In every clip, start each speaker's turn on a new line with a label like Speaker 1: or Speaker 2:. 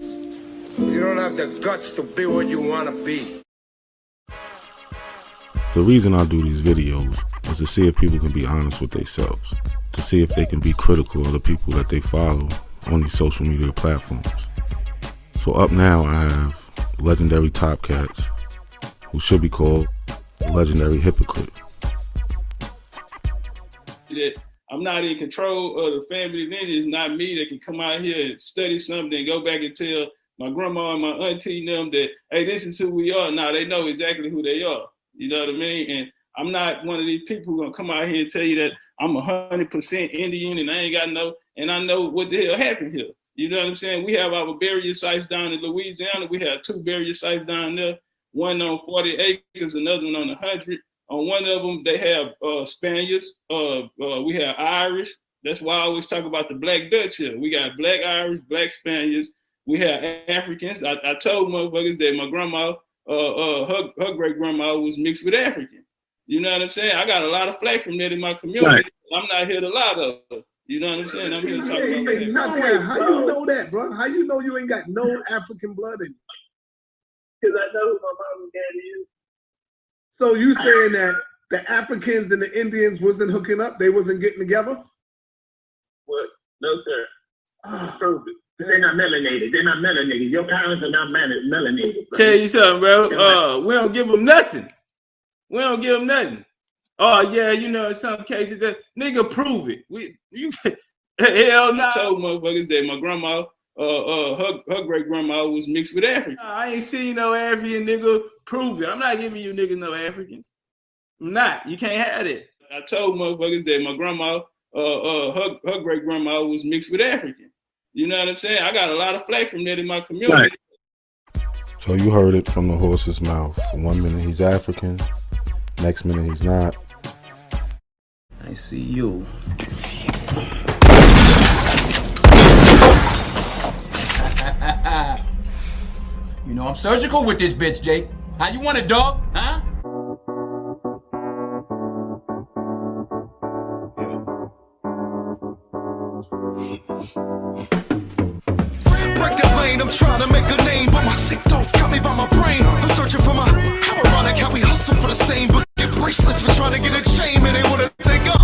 Speaker 1: You don't have the guts to be what you want to be.
Speaker 2: The reason I do these videos is to see if people can be honest with themselves, to see if they can be critical of the people that they follow on these social media platforms. So up now I have legendary top cats who should be called a legendary hypocrite.
Speaker 3: I'm not in control of the family lineage. It's not me that can come out here and study something and go back and tell my grandma and my auntie and them that, hey, this is who we are. Now they know exactly who they are. You know what I mean? And I'm not one of these people who gonna come out here and tell you that I'm 100% Indian and I ain't got no, and I know what the hell happened here. You know what I'm saying? We have our burial sites down in Louisiana. We have 2 burial sites down there, one on 40 acres, another one on 100. On one of them, they have Spaniards. We have Irish. That's why I always talk about the Black Dutch here. We got Black Irish, Black Spaniards. We have Africans. I told motherfuckers that my grandma, her great grandma was mixed with African. You know what I'm saying? I got a lot of flack from that in my community. Right. I'm not here to lie though. You know what I'm saying? I'm here to talk about that.
Speaker 4: How you know that, bro? How you know you ain't got no African blood in you?
Speaker 5: Because I know who my mom and daddy is.
Speaker 4: So you saying that the Africans and the Indians wasn't hooking up? They wasn't getting together?
Speaker 5: What? No, sir. Prove it. They're not melanated. They're not melanated. Your parents are not melanated. Bro.
Speaker 3: Tell you something, bro. We don't give them nothing. We don't give them nothing. Oh yeah, you know, in some cases that nigga prove it. Hell no. I told motherfuckers that my grandma, her great grandma was mixed with African. I ain't seen no African nigga. Prove it. I'm not giving you niggas no Africans. I'm not. You can't have it. I told motherfuckers that my grandma, her great grandma was mixed with African. You know what I'm saying? I got a lot of flack from that in my community.
Speaker 2: Right. So you heard it from the horse's mouth. 1 minute he's African, next minute he's not.
Speaker 6: I see you. You know I'm surgical with this bitch, Jake. How you want it, dog? Huh?
Speaker 7: Break the lane, I'm trying to make a name, but my sick thoughts got me by my brain. I'm searching for my, how ironic how we hustle for the same, but get bracelets for trying to get a chain, and they wanna take up.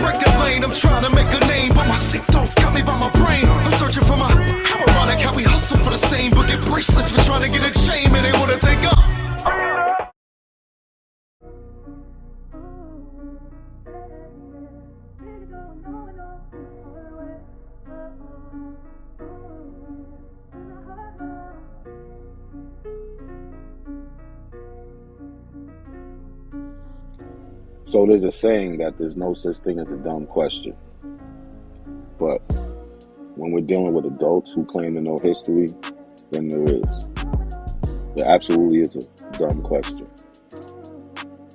Speaker 7: Break the lane, I'm trying to make a name, but my sick thoughts got me by my brain. I'm searching for my, how ironic how we hustle for the same, but get bracelets for trying to get a chain, and they wanna take up.
Speaker 2: So there's a saying that there's no such thing as a dumb question. But when we're dealing with adults who claim to know history, then there is. There absolutely is a dumb question.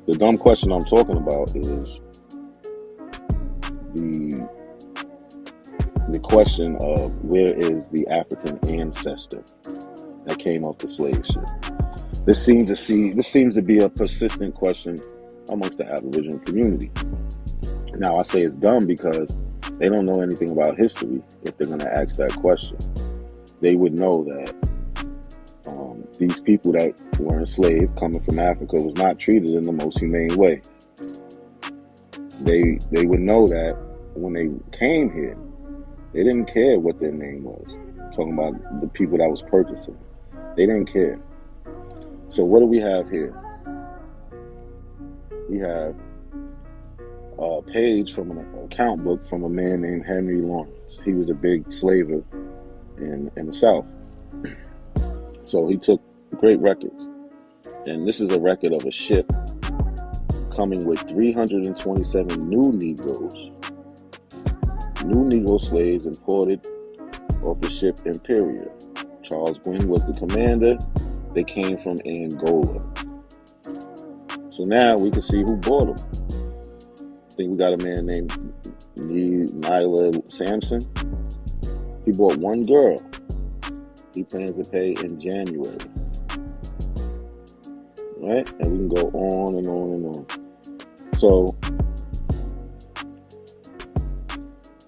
Speaker 2: The dumb question I'm talking about is the question of where is the African ancestor that came off the slave ship. This seems to be a persistent question amongst the Aboriginal community. Now I say it's dumb because they don't know anything about history. If they're going to ask that question, they would know that these people that were enslaved coming from Africa was not treated in the most humane way. They would know that when they came here, they didn't care what their name was. I'm talking about the people that was purchasing. They didn't care. So what do we have here? We have a page from an account book from a man named Henry Lawrence. He was a big slaver in the South. So he took great records. And this is a record of a ship coming with 327 new Negroes, new Negro slaves imported off the ship Imperial. Charles Gwynn was the commander. They came from Angola. So now we can see who bought them. I think we got a man named Nyla Sampson. He bought one girl. He plans to pay in January. Right? And we can go on and on and on. So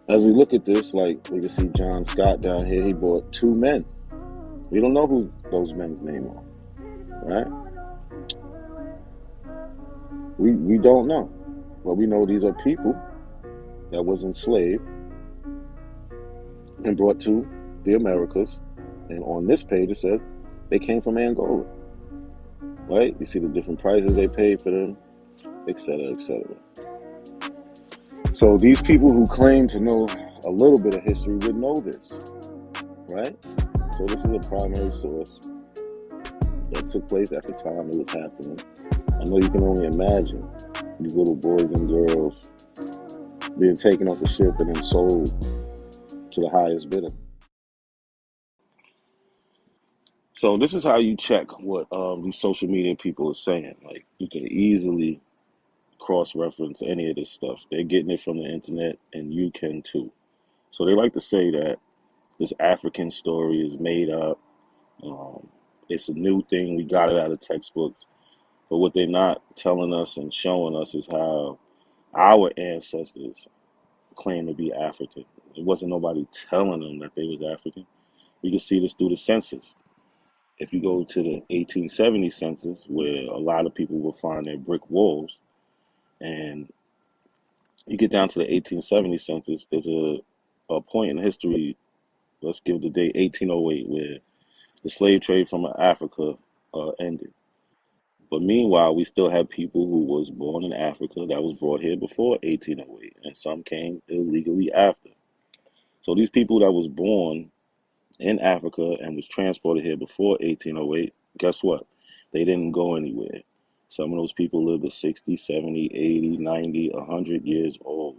Speaker 2: as we look at this, like we can see John Scott down here, he bought 2 men. We don't know who those men's name are. Right? We don't know. But we know these are people that was enslaved and brought to the Americas. And on this page it says they came from Angola. Right? You see the different prices they paid for them, etc., etc. So these people who claim to know a little bit of history would know this. Right? So this is a primary source that took place at the time it was happening. I know you can only imagine these little boys and girls being taken off the ship and then sold to the highest bidder. So this is how you check what these social media people are saying. Like, you can easily cross-reference any of this stuff. They're getting it from the internet, and you can too. So they like to say that this African story is made up. It's a new thing. We got it out of textbooks. But what they're not telling us and showing us is how our ancestors claim to be African. It wasn't nobody telling them that they was African. We can see this through the census. If you go to the 1870 census, where a lot of people will find their brick walls, and you get down to the 1870 census, there's a point in history, let's give the date 1808, where the slave trade from Africa ended. But meanwhile, we still have people who was born in Africa that was brought here before 1808, and some came illegally after. So these people that was born in Africa and was transported here before 1808, guess what? They didn't go anywhere. Some of those people lived to 60, 70, 80, 90, 100 years old.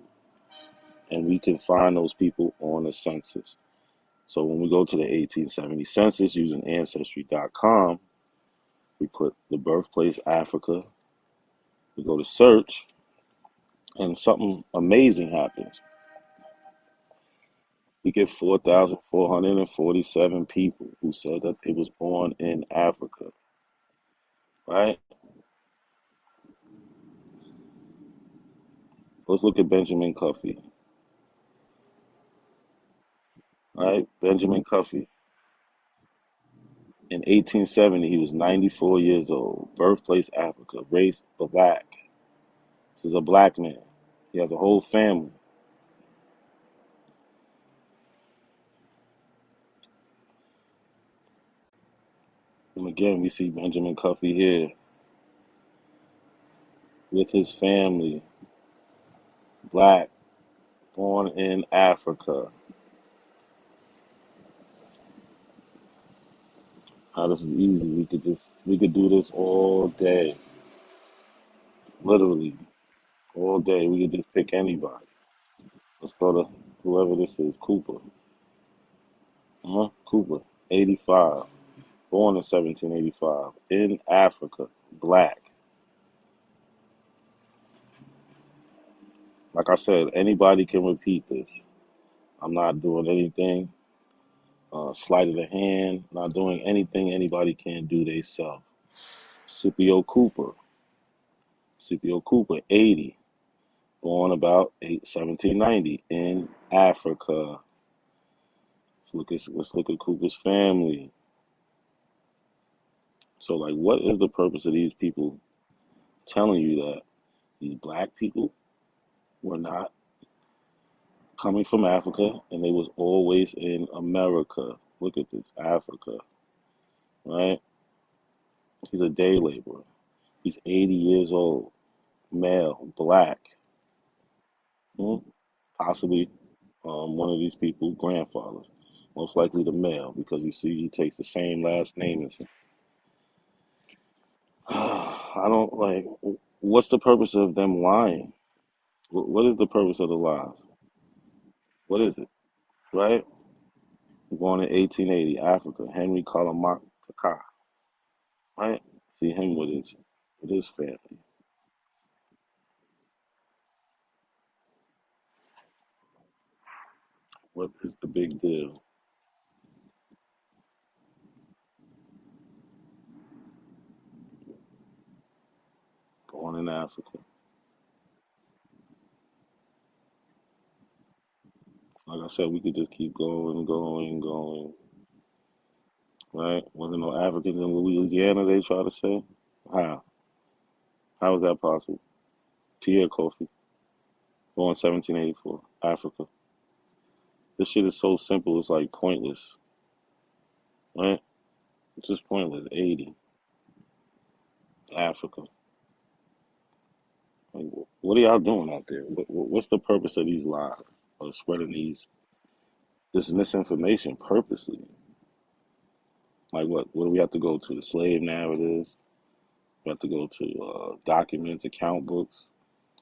Speaker 2: And we can find those people on the census. So when we go to the 1870 census using ancestry.com, we put the birthplace Africa, we go to search, and something amazing happens. We get 4,447 people who said that they was born in Africa, right? Let's look at Benjamin Cuffe, right? Benjamin Cuffe. In 1870, he was 94 years old. Birthplace Africa. Race black. This is a black man. He has a whole family. And again, we see Benjamin Cuffe here with his family. Black. Born in Africa. This is easy. We could do this all day. Literally, all day. We could just pick anybody. Let's go to whoever this is, Cooper. Cooper, 85. Born in 1785. In Africa. Black. Like I said, anybody can repeat this. I'm not doing anything. Sleight of the hand. Not doing anything anybody can do themselves. Scipio Cooper. Scipio Cooper, 80. Born about 1790 in Africa. Let's look at Cooper's family. So, like, what is the purpose of these people telling you that these black people were not coming from Africa and they was always in America? Look at this, Africa, right? He's a day laborer. He's 80 years old, male, black. Possibly one of these people, grandfathers. Most likely the male, because you see he takes the same last name as him. I don't like, what's the purpose of them lying? What is the purpose of the lies? What is it, right? Born in 1880, Africa, Henry Kalamakaka, right? See him with his family. What is the big deal? Born in Africa. Like I said, we could just keep going, right? Wasn't no Africans in Louisiana, they try to say? How? How is that possible? Pierre Cuffe, born 1784, Africa. This shit is so simple, it's like pointless, right? It's just pointless. 80, Africa. Like, what are y'all doing out there? What's the purpose of these lies or spreading this misinformation purposely? Like what? What do we have to go to? The slave narratives? We have to go to documents, account books.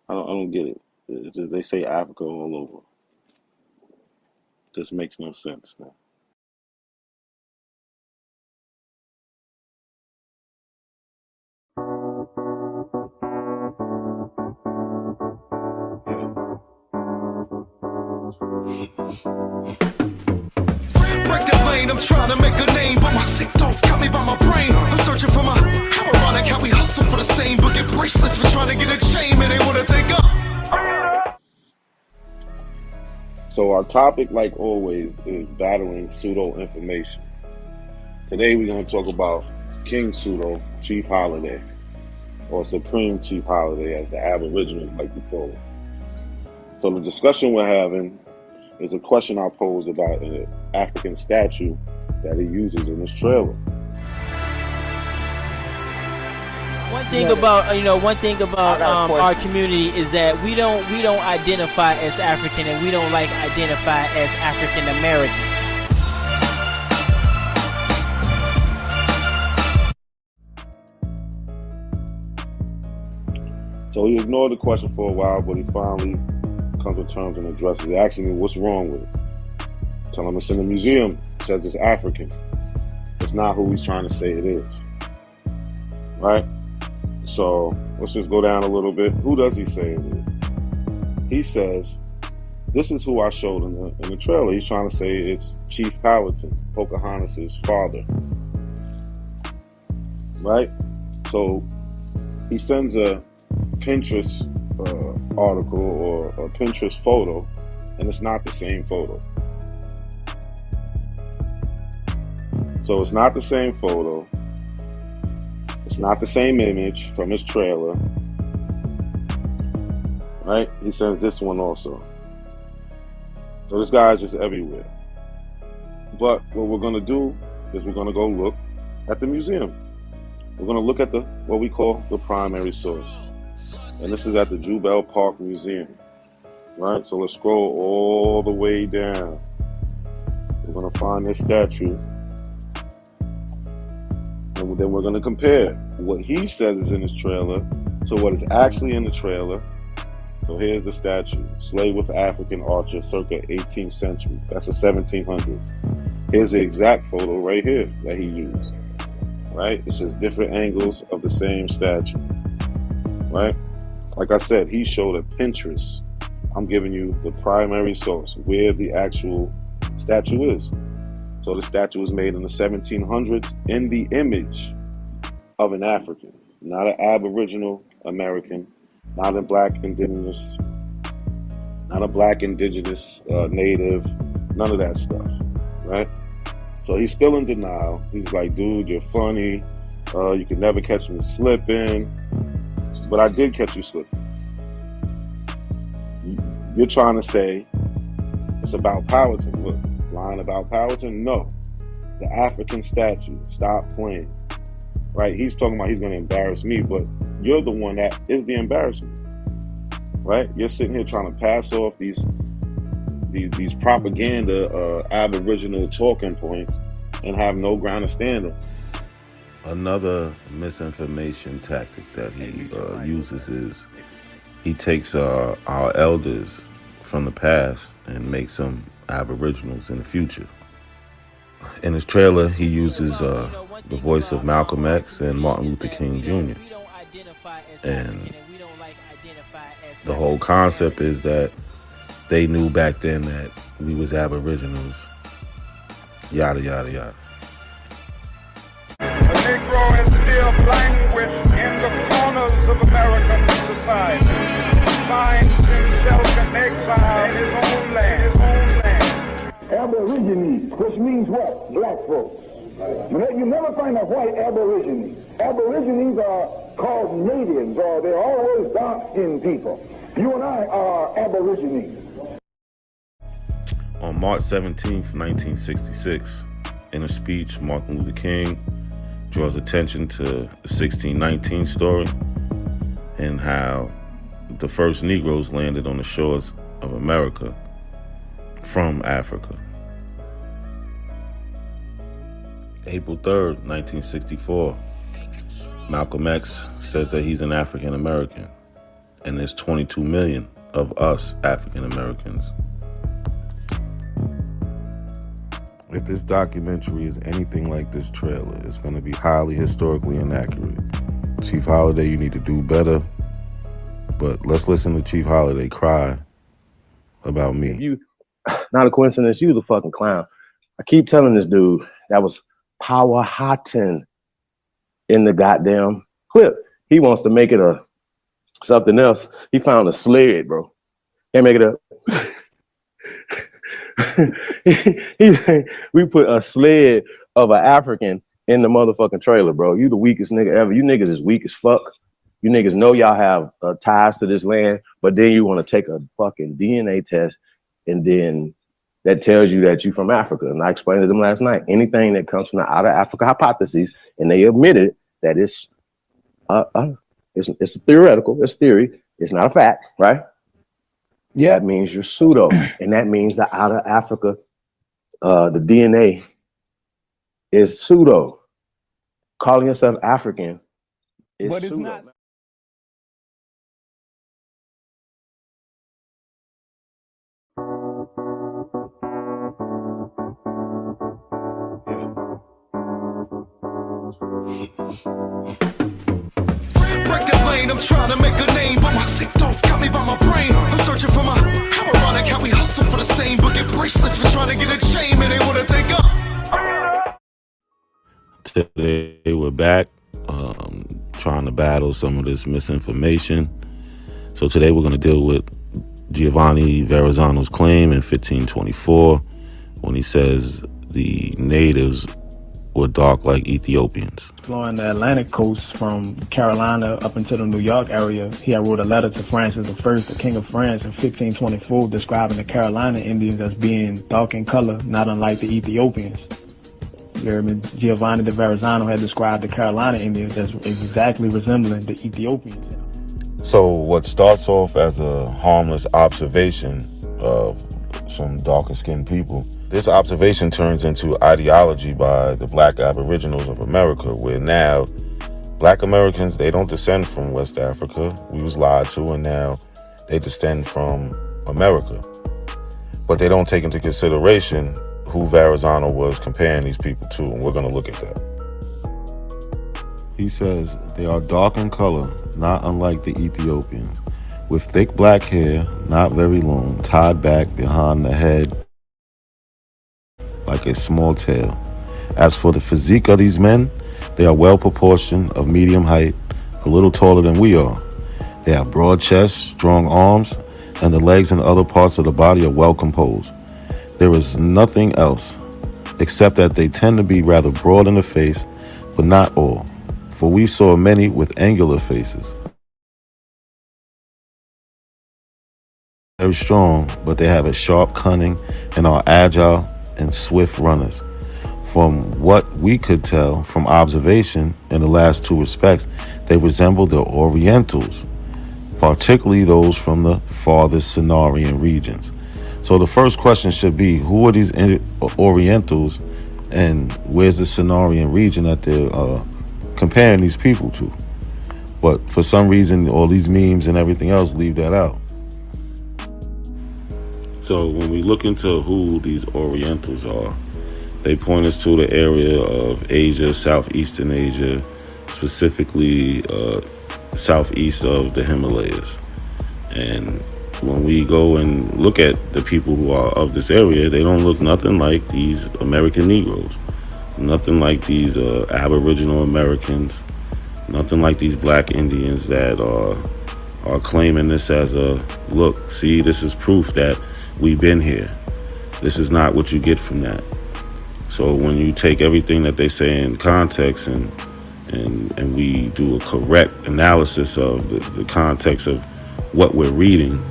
Speaker 2: I don't get it. It's just, they say Africa all over. Just makes no sense, man.
Speaker 7: Break the lane, I'm trying to make a name, but my sick thoughts got me by my brain. I'm searching for my, how ironic how we hustle for the same, but get bracelets for trying to get a chain, and they wanna take up.
Speaker 2: So our topic, like always, is battling pseudo-information. Today we're going to talk about King Pseudo, Chief Holiday, or Supreme Chief Holiday, as the Aboriginals like to call it. So the discussion we're having is a question I posed about an African statue that he uses in his trailer.
Speaker 8: One thing about our community is that we don't identify as African, and we don't like identify as African American.
Speaker 2: So he ignored the question for a while, but he finally comes to terms and addresses it, asking me what's wrong with it. Tell him it's in the museum. It says it's African. It's not who he's trying to say it is. Right? So let's just go down a little bit. Who does he say it is? He says, this is who I showed in the trailer. He's trying to say it's Chief Powhatan, Pocahontas' father. Right? So he sends a Pinterest article or a Pinterest photo, and it's not the same photo. So it's not the same photo. It's not the same image from his trailer. Right? He sends this one also. So this guy is just everywhere. But what we're going to do is we're going to go look at the museum. We're going to look at what we call the primary source. And this is at the Jubel Park Museum. Right? So let's scroll all the way down. We're going to find this statue. And then we're going to compare what he says is in his trailer to what is actually in the trailer. So here's the statue. Slave with African archer circa 18th century. That's the 1700s. Here's the exact photo right here that he used. Right? It's just different angles of the same statue. Right? Like I said, he showed a Pinterest. I'm giving you the primary source, where the actual statue is. So the statue was made in the 1700s in the image of an African, not an Aboriginal American, not a black indigenous, native, none of that stuff, right? So he's still in denial. He's like, dude, you're funny. You could never catch me slipping, but I did catch you slipping. You're trying to say it's about Powhatan. Look, lying about Powhatan? No. The African statue. Stop playing. Right? He's talking about he's going to embarrass me, but you're the one that is the embarrassment. Right? You're sitting here trying to pass off these propaganda Aboriginal talking points and have no ground to stand on. Another misinformation tactic that he uses is he takes our elders from the past and makes them Aboriginals in the future. In his trailer, he uses the voice of Malcolm X and Martin Luther King Jr. And the whole concept is that they knew back then that we was Aboriginals, yada, yada, yada.
Speaker 1: A Negro is still languished in the corners of American society. Finds himself in exile in his own land.
Speaker 9: Aborigines, which means what? Black folks. You never find a white Aborigine. Aborigines are called natives, or they're always dark-skinned people. You and I are Aborigines.
Speaker 2: On March 17th, 1966, in a speech, Martin Luther King draws attention to the 1619 story and how the first Negroes landed on the shores of America from Africa. April 3rd, 1964, Malcolm X says that he's an African American, and there's 22 million of us African Americans. If this documentary is anything like this trailer, it's going to be highly historically inaccurate. Chief Holiday, you need to do better. But let's listen to Chief Holiday cry about me.
Speaker 10: Not a coincidence, you the fucking clown. I keep telling this dude that was Powhatan in the goddamn clip. He wants to make it something else. He found a sled, bro. Can't make it up. We put a sled of an African in the motherfucking trailer, bro. You the weakest nigga ever. You niggas is weak as fuck. You niggas know y'all have ties to this land, but then you want to take a fucking DNA test, and then that tells you that you from Africa. And I explained to them last night, anything that comes from the out of Africa hypotheses, and they admitted that it's theoretical, it's theory, it's not a fact, right? Yeah, it means you're pseudo, and that means the out of Africa, the DNA is pseudo. Calling yourself African is but pseudo. It's not.
Speaker 7: I'm trying to make a name, but my sick thoughts got me by my brain. I'm searching for my, how ironic how we hustle for the same, but get bracelets for trying to get a chain, and they want to take up.
Speaker 2: Today we're back, trying to battle some of this misinformation. So today we're going to deal with Giovanni Verrazano's claim in 1524 when he says the natives were dark like Ethiopians.
Speaker 11: Flowing the Atlantic coast from Carolina up into the New York area, he had wrote a letter to Francis I, the King of France, in 1524, describing the Carolina Indians as being dark in color, not unlike the Ethiopians. Giovanni de Verrazano had described the Carolina Indians as exactly resembling the Ethiopians.
Speaker 2: So what starts off as a harmless observation of some darker skinned people, this observation turns into ideology by the black Aboriginals of America, where now black Americans, they don't descend from West Africa. We was lied to, and now they descend from America. But they don't take into consideration who Verrazano was comparing these people to, and we're going to look at that. He says they are dark in color, not unlike the Ethiopians, with thick black hair, not very long, tied back behind the head like a small tail. As for the physique of these men, they are well proportioned, of medium height, a little taller than we are. They have broad chests, strong arms, and the legs and other parts of the body are well composed. There is nothing else, except that they tend to be rather broad in the face, but not all. For we saw many with angular faces. Very strong, but they have a sharp cunning and are agile and swift runners. From what we could tell from observation in the last two respects, they resemble the Orientals, particularly those from the farthest Cenarian regions. So the first question should be, who are these Orientals and where's the Cenarian region that they're comparing these people to? But for some reason, all these memes and everything else leave that out. So when we look into who these Orientals are, they point us to the area of Asia, Southeastern Asia, specifically southeast of the Himalayas. And when we go and look at the people who are of this area, they don't look nothing like these American Negroes, nothing like these Aboriginal Americans, nothing like these black Indians that are claiming this as a, look, see, this is proof that we've been here. This is not what you get from that. So when you take everything that they say in context and we do a correct analysis of the context of what we're reading,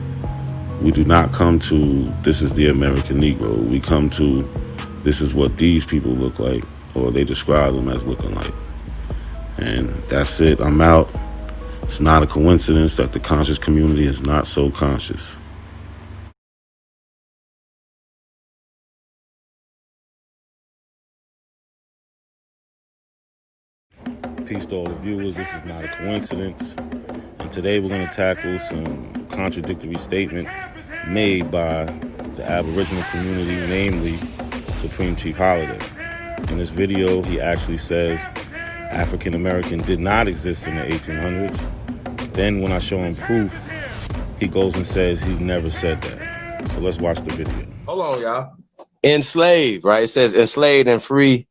Speaker 2: we do not come to this is the American Negro. We come to this is what these people look like, or they describe them as looking like. And that's it. I'm out. It's not a coincidence that the conscious community is not so conscious. Peace to all the viewers. This is not a coincidence. And today we're going to tackle some contradictory statement made by the Aboriginal community, namely Supreme Chief Holiday. In this video, he actually says African American did not exist in the 1800s. Then when I show him proof, he goes and says he's never said that. So let's watch the video.
Speaker 10: Hold on, y'all. Enslaved, right? It says enslaved and free,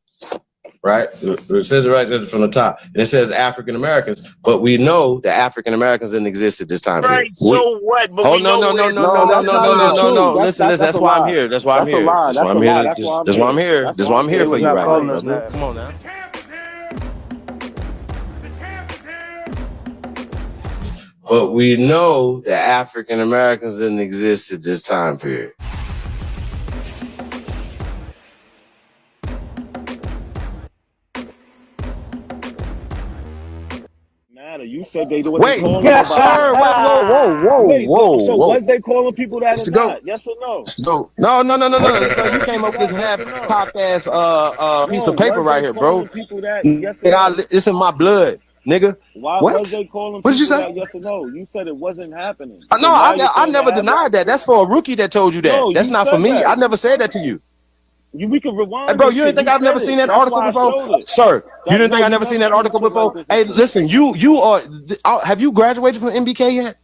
Speaker 10: right? It says it right there from the top. And it says African Americans, but we know that African Americans didn't exist at this time.
Speaker 5: Right, so what? But
Speaker 10: oh, no. Listen, that's why I'm here. That's why I'm here. That's why I'm here. That's why I'm here. That's why I'm here for you right now, brother. Come on now. But we know that African Americans didn't exist at this time period.
Speaker 5: You said they wasn't
Speaker 10: wait,
Speaker 5: calling
Speaker 10: yes,
Speaker 5: nobody.
Speaker 10: sir. Whoa.
Speaker 5: So was they calling people that or not? Yes or no?
Speaker 10: No. You came up with this half-cocked ass piece of paper right here, bro.
Speaker 5: Yes or no?
Speaker 10: It's in my blood, nigga.
Speaker 5: Why
Speaker 10: what?
Speaker 5: Was they calling
Speaker 10: what did you say?
Speaker 5: That yes or no? You said it wasn't happening.
Speaker 10: No, I never denied that. That's for a rookie that told you that. No, that's not for me. I never said that to you.
Speaker 5: We can rewind.
Speaker 10: Hey, bro, you didn't think I've never seen that article before? Sir, you didn't think I never seen that article before? Hey, listen, you are, have you graduated from MBK yet?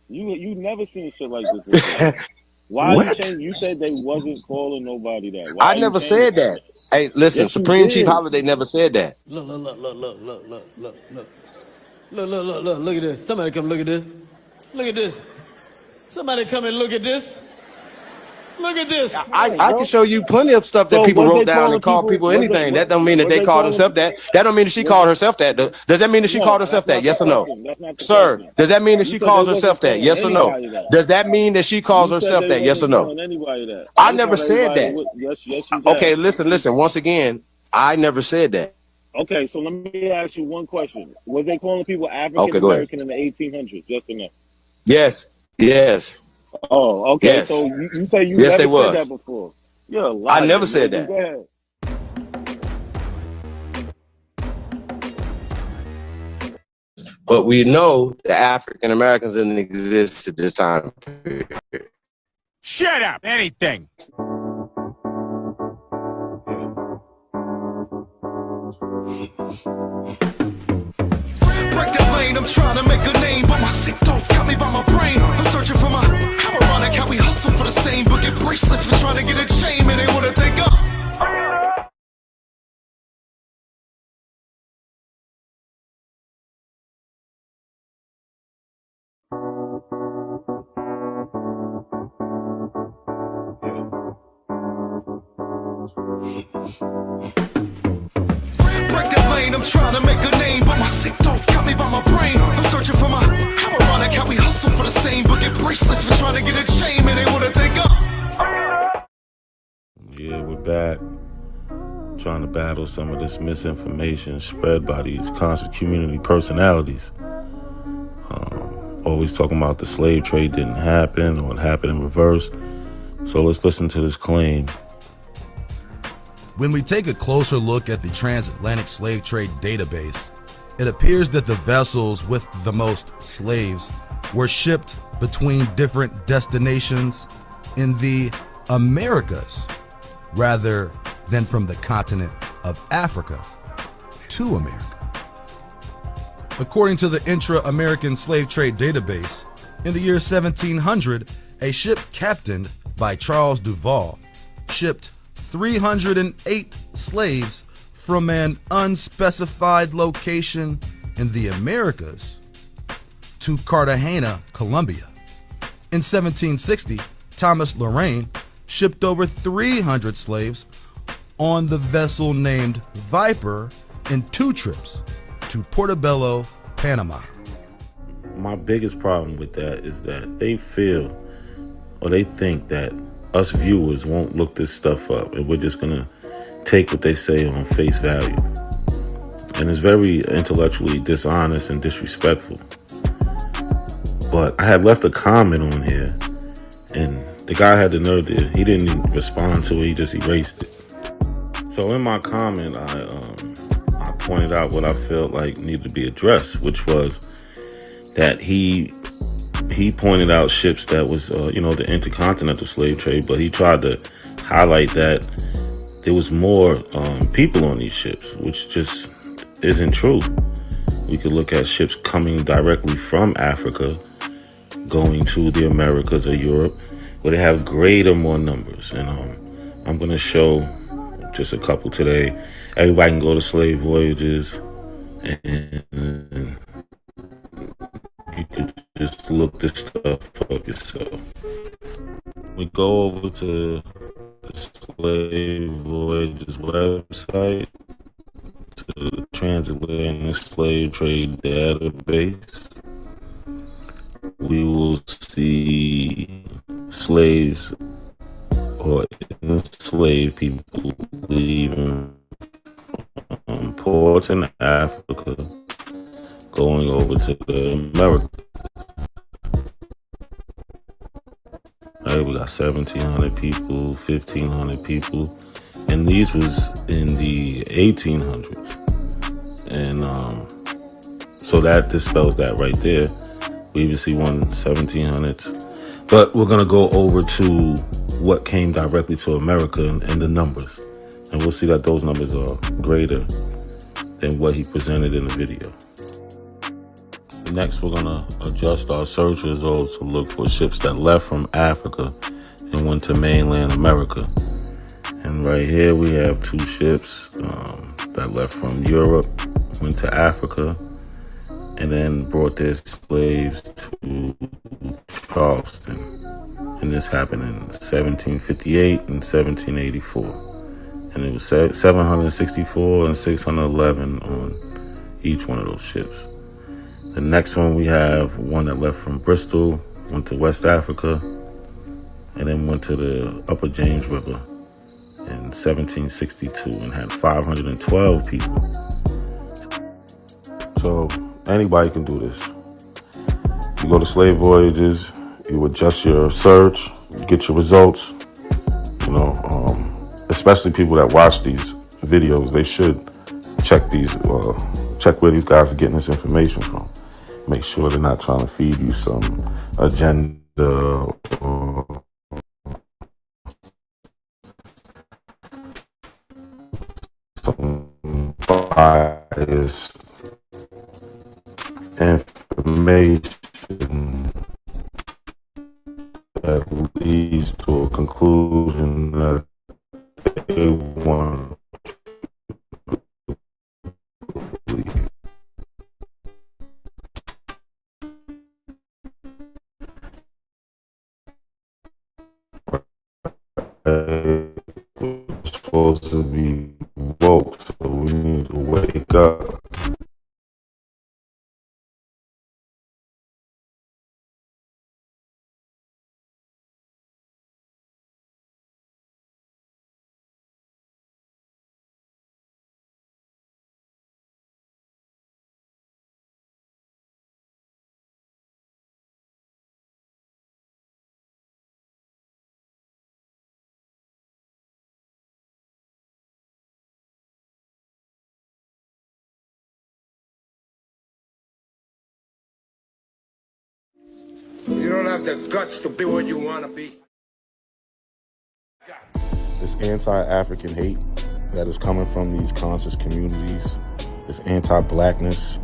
Speaker 5: You never seen shit like this. Why you changing? You said they wasn't calling nobody that. Why
Speaker 10: I never said that. Hey, listen, yes, Supreme Chief Holiday never said that.
Speaker 12: Look at this. Somebody come look at this. Look at this. Somebody come and look at this. Look at this.
Speaker 10: I can show you plenty of stuff that people wrote down and called people anything. That don't mean that they called themselves that. That don't mean that she called herself that. Does that mean that she called herself that? Yes or no? Sir, does that mean that she calls herself that? Yes or no? Does that mean that she calls herself that? Yes or no? I never said that. Okay, listen. Once again, I never said that.
Speaker 5: Okay, so let me ask you one question. Was they calling people African American in the 1800s? Yes or no?
Speaker 10: Yes.
Speaker 5: Oh, okay. Yes. So you say you never said that before. You're a liar.
Speaker 10: I never said that.
Speaker 5: Go ahead.
Speaker 10: But we know that African Americans didn't exist at this time period.
Speaker 13: Shut up! Anything.
Speaker 7: Break the lane, I'm trying to make a name, but my sick thoughts got me by my brain. I'm searching for my, how ironic how we hustle for the same, but get bracelets for trying to get a chain, man, they wanna take up. break that lane. I'm trying to make a name, but my sick thoughts got me by my brain. I'm searching for my, how ironic how we hustle for the same, but get bracelets for trying to get a chain, and they wanna take up.
Speaker 2: Yeah, we're back. Trying to battle some of this misinformation spread by these conscious community personalities. Always talking about the slave trade didn't happen or it happened in reverse. So let's listen to this claim.
Speaker 14: When we take a closer look at the transatlantic slave trade database, it appears that the vessels with the most slaves were shipped between different destinations in the Americas rather than from the continent of Africa to America. According to the Intra-American Slave Trade Database, in the year 1700, a ship captained by Charles Duval shipped 308 slaves from an unspecified location in the Americas to Cartagena, Colombia. In 1760, Thomas Lorraine shipped over 300 slaves on the vessel named Viper in 2 trips to Portobello, Panama.
Speaker 2: My biggest problem with that is that they feel or they think that us viewers won't look this stuff up and we're just gonna take what they say on face value. And it's very intellectually dishonest and disrespectful. But I had left a comment on here and the guy had the nerve to, he didn't even respond to it, he just erased it. So in my comment, I pointed out what I felt like needed to be addressed, which was that he pointed out ships that was, the intercontinental slave trade, but he tried to highlight that there was more people on these ships, which just isn't true. We could look at ships coming directly from Africa, going to the Americas or Europe, where they have greater more numbers. And I'm going to show just a couple today. Everybody can go to Slave Voyages and you could just look this stuff up yourself. We go over to the Slave Voyages website, to the Transatlantic Slave Trade Database. We will see slaves or enslaved people leaving from ports in Africa going over to the Americas. All right, we got 1,700 people, 1,500 people, and these was in the 1800s. And so that dispels that right there. We even see one 1700s. But we're gonna go over to what came directly to America and the numbers. And we'll see that those numbers are greater than what he presented in the video. Next, we're gonna adjust our search results to look for ships that left from Africa and went to mainland America. And right here we have 2 ships that left from Europe, went to Africa, and then brought their slaves to Charleston. And this happened in 1758 and 1784. And it was 764 and 611 on each one of those ships. The next one we have one that left from Bristol, went to West Africa, and then went to the Upper James River in 1762 and had 512 people. So anybody can do this. You go to Slave Voyages, you adjust your search, you get your results. Especially people that watch these videos, they should check where these guys are getting this information from. Make sure they're not trying to feed you some agenda or some biased information that leads to a conclusion that they want to believe. We're supposed to be woke, so we need to wake
Speaker 1: You don't have the guts to be what you want to be.
Speaker 2: This anti-African hate that is coming from these conscious communities, this anti-blackness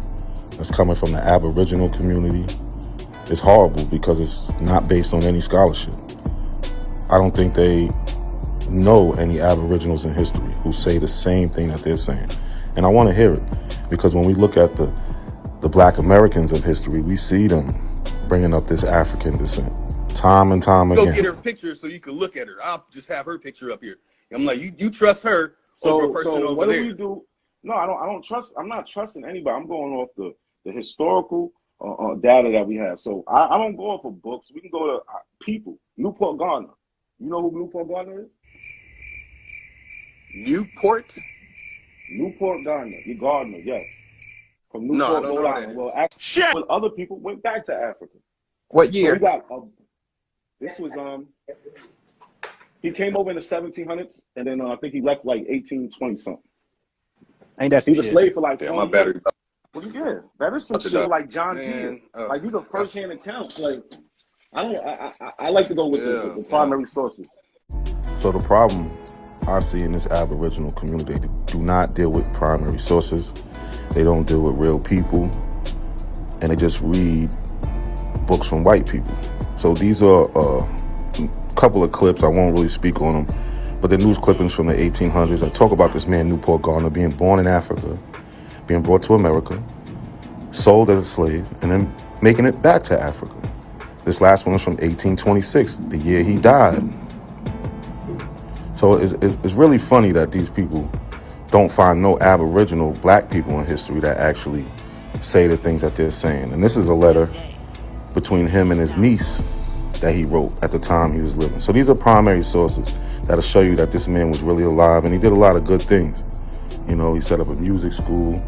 Speaker 2: that's coming from the Aboriginal community, is horrible because it's not based on any scholarship. I don't think they know any Aboriginals in history who say the same thing that they're saying. And I want to hear it because when we look at the Black Americans of history, we see them bringing up this African descent time and time again.
Speaker 15: Go get her picture so you can look at her. I'll just have her picture up here. I'm like, you trust her over a person over
Speaker 2: what
Speaker 15: there.
Speaker 2: Do we do? No, I don't trust. I'm not trusting anybody. I'm going off the historical data that we have. So I don't go off of books. We can go to people. Newport Gardner. You know who Newport Gardner is?
Speaker 15: Newport
Speaker 2: Gardner. Gardner, yes. From Newport, Rhode Island. Well, actually, with other people went back to Africa.
Speaker 16: What year?
Speaker 2: So we got, this was he came over in the 1700s, and then I think he left like 1820 something.
Speaker 16: Ain't that
Speaker 2: he was a slave for like
Speaker 15: 20 years.
Speaker 2: Well, yeah, that is some shit like John Deere. Like these are first-hand accounts. Like I like to go with the primary sources. So the problem I see in this Aboriginal community, they do not deal with primary sources. They don't deal with real people, and they just read books from white people. So these are a couple of clips. I won't really speak on them, but they're news clippings from the 1800s that talk about this man Newport Gardner being born in Africa, being brought to America, sold as a slave, and then making it back to Africa. This last one was from 1826, the year he died. So it's really funny that these people don't find no Aboriginal black people in history that actually say the things that they're saying. And this is a letter between him and his niece that he wrote at the time he was living. So these are primary sources that'll show you that this man was really alive, and he did a lot of good things. You know, he set up a music school.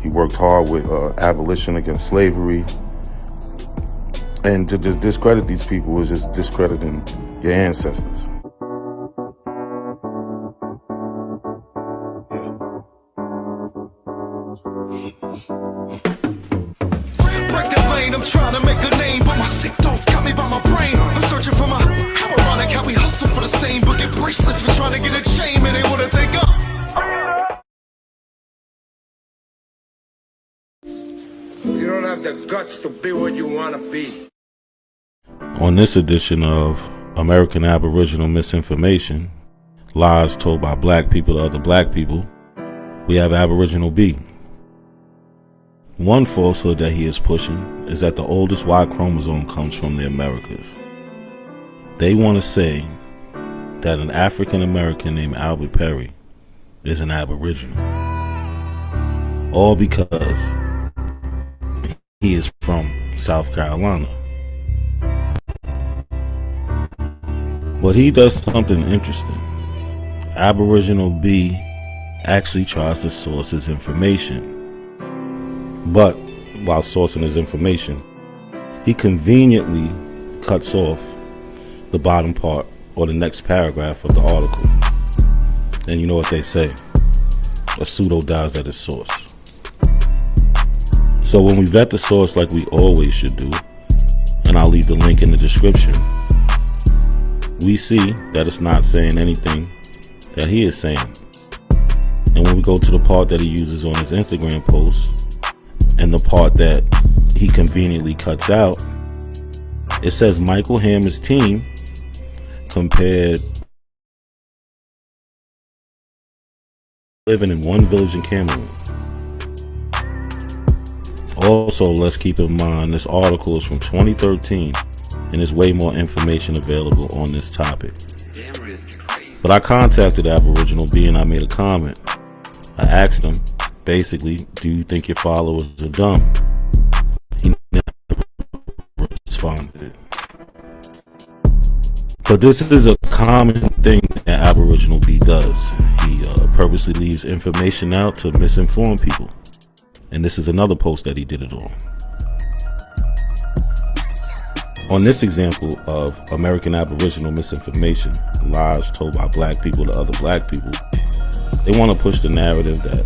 Speaker 2: He worked hard with abolition against slavery. And to just discredit these people is just discrediting your ancestors.
Speaker 7: I'm trying to make a name, but my sick thoughts got me by my brain. I'm searching for my, how ironic how we hustle for the same, but get bracelets for trying to get a chain, and they want to take up.
Speaker 1: You don't have the guts to be what you want to be.
Speaker 2: On this edition of American Aboriginal Misinformation, lies told by black people to other black people, we have Aboriginal B. One falsehood that he is pushing is that the oldest Y chromosome comes from the Americas. They want to say that an African American named Albert Perry is an Aboriginal. All because he is from South Carolina. But he does something interesting. Aboriginal B actually tries to source his information. But while sourcing his information, he conveniently cuts off the bottom part or the next paragraph of the article. And you know what they say, a pseudo dies at its source. So when we vet the source like we always should do, and I'll leave the link in the description, we see that it's not saying anything that he is saying. And when we go to the part that he uses on his Instagram post, and the part that he conveniently cuts out, it says Michael Hammer's team compared living in one village in Cameroon. Also, let's keep in mind this article is from 2013 and there's way more information available on this topic. But I contacted Aboriginal B and I made a comment. I asked him, basically, do you think your followers are dumb? He never responded. But this is a common thing that Aboriginal B does. He purposely leaves information out to misinform people. And this is another post that he did it on. On this example of American Aboriginal misinformation, lies told by black people to other black people, they want to push the narrative that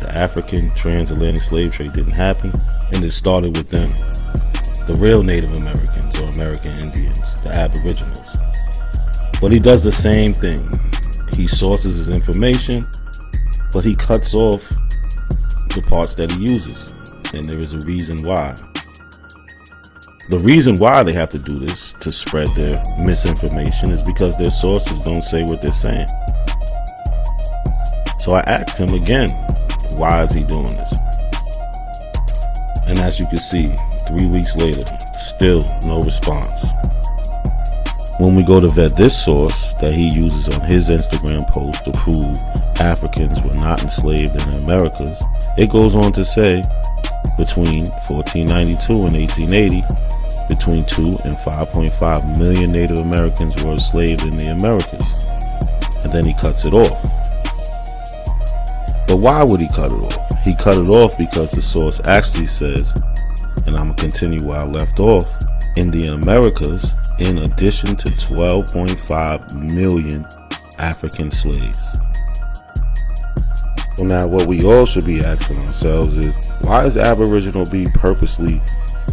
Speaker 2: the African transatlantic slave trade didn't happen and it started with them.
Speaker 17: the real Native Americans or American Indians, the Aboriginals. But he does the same thing. He sources his information, but he cuts off the parts that he uses. And there is a reason why. The reason why they have to do this to spread their misinformation is because their sources don't say what they're saying. So I asked him again, why is he doing this? And as you can see, 3 weeks later, still no response. When we go to vet this source that he uses on his Instagram post to prove Africans were not enslaved in the Americas, it goes on to say between 1492 and 1880, between 2 and 5.5 million Native Americans were enslaved in the Americas. And then he cuts it off. But why would he cut it off? He cut it off because the source actually says, and I'm going to continue where I left off, in the Americas, in addition to 12.5 million African slaves. So now what we all should be asking ourselves is, why is Aboriginal be purposely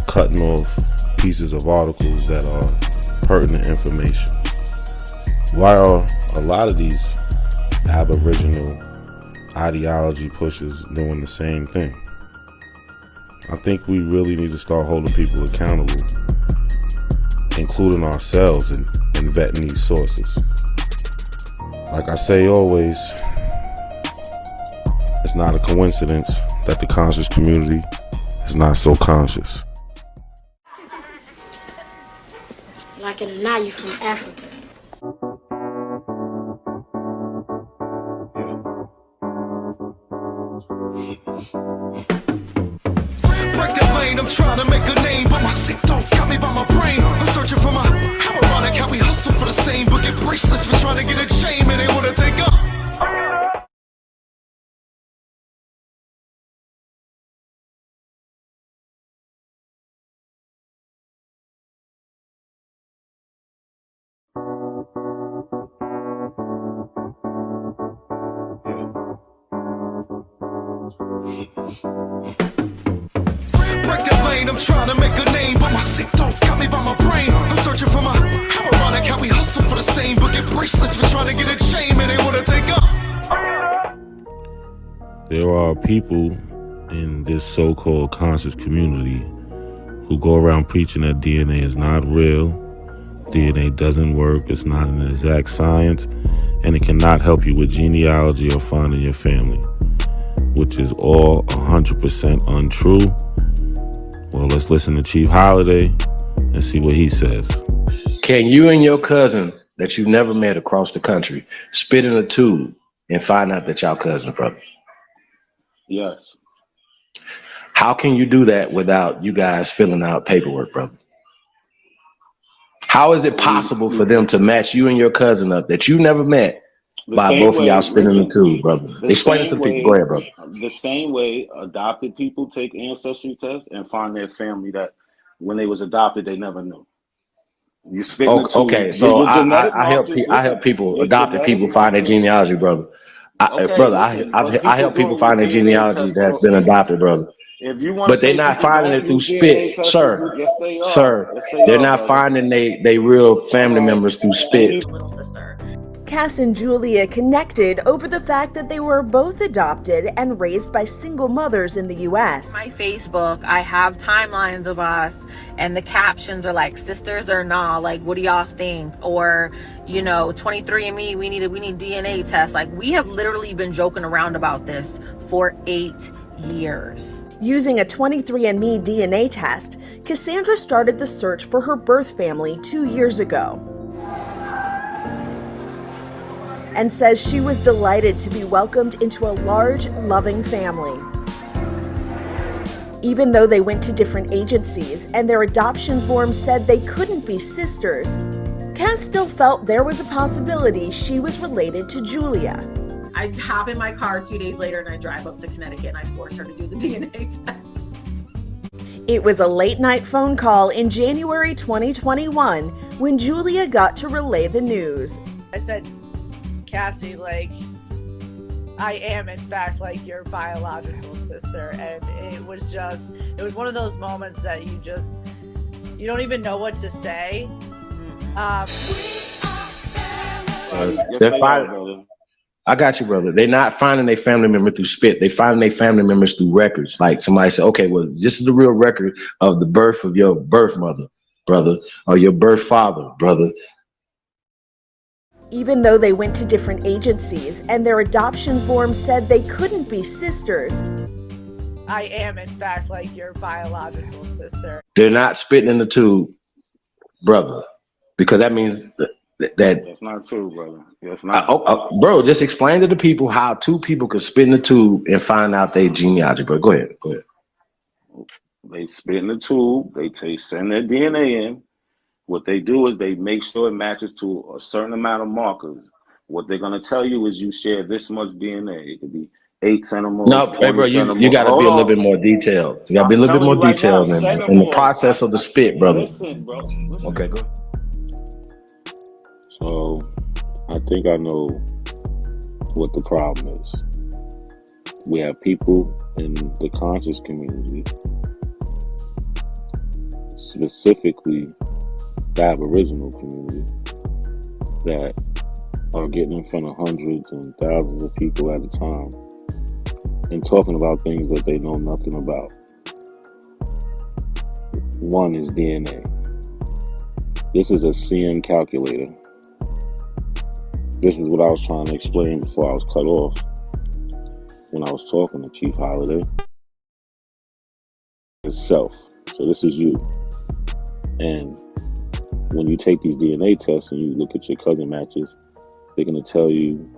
Speaker 17: cutting off pieces of articles that are pertinent information? Why are a lot of these Aboriginal ideology pushers doing the same thing? I think we really need to start holding people accountable, including ourselves, in vetting these sources. Like I say always, it's not a coincidence that the conscious community is not so conscious.
Speaker 18: Like it or not, you're from Africa.
Speaker 7: Break the lane, I'm trying to make a name, but my sick thoughts got me by my brain. I'm searching for my, how ironic how we hustle for the same, but get bracelets for trying to get a chain, man, they wanna take up. Break the lane, I'm trying to make a name, but my sick thoughts got me by my brain. I'm searching for my, how ironic how we hustle for the same, but get bracelets for trying to get a chain, man, they wanna take up.
Speaker 17: There are people in this so-called conscious community who go around preaching that DNA is not real, DNA doesn't work, it's not an exact science, and it cannot help you with genealogy or finding your family, which is all 100% untrue. Well, let's listen to Chief Holiday and see what he says.
Speaker 10: Can you and your cousin that you never met across the country spit in a tube and find out that y'all cousins, brother?
Speaker 2: Yes.
Speaker 10: How can you do that without you guys filling out paperwork, brother? How is it possible for them to match you and your cousin up that you never met by both of y'all spitting in the tube, brother? Explain it to the people. Go ahead, brother.
Speaker 2: The same way adopted people take ancestry tests and find their family that when they was adopted, they never knew. You spit in the tube.
Speaker 10: Okay, so I help people, adopted people find their genealogy, brother. I help people find their genealogy that's been adopted, brother.
Speaker 2: If you want,
Speaker 10: but they're not finding it through spit, sir. They're not finding they real family members through spit.
Speaker 19: Cass and Julia connected over the fact that they were both adopted and raised by single mothers in the U.S.
Speaker 20: My Facebook, I have timelines of us, and the captions are like, sisters or nah, like, what do y'all think? Or, you know, 23andMe, we need DNA tests. Like, we have literally been joking around about this for 8 years.
Speaker 19: Using a 23andMe DNA test, Cassandra started the search for her birth family 2 years ago, and says she was delighted to be welcomed into a large, loving family. Even though they went to different agencies and their adoption form said they couldn't be sisters, Cass still felt there was a possibility she was related to Julia.
Speaker 21: I hop in my car 2 days later and I drive up to Connecticut and I force her to do the DNA test.
Speaker 19: It was a late-night phone call in January 2021 when Julia got to relay the news.
Speaker 21: I said, Cassie, like, I am in fact like your biological sister, and it was one of those moments that you just You don't even know what to say.
Speaker 10: They're finding, I got you, brother. They're not finding their family member through spit. They're finding their family members through records. Like somebody said, okay, well, this is the real record of the birth of your birth mother, brother, or your birth father, brother.
Speaker 19: Even though they went to different agencies and their adoption form said they couldn't be sisters,
Speaker 21: I am, in fact, like your biological sister.
Speaker 10: They're not spitting in the tube, brother, because that means that
Speaker 2: that's not true, brother. That's not.
Speaker 10: Bro, just explain to the people how two people could spit in the tube and find out their genealogy, bro. Go ahead.
Speaker 2: They spit in the tube. They send their DNA in. What they do is they make sure it matches to a certain amount of markers. What they're gonna tell you is you share this much DNA. It could be 8 centimorphs.
Speaker 10: No, hey, bro, you got to be a little bit more detailed. You got to be a little bit more detailed in the process of the spit, brother.
Speaker 2: Listen, bro. Listen.
Speaker 10: Okay, go.
Speaker 2: So, I think I know what the problem is. We have people in the conscious community, specifically the Aboriginal community, that are getting in front of hundreds and thousands of people at a time and talking about things that they know nothing about. One is DNA. This is a CN calculator. This is what I was trying to explain before I was cut off when I was talking to Chief Holiday. It's self. So this is you. And when you take these DNA tests and you look at your cousin matches, they're going to tell you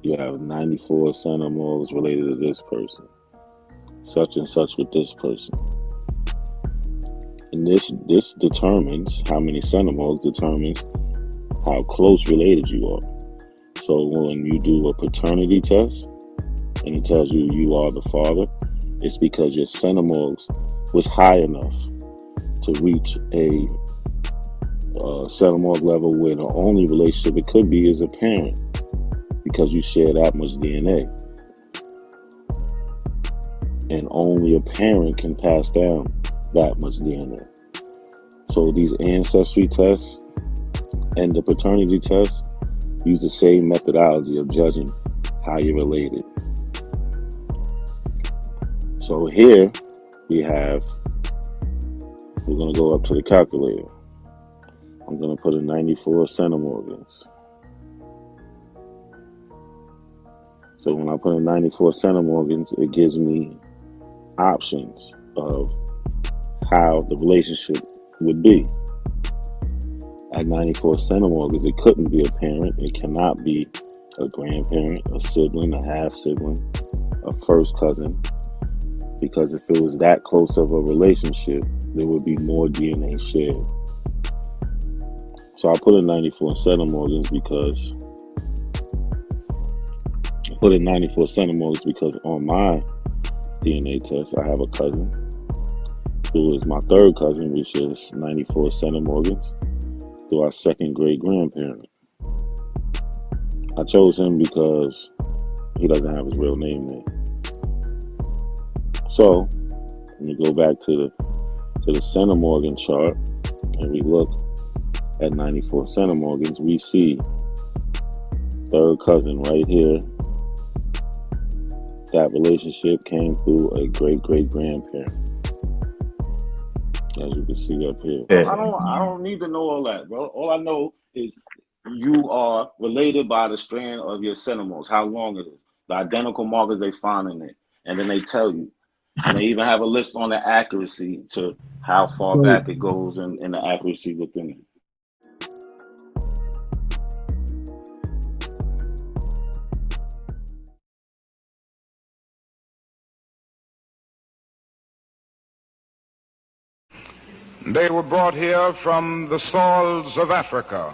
Speaker 2: you have 94 centimorphs related to this person, such and such with this person. And this determines how many centimorphs, determines how close related you are. So when you do a paternity test and it tells you you are the father, it's because your centimorphs was high enough to reach a centimorph level where the only relationship it could be is a parent, because you share that much DNA. And only a parent can pass down that much DNA. So these ancestry tests and the paternity test use the same methodology of judging how you're related. So here we're going to go up to the calculator. I'm going to put in 94 centimorphs. So when I put in 94 centimorphs, it gives me options of how the relationship would be. At 94 centimorphs, it couldn't be a parent. It cannot be a grandparent, a sibling, a half-sibling, a first cousin. Because if it was that close of a relationship, there would be more DNA shared. So I put in 94 centimorphs because on my DNA test, I have a cousin who is my third cousin, which is 94 centimorphs, through our second great grandparent. I chose him because he doesn't have his real name there. So when we go back to the centimorph chart and we look at 94 centimorphs, we see third cousin right here. That relationship came through a great-great-grandparent, as you can see up here. I don't need to know all that, bro. All I know is you are related by the strand of your centimorphs, how long it is, the identical markers they find in it, and then they tell you. And they even have a list on the accuracy to how far back it goes and the accuracy within it.
Speaker 1: They were brought here from the soils of Africa.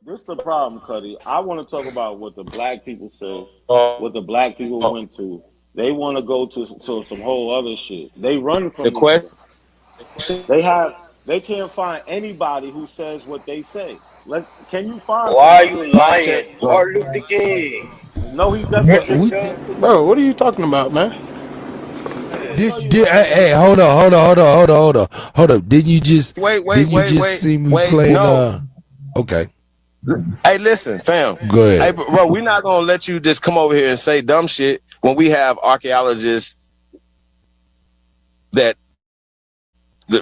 Speaker 2: This is the problem, Cuddy. I want to talk about what the black people say, what the black people went to. They want to go to some whole other shit. They run from each other. They can't find anybody who says what they say. Can you find?
Speaker 4: Why are you lying? Martin Luther King.
Speaker 2: No, he doesn't.
Speaker 12: Bro, what are you talking about, man?
Speaker 3: Hey, hold on. Didn't you just see me playing?
Speaker 10: No.
Speaker 3: Okay.
Speaker 10: Hey, listen, fam.
Speaker 3: Go ahead.
Speaker 10: Hey, bro, we're not gonna let you just come over here and say dumb shit when we have archaeologists that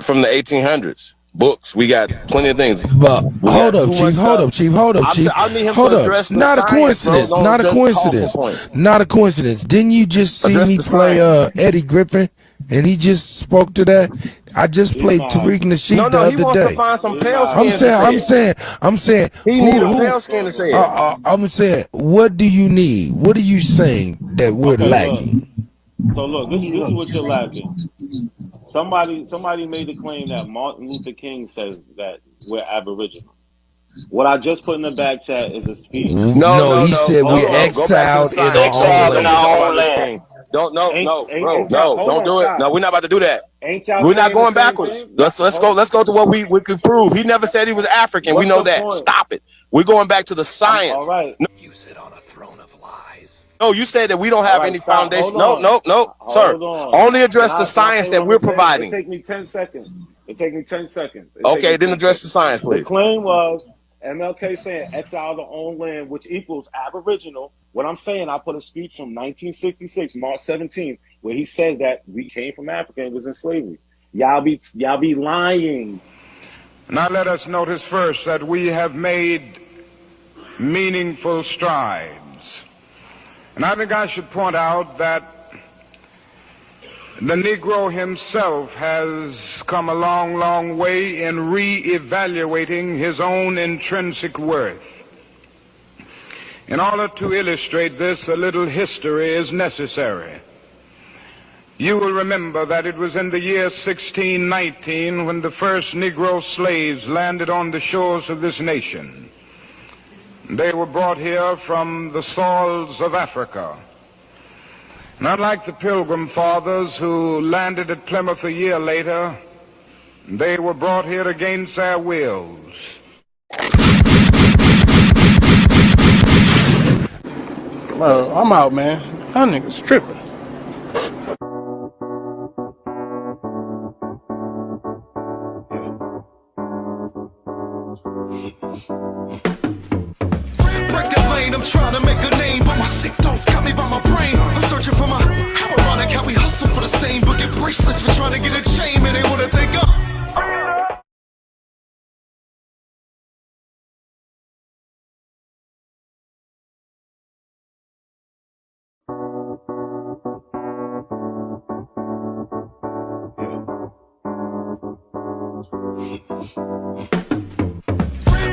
Speaker 10: from the 1800s. Books, we got plenty of things.
Speaker 3: But hold up, Chief.
Speaker 10: I need him to address the
Speaker 3: Not a
Speaker 10: science,
Speaker 3: coincidence.
Speaker 10: bro.
Speaker 3: Not a
Speaker 10: Just
Speaker 3: coincidence.
Speaker 10: talking points.
Speaker 3: Not a coincidence. Didn't you just see
Speaker 10: Address
Speaker 3: me
Speaker 10: the
Speaker 3: play
Speaker 10: science.
Speaker 3: Eddie Griffin, and he just spoke to that? I just played Tariq Nasheed the
Speaker 10: No, he
Speaker 3: other
Speaker 10: wants
Speaker 3: day.
Speaker 10: to find some pale skins to say it.
Speaker 3: I'm saying.
Speaker 10: He need a pale skin to say it.
Speaker 3: I'm saying. What do you need? What are you saying that we're lacking?
Speaker 17: So look, this is what you're lacking. Somebody made the claim that Martin Luther King says that we're Aboriginal. What I just put in the back chat is a speech.
Speaker 3: No, he said we're
Speaker 10: Go back to the
Speaker 3: exiled in
Speaker 10: science.
Speaker 3: our own
Speaker 10: land. Don't do it. No, we're not about to do that. We're not going backwards. Let's go to what we could prove. He never said he was African. We know that. Stop it. We're going back to the science.
Speaker 17: All right.
Speaker 3: You sit on a throne of lies.
Speaker 10: No, you said that we don't have any foundation. No, sir. Only address the science that we're providing.
Speaker 17: It take me 10 seconds.
Speaker 10: Okay, then address the science, please.
Speaker 17: The claim was MLK saying exile the own land, which equals Aboriginal. What I'm saying, I put a speech from 1966, March 17th, where he says that we came from Africa and was in slavery. Y'all be lying.
Speaker 1: Now let us notice first that we have made meaningful strides. And I think I should point out that the Negro himself has come a long, long way in re-evaluating his own intrinsic worth. In order to illustrate this, a little history is necessary. You will remember that it was in the year 1619 when the first Negro slaves landed on the shores of this nation. They were brought here from the soils of Africa. Not like the Pilgrim Fathers who landed at Plymouth a year later, they were brought here against their wills.
Speaker 22: I'm out, man. That nigga's tripping.
Speaker 7: Break the lane, I'm trying to make a name, but my sick thoughts got me by my brain. I'm searching for my how ironic how we hustle for the same, but get bracelets for trying to get a chain, and they wanna take up.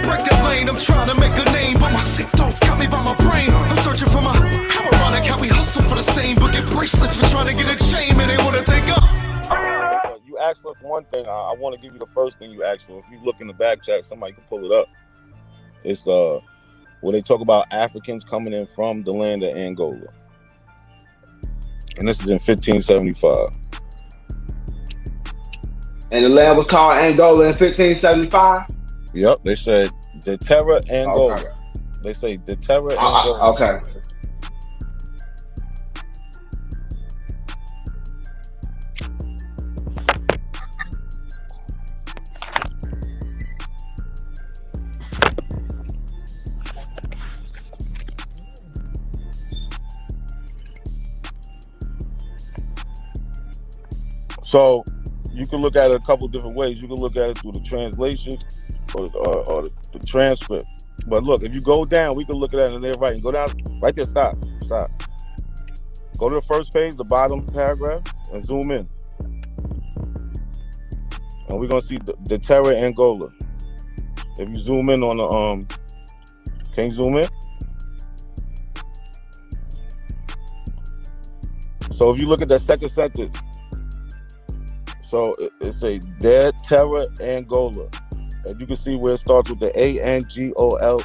Speaker 7: Break the lane, I'm trying to make a name, but my sick thoughts got me by my brain. I'm searching for my how ironic how we hustle for the same, but get bracelets for trying to get a chain, and they wanna take up.
Speaker 2: You asked for one thing. I want to give you the first thing you asked for. If you look in the back chat, somebody can pull it up. It's when they talk about Africans coming in from the land of Angola, and this is in 1575.
Speaker 23: And the land was called Angola in 1575?
Speaker 2: Yep, they said the Terra Angola.
Speaker 23: Okay.
Speaker 2: They say the Terra Angola.
Speaker 23: Okay.
Speaker 2: So you can look at it a couple different ways. You can look at it through the translation or the transcript. But look, if you go down, we can look at it and they're right. Go down right there. Stop. Go to the first page, the bottom paragraph, and zoom in. And we're gonna see the Terra Angola. If you zoom in on the can you zoom in? So if you look at that second sentence, so it's a dead Terra Angola. And you can see where it starts with the ANGOL.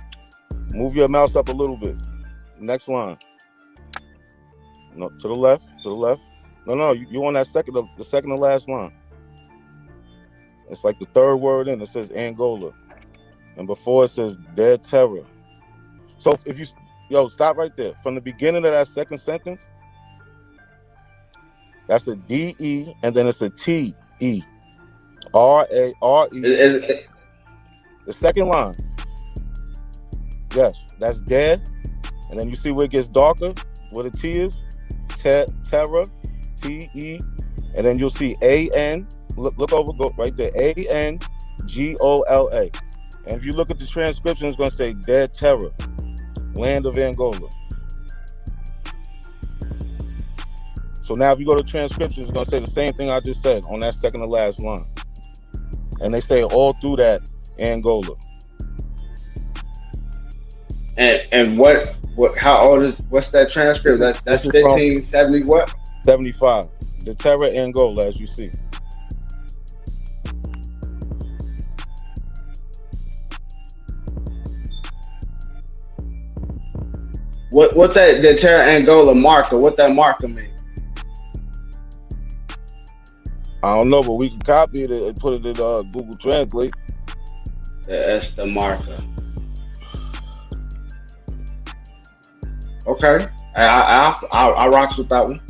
Speaker 2: Move your mouse up a little bit. Next line. No, to the left. No, you on that the second to last line. It's like the third word in. It says Angola. And before it says dead Terra. So if you, stop right there. From the beginning of that second sentence, That's a D-E, and then it's a T-E. R-A-R-E. The second line. Yes, that's dead. And then you see where it gets darker, where the T is? Terra, T-E. And then you'll see A-N. Look over, go right there. A-N-G-O-L-A. And if you look at the transcription, it's going to say Dead Terra, land of Angola. So now if you go to transcription, it's going to say the same thing I just said on that second to last line. And they say all through that Angola.
Speaker 23: And how old is, what's that transcript? That's 1570 what?
Speaker 2: 75. The Terra Angola, as you see.
Speaker 23: What that the Terra Angola marker? What that marker mean?
Speaker 2: I don't know, but we can copy it and put it in Google Translate.
Speaker 23: That's the marker. Okay, I rocks with that one.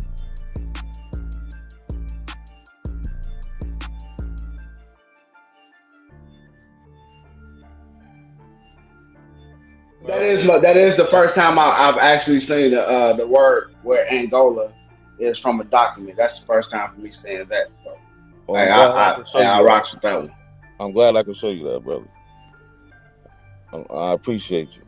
Speaker 23: That is the first time I've actually seen the word where Angola is from a document. That's the first time for me seeing that. So I rocks with that one.
Speaker 2: I'm glad I can show you that, brother. I appreciate you.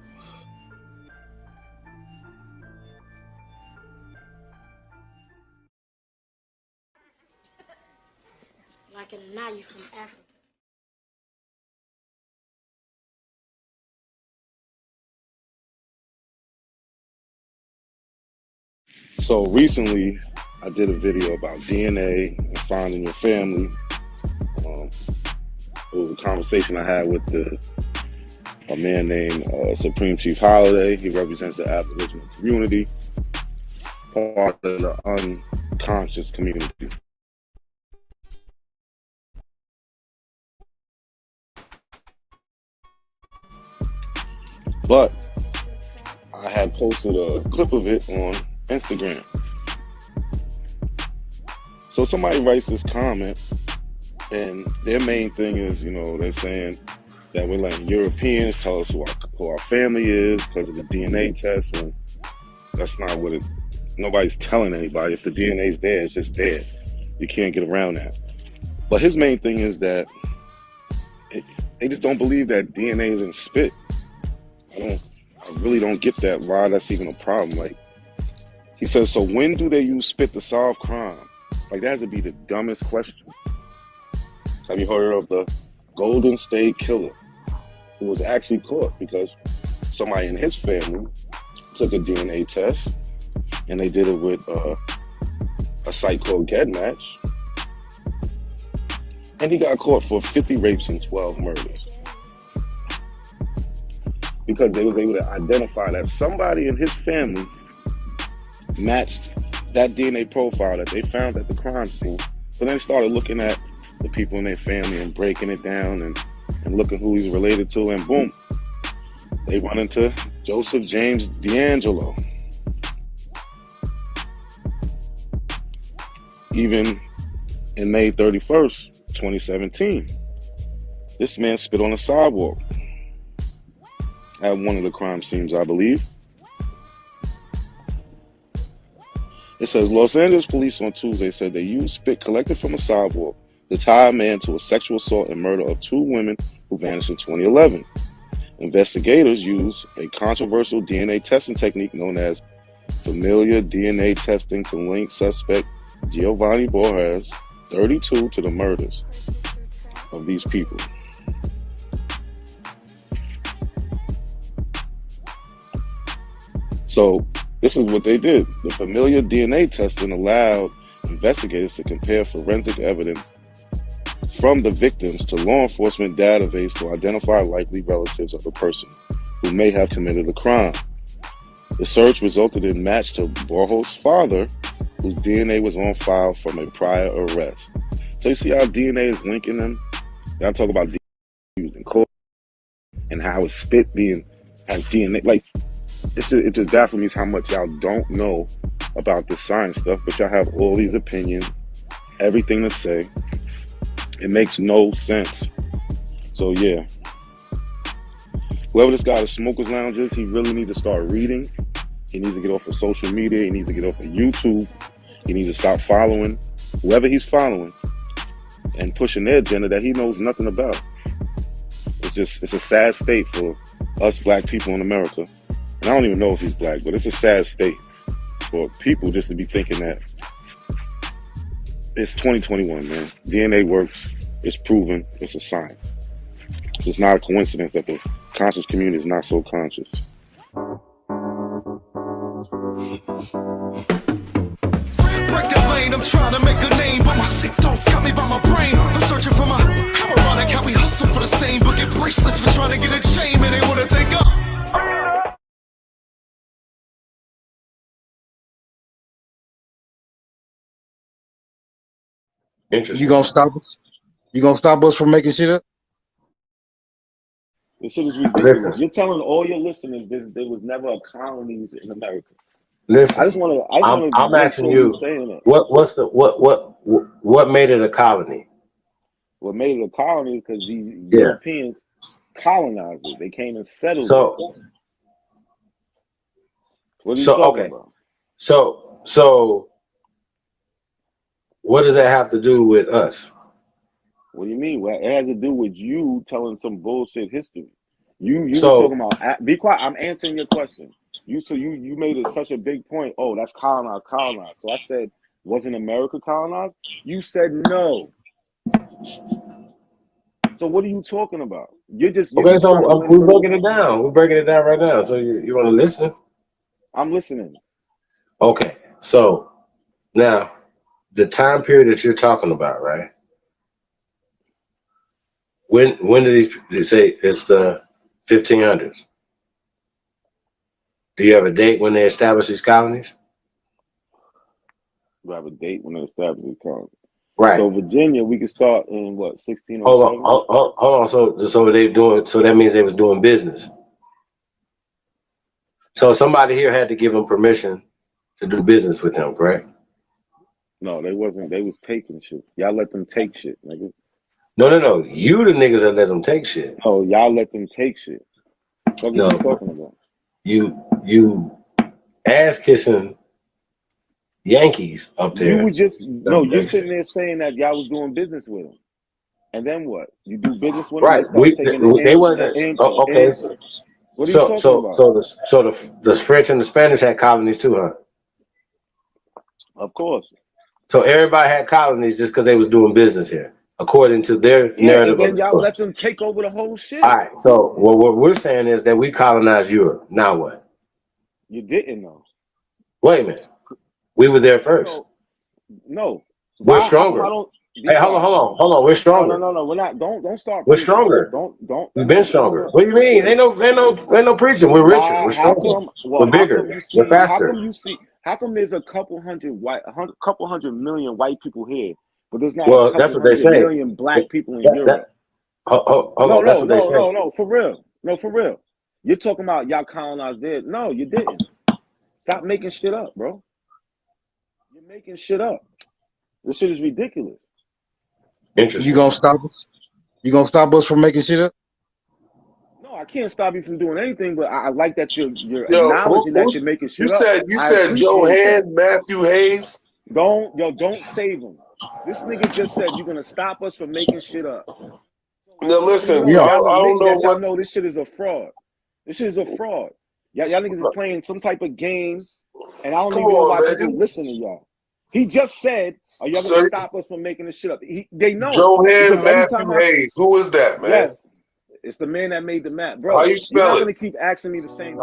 Speaker 18: Like a knife from Africa.
Speaker 2: So recently, I did a video about DNA and finding your family. It was a conversation I had with a man named Supreme Chief Holiday. He represents the Aboriginal community, part of the unconscious community. But I had posted a clip of it on Instagram. So somebody writes this comment, and their main thing is, they're saying that we're letting Europeans tell us who our family is because of the DNA test. When that's not what it. Nobody's telling anybody. If the DNA's there, it's just there. You can't get around that. But his main thing is that they just don't believe that DNA is in spit. I really don't get that, why that's even a problem. Like, he says, so when do they use spit to solve crime? Like, that has to be the dumbest question. Have you heard of the Golden State Killer, who was actually caught because somebody in his family took a DNA test, and they did it with a site called GetMatch, and he got caught for 50 rapes and 12 murders because they was able to identify that somebody in his family matched that DNA profile that they found at the crime scene. So then they started looking at the people in their family and breaking it down and looking who he's related to, and boom, they run into Joseph James D'Angelo. Even in May 31st, 2017, this man spit on a sidewalk at one of the crime scenes, I believe. It says, Los Angeles police on Tuesday said they used spit collected from a sidewalk to tie a man to a sexual assault and murder of two women who vanished in 2011. Investigators used a controversial DNA testing technique known as familiar DNA testing to link suspect Giovanni Borges, 32, to the murders of these people. So this is what they did. The familiar DNA testing allowed investigators to compare forensic evidence from the victims to law enforcement database to identify likely relatives of the person who may have committed the crime. The search resulted in match to Borges' father, whose DNA was on file from a prior arrest. So you see how DNA is linking them? I'm talking about DNA used in court and how it's spit being has DNA. Like, it just baffles me how much y'all don't know about the science stuff, but y'all have all these opinions, everything to say. It makes no sense. So yeah, whoever this guy, the Smokers Lounge is, he really needs to start reading. He needs to get off of social media. He needs to get off of YouTube. He needs to stop following whoever he's following and pushing their agenda that he knows nothing about. It's a sad state for us black people in America. And I don't even know if he's black, but it's a sad state for people just to be thinking that it's 2021, man. DNA works. It's proven. It's a science. It's just not a coincidence that the conscious community is not so conscious.
Speaker 7: Break the lane, I'm trying to make a name, but my sick thoughts got me by my brain. I'm searching for my how ironic how we hustle for the same, but get bracelets for trying to get a chain, and they wanna take up.
Speaker 6: You gonna stop us? You gonna stop us from making shit up?
Speaker 2: This shit is ridiculous. Listen. You're telling all your listeners there was never a colonies in America.
Speaker 8: Listen,
Speaker 2: I just want to.
Speaker 8: I'm asking you, what made it a colony?
Speaker 2: What made it a colony is because these Europeans colonized it. They came and settled it. What are you talking about?
Speaker 8: So, what does that have to do with us?
Speaker 2: What do you mean? Well, it has to do with you telling some bullshit history. You were talking about. Be quiet. I'm answering your question. You made it such a big point. Oh, that's colonized. So I said, wasn't America colonized? You said no. So what are you talking about? You're just
Speaker 8: we're breaking it down. We're breaking it down right now. So you want to listen?
Speaker 2: I'm listening.
Speaker 8: Okay. So now the time period that you're talking about, right? When did they say it's the 1500s? Do you have a date when they established these colonies?
Speaker 2: Do I have a date when they established these colonies?
Speaker 8: Right.
Speaker 2: So Virginia, we could start in what 1607.
Speaker 8: Hold on. So they doing. So that means they was doing business. So somebody here had to give them permission to do business with them, correct?
Speaker 2: No, they wasn't. They was taking shit. Y'all let them take shit, nigga.
Speaker 8: No. You the niggas that let them take shit.
Speaker 2: Oh, y'all let them take shit. What are you talking about?
Speaker 8: You ass kissing Yankees up there.
Speaker 2: You were just you're sitting there saying that y'all was doing business with them, and then what? You do business with them,
Speaker 8: right?
Speaker 2: They start taking
Speaker 8: They wasn't okay.
Speaker 2: What are you talking about?
Speaker 8: So the French and the Spanish had colonies too, huh?
Speaker 2: Of course.
Speaker 8: So everybody had colonies just because they was doing business here, according to their narrative.
Speaker 2: And then y'all let them take over the whole shit.
Speaker 8: All right. So what we're saying is that we colonized Europe. Now what?
Speaker 2: You didn't know.
Speaker 8: Wait a minute. We were there first.
Speaker 2: No.
Speaker 8: We're stronger. Hey, hold on. We're stronger.
Speaker 2: No. We're not. Don't start.
Speaker 8: We're stronger.
Speaker 2: Don't.
Speaker 8: We've been stronger. What do you mean? Ain't no preaching. We're richer. We're stronger. We're bigger. We're faster.
Speaker 2: How come there's a couple hundred million white people here, but there's not
Speaker 8: a couple hundred
Speaker 2: million black people in Europe?
Speaker 8: Hold on. That's what they say.
Speaker 2: No, for real. No, for real. You're talking about y'all colonized there. No, you didn't. Stop making shit up, bro. You're making shit up. This shit is ridiculous.
Speaker 8: Interesting.
Speaker 6: You gonna stop us? You gonna stop us from making shit up?
Speaker 2: No, I can't stop you from doing anything, but I like that you're acknowledging that you're making shit up.
Speaker 9: You said Joe Hand, Matthew Hayes.
Speaker 2: Don't save him. This nigga just said you're gonna stop us from making shit up.
Speaker 9: Now listen, I don't know what.
Speaker 2: Y'all know this shit is a fraud. This shit is a fraud. Y'all niggas is playing some type of game, and I don't even know why people listen to y'all. He just said, "Are y'all gonna stop us from making this shit up?" They know.
Speaker 9: Joe Hand, Matthew Hayes. Who is that, man?
Speaker 2: Yes, it's the man that made the map, bro.
Speaker 9: How you spell
Speaker 2: You're not
Speaker 9: it?
Speaker 2: gonna keep asking me the same.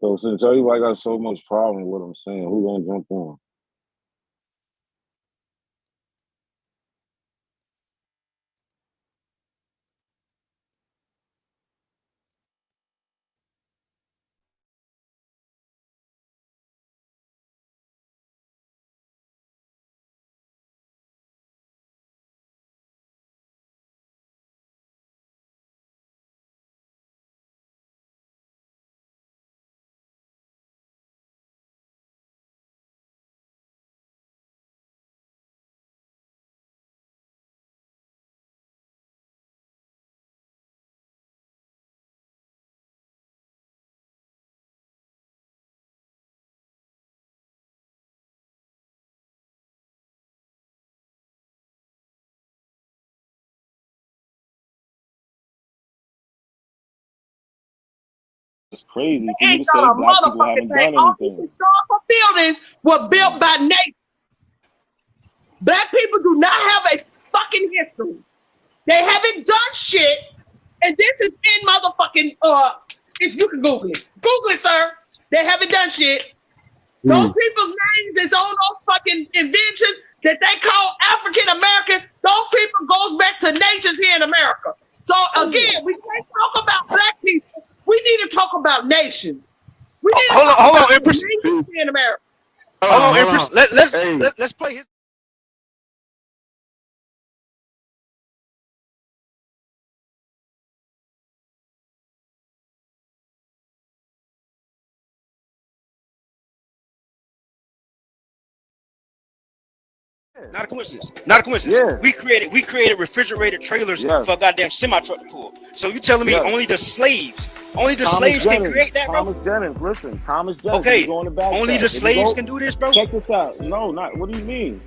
Speaker 2: So since everybody got so much problem with what I'm saying, who gonna jump on? It's crazy for you
Speaker 5: Ain't
Speaker 2: to say
Speaker 5: done a
Speaker 2: black people
Speaker 5: motherfucking
Speaker 2: haven't
Speaker 5: thing.
Speaker 2: done
Speaker 5: All these
Speaker 2: anything.
Speaker 5: historical buildings were built by nations. Black people do not have a fucking history. They haven't done shit. And this is in motherfucking if you can Google it. Google it, sir. They haven't done shit. Those people's names is on those fucking inventions that they call African American. Those people goes back to nations here in America. So again, we can't talk about black people. We need to talk about nations. We need to talk about nations here in America.
Speaker 11: Hold on, Empress. Let's play his. Not a coincidence. Not a coincidence.
Speaker 2: Yeah.
Speaker 11: We created refrigerated trailers
Speaker 2: Yes.
Speaker 11: for a goddamn semi truck to pull. So you telling me only the slaves
Speaker 2: Thomas
Speaker 11: can create that, bro?
Speaker 2: Thomas Jennings, listen, Thomas Jennings.
Speaker 11: Okay,
Speaker 2: Go in the back
Speaker 11: only the slaves can do this, bro.
Speaker 2: Check this out. No, not. What do you mean?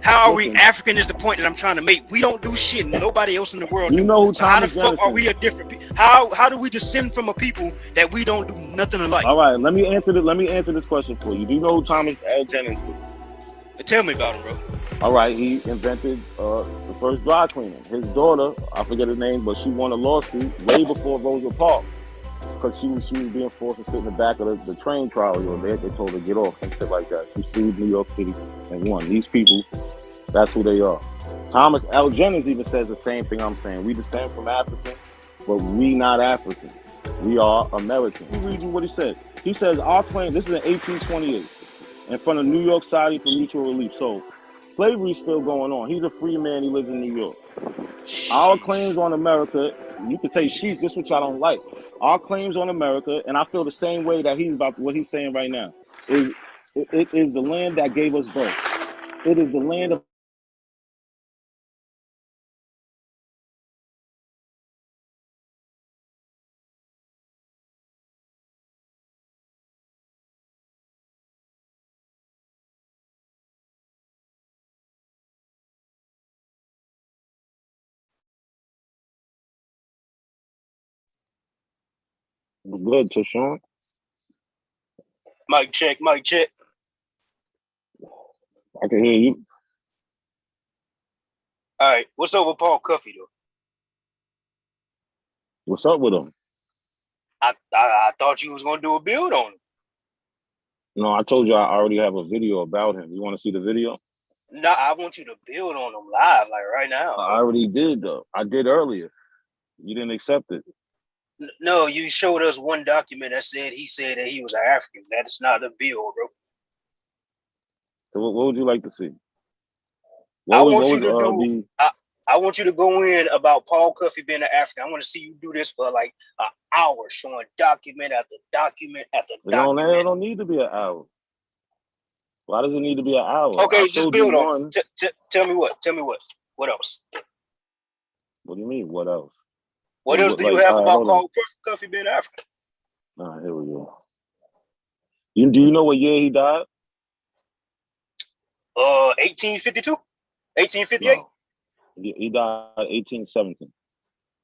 Speaker 11: How are we African? Is the point that I'm trying to make. We don't do shit nobody else in the world
Speaker 2: You
Speaker 11: do.
Speaker 2: know who
Speaker 11: so how the
Speaker 2: Thomas
Speaker 11: fuck
Speaker 2: Jennings
Speaker 11: are we a different people? How do we descend from a people that we don't do nothing alike?
Speaker 2: All right, let me answer this question for you. Do you know who Thomas L. Jennings is?
Speaker 11: Tell me about him, bro.
Speaker 2: All right, he invented the first dry cleaner. His daughter, I forget her name, but she won a lawsuit way before Rosa Parks because she was being forced to sit in the back of the train trolley, or they told her to get off, some shit like that. She sued New York City and won. These people, that's who they are. Thomas L. Jennings even says the same thing I'm saying. We descend from Africans, but we not African. We are American. Let me read you what he said. He says, our claim, this is in 1828, in front of New York Society for Mutual Relief. So slavery's still going on. He's a free man. He lives in New York. Our claims on America, you could say she's just what y'all don't like. Our claims on America, and I feel the same way that he's about what he's saying right now, is it is the land that gave us birth. It is the land of good, Tashawn.
Speaker 11: Mic check, mic check.
Speaker 2: I can hear you.
Speaker 11: All right, what's up with Paul Cuffe though?
Speaker 2: What's up with him?
Speaker 11: I thought you was gonna do a build on him.
Speaker 2: No, I told you I already have a video about him. You want to see the video?
Speaker 11: No, I want you to build on him live, like right now.
Speaker 2: I already did though. I did earlier. You didn't accept it.
Speaker 11: No, you showed us one document that said he said that he was an African. That's not a build, bro.
Speaker 2: So what would you like to see?
Speaker 11: I want you to go in about Paul Cuffe being an African. I want to see you do this for like an hour, showing document after document after document.
Speaker 2: It don't need to be an hour. Why does it need to be an hour?
Speaker 11: Okay,
Speaker 2: I
Speaker 11: just
Speaker 2: showed you
Speaker 11: build on
Speaker 2: one.
Speaker 11: it. Tell me what. Tell me what. What else?
Speaker 2: What do you mean? What else?
Speaker 11: What else do you have about
Speaker 2: hold on.
Speaker 11: Paul Cuffe being African?
Speaker 2: All right, here we go. Do you know what year he died?
Speaker 11: 1852? 1858?
Speaker 2: No. He died 1817.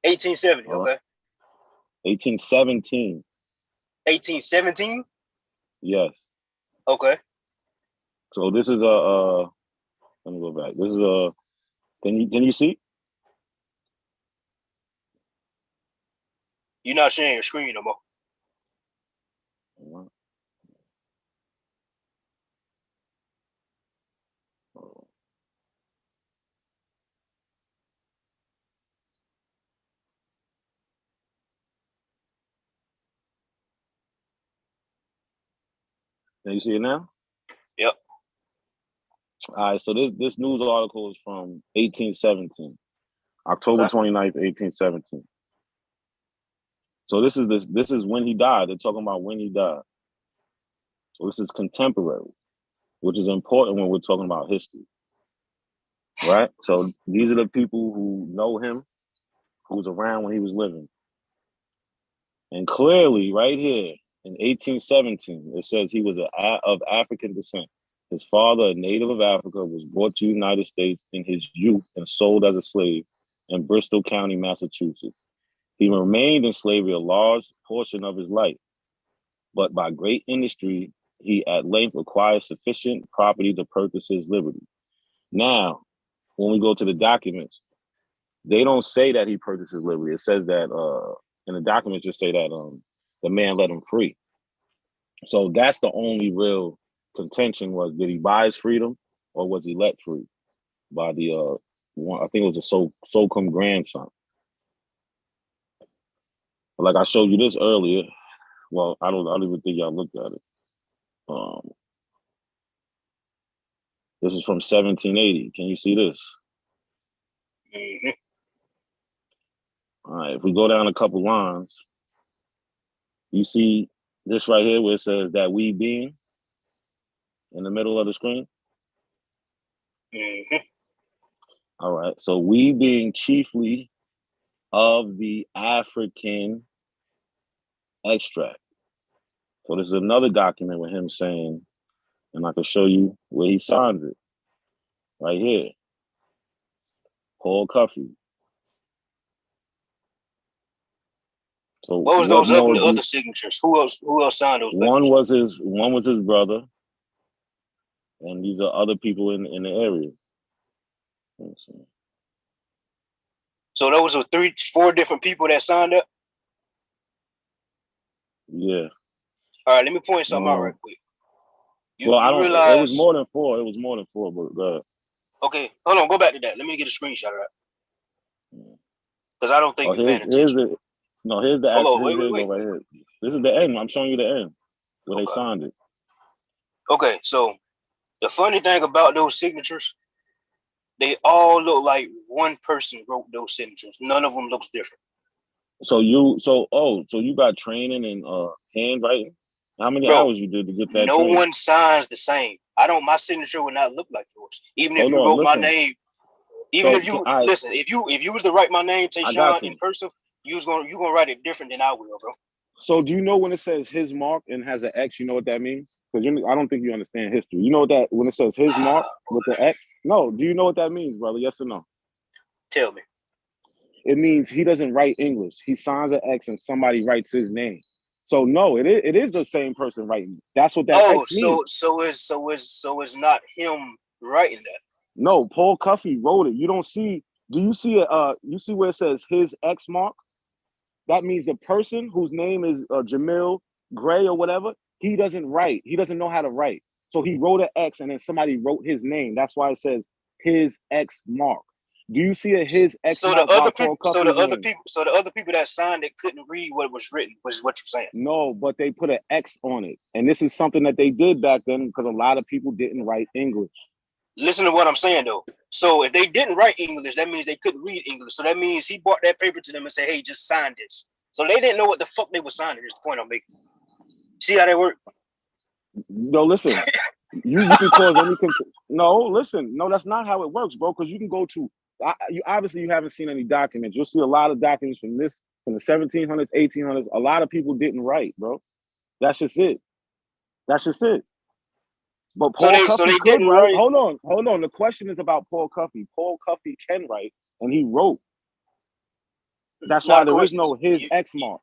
Speaker 11: 1870, okay.
Speaker 2: 1817.
Speaker 11: 1817?
Speaker 2: Yes.
Speaker 11: Okay.
Speaker 2: So this is let me go back. This is can you see?
Speaker 11: You're not sharing your screen no more.
Speaker 2: Can you see it now?
Speaker 11: Yep.
Speaker 2: All right, so this news article is from 1817. October 29th, 1817. So this is when he died. They're talking about when he died. So this is contemporary, which is important when we're talking about history. Right? So these are the people who know him, who was around when he was living. And clearly, right here in 1817, it says he was of African descent. His father, a native of Africa, was brought to the United States in his youth and sold as a slave in Bristol County, Massachusetts. He remained in slavery a large portion of his life, but by great industry, he at length acquired sufficient property to purchase his liberty. Now, when we go to the documents, they don't say that he purchased his liberty. It says that in the documents just say that the man let him free. So that's the only real contention was, did he buy his freedom or was he let free by the one, I think it was a Solcombe grandson. Like I showed you this earlier. Well, I don't even think y'all looked at it. This is from 1780. Can you see this?
Speaker 11: Mm-hmm.
Speaker 2: All right, if we go down a couple lines, you see this right here where it says that we being in the middle of the screen?
Speaker 11: Mm-hmm.
Speaker 2: All right, so we being chiefly of the African extract. So this is another document with him saying, and I can show you where he signs it. Right here. Paul Cuffe. So
Speaker 11: what was those other signatures? Who else signed those?
Speaker 2: One was his brother, and these are other people in the area.
Speaker 11: So those were 4 different people that signed up?
Speaker 2: Yeah.
Speaker 11: All right, let me point something out right quick.
Speaker 2: It was more than 4. It was more than 4, but go ahead.
Speaker 11: Okay, hold on, go back to that. Let me get a screenshot of that. Because I don't think you're paying attention.
Speaker 2: Here's the actual.
Speaker 11: Wait.
Speaker 2: Right here. This is the end. I'm showing you the end where they signed it.
Speaker 11: Okay, so the funny thing about those signatures, they all look like one person wrote those signatures. None of them looks different.
Speaker 2: So you got training in handwriting? How many hours you did to get that?
Speaker 11: No
Speaker 2: training?
Speaker 11: one signs the same. My signature would not look like yours. Even if you wrote my name, if you was to write my name, Tayshawn, in cursive, you gonna write it different than I will, bro.
Speaker 2: So do you know when it says his mark and has an X, you know what that means? Because I don't think you understand history. You know what that, when it says his mark with the X? No, do you know what that means, brother? Yes or no?
Speaker 11: Tell me.
Speaker 2: It means he doesn't write English. He signs an X and somebody writes his name. So no, it is the same person writing. That's what that X means.
Speaker 11: So it's not him writing that.
Speaker 2: No, Paul Cuffe wrote it. You don't see, do you see you see where it says his X mark? That means the person whose name is Jamil Gray or whatever, he doesn't write. He doesn't know how to write. So he wrote an X and then somebody wrote his name. That's why it says his X mark. Do you see his X mark?
Speaker 11: So the other people that signed it couldn't read what was written, which is what you're saying.
Speaker 2: No, but they put an X on it. And this is something that they did back then because a lot of people didn't write English.
Speaker 11: Listen to what I'm saying though. So if they didn't write English, that means they couldn't read English. So that means he brought that paper to them and said, hey, just sign this. So they didn't know what the fuck they were signing, is the point I'm making. See how they work?
Speaker 2: No, listen. You can cause any no, listen, no, that's not how it works, bro. Because you can go to you obviously you haven't seen any documents. You'll see a lot of documents from the 1700s, 1800s. A lot of people didn't write, bro. That's just it. That's just it. But Paul Cuffe could write. Hold on. The question is about Paul Cuffe. Paul Cuffe can write, and he wrote. That's why there is no his X mark.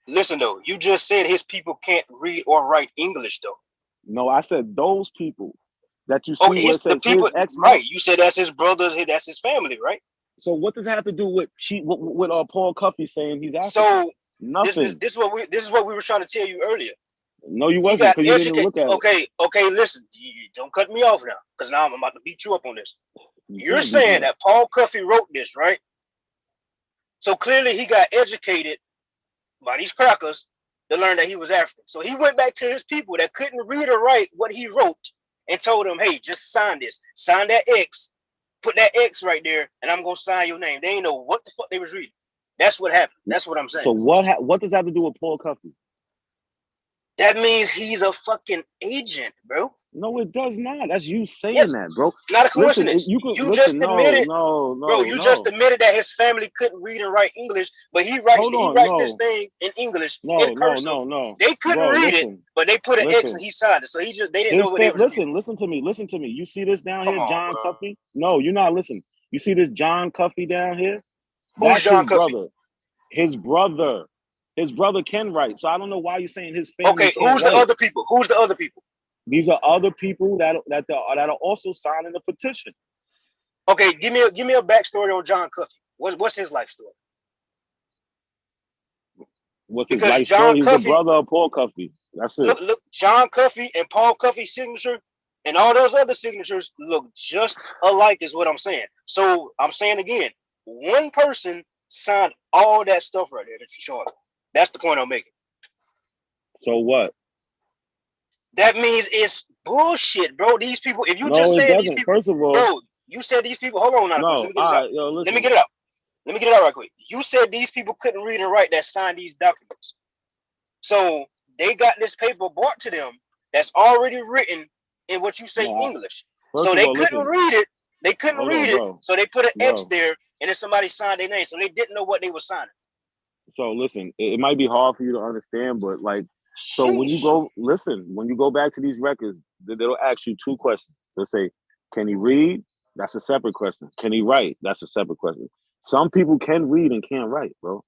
Speaker 11: Listen though, you just said his people can't read or write English though.
Speaker 2: No, I said those people that you see where it says
Speaker 11: people,
Speaker 2: his X mark.
Speaker 11: Right? You said that's his brothers, that's his family, right?
Speaker 2: So what does that have to do with Paul Cuffe saying he's African?
Speaker 11: So
Speaker 2: nothing.
Speaker 11: This is what we were trying to tell you earlier.
Speaker 2: No, you wasn't, because you didn't look at
Speaker 11: it. Okay, listen. Don't cut me off now, because now I'm about to beat you up on this. You're saying that Paul Cuffe wrote this, right? So clearly he got educated by these crackers to learn that he was African. So he went back to his people that couldn't read or write what he wrote and told them, hey, just sign this. Sign that X. Put that X right there, and I'm going to sign your name. They ain't know what the fuck they was reading. That's what happened. That's what I'm saying.
Speaker 2: So what does that have to do with Paul Cuffe?
Speaker 11: That means he's a fucking agent, bro.
Speaker 2: No, it does not. That's you saying that, bro.
Speaker 11: Not a coincidence.
Speaker 2: Listen,
Speaker 11: you just admitted,
Speaker 2: bro.
Speaker 11: You just admitted that his family couldn't read and write English, but he writes this thing in English in cursive.
Speaker 2: No.
Speaker 11: They couldn't read it, but they put an X and he signed it. So they didn't know what they was reading.
Speaker 2: Listen to me. You see this down here, John Cuffe? No, you're not listening. You see this John Cuffe down here?
Speaker 11: Who's John Cuffe?
Speaker 2: His brother. His brother can write. So I don't know why you're saying his family.
Speaker 11: Okay, who's the other people? Who's the other people?
Speaker 2: These are other people that are also signing the petition.
Speaker 11: Okay, give me a backstory on John Cuffe. What's his life story?
Speaker 2: What's his life story? He's the brother of Paul Cuffe. That's it.
Speaker 11: Look, John Cuffe and Paul Cuffe's signature and all those other signatures look just alike, is what I'm saying. So I'm saying again, one person signed all that stuff right there that you're showing. That's the point I'm making.
Speaker 2: So what?
Speaker 11: That means it's bullshit, bro. These people, if you just said these people,
Speaker 2: first of all,
Speaker 11: bro, you said these people, hold on now.
Speaker 2: No,
Speaker 11: let me get it out. Let me get it out right quick. You said these people couldn't read and write that signed these documents. So they got this paper brought to them that's already written in what you say English. So they couldn't read it. They couldn't read it. So they put an X there and then somebody signed their name. So they didn't know what they were signing.
Speaker 2: So listen, it might be hard for you to understand, but like, so when you go back to these records, they'll ask you two questions. They'll say, can he read? That's a separate question. Can he write? That's a separate question. Some people can read and can't write, bro.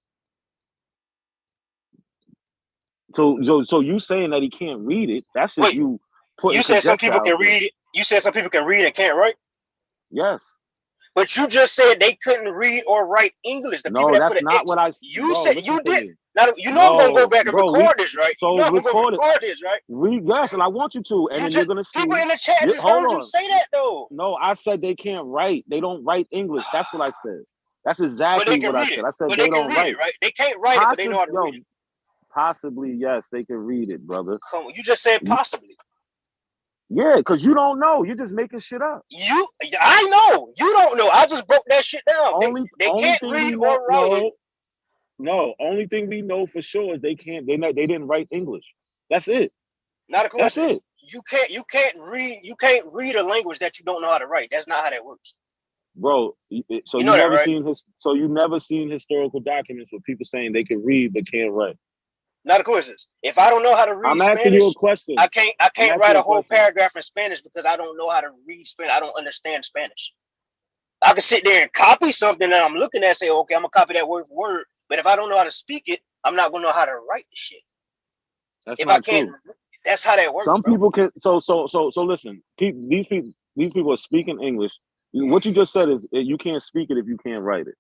Speaker 2: So you saying that he can't read it? That's just you putting.
Speaker 11: You said some people can read it. You said some people can read and can't write.
Speaker 2: Yes.
Speaker 11: But you just said they couldn't read or write English.
Speaker 2: No, that's not what I said.
Speaker 11: You said you did. Now you know I'm gonna go back and record this, right?
Speaker 2: So
Speaker 11: I'm gonna record this, right?
Speaker 2: Yes, and I want you to, and then you're gonna see.
Speaker 11: People in the chat just heard you say that though.
Speaker 2: No, I said they can't write. They don't write English. That's what I said. That's exactly what I said. I said they don't write.
Speaker 11: Right? They can't write it, but they know how to read it.
Speaker 2: Possibly, yes, they can read it, brother.
Speaker 11: Come on, you just said possibly.
Speaker 2: Yeah, because you don't know. You're just making shit up.
Speaker 11: I know. You don't know. I just broke that shit down. They can't read or write it.
Speaker 2: No, only thing we know for sure is they didn't write English. That's it.
Speaker 11: Not a coincidence.
Speaker 2: That's it.
Speaker 11: You can't read a language that you don't know how to write. That's not how that works.
Speaker 2: Bro, so you never seen historical documents with people saying they can read but can't write.
Speaker 11: Not a coincidence. If I don't know how to read
Speaker 2: I'm asking
Speaker 11: Spanish,
Speaker 2: you a question.
Speaker 11: I can't write a whole paragraph in Spanish because I don't know how to read Spanish. I don't understand Spanish. I can sit there and copy something that I'm looking at and say, okay, I'm gonna copy that word for word. But if I don't know how to speak it, I'm not gonna know how to write the shit.
Speaker 2: That's not true.
Speaker 11: That's how that works.
Speaker 2: Some people can. So listen. These people are speaking English. What you just said is you can't speak it if you can't write it.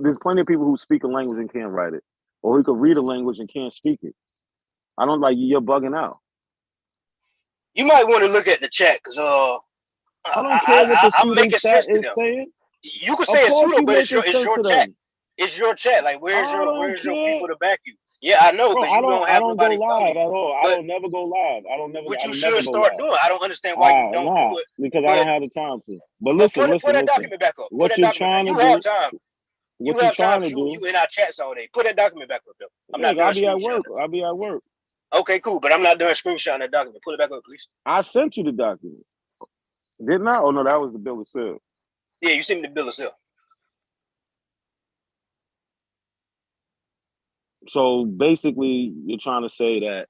Speaker 2: There's plenty of people who speak a language and can't write it, or who can read a language and can't speak it. I don't like you're bugging out.
Speaker 11: You might want to look at the chat because
Speaker 2: I don't care what the student chat is saying.
Speaker 11: You can say it's pseudo, but it's your chat. It's your chat. Like where's your people to back you? Yeah, I know because you don't have nobody.
Speaker 2: I don't go live at all. I don't never go live. What
Speaker 11: you should start doing. I don't understand why you don't do it.
Speaker 2: Because I don't have the time to. But listen,
Speaker 11: put that document back up.
Speaker 2: What you're trying to do?
Speaker 11: You have time. What you're trying to do? You in our chats all day. Put that document back up, though.
Speaker 2: I'll be at work.
Speaker 11: Okay, cool. But I'm not doing screenshotting that document. Pull it back up, please.
Speaker 2: I sent you the document. Didn't I? Oh no, that was the bill of sale.
Speaker 11: Yeah, you sent me the bill of sale.
Speaker 2: So basically, you're trying to say that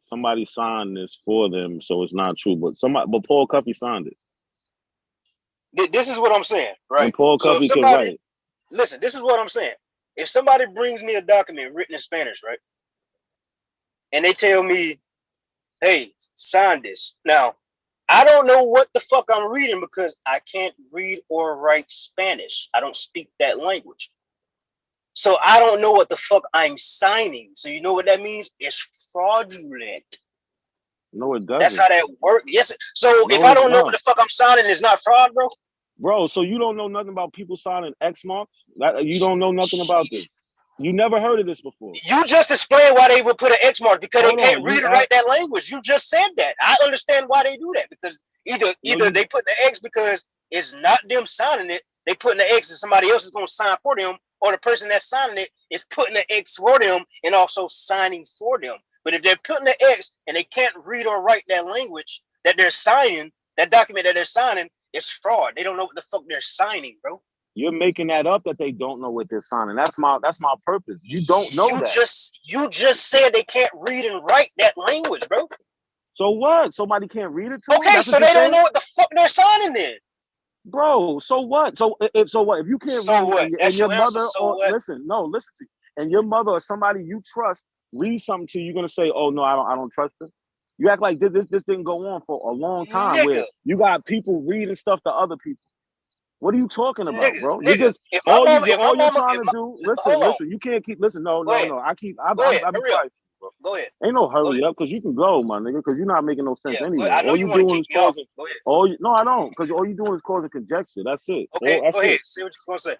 Speaker 2: somebody signed this for them, so it's not true. But Paul Cuffe signed it.
Speaker 11: This is what I'm saying, right?
Speaker 2: And Paul Cuffe can write.
Speaker 11: Listen, this is what I'm saying. If somebody brings me a document written in Spanish, right, and they tell me, "Hey, sign this," now I don't know what the fuck I'm reading because I can't read or write Spanish. I don't speak that language. So I don't know what the fuck I'm signing. So you know what that means? It's fraudulent.
Speaker 2: No, it doesn't.
Speaker 11: That's how that works. Yes. So no, if I don't know what the fuck I'm signing, it's not fraud, bro.
Speaker 2: Bro, so you don't know nothing about people signing X marks? You don't know nothing about this. You never heard of this before.
Speaker 11: You just explained why they would put an X mark because they can't read or write that language. You just said that. I understand why they do that because either they put the X because it's not them signing it. They putting the X and somebody else is going to sign for them, or the person that's signing it is putting the X for them and also signing for them. But if they're putting the X and they can't read or write that language that they're signing, that document that they're signing, it's fraud. They don't know what the fuck they're signing, bro.
Speaker 2: You're making that up that they don't know what they're signing. That's my purpose. You don't know that.
Speaker 11: You just said they can't read and write that language, bro.
Speaker 2: So what? Somebody can't read it to
Speaker 11: okay,
Speaker 2: them?
Speaker 11: So they don't know what the fuck they're signing then.
Speaker 2: Bro, so what? So what? If you can't read and your mother listen to you, and your mother or somebody you trust read something to you, you're gonna say, "Oh no, I don't trust them." You act like this didn't go on for a long time where you got people reading stuff to other people. What are you talking about, bro? You just all you're trying to do. Listen. You can't keep. Listen, no. I'm quiet, bro.
Speaker 11: Go ahead.
Speaker 2: Ain't no hurry up because you can go, my nigga. Because you're not making no sense anyway. All you doing is causing. No, I don't. Because all you doing is causing conjecture. That's it.
Speaker 11: Okay, go ahead. See what you're gonna say.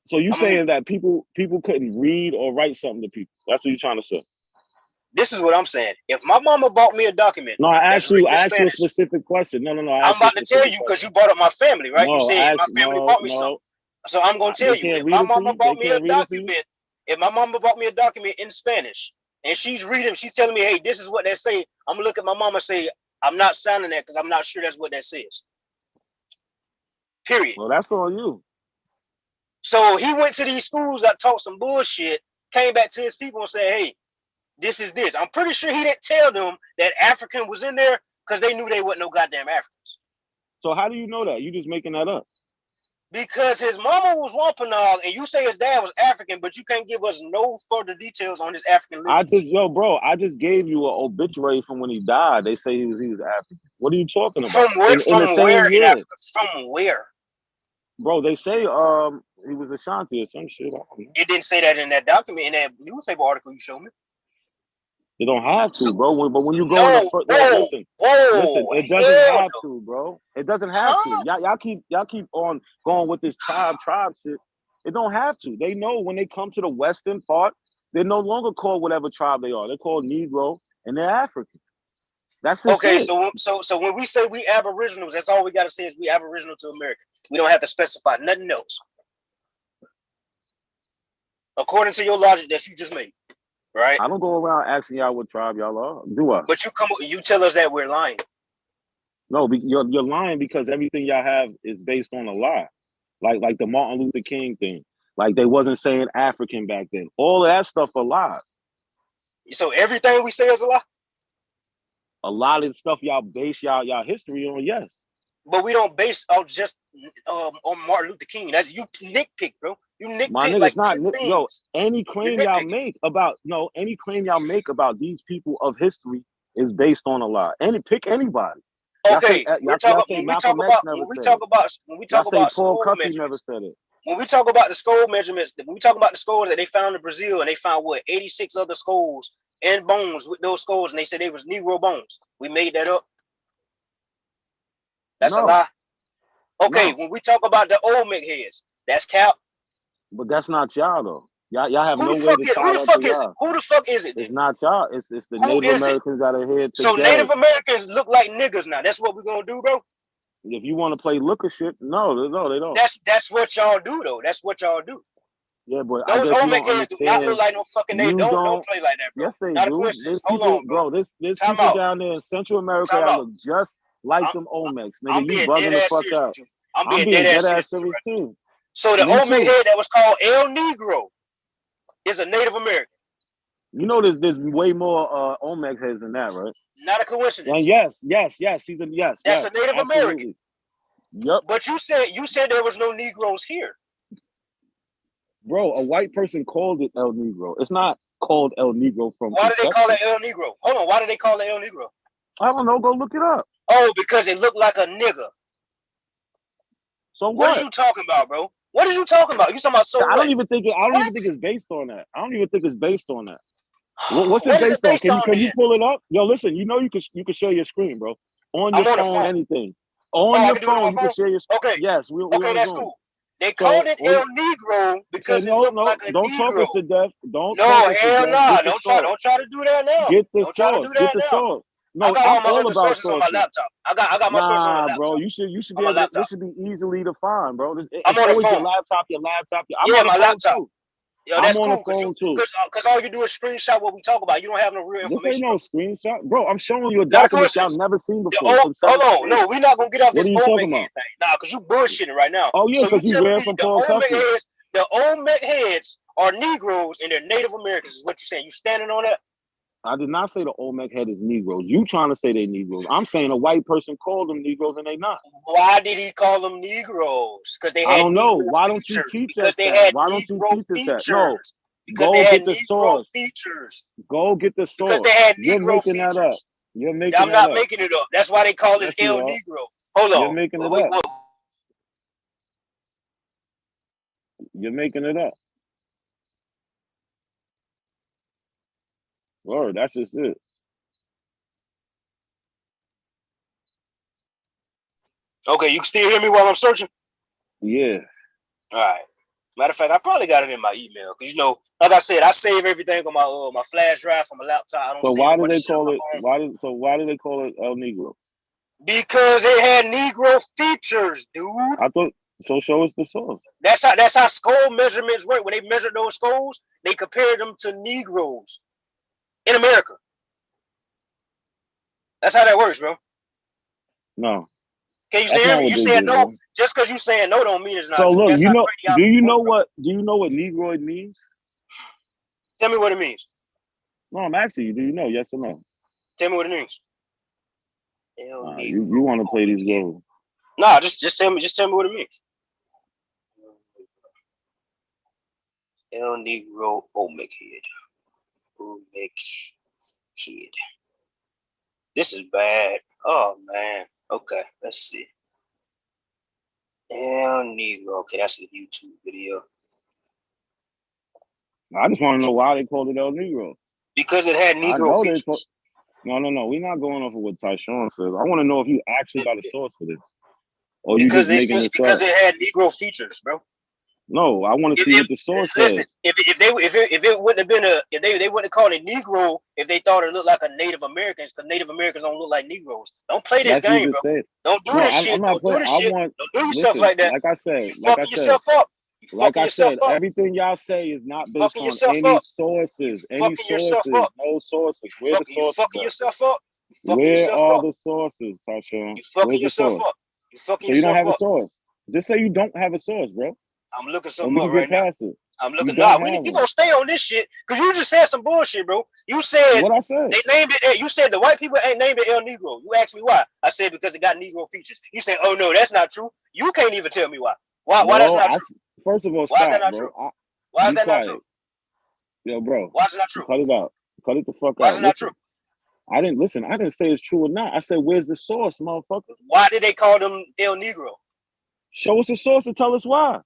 Speaker 2: So you saying that people couldn't read or write something to people? That's what you're trying to say.
Speaker 11: This is what I'm saying. If my mama bought me a document,
Speaker 2: no, I asked you a specific question. No.
Speaker 11: I'm about to tell you because you brought up my family, right? You said my family bought me something. So I'm gonna tell you, if my mama bought me a document, if my mama bought me a document in Spanish and she's reading, she's telling me, "Hey, this is what they say." I'm gonna look at my mama and say, "I'm not signing that because I'm not sure that's what that says." Period.
Speaker 2: Well, that's on you.
Speaker 11: So he went to these schools that taught some bullshit, came back to his people and said, "Hey, this is this." I'm pretty sure he didn't tell them that African was in there because they knew they wasn't no goddamn Africans.
Speaker 2: So how do you know that? You just making that up.
Speaker 11: Because his mama was Wampanoag and you say his dad was African, but you can't give us no further details on his African lineage.
Speaker 2: I just gave you an obituary from when he died. They say he was African. What are you talking about?
Speaker 11: From where? From where?
Speaker 2: Bro, they say he was Ashanti or some shit. I don't know.
Speaker 11: It didn't say that in that document, in that newspaper article you showed me.
Speaker 2: You don't have to, bro. But when you go listen, it doesn't have to, bro. It doesn't have to. Y'all keep on going with this tribe shit. It don't have to. They know when they come to the western part, they're no longer called whatever tribe they are. They're called Negro and they're African. That's
Speaker 11: okay.
Speaker 2: It.
Speaker 11: So when we say we Aboriginals, that's all we gotta say is we Aboriginal to America. We don't have to specify nothing else. According to your logic that you just made. Right.
Speaker 2: I don't go around asking y'all what tribe y'all are, do I?
Speaker 11: But you tell us that we're lying.
Speaker 2: No, you're lying because everything y'all have is based on a lie. Like the Martin Luther King thing. Like they wasn't saying African back then. All of that stuff are lies.
Speaker 11: So everything we say is a lie?
Speaker 2: A lot of stuff y'all base y'all history on, yes.
Speaker 11: But we don't base on just on Martin Luther King. That's you nitpick, bro. You nitpick.
Speaker 2: My nigga,
Speaker 11: like
Speaker 2: not yo. Any claim y'all make about these people of history is based on a lie. Pick anybody.
Speaker 11: Okay, when we talk about
Speaker 2: Paul Cuffe never said it.
Speaker 11: When we talk about the skull measurements, when we talk about the skulls that they found in Brazil, and they found 86 other skulls and bones with those skulls, and they said they was Negro bones. We made that up. That's a lie. Okay, when we talk about the Olmec heads, that's cap.
Speaker 2: But that's not y'all though. Y'all have no way to
Speaker 11: who the fuck is it? Who the fuck is it?
Speaker 2: It's not y'all. It's the Native Americans that are here today.
Speaker 11: So Native Americans look like niggas now. That's what we're gonna do, bro.
Speaker 2: If you want to play looker shit, no, they don't.
Speaker 11: That's what y'all do though. That's what y'all do.
Speaker 10: Yeah, but
Speaker 11: Those
Speaker 10: I guess you
Speaker 11: Olmec
Speaker 10: don't
Speaker 11: heads do not look
Speaker 10: understand.
Speaker 11: like no fucking
Speaker 10: You
Speaker 11: native. Don't play like that, bro.
Speaker 10: Yes, they
Speaker 11: Not a
Speaker 10: do.
Speaker 11: coincidence.
Speaker 10: There's
Speaker 11: Hold
Speaker 10: people,
Speaker 11: on, bro.
Speaker 10: There's
Speaker 11: Time
Speaker 10: people
Speaker 11: out.
Speaker 10: down there in Central America
Speaker 11: Time
Speaker 10: that
Speaker 11: out.
Speaker 10: look just like them Olmecs, nigga.
Speaker 11: I'm
Speaker 10: You
Speaker 11: being
Speaker 10: bugging
Speaker 11: dead
Speaker 10: the
Speaker 11: ass
Speaker 10: fuck
Speaker 11: serious
Speaker 10: out.
Speaker 11: with you. I'm
Speaker 10: I'm
Speaker 11: being dead ass
Speaker 10: ass
Speaker 11: serious with you
Speaker 10: serious
Speaker 11: right now.
Speaker 10: too.
Speaker 11: So the
Speaker 10: Me
Speaker 11: Olmec
Speaker 10: too.
Speaker 11: head that was called El Negro is a Native American.
Speaker 10: You know, there's way more Olmec heads than that, right?
Speaker 11: Not a coincidence.
Speaker 10: And yes. He's a yes.
Speaker 11: That's
Speaker 10: yes,
Speaker 11: a Native
Speaker 10: absolutely.
Speaker 11: American.
Speaker 10: Yep.
Speaker 11: But you said there was no Negroes here.
Speaker 10: Bro, a white person called it El Negro. It's not called El Negro from.
Speaker 11: Why did they call it El Negro? Hold on. Why did they call it El Negro?
Speaker 10: I don't know. Go look it up.
Speaker 11: Oh, because it looked like a nigga.
Speaker 10: So
Speaker 11: what are you talking about, bro? What are you talking about? You talking about
Speaker 10: I don't even think it's based on that. I don't even think it's based on that. What's it based on? Can you pull it up? Yo, listen. You know you can share your screen, bro. On your phone, anything. On your phone, you can share your screen.
Speaker 11: Okay.
Speaker 10: Yes,
Speaker 11: okay, that's cool. They called it El Negro because it looked like a
Speaker 10: don't
Speaker 11: Negro.
Speaker 10: Talk us to death.
Speaker 11: No, hell nah. Don't try to do that now.
Speaker 10: Get the
Speaker 11: don't try to do
Speaker 10: source.
Speaker 11: that
Speaker 10: Get the
Speaker 11: now.
Speaker 10: source. No,
Speaker 11: I got
Speaker 10: I'm
Speaker 11: all my
Speaker 10: all
Speaker 11: other
Speaker 10: about
Speaker 11: sources on my laptop. I got my sources on my laptop.
Speaker 10: Bro, you should be able to, this should be easily to find, bro.
Speaker 11: I'm on the phone.
Speaker 10: Your laptop. I'm
Speaker 11: yeah,
Speaker 10: on the
Speaker 11: my
Speaker 10: phone
Speaker 11: laptop.
Speaker 10: too.
Speaker 11: Yo, that's
Speaker 10: I'm on
Speaker 11: cool,
Speaker 10: the phone too.
Speaker 11: Because all you do is screenshot what we talk about. You don't have no real information.
Speaker 10: This ain't no screenshot. Bro, I'm showing you a
Speaker 11: Not
Speaker 10: document y'all never seen before.
Speaker 11: hold on. No, we're not going to get off this Olmec head thing. Nah, because you bullshitting right now.
Speaker 10: Oh, yeah, because you read from Paul Cuffe.
Speaker 11: The Olmec heads are Negroes and they're Native Americans is what you're saying. You standing on that?
Speaker 10: I did not say the Olmec head is Negroes. You trying to say they Negroes. I'm saying a white person called them Negroes and they not.
Speaker 11: Why did he call them Negroes? Because they had
Speaker 10: I don't know.
Speaker 11: Negro
Speaker 10: Why don't
Speaker 11: features.
Speaker 10: you teach
Speaker 11: because
Speaker 10: us
Speaker 11: they
Speaker 10: that?
Speaker 11: had
Speaker 10: Why don't you teach us that? No.
Speaker 11: Because
Speaker 10: Go
Speaker 11: they had
Speaker 10: get the
Speaker 11: Negro
Speaker 10: source.
Speaker 11: features.
Speaker 10: Go get the source.
Speaker 11: Because they had
Speaker 10: You're
Speaker 11: Negro
Speaker 10: making
Speaker 11: features.
Speaker 10: that up. You're making
Speaker 11: I'm
Speaker 10: that
Speaker 11: not
Speaker 10: up.
Speaker 11: making it up. That's why they call it
Speaker 10: Yes,
Speaker 11: El Negro. Hold on.
Speaker 10: You're making it up. You're making it up. Word, that's just it.
Speaker 11: Okay, you can still hear me while I'm searching?
Speaker 10: Yeah.
Speaker 11: All right. Matter of fact, I probably got it in my email because like I said, I save everything on my flash drive from my laptop. I don't.
Speaker 10: So why do they call it? Why do they call it El Negro?
Speaker 11: Because it had Negro features, dude.
Speaker 10: I thought so. Show us the source.
Speaker 11: That's how skull measurements work. When they measure those skulls, they compare them to Negroes in America. That's how that works, bro.
Speaker 10: No.
Speaker 11: Can you hear me? You said no. Bro. Just because you saying no don't mean it's not
Speaker 10: true.
Speaker 11: So
Speaker 10: look,
Speaker 11: That's
Speaker 10: do you know what Negroid means?
Speaker 11: Tell me what it means.
Speaker 10: No, I'm asking you. Do you know? Yes or no?
Speaker 11: Tell me what it means.
Speaker 10: You want to play these games?
Speaker 11: Nah, just tell me. Just tell me what it means. El Negro Olmec head. Olmec head. This is bad. Oh man. Okay, let's see. El Negro. Okay, that's a YouTube video.
Speaker 10: I just want to know why they called it El Negro.
Speaker 11: Because it had Negro features.
Speaker 10: No. We're not going off of what Tyshawn says. I want to know if you actually got a source for this.
Speaker 11: Or because you just making this because up. It had Negro features, bro.
Speaker 10: No, I want to see what the source says.
Speaker 11: If it wouldn't have been if they wouldn't have called it Negro if they thought it looked like a Native Americans, because Native Americans don't look like Negroes. Don't play this game, bro.
Speaker 10: Said.
Speaker 11: Don't do this shit. Don't do this shit. Don't do yourself like that.
Speaker 10: Like I said,
Speaker 11: fucking yourself up.
Speaker 10: Like I said, everything y'all say is not based on any sources. Any sources. No sources. Where the sources?
Speaker 11: You fucking yourself up.
Speaker 10: Where are the sources, Tashawn?
Speaker 11: You fucking yourself up. You fucking
Speaker 10: so
Speaker 11: yourself up.
Speaker 10: You don't have a source. Just say you don't have a source, bro.
Speaker 11: I'm looking something up right now. I'm looking. You gonna stay on this shit because you just said some bullshit, bro. You said
Speaker 10: what I said.
Speaker 11: They named it. You said the white people ain't named it El Negro. You asked me why. I said because it got Negro features. You said, oh no, that's not true. You can't even tell me why. Why that's not true?
Speaker 10: First of all,
Speaker 11: why is that not true? Why is that not true?
Speaker 10: Yo, bro.
Speaker 11: Why is it not true?
Speaker 10: Cut it out. Cut it the fuck out.
Speaker 11: Why is it not true?
Speaker 10: I didn't say it's true or not. I said, where's the source, motherfucker?
Speaker 11: Why did they call them El Negro?
Speaker 10: Show us the source and tell us why.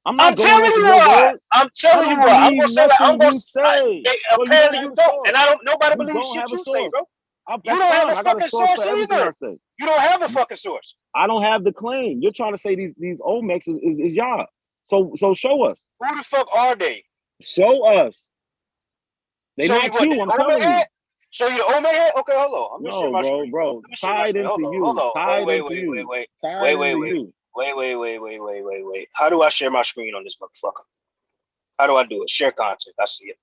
Speaker 11: I'm telling you why. I'm telling you why. I'm gonna say like I'm gonna say. Apparently you don't, and I don't. Nobody believes shit you say, bro. You don't have a fucking source either. You don't have a fucking source.
Speaker 10: I don't have the claim. You're trying to say these Olmecs is y'all. So show us.
Speaker 11: Who the fuck are they?
Speaker 10: Show us. They not you. I'm telling you.
Speaker 11: Show you the Olmec head? Okay, hold on.
Speaker 10: No, bro. Tied into you.
Speaker 11: Hold on. Wait. How do I share my screen on this motherfucker? How do I do it? Share content. I see it.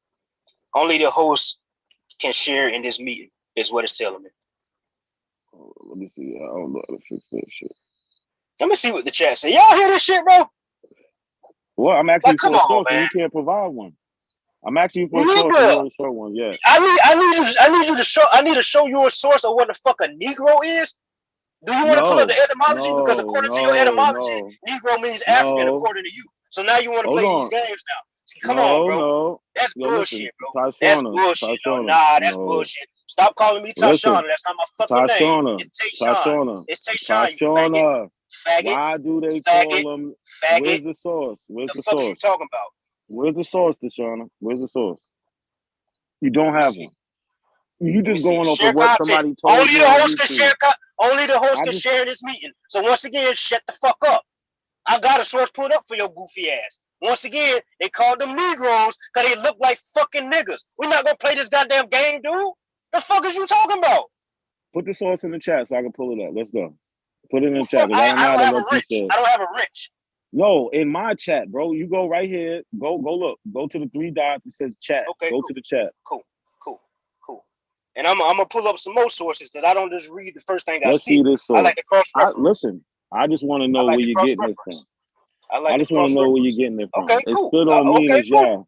Speaker 11: Only the host can share in this meeting is what it's telling me.
Speaker 2: Let me see. I don't know how to fix that shit.
Speaker 11: Let me see what the chat say. Y'all hear this shit, bro?
Speaker 2: Well, I'm asking you for a source,
Speaker 11: man.
Speaker 2: and you can't provide one. I'm asking you for a source, and you won't show one. Yeah.
Speaker 11: I need you to show. I need to show you a source of what the fuck a Negro is. Do you want to pull up the etymology? Because according to your etymology, Negro means African, according to you. So now you want to play these games now. See, come on, bro. That's bullshit, bro. That's bullshit. Nah, that's bullshit. Stop calling me Tashana. That's not my fucking name. It's Tayshawn. It's Tayshawn, you faggot. Faggot.
Speaker 2: Why do they call them?
Speaker 11: Faggot.
Speaker 2: Where's the source? Where's the
Speaker 11: fuck
Speaker 2: source?
Speaker 11: You talking about?
Speaker 2: Where's the source, Tashana? Where's the source? You don't have one. You just going off of what somebody told
Speaker 11: only
Speaker 2: you.
Speaker 11: The host can share. Only the host can share in this meeting. So once again, shut the fuck up. I got a source put up for your goofy ass. Once again, they called them Negroes because they look like fucking niggas. We're not gonna play this goddamn game, dude. The fuck is you talking about?
Speaker 2: Put the source in the chat so I can pull it up. Let's go. Put it in the chat. I don't have a
Speaker 11: rich. I don't have a rich.
Speaker 2: No, in my chat, bro. You go right here. Go look. Go to the 3 dots. It says chat.
Speaker 11: Okay,
Speaker 2: go to the chat.
Speaker 11: Cool. And I'm gonna pull up some more sources because I don't just read the first thing I see.
Speaker 2: This source.
Speaker 11: I like to cross-reference.
Speaker 2: Listen, I just want to know where you're getting this from. I just want to know where you're getting it from.
Speaker 11: Okay, cool.
Speaker 2: It's still on me and it's y'all.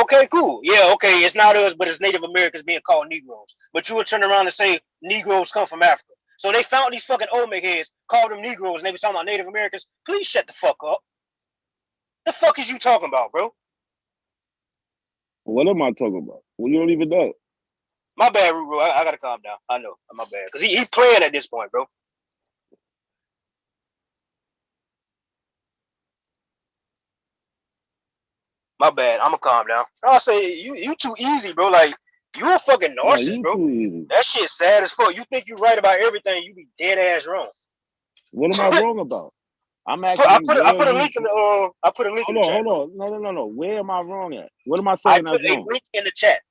Speaker 11: Okay, cool. Yeah, okay. It's not us, but it's Native Americans being called Negroes. But you would turn around and say Negroes come from Africa. So they found these fucking Olmec heads, called them Negroes, and they were talking about Native Americans. Please shut the fuck up. The fuck is you talking about, bro?
Speaker 2: What am I talking about? Well, you don't even know.
Speaker 11: My bad, Ruru. I gotta calm down. I know. My bad. Because he playing at this point, bro. My bad. I'm gonna calm down. I'll say you too easy, bro. Like you a fucking narcissist, bro. That shit sad as fuck. You think you right about everything, you be dead ass wrong.
Speaker 2: What am I wrong about? I'm asking.
Speaker 11: I put a link in the I put a link in the chat.
Speaker 2: Hold on. No. Where am I wrong at? What am I saying that's wrong?
Speaker 11: I put a link in the chat.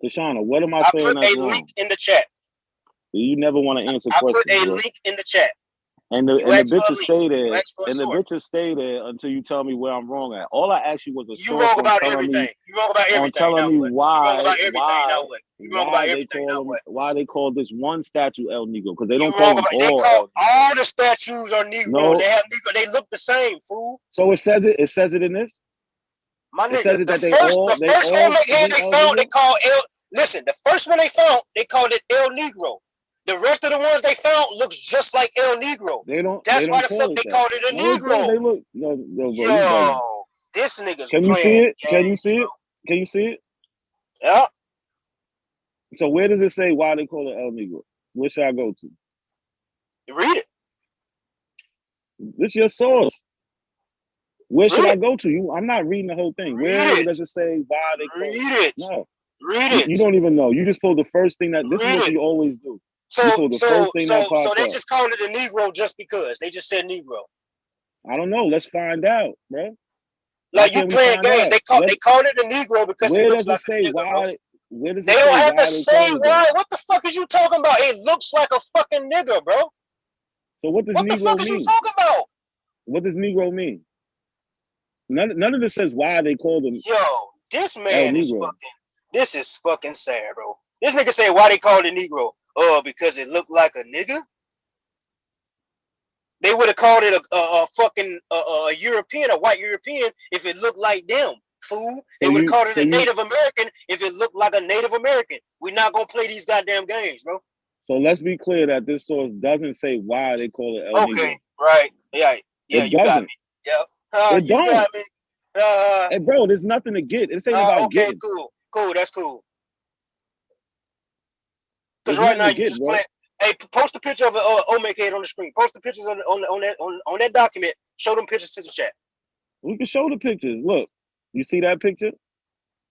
Speaker 2: Tashana, what am I saying that's wrong?
Speaker 11: I put a link in the chat.
Speaker 2: You never want to answer questions.
Speaker 11: I put a link in the chat.
Speaker 2: And the bitches stay there. And the bitches stay there until you tell me where I'm wrong at. All I asked you was a source.
Speaker 11: You wrong about everything. You wrong about everything.
Speaker 2: On telling me why they call this one statue El Negro, because they don't call them
Speaker 11: all the statues are Negro. No. They have Negro. They look the same, fool.
Speaker 2: So it says it. It says it in this.
Speaker 11: My nigga, the first Olmec head they found, they called El. Listen, the first one they found, they called it El Negro. The rest of the ones they found looks just like El Negro. That's why the fuck they called it a Negro.
Speaker 2: They look.
Speaker 11: Yo, this nigga's
Speaker 2: Can you see it? Can you see it? Can you see it?
Speaker 11: Yeah.
Speaker 2: So where does it say why they call it El Negro? Where should I go to?
Speaker 11: Read it.
Speaker 2: This is your source. Where should I go to? I'm not reading the whole thing. Where does it say why they call it? No.
Speaker 11: Read it.
Speaker 2: You don't even know. You just pulled the first thing that. This is what you always do.
Speaker 11: So they just called it a Negro just because they just said Negro.
Speaker 2: I don't know. Let's find out, bro.
Speaker 11: Like you playing games. They called it a Negro because it looks like a nigga,
Speaker 2: where does it
Speaker 11: they
Speaker 2: say
Speaker 11: don't have to
Speaker 2: why
Speaker 11: say why. What the fuck is you talking about? It looks like a fucking nigga, bro.
Speaker 2: So what does Negro mean?
Speaker 11: What the fuck is you talking about?
Speaker 2: What does Negro mean? None of this says why they call them.
Speaker 11: Yo, this man is fucking. This is fucking sad, bro. This nigga said why they called it Negro. Because it looked like a nigga. They would have called it a fucking European, a white European, if it looked like them, fool. They would have called it a Native American if it looked like a Native American. We're not gonna play these goddamn games, bro.
Speaker 2: So let's be clear that this source doesn't say why they call it El Negro.
Speaker 11: Okay, right. Yeah, you got me. Yeah.
Speaker 2: It don't.
Speaker 11: Got me.
Speaker 2: Hey, bro, there's nothing to get. This ain't about getting.
Speaker 11: Cool, that's cool. Because right now you just playing. Hey, post a picture of an Olmec head on the screen. Post the pictures on that document. Show them pictures to the chat.
Speaker 2: We can show the pictures. Look, you see that picture?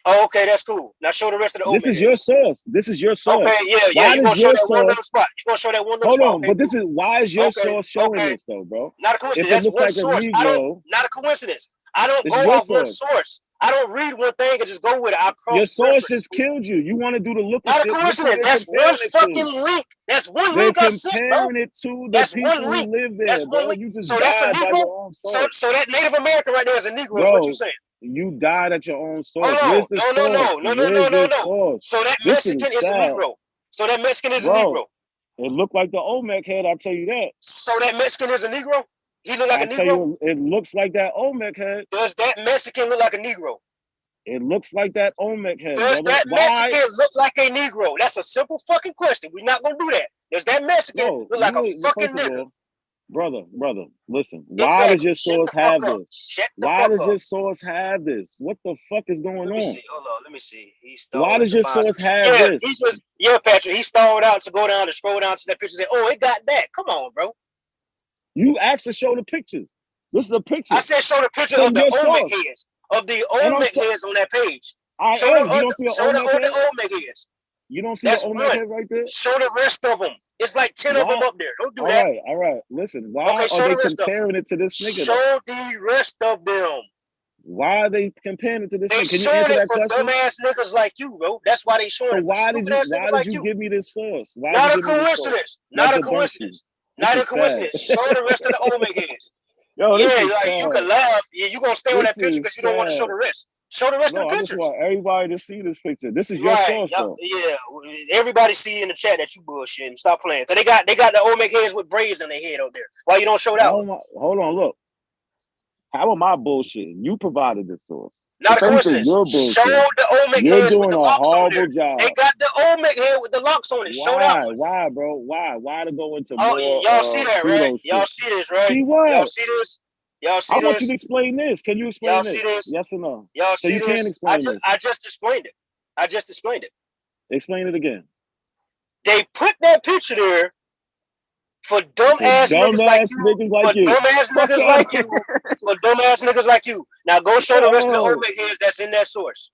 Speaker 11: Oh, okay, that's cool. Now show the rest of the Olmec.
Speaker 2: This is your source. This is your source.
Speaker 11: Okay, yeah. You're gonna show that one little spot. You're gonna show that one little spot.
Speaker 2: Hold on, but this is why is your source showing this though, bro?
Speaker 11: Not a coincidence. That's one source. Not a coincidence. I don't go off one source. I don't read one thing and just go with it. I cross.
Speaker 2: Your source just killed you. You want to do the look.
Speaker 11: Not a coincidence. That's one fucking link. That's one link I sent, bro.
Speaker 2: Comparing it to the people who live there, bro. You just
Speaker 11: so that's a Negro. So that Native American right there is a Negro. Is what you're saying?
Speaker 2: You died at your own source.
Speaker 11: Hold on.
Speaker 2: Where's the source? Where's the source?
Speaker 11: So that
Speaker 2: This shit
Speaker 11: Mexican is a
Speaker 2: sad.
Speaker 11: Negro. So that Mexican is a
Speaker 2: Bro,
Speaker 11: Negro.
Speaker 2: it looked like the Olmec head, I'll tell you that.
Speaker 11: So that Mexican is a Negro? He look like a Negro?
Speaker 2: Tell you, it looks like that Olmec head.
Speaker 11: Does that Mexican look like a Negro?
Speaker 2: It looks like that Olmec head.
Speaker 11: Does
Speaker 2: brother.
Speaker 11: that Mexican look like a Negro? That's a simple fucking question. We're not gonna do that. Does that Mexican look like a fucking nigga?
Speaker 2: Brother, listen. Why does your source have this? Why does your source have this? What the fuck is going on?
Speaker 11: Let me see. Hold on. Let me see.
Speaker 2: Why does your source have this?
Speaker 11: Patrick. He stalled out to go down to scroll down to that picture and say, "Oh, it got that." Come on, bro.
Speaker 2: You asked to show the pictures. This is a picture.
Speaker 11: I said show the picture of the Olmec heads. Of the Olmec heads on that page. Show the Olmec heads.
Speaker 2: You don't see the Olmec head right there?
Speaker 11: Show the rest of them. It's like 10 of them up there. Don't do that.
Speaker 2: All right. Listen, why are they comparing it to this nigga?
Speaker 11: Show the rest of them.
Speaker 2: Why are they comparing it to this nigga?
Speaker 11: Can you answer that question? Dumbass niggas like you, bro. That's why they showing it.
Speaker 2: So why did you give me this source?
Speaker 11: Not a coincidence. Not a coincidence. Not a coincidence. Show the rest of the Olmec heads.
Speaker 2: Yo,
Speaker 11: yeah, like you can laugh. Yeah, you gonna stay on that picture because you don't want to show the rest. Show the rest of the pictures. I just want
Speaker 2: everybody to see this picture. This is your source, though.
Speaker 11: Yeah, everybody see in the chat that you bullshitting. Stop playing. Cause they got the Olmec heads with braids in their head up there. Why you don't show that?
Speaker 2: Hold on, look. How am I bullshitting? You provided this source.
Speaker 11: Not a coincidence. Show the Olmec heads with the locks on there.
Speaker 2: Job.
Speaker 11: They got the Olmec head with the locks on it. Show that one.
Speaker 2: Why, bro? Why to go into
Speaker 11: more? Y'all see that, right? Y'all see this, right?
Speaker 2: See what?
Speaker 11: Y'all see this? Y'all see
Speaker 2: this? I want you to explain this. Can you explain this?
Speaker 11: See this?
Speaker 2: Yes or no?
Speaker 11: Y'all see
Speaker 2: this? So you can't explain this.
Speaker 11: I just explained it.
Speaker 2: Explain it again.
Speaker 11: They put that picture there for dumbass niggas like you. For dumbass niggas like you. Now go show the rest of the Olmec heads that's in that source.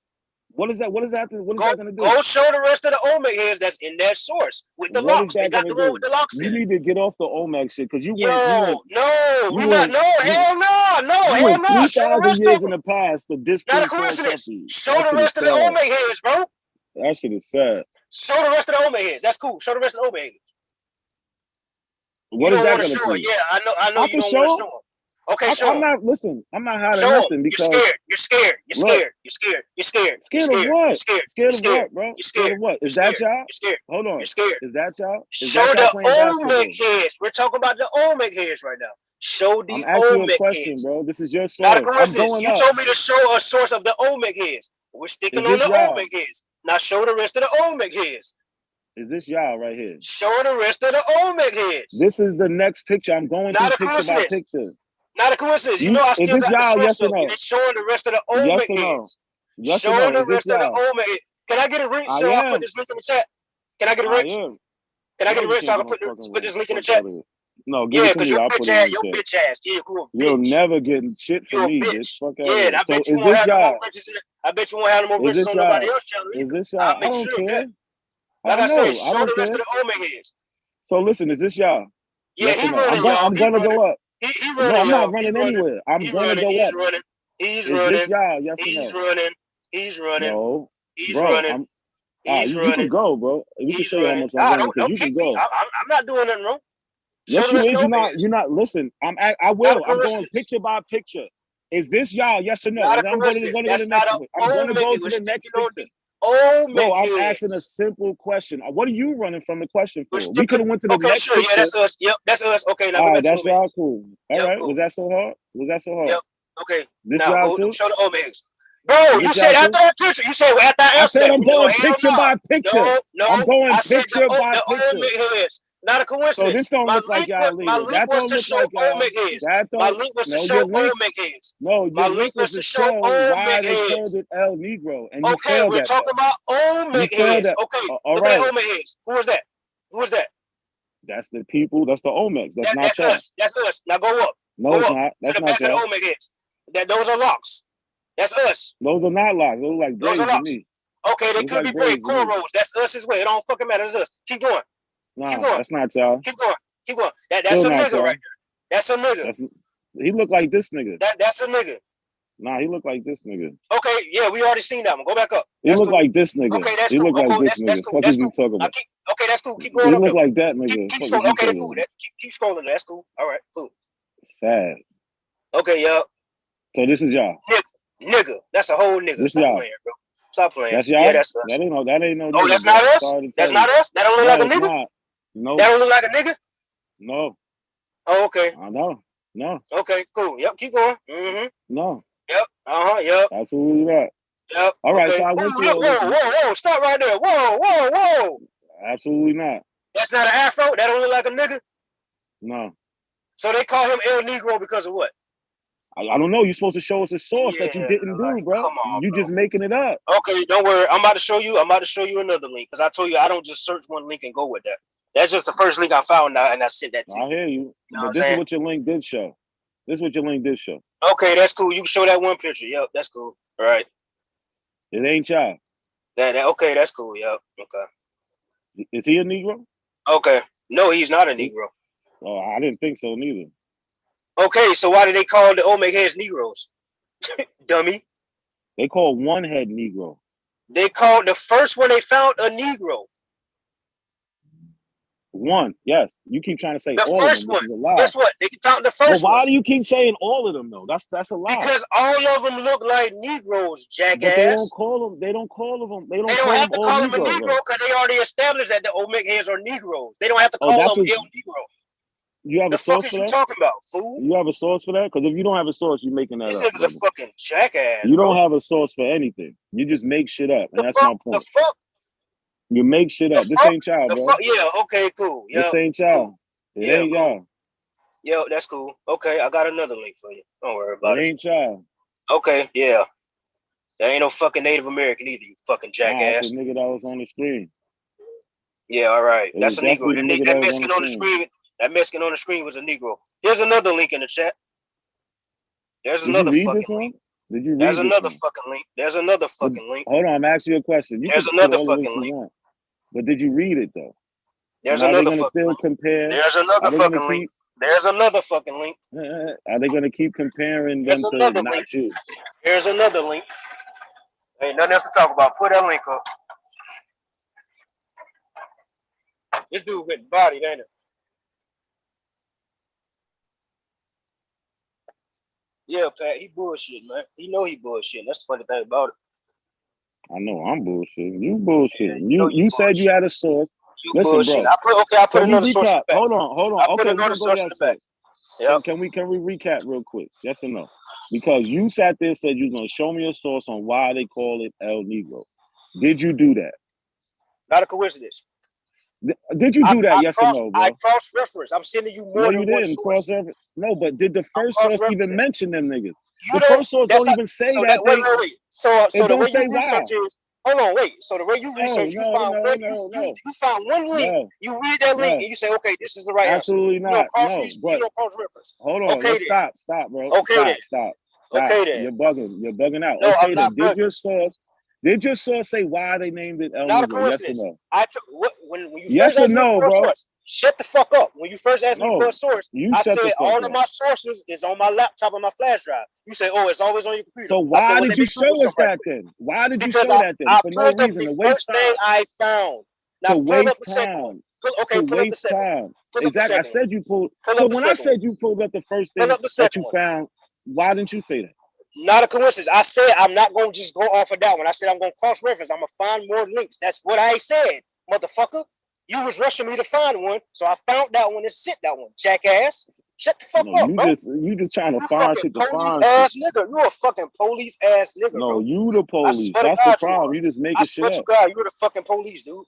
Speaker 2: What is that? What is that going to do?
Speaker 11: Go show the rest of the Olmec heads that's in that source with the locks. They got the one with the locks in it.
Speaker 2: You need to get off the Olmec shit because you
Speaker 11: hell no. Show the rest of them.
Speaker 2: In the past to
Speaker 11: not a coincidence. Show the rest of the Olmec heads, bro.
Speaker 2: That shit is sad.
Speaker 11: Show the rest of the Olmec heads. That's cool. Show the rest of the Olmec heads.
Speaker 2: What is that going to do?
Speaker 11: Yeah, I know you don't want to show them. Okay, show them.
Speaker 2: I'm not hiding nothing because
Speaker 11: you're scared. Scared
Speaker 2: of what? Scared of what, bro?
Speaker 11: You're scared
Speaker 2: of what? Is that y'all?
Speaker 11: You're scared.
Speaker 2: Hold on.
Speaker 11: You're scared.
Speaker 2: Is that y'all?
Speaker 11: Show the Olmec heads. We're talking about the Olmec heads right now. Show the Olmec heads,
Speaker 2: bro. This is your source.
Speaker 11: Not a coincidence. You told me to show a source of the Olmec heads. We're sticking on the Olmec heads. Now show the rest of the Olmec heads.
Speaker 2: Is this y'all right here?
Speaker 11: Show the rest of the Olmec heads.
Speaker 2: This is the next picture. I'm going through picture by picture.
Speaker 11: Not a coincidence. You know I still got the source of it. It's showing the rest of the Olmec heads. Showing the rest of the Olmec heads. Can I get a ring so I put this link in the chat? Can I get a ring? Can I get a ring so I can put this link in the chat?
Speaker 2: No, because
Speaker 11: your bitch ass. Yeah, cool.
Speaker 2: You'll never get shit from me, bitch. Fuck out.
Speaker 11: Yeah, I bet you won't have no more riches in it. I bet you won't have no more riches on nobody else's channel.
Speaker 2: Is this y'all? I don't care.
Speaker 11: Like I said, show the rest of the Olmec heads.
Speaker 2: So listen, is this y'all?
Speaker 11: Yeah, he running, y'all.
Speaker 2: I'm gonna go up.
Speaker 11: He running.
Speaker 2: No, I'm not running anywhere. I'm gonna go up.
Speaker 11: He's
Speaker 2: running. Is this y'all? Yes
Speaker 11: or no? He's running.
Speaker 2: No.
Speaker 11: He's running.
Speaker 2: You can go, bro. You can say how much I'm running because you can go.
Speaker 11: I'm not doing nothing wrong.
Speaker 2: Yes, you is. You're not. Listen, I will. I'm going picture by picture. Is this y'all? Yes or no?
Speaker 11: I'm going to go to the next picture.
Speaker 2: Bro, I'm asking a simple question. What are you running from the question for? We could have went to the next picture.
Speaker 11: Yeah, that's us. Yep, that's us. Okay, now
Speaker 2: all right, that's y'all cool. All right, cool. Was that so hard?
Speaker 11: Yep. Okay.
Speaker 2: This y'all too?
Speaker 11: Show the Olmecs. Bro, you said after that picture. You said after I answered.
Speaker 2: I said I'm going picture by picture.
Speaker 11: No,
Speaker 2: I'm going picture by picture.
Speaker 11: Heads. Not a coincidence.
Speaker 2: So this don't look like y'all leaders.
Speaker 11: My link was to show Olmec heads. My link was to show Olmec heads.
Speaker 2: No, your link was to show why they called it El Negro. And you
Speaker 11: okay, we're talking about Olmec heads. Okay, look at Olmec heads. Who is that? Who is that?
Speaker 2: That's the people. That's the Olmecs. That's not
Speaker 11: us. That's us. Now go up.
Speaker 2: No, it's not. That's
Speaker 11: to the back of the Olmec heads. Those are locks. That's us.
Speaker 2: Those are not locks. Those are like braids to me.
Speaker 11: Okay, they could be braids, cornrows. That's us as well. It don't fucking matter. It's us. Keep going.
Speaker 2: Nah, that's not y'all.
Speaker 11: Keep going. That's a nigga right there. That's a nigga.
Speaker 2: He look like this nigga.
Speaker 11: That's a nigga.
Speaker 2: Nah, he look like this nigga.
Speaker 11: Okay, yeah, we already seen that one. Go back up.
Speaker 2: He look like this nigga.
Speaker 11: Okay, that's
Speaker 2: cool.
Speaker 11: He look
Speaker 2: like this nigga. That's cool. Talking about?
Speaker 11: Okay, that's cool. Keep going
Speaker 2: up.
Speaker 11: He
Speaker 2: look like that nigga.
Speaker 11: Keep scrolling. Okay, that's cool. Keep scrolling. That's cool. All right, cool.
Speaker 2: Sad.
Speaker 11: Okay, y'all.
Speaker 2: So this is y'all.
Speaker 11: Nigga, that's a whole nigga.
Speaker 2: This
Speaker 11: Stop
Speaker 2: y'all.
Speaker 11: playing, bro. Stop playing.
Speaker 2: That's y'all?
Speaker 11: Yeah, that's us.
Speaker 2: That ain't no
Speaker 11: Oh,
Speaker 2: nigga,
Speaker 11: that's
Speaker 2: bro.
Speaker 11: not us?
Speaker 2: Sorry to
Speaker 11: That's
Speaker 2: tell
Speaker 11: not
Speaker 2: you.
Speaker 11: us? That don't look
Speaker 2: No,
Speaker 11: like a
Speaker 2: it's
Speaker 11: nigga?
Speaker 2: not. No.
Speaker 11: That don't look like a nigga?
Speaker 2: No.
Speaker 11: Oh, okay.
Speaker 2: I know. No.
Speaker 11: Okay, cool. Yep, keep going. Mm-hmm.
Speaker 2: No.
Speaker 11: Yep. Yep.
Speaker 2: Absolutely not.
Speaker 11: Yep.
Speaker 2: All right,
Speaker 11: okay.
Speaker 2: so I went through all this.
Speaker 11: Whoa. Stop right there. Whoa.
Speaker 2: Absolutely not.
Speaker 11: That's not an afro? That don't look like a nigga?
Speaker 2: No.
Speaker 11: So they call him El Negro because of what?
Speaker 2: I don't know. You're supposed to show us a source that you didn't do, bro.
Speaker 11: Come on,
Speaker 2: you
Speaker 11: bro.
Speaker 2: just making it up.
Speaker 11: Okay, don't worry. I'm about to show you another link because I told you I don't just search one link and go with that. That's just the first link I found now, and I sent that to you.
Speaker 2: I hear you.
Speaker 11: You know
Speaker 2: but this is what your link did show. Okay, that's cool. You can show that one picture. Yep, that's cool. All right. It ain't y'all.
Speaker 11: Okay, that's cool. Yep. Okay.
Speaker 2: Is he a Negro?
Speaker 11: Okay. No, he's not a Negro.
Speaker 2: Oh, I didn't think so neither.
Speaker 11: Okay, so why do they call the Olmec heads Negroes? Dummy.
Speaker 2: They call one head Negro.
Speaker 11: They called the first one they found a Negro.
Speaker 2: One, yes. You keep trying to say
Speaker 11: the
Speaker 2: all
Speaker 11: first
Speaker 2: of them. This
Speaker 11: one.
Speaker 2: is a lie.
Speaker 11: Guess what? They found the first
Speaker 2: why
Speaker 11: one.
Speaker 2: do you keep saying all of them though? That's a lie.
Speaker 11: Because all of them look like Negroes, jackass.
Speaker 2: But they don't call them. They don't
Speaker 11: have to call them a Negro because they already established that the Olmec heads are Negroes. They don't have to call them El Negro.
Speaker 2: You have
Speaker 11: the
Speaker 2: a source
Speaker 11: fuck
Speaker 2: for
Speaker 11: is
Speaker 2: that?
Speaker 11: You talking about, fool?
Speaker 2: You have a source for that? Because if you don't have a source, you're making that
Speaker 11: These
Speaker 2: up.
Speaker 11: These niggas a fucking jackass.
Speaker 2: You don't have a source for anything. You just make shit up, and that's my point.
Speaker 11: The fuck?
Speaker 2: You make shit up. This ain't y'all, bro.
Speaker 11: Yeah, okay, cool.
Speaker 2: This ain't y'all. It ain't y'all.
Speaker 11: Yo, that's cool. Okay, I got another link for you. Don't worry about it.
Speaker 2: It ain't y'all.
Speaker 11: Okay, yeah. There ain't no fucking Native American either, you fucking jackass.
Speaker 2: That's a nigga that was on the screen.
Speaker 11: Yeah, all right. That's a Negro. That Mexican on the screen. That Mexican on the screen was a Negro. Here's another link in the chat. There's another fucking link.
Speaker 2: Did you read
Speaker 11: There's another fucking link. There's another fucking link.
Speaker 2: Hold on, I'm asking you a question.
Speaker 11: There's another fucking link.
Speaker 2: But did you read it though?
Speaker 11: There's another fucking link.
Speaker 2: Compare?
Speaker 11: There's another fucking link. There's another fucking link.
Speaker 2: Are they going to keep comparing them to not you?
Speaker 11: There's another link. Ain't nothing else to talk about. Put that link up. This dude getting bodied, ain't it? Yeah, Pat, he bullshit, man. He know he bullshit. That's the funny thing about it.
Speaker 2: I know I'm bullshitting. You bullshitting. Yeah, you said you had a source. Listen,
Speaker 11: bullshit.
Speaker 2: bro.
Speaker 11: I put another source in the back.
Speaker 2: Hold on.
Speaker 11: I put another source in the back.
Speaker 2: Yep. Can we recap real quick? Yes or no? Because you sat there and said you was gonna show me a source on why they call it El Negro. Did you do that?
Speaker 11: Not a coincidence.
Speaker 2: Did you do that? Yes or no, bro?
Speaker 11: I cross-reference. I'm sending you more than one source.
Speaker 2: No, but did the first source even mention them niggas? The first source don't even say that.
Speaker 11: Wait. So the way you research is, hold on, wait. So the way you research, you found one link. You read that link and you say, okay, this is the right
Speaker 2: Absolutely
Speaker 11: answer.
Speaker 2: Not.
Speaker 11: You don't cross-reference.
Speaker 2: Hold on.
Speaker 11: Okay,
Speaker 2: stop, bro.
Speaker 11: Okay,
Speaker 2: stop.
Speaker 11: Okay, then.
Speaker 2: You're bugging out.
Speaker 11: No,
Speaker 2: okay,
Speaker 11: I'm not bugging.
Speaker 2: Did your source say why they named it El
Speaker 11: Not
Speaker 2: Negro?
Speaker 11: Yes or no? When you
Speaker 2: yes
Speaker 11: first
Speaker 2: or no, bro?
Speaker 11: Source, shut the fuck up. When you first asked me for a source, I said all of my sources is on my laptop and my flash drive. You say, oh, it's always on your computer.
Speaker 2: So why did you show us that then? Why did you show that then? For no reason to waste time.
Speaker 11: Thing I found. Now
Speaker 2: pull up the second one. Pull up the second one. Exactly. I said you pulled. So when I said you pulled up the first thing that you found, why didn't you say that?
Speaker 11: Not a coincidence. I said I'm not going to just go off of that one. I said I'm going to cross-reference. I'm going to find more links. That's what I said, motherfucker. You was rushing me to find one, so I found that one and sent that one, jackass. Shut the fuck up, bro.
Speaker 2: You just trying to find shit to find.
Speaker 11: Ass nigga. You a fucking police ass nigga,
Speaker 2: No,
Speaker 11: bro.
Speaker 2: You the police. That's the problem. You just making shit up.
Speaker 11: I swear to God, you're the fucking police, dude.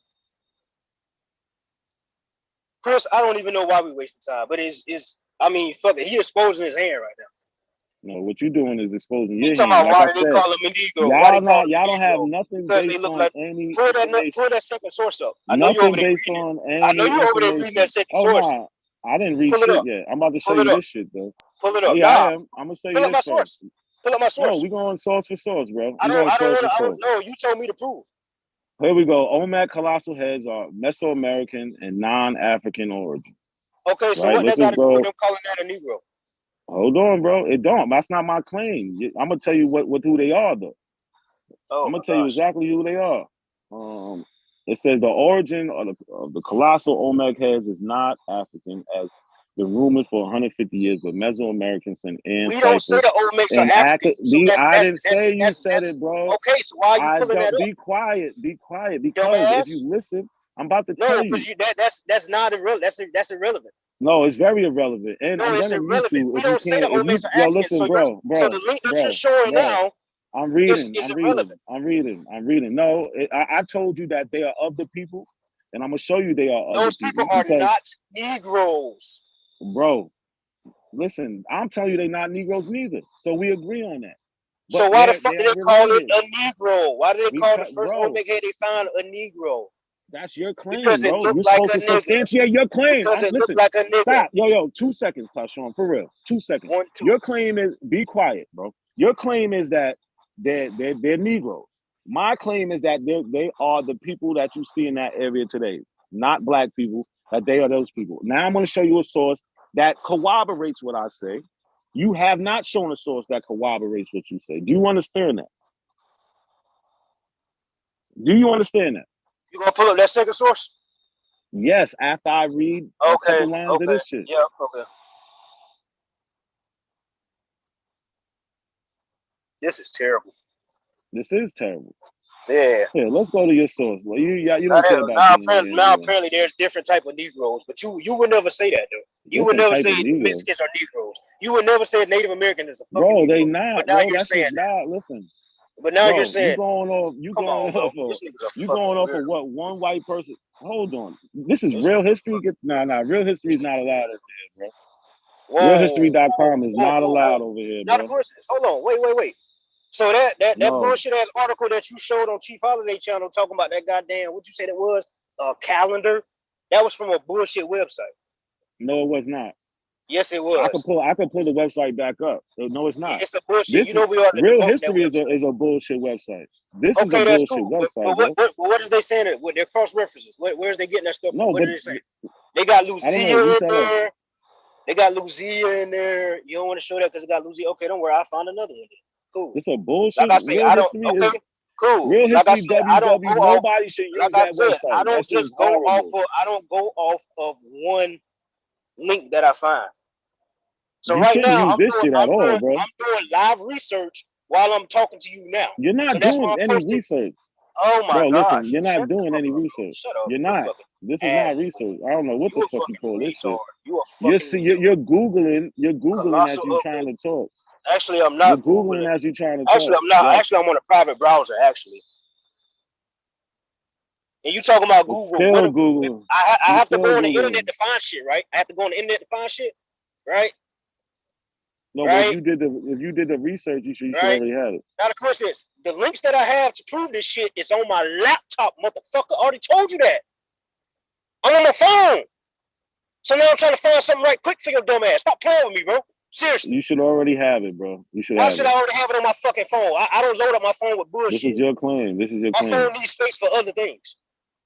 Speaker 11: Chris, I don't even know why we wasting time, but I mean, fuck it. He exposing his hand right now.
Speaker 2: No, what you doing is exposing your hand.
Speaker 11: Talking about why they call him a Negro?
Speaker 2: Y'all don't have nothing based on any.
Speaker 11: Pull that second source up. I know
Speaker 2: you're over there reading.
Speaker 11: I know you're over there reading that second source.
Speaker 2: Nah, I didn't read shit yet. I'm about to show you this shit though.
Speaker 11: Pull it up.
Speaker 2: Yeah, I am. I'm gonna show you
Speaker 11: this.
Speaker 2: Pull up my
Speaker 11: source. Pull up my source.
Speaker 2: No, we going source for source, bro.
Speaker 11: I don't know. You told me to prove.
Speaker 2: Here we go. Olmec colossal heads are Mesoamerican and non-African origin.
Speaker 11: Okay, so what they got to do with them calling that a Negro?
Speaker 2: Hold on, bro. It don't. That's not my claim. I'm gonna tell you who they are, though. I'm gonna tell you exactly who they are. It says the origin of the colossal Olmec heads is not African, as been rumored for 150 years, but Mesoamericans and
Speaker 11: we don't say the Olmecs are African. So
Speaker 2: I didn't say you said it, bro.
Speaker 11: Okay, so why are you pulling that up?
Speaker 2: Be quiet, because if you listen, I'm about to tell you.
Speaker 11: No, because that's not irrelevant. That's irrelevant.
Speaker 2: No, it's very irrelevant. And
Speaker 11: no,
Speaker 2: I'm
Speaker 11: it's
Speaker 2: gonna
Speaker 11: irrelevant.
Speaker 2: mute you
Speaker 11: We
Speaker 2: if you
Speaker 11: don't say the
Speaker 2: can't.
Speaker 11: Olmecs are African.
Speaker 2: Listen,
Speaker 11: so
Speaker 2: bro.
Speaker 11: So the link that you're showing now.
Speaker 2: I'm reading.
Speaker 11: Is irrelevant.
Speaker 2: I'm reading. No, I told you that they are of the people, and I'm gonna show you they are of
Speaker 11: Those
Speaker 2: the people.
Speaker 11: Those people are not Negroes.
Speaker 2: Bro, listen, I'm telling you they're not Negroes neither. So we agree on that.
Speaker 11: But so why the fuck did they call it a Negro? Why did they call the first Olmec head they found a Negro?
Speaker 2: That's your claim,
Speaker 11: because
Speaker 2: bro. You're supposed to substantiate your claim.
Speaker 11: Because it looked like a nigga.
Speaker 2: Stop. Yo, 2 seconds, Tashawn, for real. 2 seconds.
Speaker 11: 1, 2.
Speaker 2: Your claim is, be quiet, bro. Your claim is that they're Negroes. My claim is that they are the people that you see in that area today, not black people, that they are those people. Now I'm going to show you a source that corroborates what I say. You have not shown a source that corroborates what you say. Do you understand that? Do you understand that?
Speaker 11: You gonna pull up that second source?
Speaker 2: Yes, after I read a couple lines of this shit.
Speaker 11: Yeah, okay. This is terrible.
Speaker 2: This is terrible.
Speaker 11: Yeah.
Speaker 2: Yeah, let's go to your source. Well, you don't care about
Speaker 11: now apparently there's different type of Negroes, but you would never say that though. You would never say Mexicans are Negroes. You would never say Native American is a fucking
Speaker 2: Bro, they
Speaker 11: Negro.
Speaker 2: not.
Speaker 11: But now
Speaker 2: bro,
Speaker 11: you're saying
Speaker 2: that. Listen.
Speaker 11: But now you're saying
Speaker 2: you going off of what one white person. Hold on. This is real history. Real history is not allowed over here, bro. Realhistory.com is not allowed over here, bro.
Speaker 11: Not a coincidence. Hold on. Wait. So that bullshit ass article that you showed on Chief Holiday Channel talking about that goddamn, what you said it was, a calendar, that was from a bullshit website.
Speaker 2: No, it was not.
Speaker 11: Yes, it was.
Speaker 2: I can pull the website back up. No, it's not.
Speaker 11: It's a bullshit.
Speaker 2: Real history is a bullshit website. This is a bullshit website.
Speaker 11: But what is they saying? What their cross references? Where's they getting that stuff from? What are they saying? They got Lucia in there. They got Lucia in there. You don't want to show that because it got Lucia. Okay, don't worry. I'll find another one. Cool.
Speaker 2: It's a bullshit.
Speaker 11: Like I say, I don't. Okay, cool.
Speaker 2: Real
Speaker 11: like
Speaker 2: history.
Speaker 11: I don't go
Speaker 2: nobody should use
Speaker 11: like
Speaker 2: that
Speaker 11: I said,
Speaker 2: website.
Speaker 11: I don't just go off of. I don't go off of one link that I find. So right now, I'm doing live research while I'm talking to you now.
Speaker 2: You're not doing any research.
Speaker 11: Oh my
Speaker 2: God! Listen, you're not doing any research.
Speaker 11: Shut up.
Speaker 2: You're not. This is not research. I don't know what the fuck you call this shit.
Speaker 11: You're
Speaker 2: Googling. You're Googling as you're trying to talk.
Speaker 11: Actually, I'm not.
Speaker 2: You're Googling as you're trying to talk.
Speaker 11: Actually, I'm not. Yeah. Actually, I'm on a private browser. Actually. And you talking about Google?
Speaker 2: Still Google.
Speaker 11: I have to go on the internet to find shit, right? I have to go on the internet to find shit, right?
Speaker 2: No, but if you did the research, you should already have it.
Speaker 11: Now the question is, the links that I have to prove this shit is on my laptop, motherfucker. I already told you that. I'm on my phone. So now I'm trying to find something right quick for your dumb ass. Stop playing with me, bro. Seriously.
Speaker 2: You should already have it, bro. You should.
Speaker 11: Why should I already have it on my fucking phone? I don't load up my phone with bullshit.
Speaker 2: This is your claim. My
Speaker 11: phone needs space for other things.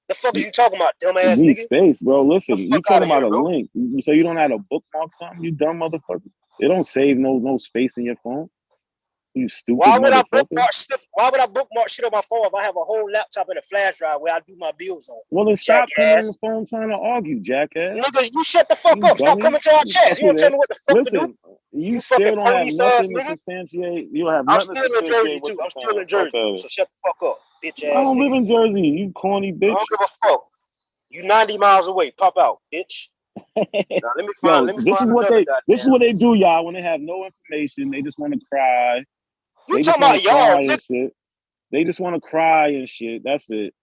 Speaker 11: The fuck are you talking about, dumbass nigga?
Speaker 2: Needs space, bro. Listen, you talking about a link. So you don't have a bookmark something, you dumb motherfucker. It don't save no space in your phone. You stupid
Speaker 11: Why would I bookmark shit on my phone if I have a whole laptop and a flash drive where I do my bills on?
Speaker 2: Well, then stop coming on the phone trying to argue, jackass.
Speaker 11: Nigga, you shut the fuck up. Stop coming to our chats. You don't tell me what the fuck to do.
Speaker 2: You still don't have nothing to substantiate. You don't have nothing to substantiate.
Speaker 11: I'm still in Jersey, too. I'm still in Jersey. So shut the fuck up, bitch ass.
Speaker 2: I don't live in Jersey, you corny bitch.
Speaker 11: I don't give a fuck. You 90 miles away. Pop out, bitch. Now, let me find
Speaker 2: this is what they do, y'all, when they have no information. They just want to cry.
Speaker 11: You talking about y'all?
Speaker 2: Shit. They just want to cry and shit. That's it.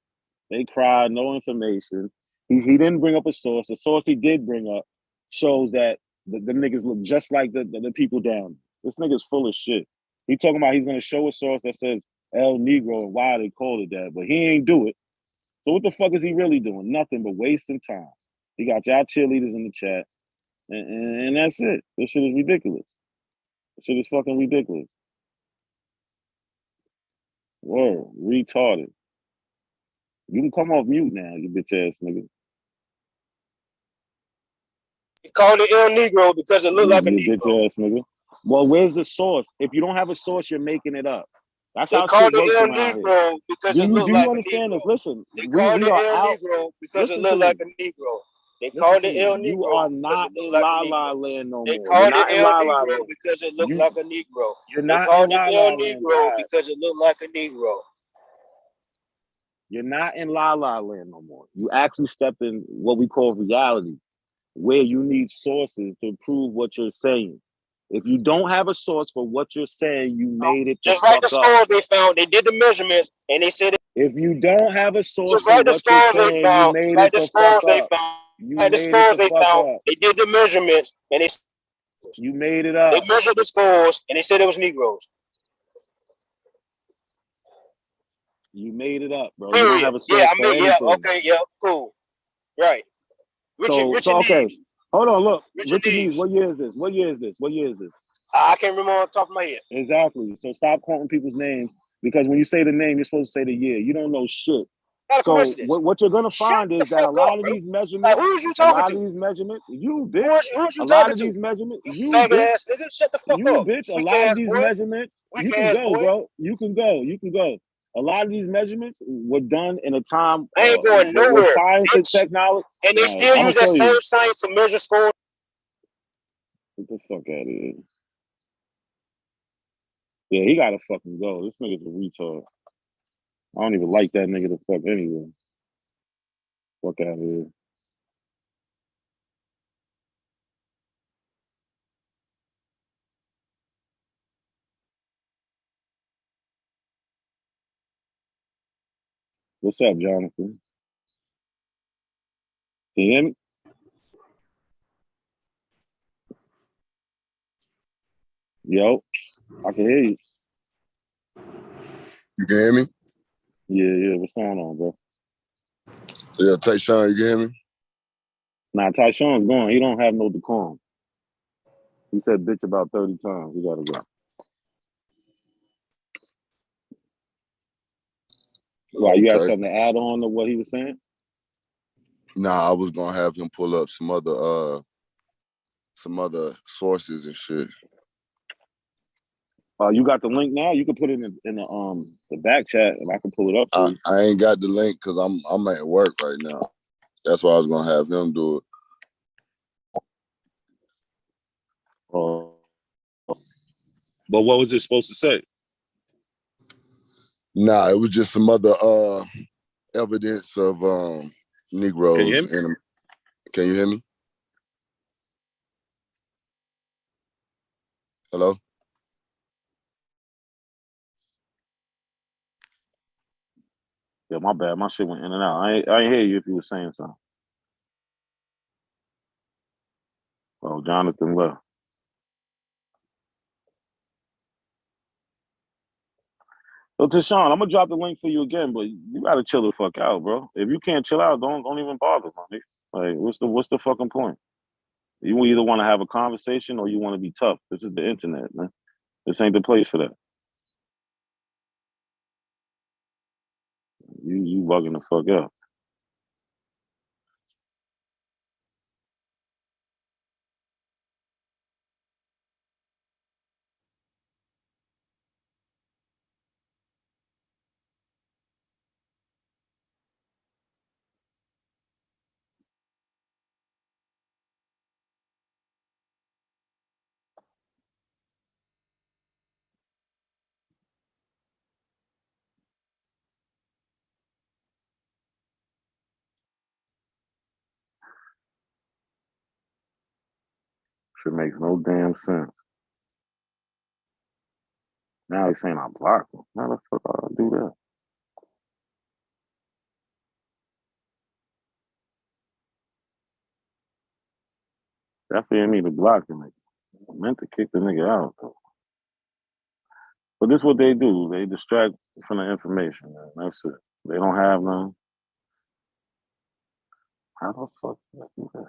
Speaker 2: They cry, no information. He didn't bring up a source. The source he did bring up shows that the niggas look just like the people down. This nigga's full of shit. He talking about he's going to show a source that says El Negro and why they called it that, but he ain't do it. So what the fuck is he really doing? Nothing but wasting time. He got y'all cheerleaders in the chat. And that's it. This shit is ridiculous. This shit is fucking ridiculous. Whoa, retarded. You can come off mute now, you bitch ass nigga.
Speaker 11: He called it El Negro because it looked like a Negro.
Speaker 2: Bitch ass nigga. Well, where's the source? If you don't have a source, you're making it up. That's
Speaker 11: they
Speaker 2: how
Speaker 11: called
Speaker 2: shit
Speaker 11: it El
Speaker 2: works
Speaker 11: Negro because it looked like a Negro.
Speaker 2: Do you understand this? Listen,
Speaker 11: they called it El Negro because it looked like a Negro. They
Speaker 10: Listen
Speaker 11: called
Speaker 10: to
Speaker 11: it
Speaker 10: me.
Speaker 11: El
Speaker 10: You
Speaker 11: Negro
Speaker 10: are
Speaker 11: because
Speaker 10: not
Speaker 11: it looked
Speaker 10: in
Speaker 11: like
Speaker 10: La
Speaker 11: a
Speaker 10: La
Speaker 11: Negro.
Speaker 10: Land no
Speaker 11: They
Speaker 10: more. You're
Speaker 11: called it
Speaker 10: not in
Speaker 11: El
Speaker 10: La La
Speaker 11: Negro
Speaker 10: Land.
Speaker 11: because it looked like a Negro.
Speaker 10: You're
Speaker 11: They
Speaker 10: not in
Speaker 11: called it
Speaker 10: La La
Speaker 11: El
Speaker 10: Land,
Speaker 11: Negro
Speaker 10: Dad.
Speaker 11: because it looked like a Negro.
Speaker 10: You're not in La La Land no more. You actually stepped in what we call reality, where you need sources to prove what you're saying. If you don't have a source for what you're saying, you made it the
Speaker 11: Just like
Speaker 10: fuck
Speaker 11: the
Speaker 10: up.
Speaker 11: scores they found, they did the measurements and they said
Speaker 10: if you don't have a source
Speaker 11: just
Speaker 10: for
Speaker 11: like the
Speaker 10: what you're
Speaker 11: scores they
Speaker 10: saying, you
Speaker 11: found,
Speaker 10: made
Speaker 11: like
Speaker 10: it
Speaker 11: the
Speaker 10: the fuck
Speaker 11: scores they
Speaker 10: up.
Speaker 11: found,
Speaker 10: You
Speaker 11: like the
Speaker 10: made it
Speaker 11: scores
Speaker 10: the
Speaker 11: they
Speaker 10: fuck
Speaker 11: found,
Speaker 10: up.
Speaker 11: they did the measurements and
Speaker 10: You made it
Speaker 11: they
Speaker 10: up.
Speaker 11: measured the scores and they said it was Negroes.
Speaker 10: You made it up, bro.
Speaker 11: Period.
Speaker 10: You don't have a source
Speaker 11: Yeah, I
Speaker 10: for
Speaker 11: mean, yeah,
Speaker 10: anything.
Speaker 11: okay, yeah, cool. Right. Richard
Speaker 10: Okay.
Speaker 11: Neves.
Speaker 10: Hold on, look.
Speaker 11: Richard
Speaker 10: Neves,
Speaker 11: Neves.
Speaker 10: what year is this? What year is this? What year is this?
Speaker 11: I can't remember on the top of my head.
Speaker 10: Exactly. So stop quoting people's names, because when you say the name, you're supposed to say the year. You don't know shit.
Speaker 11: Not a
Speaker 10: So
Speaker 11: coincidence.
Speaker 10: what you're gonna find is that a lot of these measurements,
Speaker 11: who is you talking to?
Speaker 10: you bitch.
Speaker 11: Who is you
Speaker 10: A lot
Speaker 11: talking
Speaker 10: of
Speaker 11: to?
Speaker 10: these measurements,
Speaker 11: You
Speaker 10: you
Speaker 11: faggot
Speaker 10: bitch.
Speaker 11: ass nigga, shut the fuck
Speaker 10: You
Speaker 11: up.
Speaker 10: bitch. A
Speaker 11: Weak
Speaker 10: lot of
Speaker 11: ass
Speaker 10: these
Speaker 11: boy.
Speaker 10: measurements,
Speaker 11: Weak
Speaker 10: you can
Speaker 11: ass
Speaker 10: go,
Speaker 11: boy.
Speaker 10: bro. You can go. A lot of these measurements were done in a time
Speaker 11: I ain't going
Speaker 10: with
Speaker 11: nowhere.
Speaker 10: science and technology.
Speaker 11: And they still use that same science to measure scores.
Speaker 10: Get the fuck out of here. Yeah, he gotta fucking go. This nigga's a retard. I don't even like that nigga to fuck anyway. Fuck out of here. What's up, Jonathan? Can you hear me? Yo, I can hear you.
Speaker 13: You can hear me?
Speaker 10: Yeah. What's going on, bro?
Speaker 13: Yeah, Tyshawn, you can hear me?
Speaker 10: Nah, Tyshawn's gone. He don't have no decorum. He said bitch about 30 times. He gotta go. Why, you have something to add on to what he was saying?
Speaker 13: Nah, I was gonna have him pull up some other sources and shit.
Speaker 10: You got the link now? You can put it in the back chat and I can pull it up for you.
Speaker 13: I ain't got the link because I'm at work right now. That's why I was gonna have him do it.
Speaker 2: But what was it supposed to say?
Speaker 13: Nah, it was just some other evidence of Negroes.
Speaker 2: Can you hear me?
Speaker 13: Can you hear me? Hello?
Speaker 10: Yeah, my bad. My shit went in and out. I ain't hear you if you were saying something. Oh, Jonathan left. So Tashawn, I'm gonna drop the link for you again, but you gotta chill the fuck out, bro. If you can't chill out, don't even bother, man. Like, what's the fucking point? You either want to have a conversation or you want to be tough. This is the internet, man. This ain't the place for that. You bugging the fuck out. Shit makes no damn sense. Now he's saying I blocked him. How the fuck I do that? Definitely need to block him. I meant to kick the nigga out though. But this is what they do. They distract from the information, man. That's it. They don't have none. How the fuck did I do that?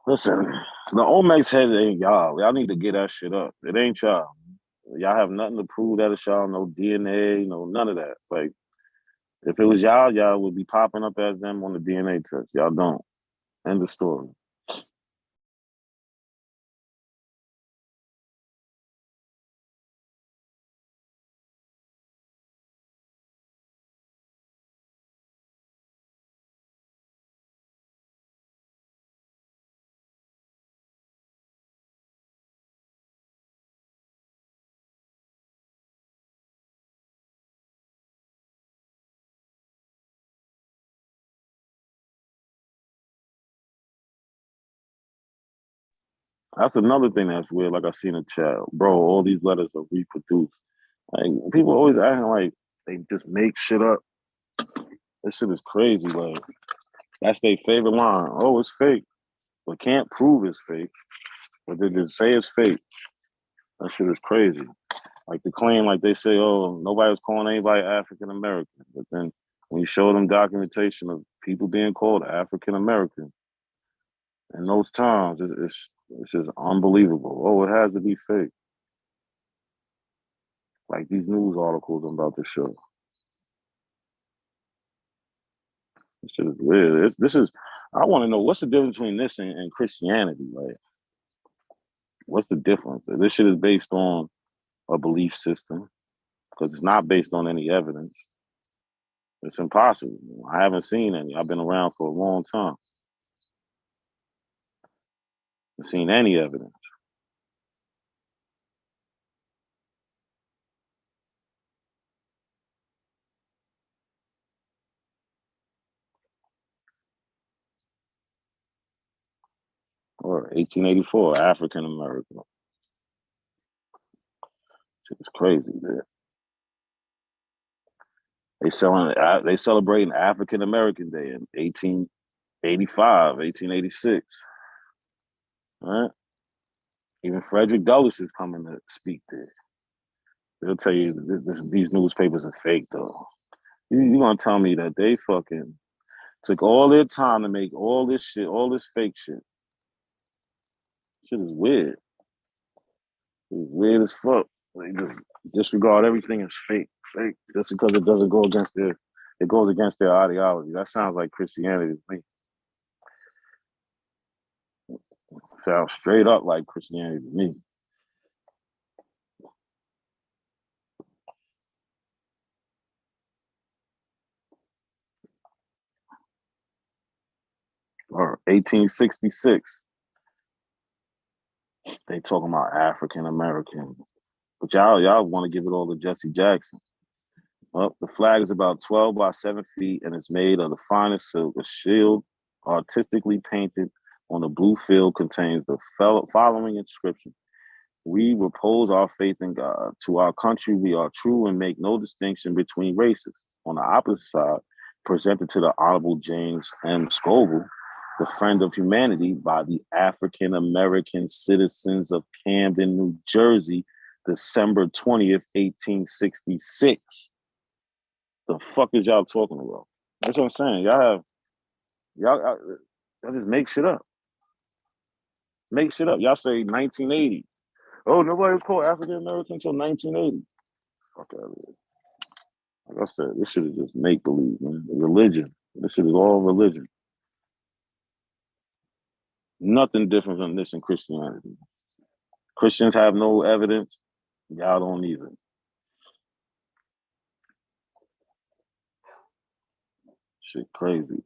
Speaker 2: Listen, the Olmecs head ain't y'all. Y'all need to get that shit up. It ain't y'all. Y'all have nothing to prove that it's y'all. No DNA, no none of that. Like, if it was y'all would be popping up as them on the DNA test. Y'all don't. End of story. That's another thing that's weird. Like I see in the chat, bro. All these letters are reproduced. Like people always acting like they just make shit up. This shit is crazy. Like that's their favorite line. Oh, it's fake, but can't prove it's fake. But they just say it's fake. That shit is crazy. Like the claim, like they say, oh, nobody was calling anybody African American. But then when you show them documentation of people being called African American in those times, it's just unbelievable. Oh, it has to be fake. Like these news articles I'm about to show. This shit is weird. This is. I want to know what's the difference between this and Christianity. Like, what's the difference? This shit is based on a belief system because it's not based on any evidence. It's impossible. I haven't seen any. I've been around for a long time. I haven't seen any evidence. Or 1884, African American. It's crazy, man. They celebrating African American Day in 1885, 1886. All right. Even Frederick Douglass is coming to speak there. They'll tell you these newspapers are fake, though. You gonna tell me that they fucking took all their time to make all this shit, all this fake shit? Shit is weird. It's weird as fuck. They just disregard everything as fake, just because it doesn't go against it goes against their ideology. That sounds like Christianity to me. Sounds straight up like Christianity to me. Or 1866, they talking about African American, but y'all want to give it all to Jesse Jackson. Well, the flag is about 12 by 7 feet and is made of the finest silk. A shield artistically painted on a blue field contains the following inscription: "We repose our faith in God. To our country, we are true and make no distinction between races." On the opposite side, presented to the Honorable James M. Scoville, the friend of humanity, by the African American citizens of Camden, New Jersey, December 20th, 1866. The fuck is y'all talking about? That's what I'm saying. Y'all just make shit up. Make shit up. Y'all say 1980. Oh, nobody was called African American until 1980. Fuck out of here. Like I said, this shit is just make believe, man. Religion. This shit is all religion. Nothing different from this in Christianity. Christians have no evidence. Y'all don't either. Shit crazy.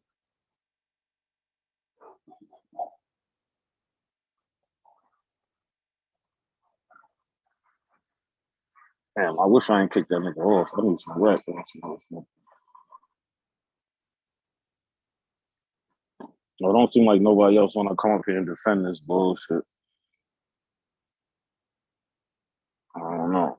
Speaker 2: Damn, I wish I ain't kicked that nigga off. I need some rest. It don't seem like nobody else want to come up here and defend this bullshit. I don't know.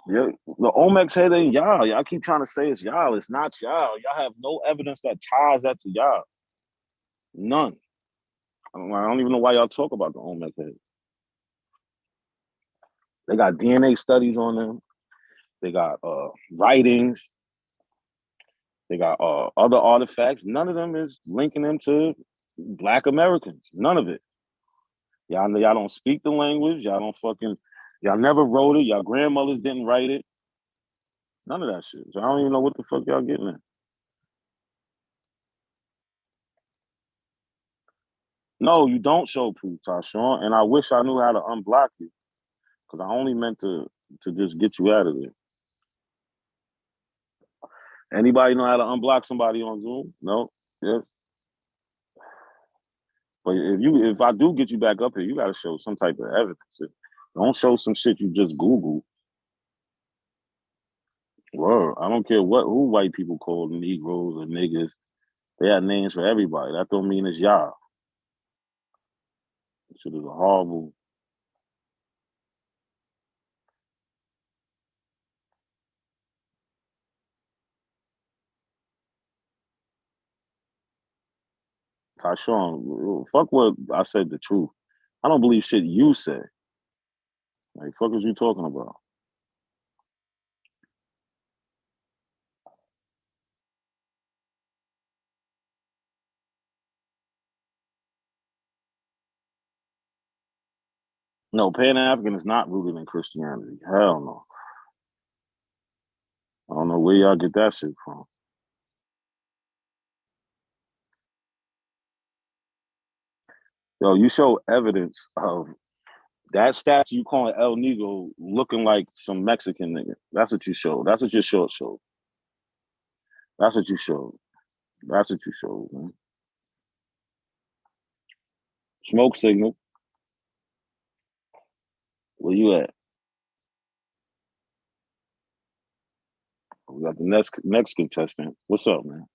Speaker 2: Yeah, the Olmecs head ain't y'all. Y'all keep trying to say it's y'all. It's not y'all. Y'all have no evidence that ties that to y'all. None. I don't even know why y'all talk about the Olmec head. They got DNA studies on them. They got writings. They got other artifacts. None of them is linking them to Black Americans. None of it. Y'all don't speak the language. Y'all never wrote it. Y'all grandmothers didn't write it. None of that shit. So I don't even know what the fuck y'all getting at. No, you don't show proof, Tashawn. And I wish I knew how to unblock you. Because I only meant to just get you out of there. Anybody know how to unblock somebody on Zoom? No? Yes? But if I do get you back up here, you gotta show some type of evidence. Don't show some shit you just Googled. Well, I don't care who white people call Negroes or niggas. They have names for everybody. That don't mean it's y'all. This shit is a horrible. Tyshawn, fuck what I said the truth. I don't believe shit you say. Like, fuck is you talking about? No, Pan-African is not rooted in Christianity. Hell no. I don't know where y'all get that shit from. Yo, you show evidence of that statue you calling El Negro looking like some Mexican nigga. That's what you showed. That's what your short showed. That's what you showed. That's what you showed, man. Smoke signal. Where you at? We got the next contestant. What's up, man?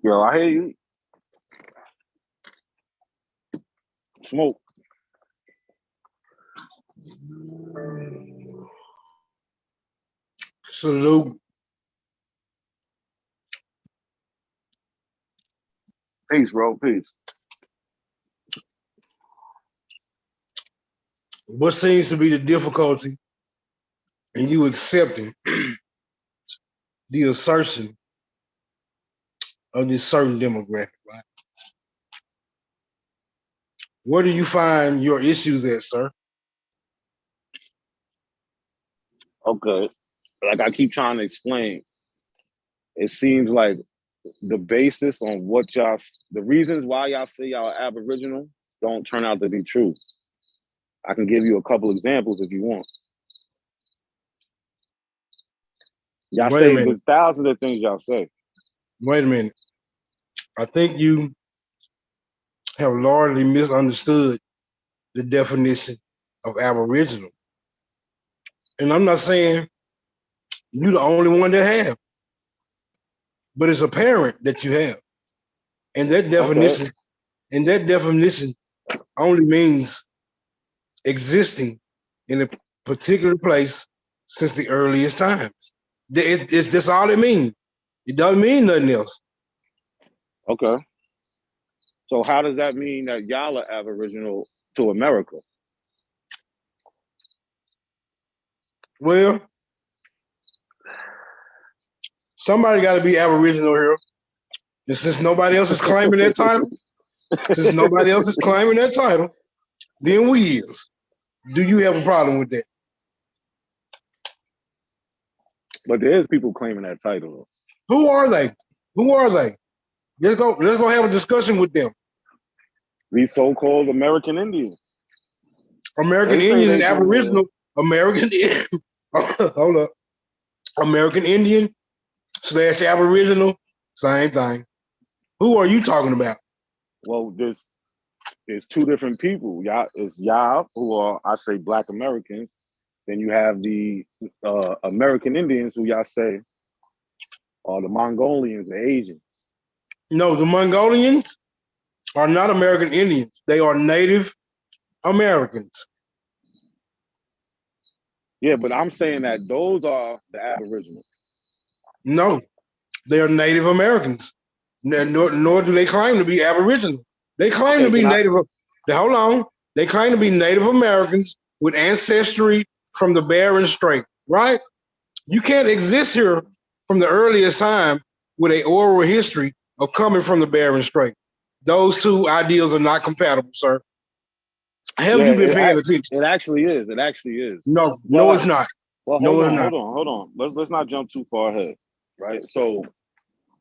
Speaker 2: Yo, I hear you. Smoke.
Speaker 6: Salute.
Speaker 2: Peace, bro. Peace.
Speaker 6: What seems to be the difficulty in you accepting the assertion of this certain demographic, right? Where do you find your issues at, sir?
Speaker 2: Okay. Like I keep trying to explain, it seems like the basis on what the reasons why y'all say y'all Aboriginal don't turn out to be true. I can give you a couple examples if you want. Y'all say there's thousands of things y'all say.
Speaker 6: Wait a minute. I think you have largely misunderstood the definition of Aboriginal. And I'm not saying you're the only one that have, but it's apparent that you have. And that definition only means existing in a particular place since the earliest times. That's all it means. It doesn't mean nothing else.
Speaker 2: Okay. So how does that mean that y'all are Aboriginal to America?
Speaker 6: Well, somebody got to be Aboriginal here. And since nobody else is claiming that title, then we is. Do you have a problem with that?
Speaker 2: But there's people claiming that title.
Speaker 6: Who are they? Let's go have a discussion with them.
Speaker 2: These so-called American Indians.
Speaker 6: American Indian and Aboriginal. Hold up. American Indian / Aboriginal, same thing. Who are you talking about?
Speaker 2: Well, there's two different people. Y'all who are, I say, Black Americans. Then you have the American Indians who y'all say are the Mongolians, the Asians.
Speaker 6: No, the Mongolians are not American Indians. They are Native Americans.
Speaker 2: Yeah, but I'm saying that those are the Aboriginals.
Speaker 6: No, They are Native Americans. Nor do they claim to be Aboriginal. They claim to be Native. Hold on. They claim to be Native Americans with ancestry from the Bering Strait, right? You can't exist here from the earliest time with an oral history of coming from the Bering Strait. Those two ideals are not compatible, sir. Have you been paying attention?
Speaker 2: It actually is. It actually is.
Speaker 6: No, it's not.
Speaker 2: Well, hold on. Let's not jump too far ahead, right? So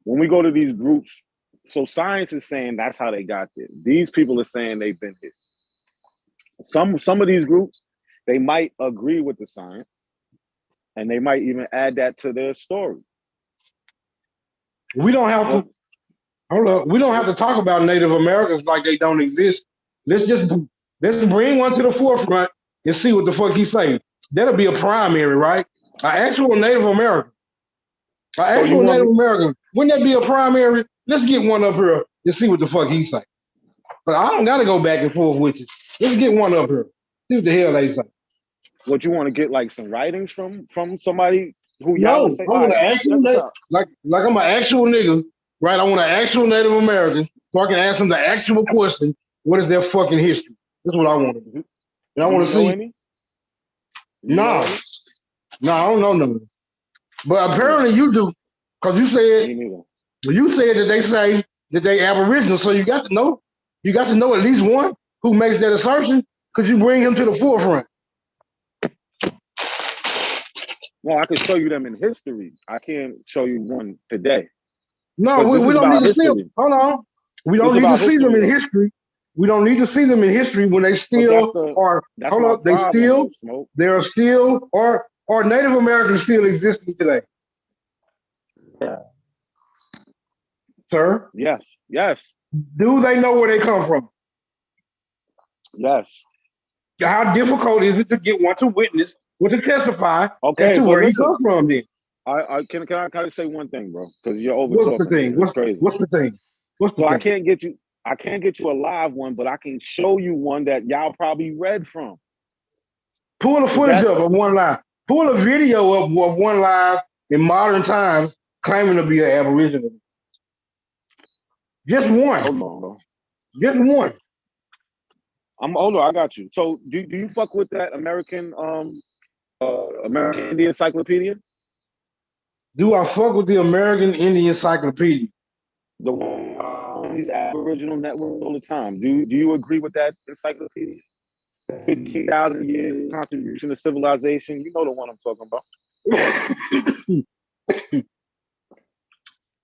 Speaker 2: when we go to these groups, so science is saying that's how they got there. These people are saying they've been here. Some of these groups, they might agree with the science, and they might even add that to their story.
Speaker 6: We don't have to. Hold up. We don't have to talk about Native Americans like they don't exist. Let's bring one to the forefront and see what the fuck he's saying. That'll be a primary, right? An actual Native American. Native American. Wouldn't that be a primary? Let's get one up here and see what the fuck he's saying. But I don't gotta go back and forth with you. Let's get one up here. See what the hell they say.
Speaker 2: What, you want to get like some writings from somebody who
Speaker 6: y'all say? I'm an actual like I'm an actual nigga, right? I want an actual Native American so I can ask them the actual question. What is their fucking history? That's what I want to do. And I want to see.
Speaker 2: Any?
Speaker 6: No, I don't know none. But apparently you do, because you said that they say that they Aboriginal, so you got to know. You got to know at least one who makes that assertion, because you bring him to the forefront.
Speaker 2: Well, I can show you them in history. I can't show you one today.
Speaker 6: No, we don't need to see them. Hold on. We don't need to see them in history. We don't need to see them in history when they still are. Hold up, they still. They're still, or Native Americans still existing today.
Speaker 2: Yeah.
Speaker 6: Sir?
Speaker 2: Yes.
Speaker 6: Do they know where they come from?
Speaker 2: Yes.
Speaker 6: How difficult is it to get one to witness or to testify as to where he comes from then?
Speaker 2: I can say one thing, bro, because you're over.
Speaker 6: What's the thing? What's the thing?
Speaker 2: So I can't get you a live one, but I can show you one that y'all probably read from.
Speaker 6: Pull a footage of one live. Pull a video of one live in modern times claiming to be an Aboriginal. Just one.
Speaker 2: Hold on, bro.
Speaker 6: Just one.
Speaker 2: Hold on, I got you. So do you fuck with that American Indian Encyclopedia?
Speaker 6: Do I fuck with the American Indian Encyclopedia?
Speaker 2: The one on these Aboriginal networks all the time. Do you agree with that encyclopedia? 15,000 years contribution to civilization. You know the one I'm talking about.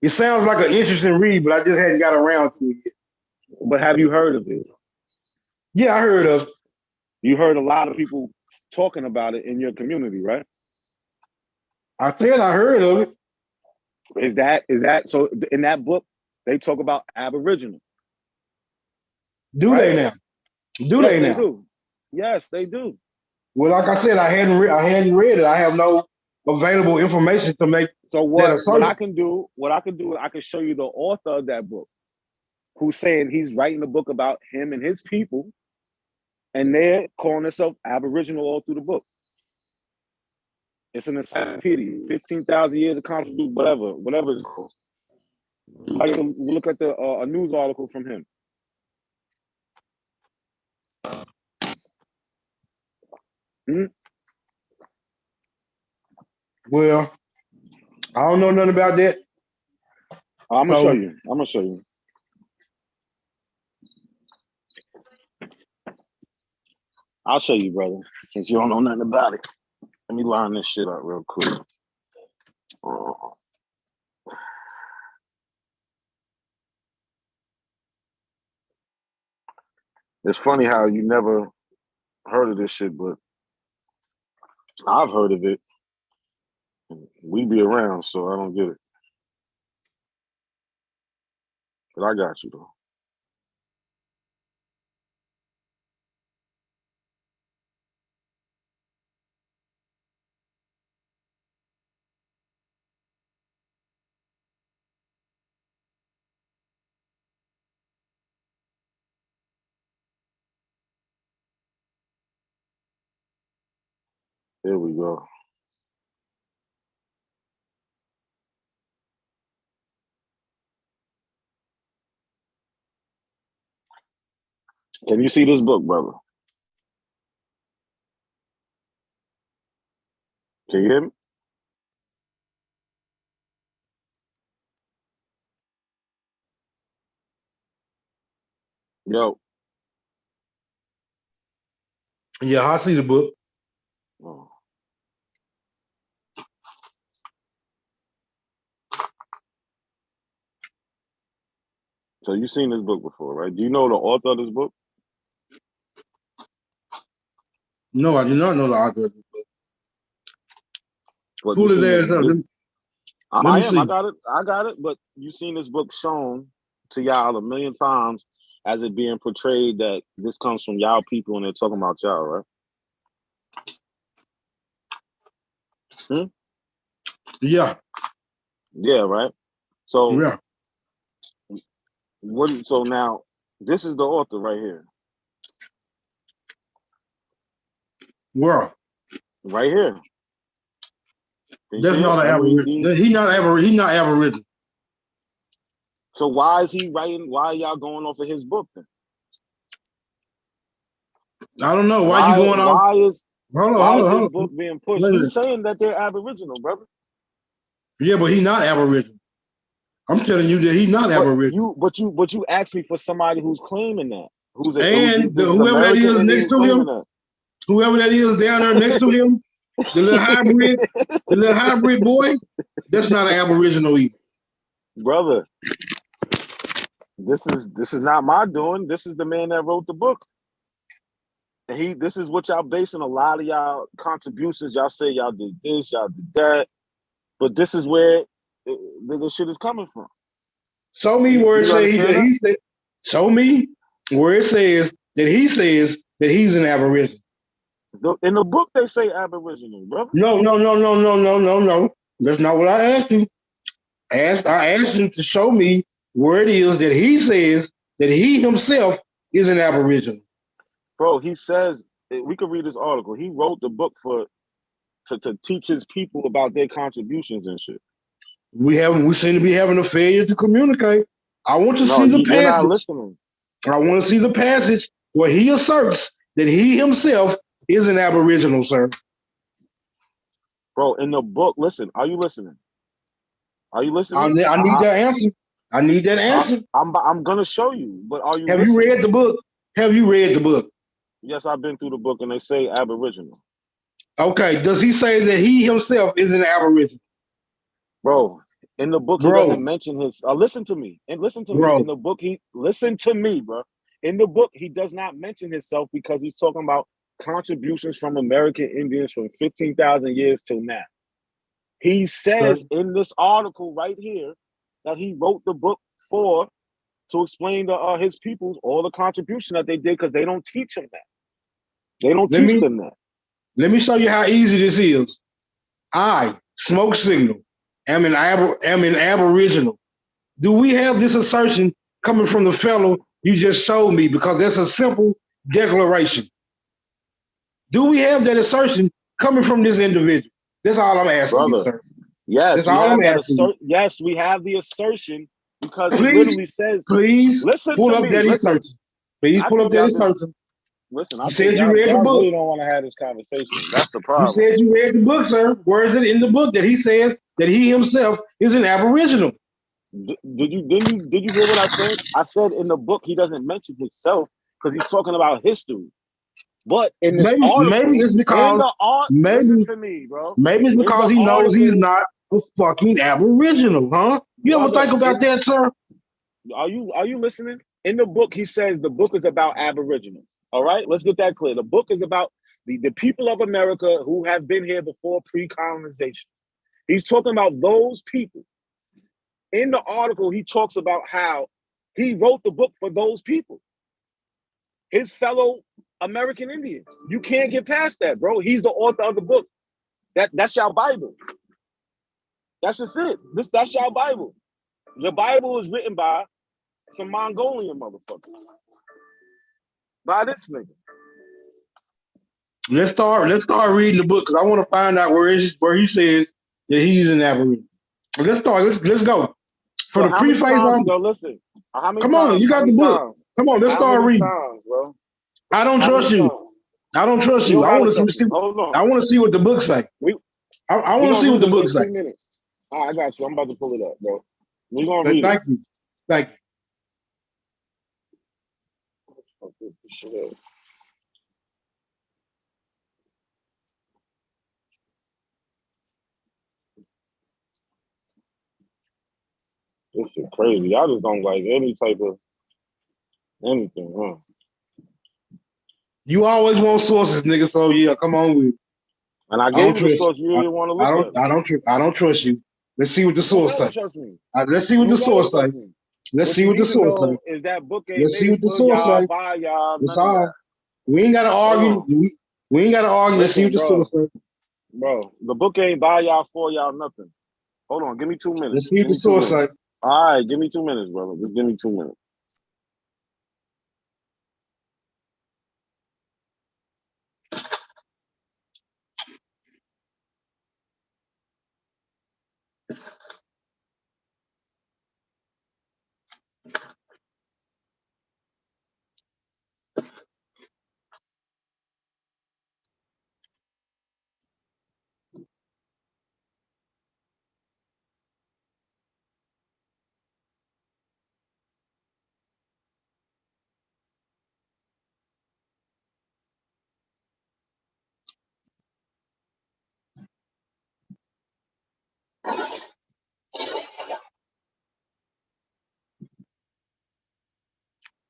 Speaker 6: It sounds like an interesting read, but I just hadn't got around to it yet.
Speaker 2: But have you heard of it?
Speaker 6: Yeah, I heard of it.
Speaker 2: You heard a lot of people talking about it in your community, right?
Speaker 6: I said I heard of it.
Speaker 2: Is that so? In that book, they talk about Aboriginal.
Speaker 6: Do they now? Do
Speaker 2: yes,
Speaker 6: they now?
Speaker 2: Do. Yes, they do.
Speaker 6: Well, like I said, I hadn't read it. I have no available information to make.
Speaker 2: So what I can do, I can show you the author of that book, who's saying he's writing a book about him and his people, and they're calling themselves Aboriginal all through the book. It's an encyclopedia, 15,000 years of contribution, whatever it's called. I can look at a news article from him.
Speaker 6: Well, I don't know nothing about that.
Speaker 2: I'm gonna show you. I'll show you, brother, since you don't know nothing about it. Let me line this shit up real quick. It's funny how you never heard of this shit, but I've heard of it. We be around, so I don't get it. But I got you, though. Here we go. Can you see this book, brother? Can you hear me? Yo.
Speaker 6: Yeah, I see the book.
Speaker 2: Oh. So you've seen this book before, right? Do you know the author of this book?
Speaker 6: No, I do not know the author of this book.
Speaker 2: What,
Speaker 6: Pull his ass up.
Speaker 2: I am. I got it. But you've seen this book shown to y'all a million times as it being portrayed that this comes from y'all people and they're talking about y'all, right?
Speaker 6: Yeah.
Speaker 2: Yeah, right? So
Speaker 6: yeah.
Speaker 2: So now this is the author right here.
Speaker 6: Where?
Speaker 2: Right here.
Speaker 6: That's not an Aboriginal. He's not Aboriginal.
Speaker 2: So why is he writing? Why are y'all going off of his book then?
Speaker 6: I don't know. Why you going off?
Speaker 2: Why is his book being pushed? He's saying that they're Aboriginal, brother.
Speaker 6: Yeah, but he's not Aboriginal. I'm telling you that he's not Aboriginal.
Speaker 2: But you asked me for somebody who's claiming that. Whoever
Speaker 6: that is next to him, whoever that is down there next to him, the little hybrid boy, that's not an Aboriginal either.
Speaker 2: Brother, this is not my doing. This is the man that wrote the book. And this is what y'all basing a lot of y'all contributions. Y'all say y'all did this, y'all did that. But this is where the shit is coming from.
Speaker 6: Show me where it says show me where it says that he says that he's an Aboriginal.
Speaker 2: In the book they say Aboriginal, brother.
Speaker 6: No. That's not what I asked you. I asked you to show me where it is that he says that he himself is an Aboriginal.
Speaker 2: Bro, he says, we could read this article. He wrote the book to teach his people about their contributions and shit.
Speaker 6: We seem to be having a failure to communicate. I want to see the passage.
Speaker 2: You're not listening.
Speaker 6: I want to see the passage where he asserts that he himself is an Aboriginal, sir.
Speaker 2: Bro, in the book, listen, are you listening? Are you listening?
Speaker 6: I need that answer. I need that answer.
Speaker 2: I'm gonna show you, but are you
Speaker 6: listening? You read the book? Have you read the book?
Speaker 2: Yes, I've been through the book and they say Aboriginal.
Speaker 6: Okay, does he say that he himself is an Aboriginal?
Speaker 2: Bro, in the book, he doesn't mention his. Listen to me. And listen to me. In the book, listen to me, bro. In the book, he does not mention himself because he's talking about contributions from American Indians from 15,000 years till now. He says in this article right here that he wrote the book to explain to his peoples all the contribution that they did because they don't teach them that. They don't teach them that.
Speaker 6: Let me show you how easy this is. I, Smoke Signal, am an Aboriginal. Do we have this assertion coming from the fellow you just showed me? Because that's a simple declaration. Do we have that assertion coming from this individual? That's all I'm asking you, sir.
Speaker 2: Yes, yes, we have the assertion because it literally says.
Speaker 6: Please
Speaker 2: listen
Speaker 6: pull
Speaker 2: to
Speaker 6: up
Speaker 2: me.
Speaker 6: that assertion. Please pull up that assertion.
Speaker 2: Listen,
Speaker 6: you said you read the book.
Speaker 2: Really don't want to have this conversation. That's the problem.
Speaker 6: You said you read the book, sir. Where is it in the book that he says that he himself is an Aboriginal?
Speaker 2: Did you hear what I said? I said in the book he doesn't mention himself because he's talking about history. But in this article,
Speaker 6: maybe it's because
Speaker 2: listen to me, bro.
Speaker 6: Maybe it's because he knows he's not a fucking Aboriginal, huh? You ever think about that, sir?
Speaker 2: Are you listening? In the book, he says the book is about Aboriginals. All right, let's get that clear. The book is about the people of America who have been here before pre-colonization. He's talking about those people. In the article, he talks about how he wrote the book for those people, his fellow American Indians. You can't get past that, bro. He's the author of the book. That's your Bible. That's just it. That's your Bible. Your Bible is written by some Mongolian motherfucker. By this nigga.
Speaker 6: Let's start reading the book because I want to find out where he says that he's an Aboriginal. Let's go. For the preface on.
Speaker 2: Listen.
Speaker 6: Come on, you got the book. Come on, let's start reading.
Speaker 2: Bro?
Speaker 6: I don't trust you. I don't trust you. I want to see. I want to see what the book say. I want to see what the book say.
Speaker 2: 2 minutes. I got you. I'm about to pull it up, bro. We're gonna read
Speaker 6: it. Thank
Speaker 2: you. This shit crazy. Y'all just don't like any type of anything, huh?
Speaker 6: You always want sources, nigga. So yeah, come on with it.
Speaker 2: And I gave you the source you didn't want to look at.
Speaker 6: I don't trust you. Let's see what the source say. Let's see what the source say. Let's see what the source say.
Speaker 2: Is that book ain't
Speaker 6: Let's see what the source say.
Speaker 2: By y'all.
Speaker 6: That's all. We ain't gotta argue. We ain't gotta argue. Let's see what the source say.
Speaker 2: Bro, the book ain't by y'all, for y'all, nothing. Hold on, give me 2 minutes.
Speaker 6: Let's see what the source say.
Speaker 2: All right, give me 2 minutes, brother. Just give me 2 minutes.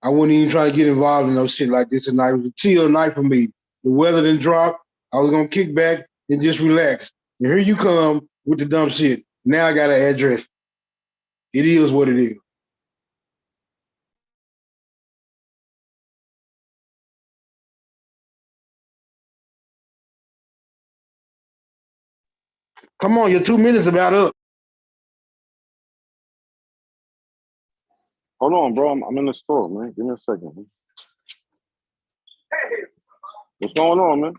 Speaker 6: I wouldn't even try to get involved in no shit like this tonight. It was a chill night for me. The weather didn't drop. I was gonna kick back and just relax. And here you come with the dumb shit. Now I got an address. It is what it is. Come on, your 2 minutes about up.
Speaker 2: Hold on, bro. I'm in the store, man. Give me a second. Man. What's going on, man?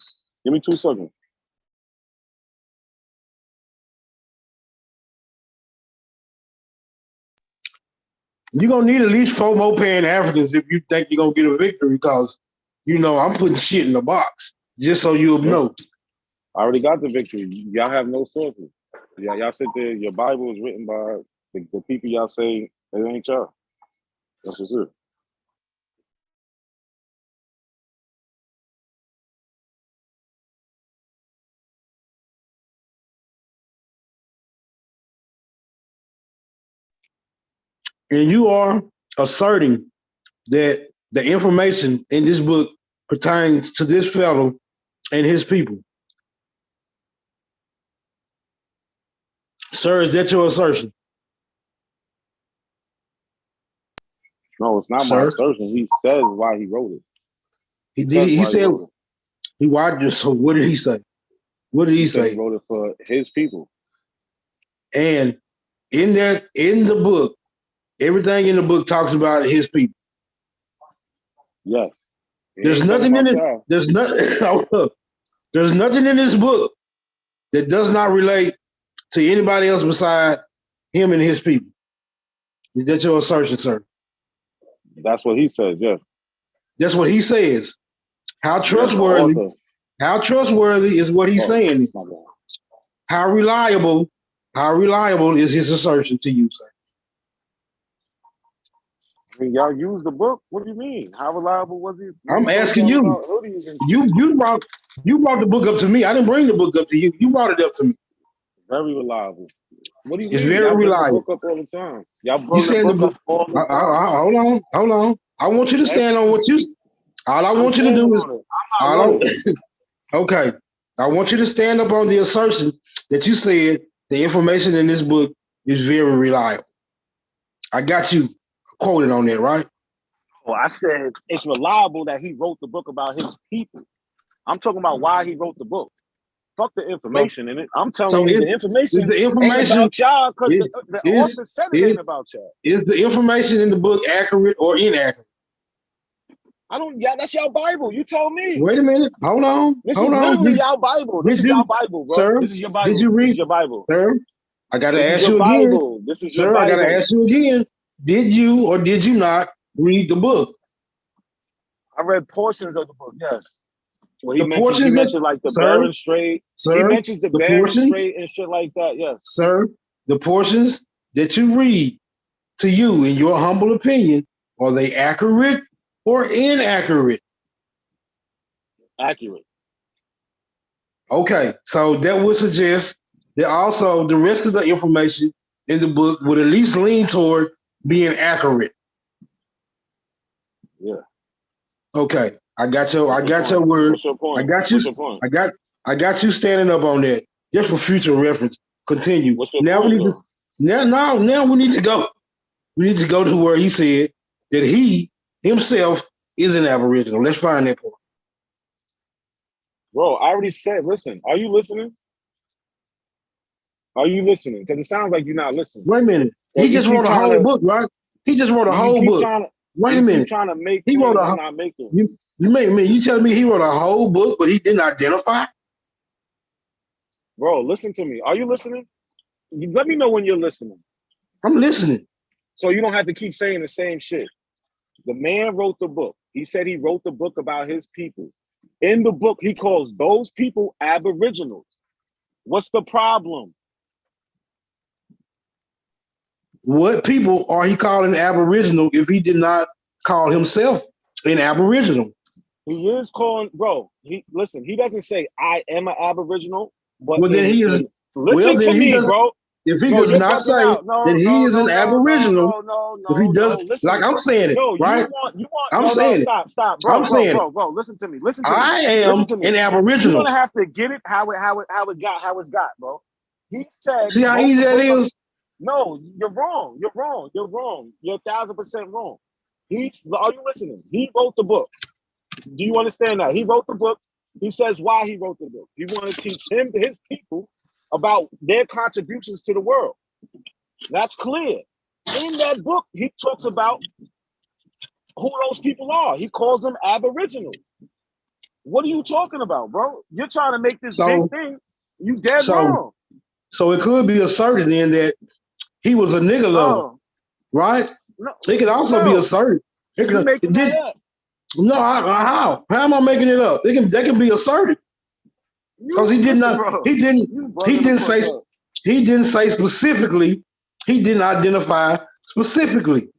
Speaker 2: Give me 2 seconds.
Speaker 6: You're gonna need at least 4 more Pan-Africans if you think you're gonna get a victory, because I'm putting shit in the box, just so you'll know.
Speaker 2: I already got the victory. Y'all have no sources. Y'all sit there, your Bible is written by the people y'all say it ain't y'all. That's what's it.
Speaker 6: And you are asserting that the information in this book pertains to this fellow and his people. Sir, is that your assertion?
Speaker 2: No, it's not my assertion. He says why he wrote it.
Speaker 6: He said he watched it. So what did he say? What did he say?
Speaker 2: He wrote it for his people.
Speaker 6: And in the book, everything in the book talks about his people.
Speaker 2: Yes.
Speaker 6: There's nothing in it. There's nothing in this book that does not relate to anybody else beside him and his people. Is that your assertion, sir?
Speaker 2: That's what he says, yes.
Speaker 6: That's what he says. How trustworthy is what he's saying? How reliable is his assertion to you, sir?
Speaker 2: I mean, y'all use the book. What do you mean? How reliable was he?
Speaker 6: I'm asking you. You brought the book up to me. I didn't bring the book up to you. You brought it up to me.
Speaker 2: Very reliable. What do you
Speaker 6: mean?
Speaker 2: It's very reliable. Book up all the time. Y'all brought the book up all the time.
Speaker 6: Hold on. I want you to stand on what you. All I want you to do is. Okay. I want you to stand up on the assertion that you said the information in this book is very reliable. I got you quoted on that, right?
Speaker 2: Well, I said it's reliable that he wrote the book about his people. I'm talking about why he wrote the book. Fuck the information in it. I'm telling you the information ain't about y'all because the author said it ain't about y'all.
Speaker 6: Is the information in the book accurate or inaccurate?
Speaker 2: That's y'all Bible. You tell me.
Speaker 6: Wait a minute. Hold on.
Speaker 2: This is literally y'all Bible. This is y'all Bible, bro.
Speaker 6: Sir,
Speaker 2: this is your Bible.
Speaker 6: Did you read?
Speaker 2: This is your Bible.
Speaker 6: Sir, I got to ask you again.
Speaker 2: This is your Bible.
Speaker 6: I got to ask you again. Did you or did you not read the book?
Speaker 2: I read portions of the book. Yes. Well, he
Speaker 6: mentions
Speaker 2: like the
Speaker 6: sir,
Speaker 2: Bering Strait.
Speaker 6: Sir,
Speaker 2: he mentions the Bering
Speaker 6: portions,
Speaker 2: Strait and shit like that. Yes.
Speaker 6: Sir, the portions that you read, to you, in your humble opinion, are they accurate or inaccurate?
Speaker 2: Accurate.
Speaker 6: Okay, so that would suggest that also the rest of the information in the book would at least lean toward being accurate.
Speaker 2: Yeah.
Speaker 6: Okay, I got your word.
Speaker 2: What's your point?
Speaker 6: I got you. I got you standing up on that just for future reference. Continue. Now we need to. Now we need to go. We need to go to where he said that he himself is an Aboriginal. Let's find that point.
Speaker 2: Bro, I already said, listen, are you listening? Are you listening? Because it sounds like you're not listening.
Speaker 6: Wait a minute. He just wrote a whole book, right? He just wrote a whole book. Wait a minute.
Speaker 2: Keep trying to make
Speaker 6: he wrote a
Speaker 2: not making.
Speaker 6: You telling me he wrote a whole book, but he didn't identify?
Speaker 2: Bro, listen to me. Are you listening? Let me know when you're listening.
Speaker 6: I'm listening.
Speaker 2: So you don't have to keep saying the same shit. The man wrote the book. He said he wrote the book about his people. In the book, he calls those people Aboriginals. What's the problem?
Speaker 6: What people are he calling Aboriginal if he did not call himself an Aboriginal?
Speaker 2: He is calling, bro. He doesn't say I am an Aboriginal, but
Speaker 6: well, then he is.
Speaker 2: Listen to me, bro.
Speaker 6: If he does not say that he is an Aboriginal, if he does, like I'm saying it, right? I'm saying it.
Speaker 2: Stop, bro. Bro, listen to me.
Speaker 6: I am an Aboriginal.
Speaker 2: You're gonna have to get it how it's got, bro. He said.
Speaker 6: See how easy that is?
Speaker 2: No, you're wrong. You're 1,000% wrong. Are you listening? He wrote the book. Do you understand that? He wrote the book. He says why he wrote the book. He wanted to teach his people about their contributions to the world. That's clear. In that book, he talks about who those people are. He calls them Aboriginal. What are you talking about, bro? You're trying to make this big thing. You dead wrong.
Speaker 6: So it could be asserted then that he was a nigga lover, right?
Speaker 2: No,
Speaker 6: it could also be asserted.
Speaker 2: You're making that up.
Speaker 6: No, how? How am I making it up? That can be asserted. Because he did not. Bro. He didn't say specifically. He didn't identify specifically,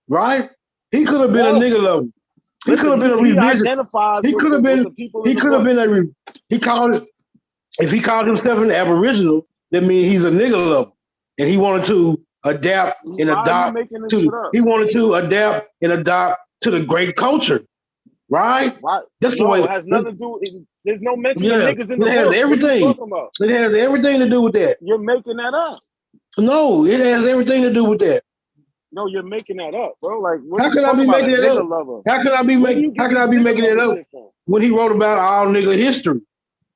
Speaker 6: right? He could have been a nigga lover. He could have been a revision. He could have been. He could have been a. He called it. If he called himself an Aboriginal, that means he's a nigga lover, and he wanted to adapt and adopt to. He wanted to adapt and adopt to the great culture, right? That's the way.
Speaker 2: It has nothing to do. There's no mention of niggas in the book.
Speaker 6: It has everything. It has everything to do with that.
Speaker 2: You're making that up.
Speaker 6: No, it has everything to do with that.
Speaker 2: No, you're making that up, bro. Like,
Speaker 6: how can I be making it up? How can I be making it up when he wrote about all nigga history?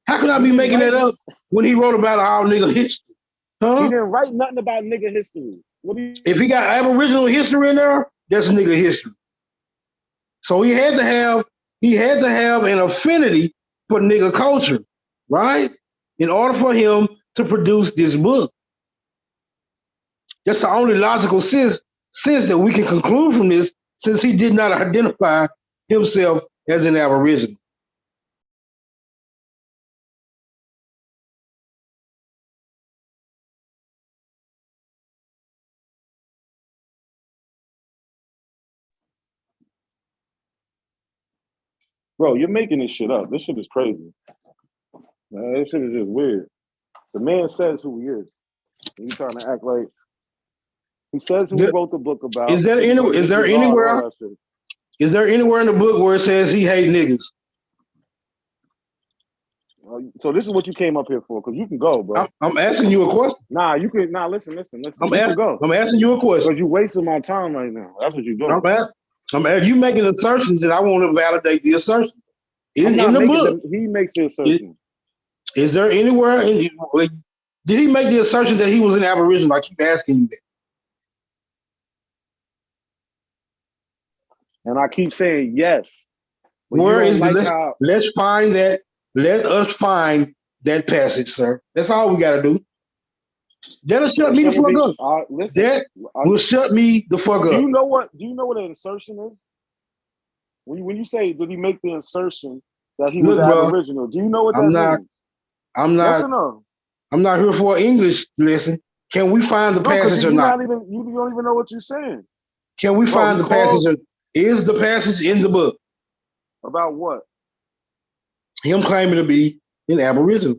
Speaker 6: How can I be making that up when he wrote about all nigga history? Huh?
Speaker 2: He didn't write nothing about nigga history.
Speaker 6: If he got Aboriginal history in there, that's nigga history. So he had to have an affinity for nigga culture, right? In order for him to produce this book. That's the only logical sense that we can conclude from this, since he did not identify himself as an Aboriginal.
Speaker 2: Bro, you're making this shit up. This shit is crazy. Man, this shit is just weird. The man says who he is. He's trying to act like he says who he wrote the book about.
Speaker 6: Is there anywhere in the book where it says he hate niggas?
Speaker 2: So this is what you came up here for, because you can go, bro.
Speaker 6: I'm asking you a question.
Speaker 2: Nah, you can. Nah, listen.
Speaker 6: I'm asking you a question.
Speaker 2: Because you're wasting my time right now. That's what you're doing.
Speaker 6: You making assertions that I want to validate the assertion. In the book.
Speaker 2: He makes the assertion.
Speaker 6: Is there anywhere did he make the assertion that he was an Aboriginal? I keep asking you that.
Speaker 2: And I keep saying yes.
Speaker 6: Where is let's find that. Let us find that passage, sir. That's all we got to do. That'll shut me the fuck up. That will shut me the fuck up.
Speaker 2: Do you know what an insertion is? When you say, did he make the assertion that he was Aboriginal? Do you know what that means? Yes or no?
Speaker 6: I'm not here for an English lesson. Can we find the passage or not?
Speaker 2: You don't even know what you're saying.
Speaker 6: Can we find the passage? Is the passage in the book?
Speaker 2: About what?
Speaker 6: Him claiming to be an Aboriginal.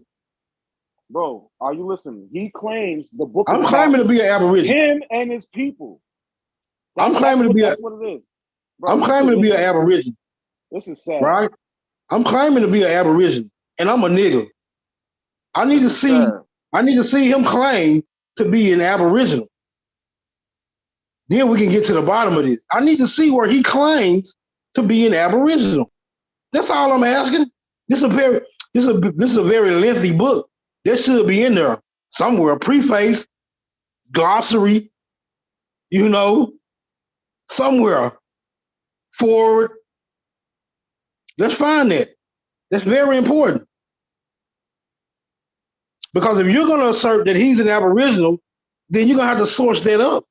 Speaker 2: Bro, are you listening? He claims the book
Speaker 6: I'm claiming to be an Aboriginal.
Speaker 2: Him and his people.
Speaker 6: I'm claiming to be
Speaker 2: that's what it is. Bro,
Speaker 6: I'm claiming to be an Aboriginal.
Speaker 2: This is sad.
Speaker 6: Right? I'm claiming to be an Aboriginal. And I'm a nigga. I need to see him claim to be an Aboriginal. Then we can get to the bottom of this. I need to see where he claims to be an Aboriginal. That's all I'm asking. This is a very lengthy book. That should be in there somewhere. A preface, glossary, somewhere. Forward. Let's find that. That's very important. Because if you're going to assert that he's an Aboriginal, then you're going to have to source that up.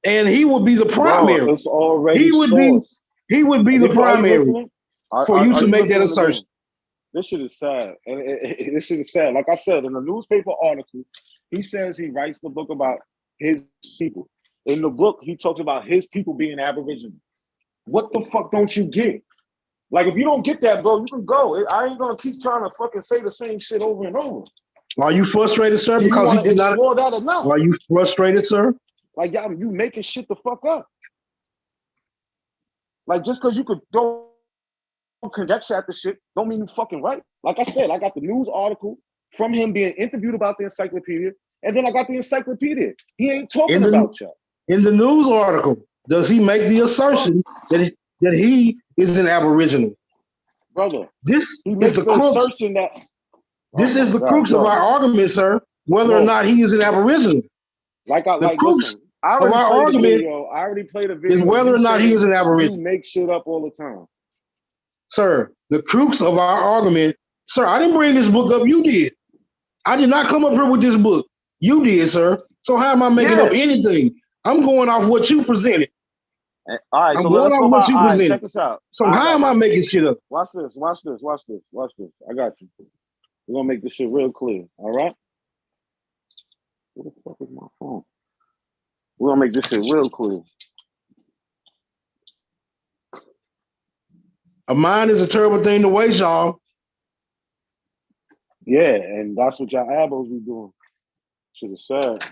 Speaker 6: And he would be the primary.
Speaker 2: Bro, it's already
Speaker 6: he would be the primary for you to make that assertion.
Speaker 2: This shit is sad. And this shit is sad. Like I said, in the newspaper article, he says he writes the book about his people. In the book, he talks about his people being Aboriginal. What the fuck don't you get? Like, if you don't get that, bro, you can go. I ain't gonna keep trying to fucking say the same shit over and over.
Speaker 6: Are you frustrated, sir? Because he did not
Speaker 2: explore that enough.
Speaker 6: Are you frustrated, sir?
Speaker 2: Like, y'all, you making shit the fuck up. Like, just because you could don't conjecture at the shit, don't mean you fucking right. Like I said, I got the news article from him being interviewed about the encyclopedia, and then I got the encyclopedia. He ain't talking about y'all.
Speaker 6: In the news article, does he make the assertion that he is an Aboriginal?
Speaker 2: Brother,
Speaker 6: this is the crux. This is the crux of our argument, sir. Whether or not he is an Aboriginal. The crux of our argument
Speaker 2: I already played a video
Speaker 6: is whether or not he is an Aboriginal.
Speaker 2: You make shit up all the time.
Speaker 6: Sir, the crux of our argument, sir, I didn't bring this book up, you did. I did not come up here with this book. You did, sir. So how am I making up anything? I'm going off what you presented.
Speaker 2: All right,
Speaker 6: I'm going off what you presented.
Speaker 2: Check this out.
Speaker 6: So how am I making shit up?
Speaker 2: Watch this. I got you. We're gonna make this shit real clear. All right? Where the fuck is my phone? We're gonna make this shit real clear.
Speaker 6: A mind is a terrible thing to waste, y'all.
Speaker 2: Yeah, and that's what y'all abos be doing. Shit is sad.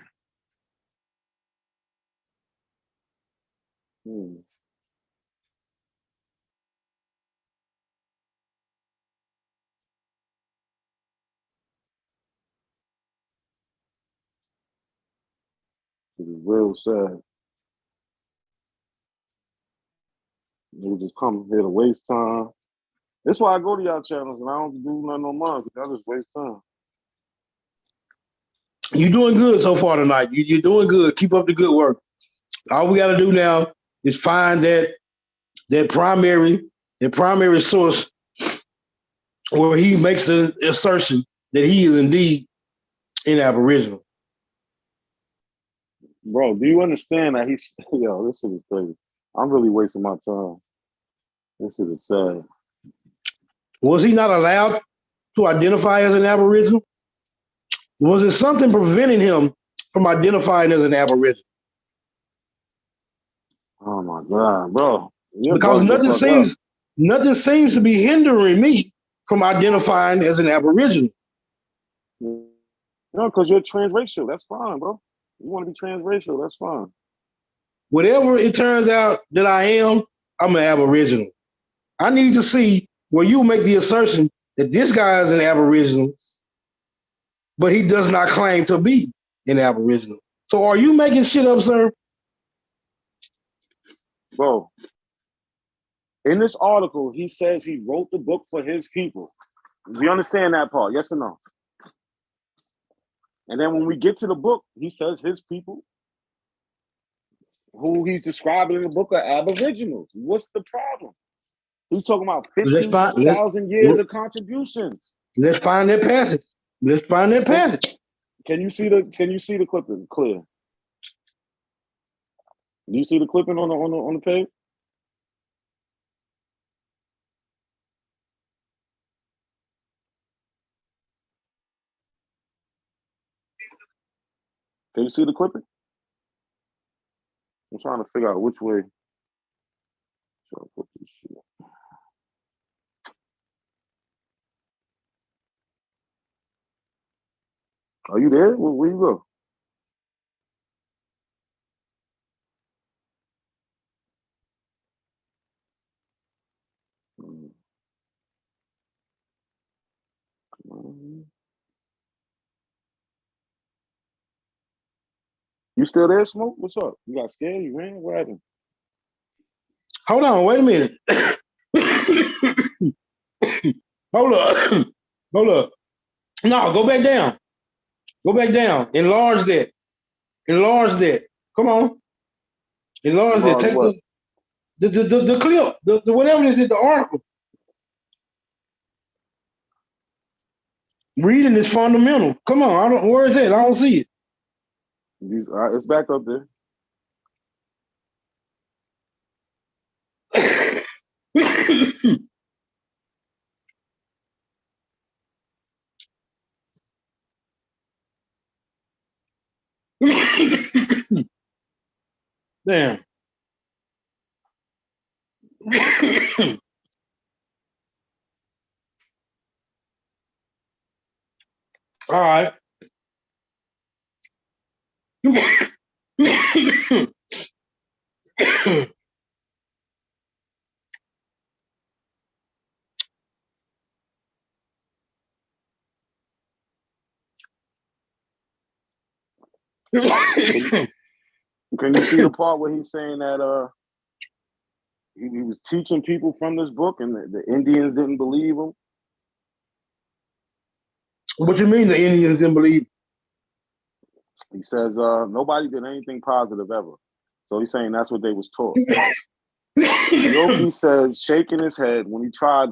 Speaker 2: It is real sad. Niggas just come here to waste time. That's why I go to y'all channels and I don't do nothing on mine because I just waste time.
Speaker 6: You're doing good so far tonight. You're doing good. Keep up the good work. All we got to do now is find that primary source where he makes the assertion that he is indeed an Aboriginal.
Speaker 2: Bro, do you understand that this shit is crazy. I'm really wasting my time. This shit is sad.
Speaker 6: Was he not allowed to identify as an Aboriginal? Was it something preventing him from identifying as an Aboriginal?
Speaker 2: Oh my God, bro.
Speaker 6: Because nothing seems to be hindering me from identifying as an Aboriginal.
Speaker 2: No, because you're transracial. That's fine, bro. You want to be transracial, that's fine.
Speaker 6: Whatever it turns out that I am, I'm an Aboriginal. I need to see where you make the assertion that this guy is an Aboriginal, but he does not claim to be an Aboriginal. So are you making shit up, sir?
Speaker 2: Bro, in this article, he says he wrote the book for his people. Do you understand that part? Yes or no? And then when we get to the book, he says his people, who he's describing in the book, are Aboriginals. What's the problem? He's talking about 15,000 years of contributions.
Speaker 6: Let's find that passage.
Speaker 2: Can you see the clipping clear? Do you see the clipping on the page? Can you see the clipping? I'm trying to figure out which way. Trying to put this shit. Are you there? Where you go? You still there, Smoke? What's up? You got scared? You ran? What happened?
Speaker 6: Hold on, wait a minute. Hold up. Hold up. No, go back down. Go back down. Enlarge that. Enlarge that. Come on. Enlarge that. Take
Speaker 2: what?
Speaker 6: the clip. The whatever is in the article. Reading is fundamental. Come on. Where is it? I don't see it.
Speaker 2: It's back up there.
Speaker 6: Damn. All right.
Speaker 2: Can you see the part where he's saying that he was teaching people from this book and the Indians didn't believe him?
Speaker 6: What you mean the Indians didn't believe?
Speaker 2: He says nobody did anything positive ever. So he's saying that's what they was taught. Yogi says, shaking his head when he tried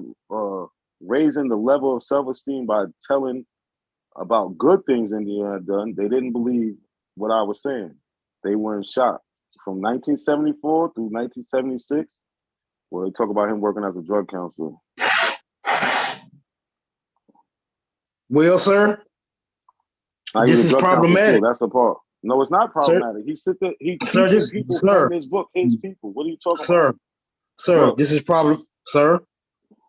Speaker 2: raising the level of self-esteem by telling about good things India had done, they didn't believe what I was saying. They were in shock. From 1974 through 1976, where they talk about him working as a drug counselor.
Speaker 6: Well, sir, this is problematic.
Speaker 2: That's the part. No, it's not problematic. He sit there, he teaches people from this book, his people. What are you talking about?
Speaker 6: Sir, look, this is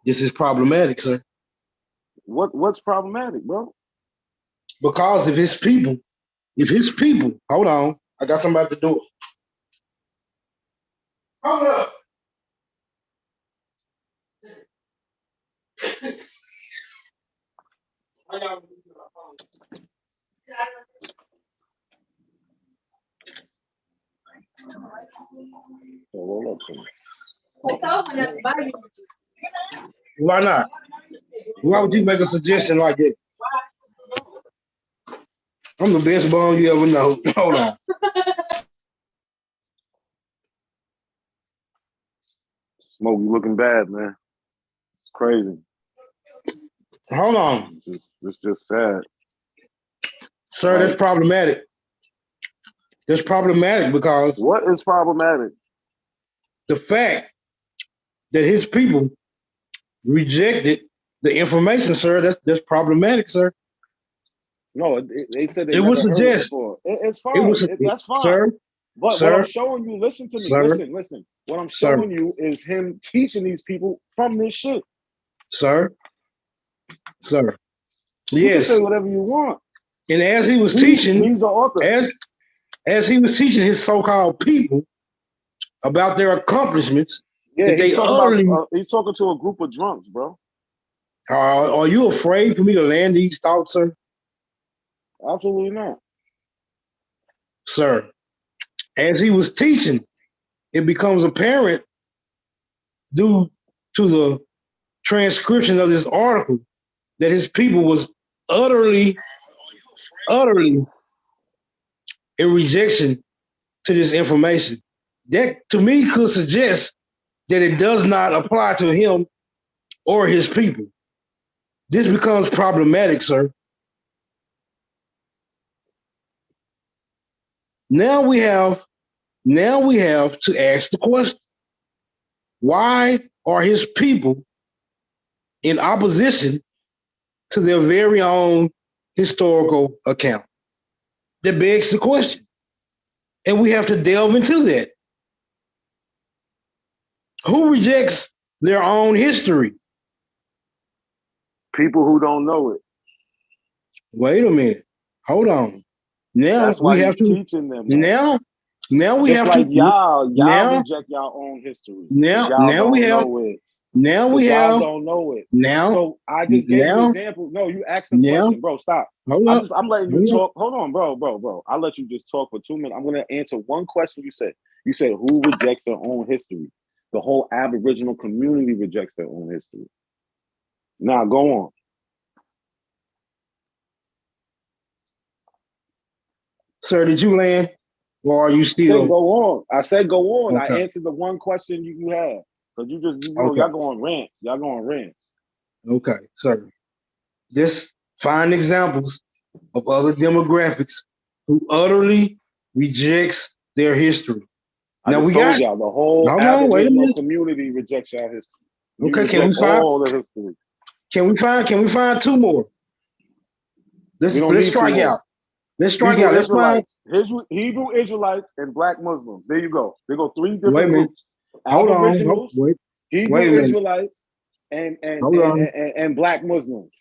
Speaker 6: this is problematic, sir.
Speaker 2: What's problematic, bro?
Speaker 6: Because if his people, hold on, I got somebody to do it. Hold up. Why not? Why would you make a suggestion like that? I'm the best bum you ever know. Hold on.
Speaker 2: Smoke, you looking bad, man. It's crazy.
Speaker 6: Hold on.
Speaker 2: It's just sad.
Speaker 6: Sir, that's problematic. That's problematic because...
Speaker 2: What is problematic?
Speaker 6: The fact that his people rejected the information, sir, that's problematic, sir.
Speaker 2: No, they said they
Speaker 6: it
Speaker 2: never
Speaker 6: was
Speaker 2: heard
Speaker 6: suggest,
Speaker 2: it before. It's fine. That's fine.
Speaker 6: Sir,
Speaker 2: but
Speaker 6: sir,
Speaker 2: what I'm showing you, listen to me.
Speaker 6: Sir,
Speaker 2: listen. What I'm showing you is him teaching these people from this shit.
Speaker 6: Sir.
Speaker 2: You can say whatever you want.
Speaker 6: And as he was teaching,
Speaker 2: he's the author.
Speaker 6: As he was teaching his so-called people about their accomplishments,
Speaker 2: yeah, he's talking to a group of drunks, bro.
Speaker 6: Are you afraid for me to land these thoughts, sir?
Speaker 2: Absolutely not.
Speaker 6: Sir, as he was teaching, it becomes apparent due to the transcription of this article that his people was utterly in rejection to this information. That, to me, could suggest that it does not apply to him or his people. This becomes problematic, sir. Now we have to ask the question, why are his people in opposition to their very own historical account? that begs the question. And we have to delve into that. Who rejects their own history?
Speaker 2: People who don't know it.
Speaker 6: Wait a minute. Hold on. Now
Speaker 2: that's why
Speaker 6: we have to
Speaker 2: teaching them. Man.
Speaker 6: Now we
Speaker 2: just
Speaker 6: have
Speaker 2: like
Speaker 6: to.
Speaker 2: Y'all
Speaker 6: now,
Speaker 2: reject y'all own history.
Speaker 6: Now
Speaker 2: y'all
Speaker 6: we have.
Speaker 2: Know it.
Speaker 6: Now we have.
Speaker 2: Y'all don't know it.
Speaker 6: Now.
Speaker 2: So I just gave you an example. No, you asked the question, bro. Stop. I'm letting you talk. Hold on, bro. I'll let you just talk for 2 minutes. I'm gonna answer one question you said. You said who rejects their own history? The whole Aboriginal community rejects their own history. Now go on.
Speaker 6: Sir, did you land? Or are you still?
Speaker 2: I said go on.
Speaker 6: Okay.
Speaker 2: I answered the one question you had. Because you know, y'all going rants.
Speaker 6: Okay, sir. Just find examples of other demographics who utterly rejects their history.
Speaker 2: Now we got y'all the whole Aboriginal community rejects y'all history.
Speaker 6: Okay, can we find
Speaker 2: all the history?
Speaker 6: Can we find two more? Let's strike out. Let's strike out. Let's find
Speaker 2: Hebrew Israelites and Black Muslims. There you go. They go three different groups.
Speaker 6: Hold
Speaker 2: Aboriginals,
Speaker 6: on.
Speaker 2: Hebrew Israelites, and Black Muslims.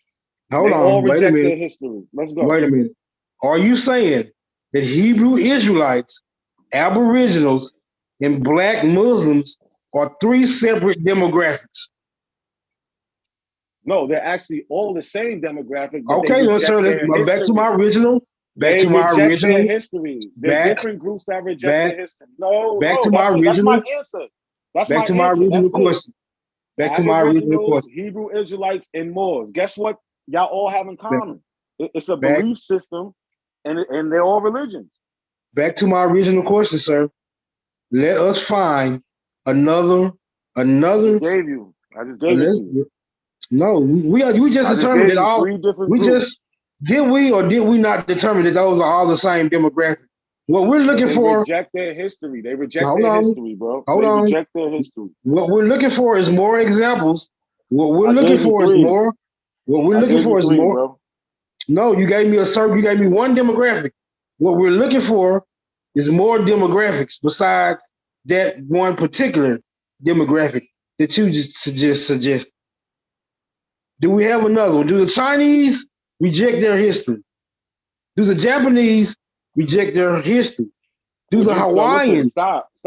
Speaker 6: Hold on.
Speaker 2: All reject their history. Let's go.
Speaker 6: Wait a minute. Are you saying that Hebrew Israelites, Aboriginals, and Black Muslims are three separate demographics?
Speaker 2: No, they're actually all the same demographic. But
Speaker 6: okay, well, sir, back to my original. Back to my original.
Speaker 2: Their history. There's different groups that reject their history. That's my answer.
Speaker 6: Back to my original question. Back to my original question.
Speaker 2: Hebrew Israelites and Moors. Guess what? Y'all all have in common. It's a belief system, and they're all religions.
Speaker 6: Back to my original question, sir. Let us find another.
Speaker 2: I just gave you. It to you.
Speaker 6: No, we just determined that all. Did we not determine that those are all the same demographic? What we're looking for.
Speaker 2: They reject their history. They reject their history, bro. Reject their history.
Speaker 6: What we're looking for is more examples. What we're looking for is more. What we're looking for is more.
Speaker 2: Bro.
Speaker 6: No, you gave me you gave me one demographic. What we're looking for is more demographics besides that one particular demographic that you just suggest. Do we have another one? Do the Chinese reject their history? Do the Japanese reject their history? Do the Hawaiians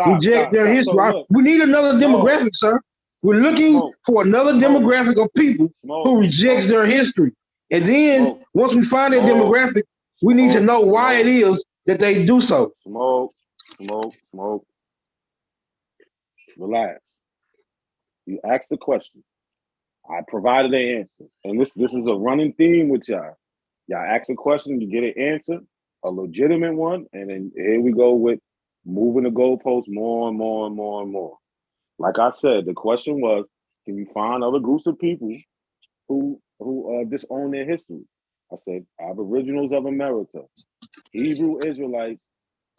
Speaker 6: reject their history? So we need another demographic, sir. We're looking for another demographic of people who rejects their history. And then once we find that demographic, we need to know why it is that they do so.
Speaker 2: Smoke. Relax. You asked the question. I provided an answer. And this is a running theme with y'all. Y'all ask a question, you get an answer, a legitimate one, and then here we go with moving the goalposts more and more and more and more. Like I said, the question was, can you find other groups of people who disown their history? I said Aboriginals of America, Hebrew Israelites,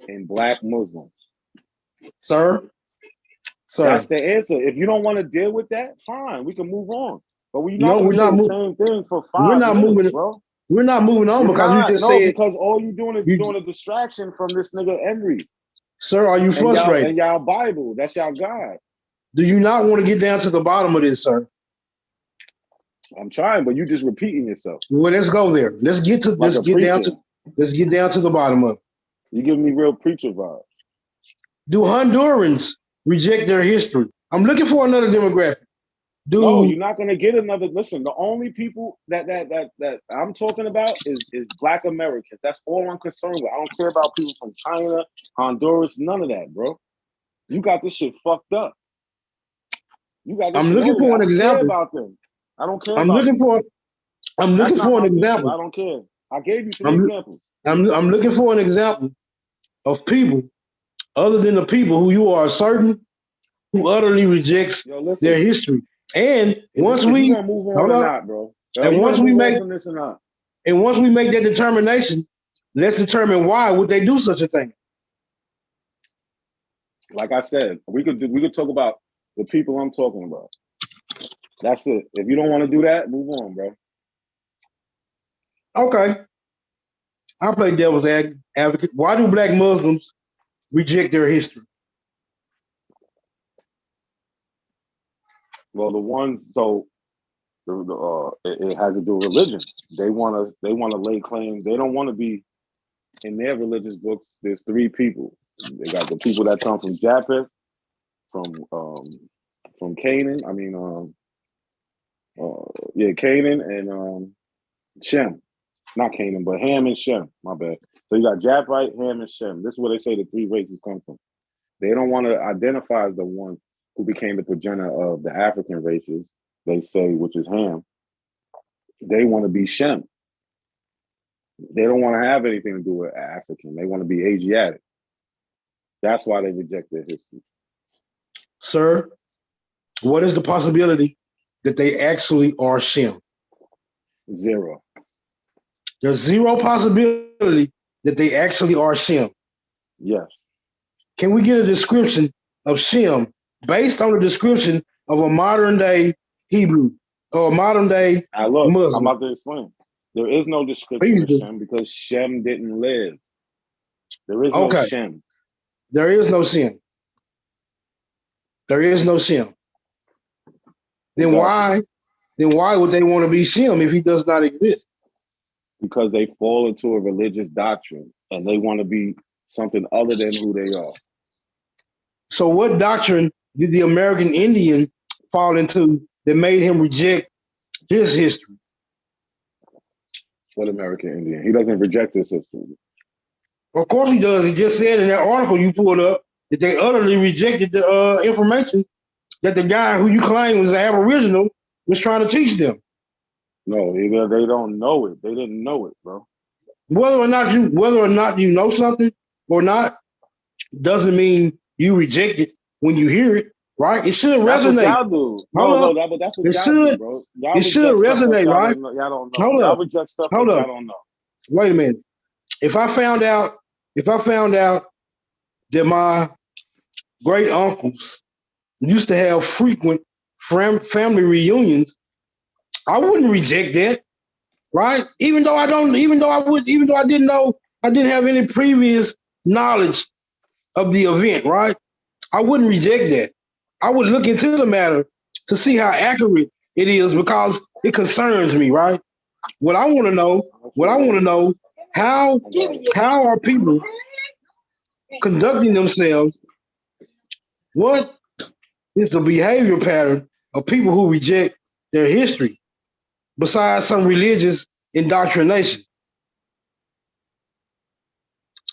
Speaker 2: and Black Muslims.
Speaker 6: Sir?
Speaker 2: That's the answer. If you don't want to deal with that, fine, we can move on. But we're not going to say the same thing for 5 minutes, bro.
Speaker 6: We're not moving on because you just said.
Speaker 2: Because all you're doing is doing a distraction from this nigga Henry.
Speaker 6: Sir, are you frustrated?
Speaker 2: And y'all Bible, that's y'all God.
Speaker 6: Do you not want to get down to the bottom of this, sir?
Speaker 2: I'm trying, but you just repeating yourself.
Speaker 6: Well, let's go there. Let's get down to the bottom of it.
Speaker 2: You giving me real preacher vibes.
Speaker 6: Do Hondurans reject their history? I'm looking for another demographic.
Speaker 2: No, you're not going to get another. Listen, the only people that I'm talking about is Black Americans. That's all I'm concerned with. I don't care about people from China, Honduras, none of that, bro. You got this shit fucked up. You got this.
Speaker 6: I'm looking for an example.
Speaker 2: About them. I don't care.
Speaker 6: I'm looking for an example.
Speaker 2: I don't care. I gave you 3 examples.
Speaker 6: I'm looking for an example of people other than the people who you are certain who utterly rejects their history. And once we
Speaker 2: move on or not, bro.
Speaker 6: And once we make that determination, let's determine why would they do such a thing.
Speaker 2: Like I said, we could talk about the people I'm talking about. That's it. If you don't want to do that, move on, bro.
Speaker 6: Okay. I play devil's advocate. Why do black Muslims reject their history?
Speaker 2: Well, the ones it has to do with religion. They want to lay claim. They don't want to be in their religious books. There's three people. They got the people that come from Japheth, from Canaan. I mean, Canaan and Shem. Not Canaan, but Ham and Shem. My bad. So you got Japheth, Ham, and Shem. This is where they say the three races come from. They don't want to identify as the one who became the progenitor of the African races, they say, which is Ham. They want to be Shem. They don't want to have anything to do with African. They want to be Asiatic. That's why they reject their history.
Speaker 6: Sir, what is the possibility that they actually are Shem?
Speaker 2: Zero.
Speaker 6: There's zero possibility that they actually are Shem.
Speaker 2: Yes.
Speaker 6: Can we get a description of Shem based on the description of a modern day Hebrew or a modern day Muslim?
Speaker 2: I'm about to explain. There is no description of Shem because Shem didn't live. There is no Shem.
Speaker 6: There is no Shem. There is no Shem. Then why would they want to be Shem if he does not exist?
Speaker 2: Because they fall into a religious doctrine and they want to be something other than who they are.
Speaker 6: So what doctrine did the American Indian fall into that made him reject his history?
Speaker 2: What American Indian? He doesn't reject his history.
Speaker 6: Of course he does. He just said in that article you pulled up that they utterly rejected the information that the guy who you claim was an Aboriginal was trying to teach them.
Speaker 2: No, either they don't know it. They didn't know it, bro.
Speaker 6: Whether or not you know something or not doesn't mean you reject it when you hear it, right? It should resonate.
Speaker 2: That's what y'all do. No, that's what y'all do, bro. Y'all
Speaker 6: it should resonate, right?
Speaker 2: Y'all don't know. Y'all reject stuff that y'all don't know.
Speaker 6: Wait a minute. If I found out that my great uncles used to have frequent family reunions, I wouldn't reject that, right? Even though I didn't know, I didn't have any previous knowledge of the event, right? I wouldn't reject that. I would look into the matter to see how accurate it is because it concerns me, right? What I want to know, how are people conducting themselves? What is the behavior pattern of people who reject their history besides some religious indoctrination?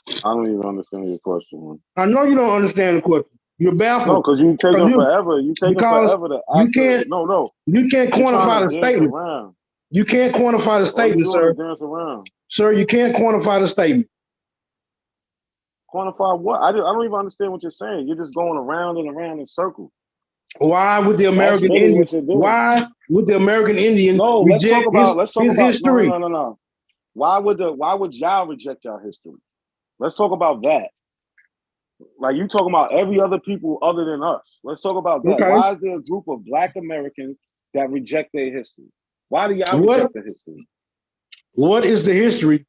Speaker 2: I don't even understand your question, man.
Speaker 6: I know you don't understand the question. You're baffled.
Speaker 2: No, because you take it forever. You take it forever to answer.
Speaker 6: You can't quantify the statement. You can't quantify the statement, sir.
Speaker 2: Dance around.
Speaker 6: Sir, you can't quantify the statement.
Speaker 2: Quantify what? I don't even understand what you're saying. You're just going around and around in circles.
Speaker 6: Why would the American Indian? Why would the American Indian reject his history?
Speaker 2: No. Why would y'all reject y'all history? Let's talk about that. Like you talking about every other people other than us. Let's talk about that. Okay. Why is there a group of Black Americans that reject their history? Why do y'all reject the history?
Speaker 6: What is the history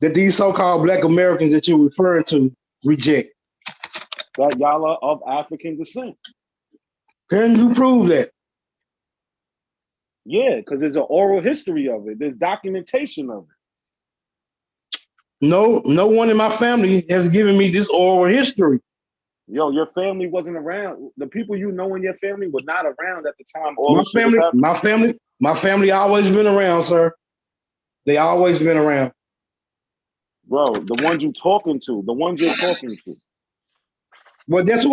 Speaker 6: that these so-called Black Americans that you're referring to reject?
Speaker 2: That y'all are of African descent.
Speaker 6: Can you prove that?
Speaker 2: Yeah, because there's an oral history of it. There's documentation of it.
Speaker 6: No one in my family has given me this oral history.
Speaker 2: Yo, your family wasn't around. The people you know in your family were not around at the time.
Speaker 6: My family always been around, sir. They always been around.
Speaker 2: Bro, the ones you're talking to.
Speaker 6: Well, that's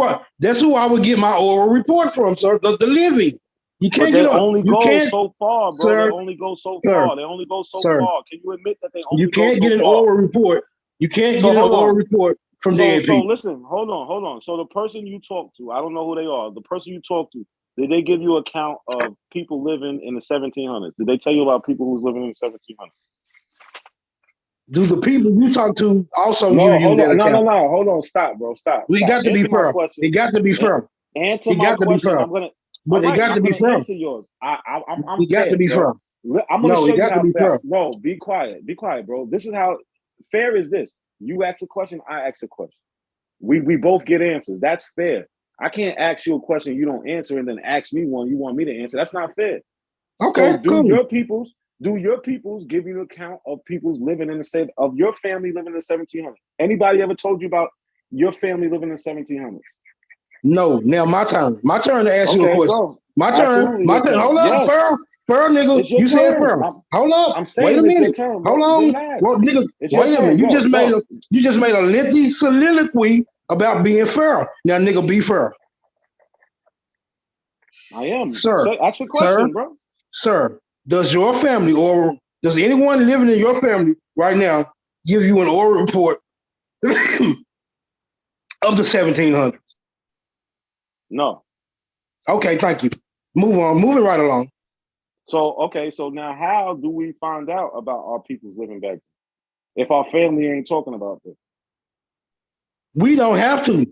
Speaker 6: who I would get my oral report from, sir. The living. You can't
Speaker 2: get only go so far, bro.
Speaker 6: Sir,
Speaker 2: they only go so far. They only go so far. Can you admit that they only
Speaker 6: you can't
Speaker 2: go
Speaker 6: get
Speaker 2: so
Speaker 6: an
Speaker 2: far?
Speaker 6: oral report. You can't get an oral report from dead people.
Speaker 2: So listen, hold on. So the person you talk to, I don't know who they are. The person you talk to, did they give you an account of people living in the 1700s? Did they tell you about people who's living in the 1700s?
Speaker 6: Do the people you talk to also give you that account?
Speaker 2: No. Hold on. Stop, bro. Stop.
Speaker 6: It got to be firm. It got to be firm.
Speaker 2: Answer my question.
Speaker 6: But it got to be firm.
Speaker 2: Answer yours.
Speaker 6: It got to be firm.
Speaker 2: I'm going to show you how fast. No, be quiet. Be quiet, bro. This is how fair is this. You ask a question, I ask a question. We both get answers. That's fair. I can't ask you a question you don't answer and then ask me one you want me to answer. That's not fair.
Speaker 6: Okay,
Speaker 2: so do your peoples give you an account of people's living in the same of your family living in the 1700s? Anybody ever told you about your family living in the 1700s?
Speaker 6: No. Now my turn. My turn to ask you a question.
Speaker 2: Go.
Speaker 6: My turn. My turn. Hold up,
Speaker 2: yes.
Speaker 6: Fur nigga. You said fur. Hold up.
Speaker 2: I'm saying
Speaker 6: Wait a minute.
Speaker 2: It's your turn,
Speaker 6: Hold on. Well, nigga, wait a minute. You just made a lengthy soliloquy about being fur. Now, nigga, be fur.
Speaker 2: I am.
Speaker 6: Sir.
Speaker 2: Ask your question, bro.
Speaker 6: Sir, does your family or does anyone living in your family right now give you an oral report of the 1700s?
Speaker 2: No.
Speaker 6: Okay, thank you. Move on. Moving right along.
Speaker 2: So now how do we find out about our people's living back then if our family ain't talking about this?
Speaker 6: We don't have to.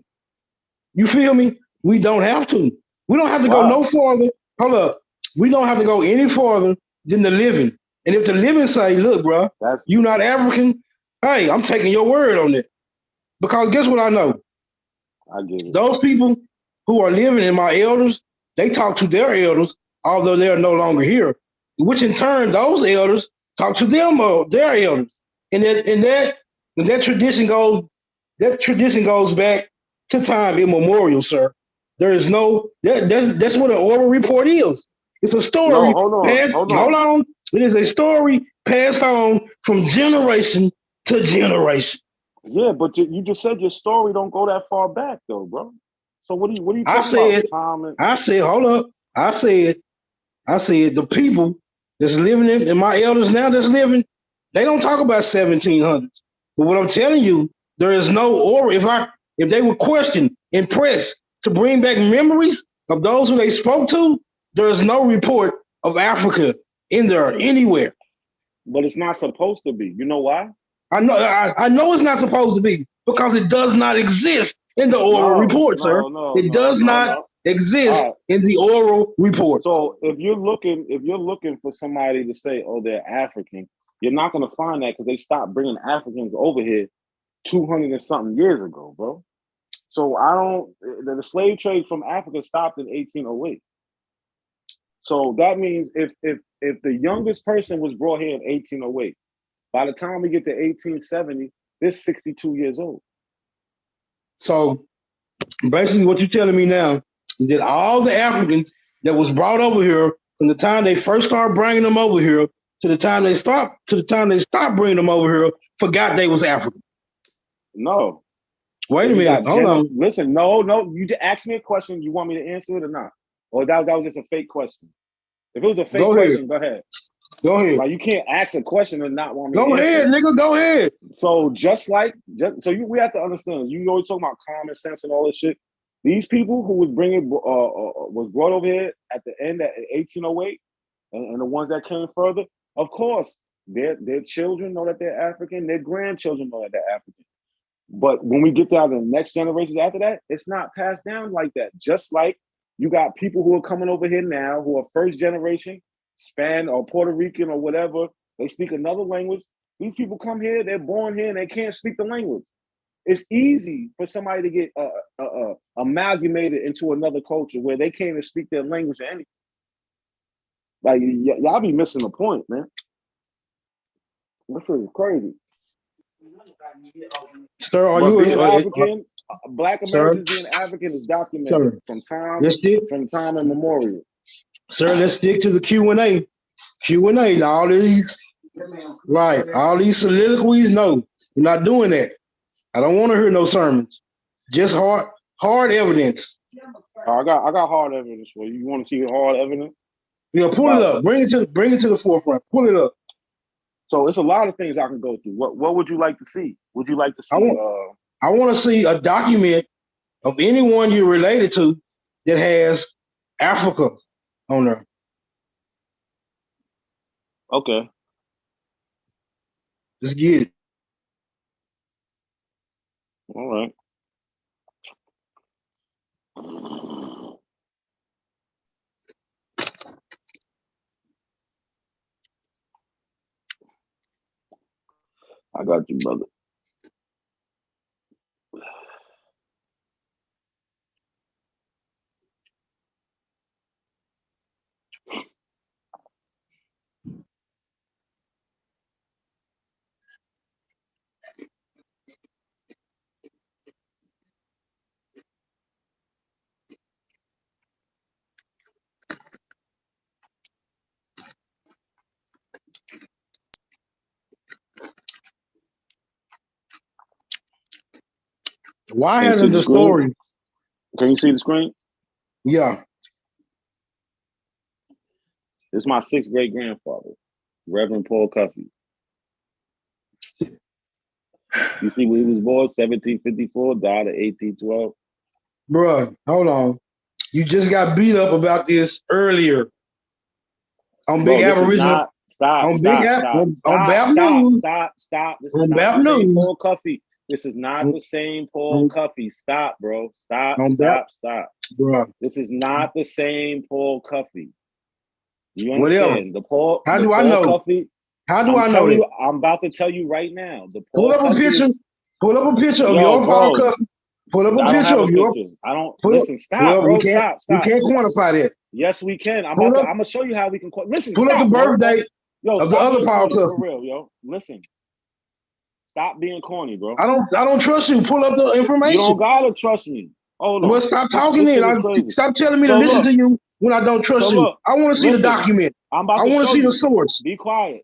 Speaker 6: You feel me? We don't have to. We don't have to go no farther. Hold up. We don't have to go any farther than the living. And if the living say, look, bro, you not African, hey, I'm taking your word on it. Because guess what I know?
Speaker 2: I get it.
Speaker 6: Those people who are living in my elders, they talk to their elders, although they're no longer here, which in turn, those elders talk to them, their elders. And that tradition goes back to time immemorial, sir. There is no, that's what an oral report is. It's a story.
Speaker 2: No, hold
Speaker 6: on. It is a story passed on from generation to generation.
Speaker 2: Yeah, but you just said your story don't go that far back, though, bro. So what are you talking about?
Speaker 6: I said, hold up. I said the people that's living in my elders now that's living, they don't talk about 1700s. But what I'm telling you, there is no oral. If they were questioned and pressed to bring back memories of those who they spoke to, there is no report of Africa in there anywhere.
Speaker 2: But it's not supposed to be. You know why?
Speaker 6: I know it's not supposed to be because it does not exist in the oral report, sir. It does not exist in the oral report.
Speaker 2: So if you're looking for somebody to say, oh, they're African, you're not going to find that because they stopped bringing Africans over here 200 and something years ago, bro. So the slave trade from Africa stopped in 1808. So that means if the youngest person was brought here in 1808, by the time we get to 1870, they're 62 years old.
Speaker 6: So basically what you're telling me now is that all the Africans that was brought over here from the time they first started bringing them over here to the time they stopped bringing them over here forgot they was African.
Speaker 2: No.
Speaker 6: Wait a minute. Hold on.
Speaker 2: Listen, no. You just asked me a question. You want me to answer it or not? Or that was just a fake question? If it was a fake question, go ahead.
Speaker 6: Go ahead.
Speaker 2: Like you can't ask a question and not want me
Speaker 6: to answer. Go ahead, nigga. Go ahead.
Speaker 2: So we have to understand. You always talk about common sense and all this shit. These people who was brought over here at the end of 1808, and the ones that came further, of course, their children know that they're African. Their grandchildren know that they're African. But when we get down to the next generations after that, it's not passed down like that. Just like you got people who are coming over here now who are first generation, Spanish or Puerto Rican or whatever. They speak another language. These people come here, they're born here, and they can't speak the language. It's easy for somebody to get amalgamated into another culture where they can't even speak their language or anything. Like, y'all be missing the point, man. This is crazy.
Speaker 6: Sir, are you
Speaker 2: African? Black Americans being African is documented from time immemorial.
Speaker 6: Sir, let's stick to the Q&A. Q&A. All these soliloquies. No, we're not doing that. I don't want to hear no sermons. Just hard evidence.
Speaker 2: I got hard evidence for you. You want to see hard evidence?
Speaker 6: Yeah, pull it up. Bring it to the forefront. Pull it up.
Speaker 2: So it's a lot of things I can go through. What would you like to see? Would you like to see?
Speaker 6: I want to see a document of anyone you're related to that has Africa on there.
Speaker 2: Okay.
Speaker 6: Let's get it.
Speaker 2: All right. I got you, brother.
Speaker 6: Why hasn't the story?
Speaker 2: Can you see the screen?
Speaker 6: Yeah.
Speaker 2: This is my 6th great grandfather, Reverend Paul Cuffe. You see where he was born, 1754, died at 1812.
Speaker 6: Bruh, hold on. You just got beat up about this earlier on Big Aboriginal.
Speaker 2: Stop.
Speaker 6: On BAP News.
Speaker 2: Stop. This is not the same Paul Cuffe. This is not the same Paul Cuffe. Stop, bro. Stop.
Speaker 6: Bruh.
Speaker 2: This is not the same Paul Cuffe. You understand?
Speaker 6: Whatever. How do I know?
Speaker 2: Cuffe,
Speaker 6: How do I know that?
Speaker 2: I'm about to tell you right now.
Speaker 6: Pull up a picture of your Paul Cuffe. Pull up a picture of your.
Speaker 2: I don't listen. Stop, bro. Stop.
Speaker 6: You can't quantify that.
Speaker 2: Yes, we can. I'm gonna show you how we can. Listen.
Speaker 6: Pull up the birthday of the other Paul Cuffe.
Speaker 2: For real, yo. Listen. Stop being corny, bro.
Speaker 6: I don't trust you. Pull up the information.
Speaker 2: You don't gotta trust me. Hold on.
Speaker 6: Well, stop talking then. Stop telling me to listen to you when I don't trust you. I want to see the document. I want to see the source.
Speaker 2: Be quiet.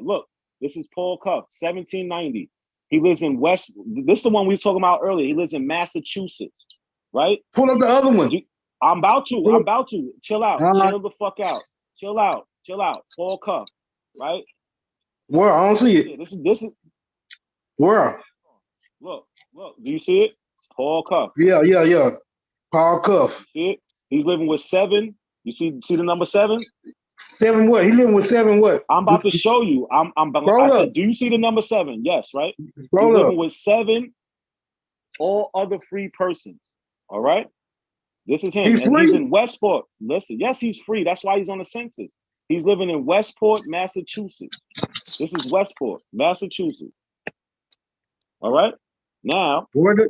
Speaker 2: Look, this is Paul Cuffe, 1790. He lives in West. This is the one we was talking about earlier. He lives in Massachusetts, right?
Speaker 6: Pull up the other one.
Speaker 2: I'm about to. Chill out. Chill the fuck out. Chill out. Paul Cuffe, right?
Speaker 6: Where? I don't see it.
Speaker 2: This is.
Speaker 6: Where?
Speaker 2: Look. Do you see it? Paul Cuffe.
Speaker 6: Yeah. Paul Cuffe.
Speaker 2: See it? He's living with 7. You see the number 7?
Speaker 6: 7 what? He living with 7 what?
Speaker 2: I'm about to show you. I said, do you see the number 7? Yes, right? He's living with 7 all other free persons. All right? This is him. He's in Westport. Listen, yes, he's free. That's why he's on the census. He's living in Westport, Massachusetts. This is Westport, Massachusetts. All right? Now,
Speaker 6: where's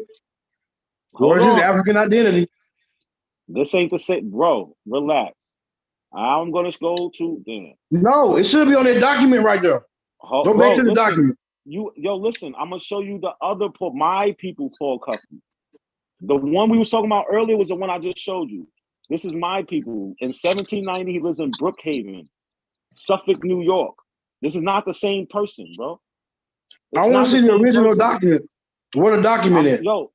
Speaker 6: his African identity?
Speaker 2: This ain't the same, bro. Relax. I'm gonna go to damn.
Speaker 6: No, it should be on that document right there. Go back to the document.
Speaker 2: Listen. I'm gonna show you the other my people Paul Cuffe. The one we were talking about earlier was the one I just showed you. This is my people. In 1790, he lives in Brookhaven, Suffolk, New York. This is not the same person, bro.
Speaker 6: I want to see the original document. Where the document is?
Speaker 2: Yo,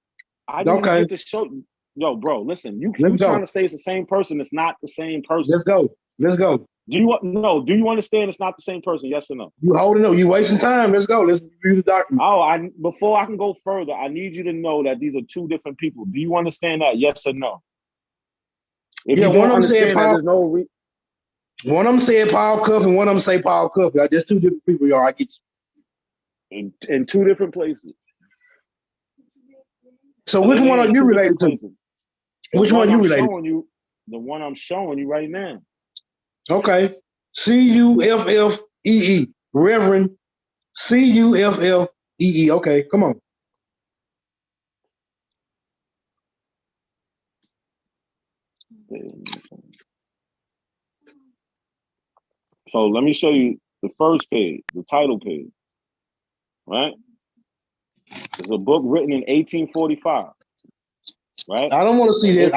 Speaker 2: I didn't get to show you. Yo, bro, listen. You trying to say it's the same person? It's not the same person.
Speaker 6: Let's go. Do
Speaker 2: you understand it's not the same person? Yes or no?
Speaker 6: You holding up. You wasting time. Let's go. Let's review the document.
Speaker 2: Before I can go further, I need you to know that these are 2 different people. Do you understand that? Yes or no?
Speaker 6: One of them said Paul. One of them said Paul Cuffe, and one of them say Paul Cuffe. There's 2 different people, y'all. I get
Speaker 2: you. In 2 different places.
Speaker 6: So which one are you related to? Which one you related to?
Speaker 2: The one I'm showing you right now.
Speaker 6: Okay. Cuffee. Reverend Cuffee. Okay, come on.
Speaker 2: So let me show you the first page, the title page. Right? It's a book written in 1845. Right?
Speaker 6: I don't want to see that.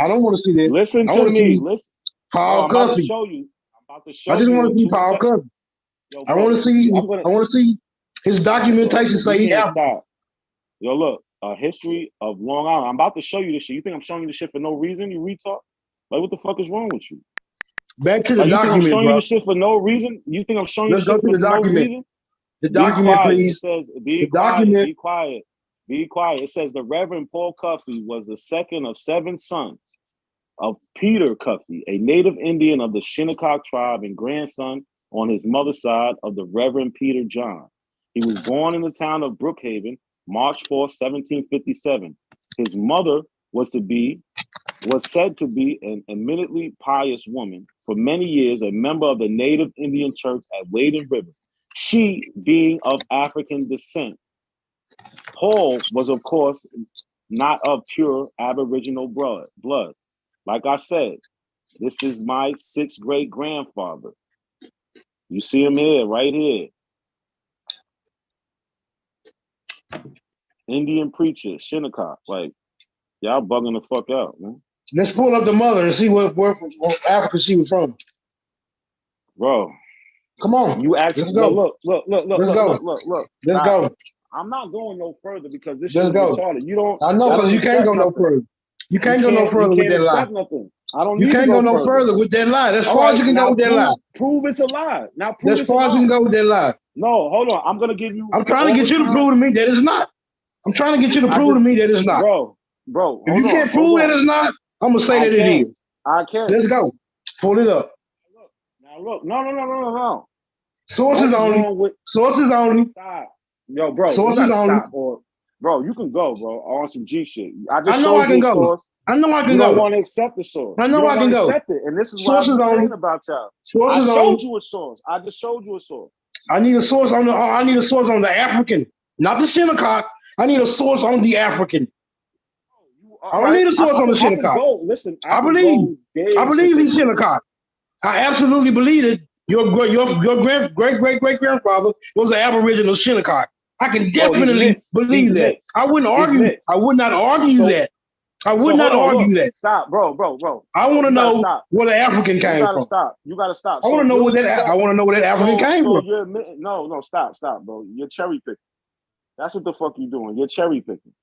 Speaker 2: Listen to me. Listen.
Speaker 6: Paul Cuffe.
Speaker 2: I'm about to show you.
Speaker 6: I just want to see Paul Cuffe. I want to see his documentation say he have.
Speaker 2: Yo, look, a history of Long Island. I'm about to show you this shit. You think I'm showing you this shit for no reason, you retard? Like, what the fuck is wrong with you?
Speaker 6: Back to the document,
Speaker 2: you think I'm showing
Speaker 6: bro.
Speaker 2: you this shit for no reason? You think I'm showing
Speaker 6: Let's
Speaker 2: you this
Speaker 6: go
Speaker 2: shit
Speaker 6: to the
Speaker 2: for
Speaker 6: document.
Speaker 2: no reason?
Speaker 6: The document, please.
Speaker 2: It says, be quiet. It says the Reverend Paul Cuffe was the second of 7 sons of Peter Cuffe, a native Indian of the Shinnecock tribe and grandson on his mother's side of the Reverend Peter John. He was born in the town of Brookhaven, March 4, 1757. His mother was said to be an eminently pious woman. For many years, a member of the Native Indian Church at Wading River. She being of African descent. Paul was, of course, not of pure Aboriginal blood. Like I said, this is my 6th great grandfather. You see him here, right here. Indian preacher, Shinnecock. Like, y'all bugging the fuck out, man.
Speaker 6: Let's pull up the mother and see what Africa she was from.
Speaker 2: Bro.
Speaker 6: Come on.
Speaker 2: You actually
Speaker 6: Let's go.
Speaker 2: Look.
Speaker 6: Let's go. Let's go.
Speaker 2: I'm not going no further because this
Speaker 6: Let's
Speaker 2: shit is
Speaker 6: go.
Speaker 2: retarded. You don't.
Speaker 6: I know, because you can't go no further. You can't go no further with that lie.
Speaker 2: Nothing. I don't.
Speaker 6: You can't go no further with that lie. That's far as you can go with that lie.
Speaker 2: Prove it's a lie. Now prove
Speaker 6: that's far as you can go with that lie.
Speaker 2: No, hold on. I'm gonna give you.
Speaker 6: I'm trying to get you to prove to me that it's not. I'm trying to get you to prove to me that it's not.
Speaker 2: Bro.
Speaker 6: If you can't prove that it's not, I'm gonna say that it is.
Speaker 2: I can't.
Speaker 6: Let's go. Pull it up.
Speaker 2: Now look. No.
Speaker 6: Sources only. Sources only.
Speaker 2: Stop. Yo, bro.
Speaker 6: Sources only.
Speaker 2: Bro, you can go, bro, on some G shit.
Speaker 6: I know I can go.
Speaker 2: Source.
Speaker 6: I know I can
Speaker 2: you
Speaker 6: go.
Speaker 2: You don't want to accept the source.
Speaker 6: I know I can go.
Speaker 2: Accept it. And this is what I'm saying about y'all.
Speaker 6: Sources
Speaker 2: I showed you a source. I just showed you a source.
Speaker 6: I need a source on the African, not the Shinnecock. I need a source on the African. I don't need a source on the Shinnecock.
Speaker 2: Listen,
Speaker 6: I believe he's Shinnecock. I absolutely believe it. Your great grandfather was an Aboriginal Shinnecock. I can definitely believe that. I wouldn't argue. I would not argue that. I would not argue that.
Speaker 2: Stop, bro.
Speaker 6: I want to know where the African came from.
Speaker 2: You gotta stop.
Speaker 6: I want to know where that African came from.
Speaker 2: No, stop, bro. You're cherry picking. That's what the fuck you doing. You're cherry picking.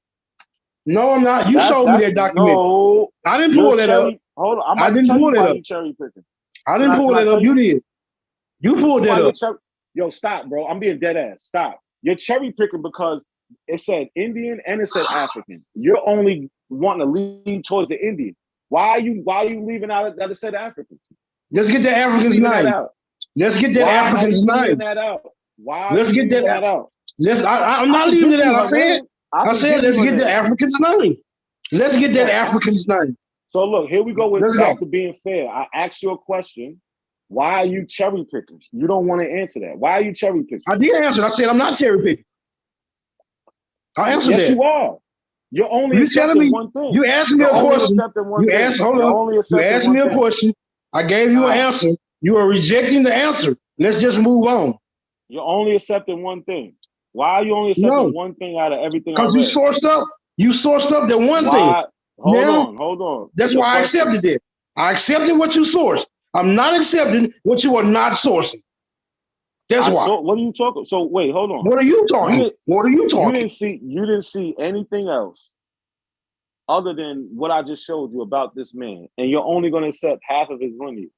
Speaker 6: No, I'm not. You showed me that document. No, I didn't pull that up.
Speaker 2: Hold on.
Speaker 6: I didn't pull that up.
Speaker 2: Cherry picking.
Speaker 6: I didn't pull that up. You did. You pulled that up.
Speaker 2: Yo, stop, bro. I'm being dead ass. Stop. You're cherry picking because it said Indian and it said African. You're only wanting to lean towards the Indian. Why are you leaving out that it said African?
Speaker 6: Let's get the African's name. Let's get that African's name. Let's get that out. I'm not leaving it out. I said let's get the African's name. Let's get that African's name.
Speaker 2: So look, here we go with Dr. being fair. I asked you a question. Why are you cherry picking? You don't want to answer that. Why are you cherry picking?
Speaker 6: I did answer. I said I'm not cherry picking. I answered that.
Speaker 2: Yes, you are. You're only accepting one thing.
Speaker 6: You asked me a question. You asked me a question. I gave you an answer. You are rejecting the answer. Let's just move on.
Speaker 2: You're only accepting one thing. Why are you only accepting one thing out of everything?
Speaker 6: Because you sourced up. You sourced up that one thing.
Speaker 2: Hold on.
Speaker 6: That's why I accepted it. I accepted what you sourced. I'm not accepting what you are not sourcing. That's why.
Speaker 2: What are you talking? So wait, hold on.
Speaker 6: What are you talking? What are you talking?
Speaker 2: You didn't see anything else other than what I just showed you about this man, and you're only going to accept half of his lineage.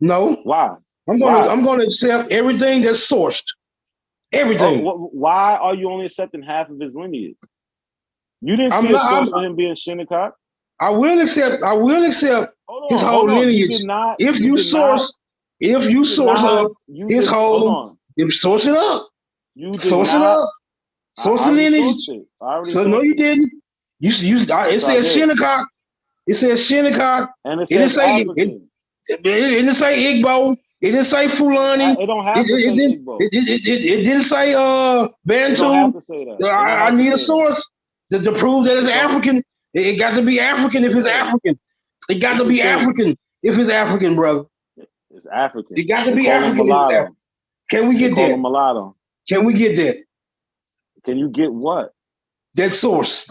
Speaker 6: No.
Speaker 2: Why?
Speaker 6: I'm going to accept everything that's sourced. Everything.
Speaker 2: Why are you only accepting half of his lineage? You didn't see a source for him being Shinnecock.
Speaker 6: I will accept his whole lineage. If you source up his whole, source it up. Source it up. Source the lineage. So no, you didn't. It says Shinnecock. It says Shinnecock.
Speaker 2: And it says
Speaker 6: it didn't say Igbo. It didn't say Fulani.
Speaker 2: It don't have to say Igbo.
Speaker 6: It didn't say Bantu. I need a source to prove that it's African. It got to be African if it's African. It got to be African if it's African, brother.
Speaker 2: It's African.
Speaker 6: It got to be African. Can we get that?
Speaker 2: Mulatto.
Speaker 6: Can we get that?
Speaker 2: Can you get what?
Speaker 6: That source.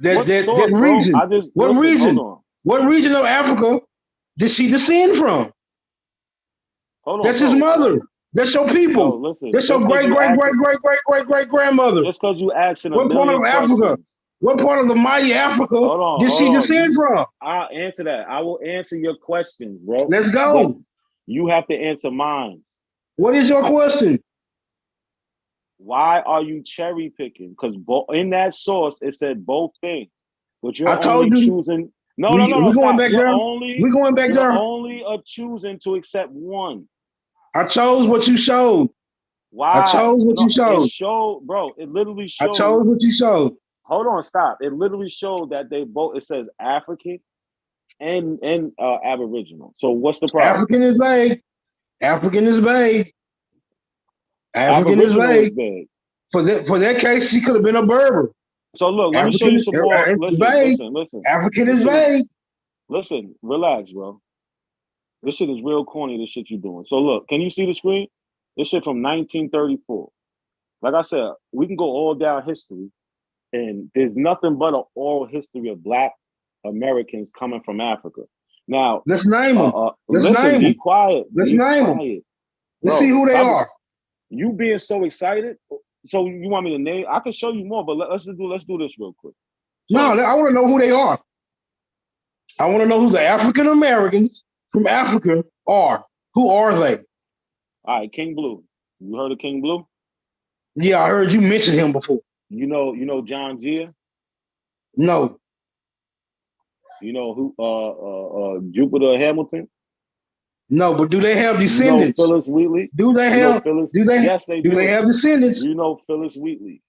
Speaker 6: That
Speaker 2: source,
Speaker 6: region. What region?
Speaker 2: Hold on.
Speaker 6: What region of Africa did she descend from?
Speaker 2: Hold on.
Speaker 6: That's his mother. That's your people.
Speaker 2: No, listen,
Speaker 6: that's your great grandmother.
Speaker 2: Just because you asking
Speaker 6: what part of Africa? What part of the mighty Africa did she descend from?
Speaker 2: I'll answer that. I will answer your question, bro.
Speaker 6: Let's go.
Speaker 2: But you have to answer mine.
Speaker 6: What is your question?
Speaker 2: Why are you cherry picking? Because in that source it said both things, but you're choosing. No.
Speaker 6: We're going back there. We're going back there.
Speaker 2: Only choosing to accept one.
Speaker 6: I chose what you showed.
Speaker 2: Why?
Speaker 6: I chose what you showed.
Speaker 2: It literally showed.
Speaker 6: I chose what you showed.
Speaker 2: Hold on, stop. It literally showed that they both. It says African and Aboriginal. So what's the problem?
Speaker 6: African is A. African is vague. African is vague. For that case, she could have been a Berber.
Speaker 2: So look, let me show you some more. Listen.
Speaker 6: African is vague.
Speaker 2: Listen, relax, bro. This shit is real corny, this shit you're doing. So look, can you see the screen? This shit from 1934. Like I said, we can go all down history, and there's nothing but an oral history of Black Americans coming from Africa. Now,
Speaker 6: let's name them.
Speaker 2: Be quiet.
Speaker 6: Let's name them. Let's see who they are.
Speaker 2: You being so excited. So you want me to name? I can show you more, but let's do this real quick.
Speaker 6: So, no, I want to know who they are. I want to know who the African Americans from Africa are. Who are they?
Speaker 2: All right, King Blue. You heard of King Blue?
Speaker 6: Yeah, I heard you mention him before.
Speaker 2: You know John Gia?
Speaker 6: No.
Speaker 2: You know who? Jupiter Hamilton?
Speaker 6: No, but do they have descendants?
Speaker 2: You know Phyllis Wheatley?
Speaker 6: Do they have?
Speaker 2: Yes, they do.
Speaker 6: Do they have descendants?
Speaker 2: You know Phyllis Wheatley?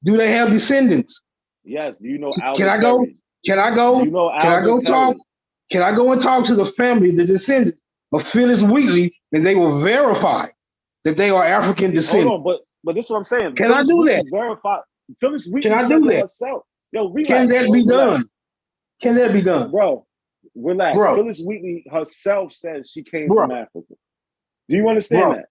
Speaker 6: Do they have descendants?
Speaker 2: Yes. Do you know?
Speaker 6: Can I go? Can I go?
Speaker 2: You know
Speaker 6: can I go talk? Can I go and talk to the family, the descendants of Phyllis Wheatley, and they will verify that they are African descent?
Speaker 2: Hold on, but this is what I'm saying.
Speaker 6: Can I do that?
Speaker 2: Verify. Phyllis Wheatley.
Speaker 6: Can I do that?
Speaker 2: Herself. Yo, relax,
Speaker 6: can that be done? Can that be done,
Speaker 2: bro? Relax. Phyllis Wheatley herself says she came from Africa. Do you understand that?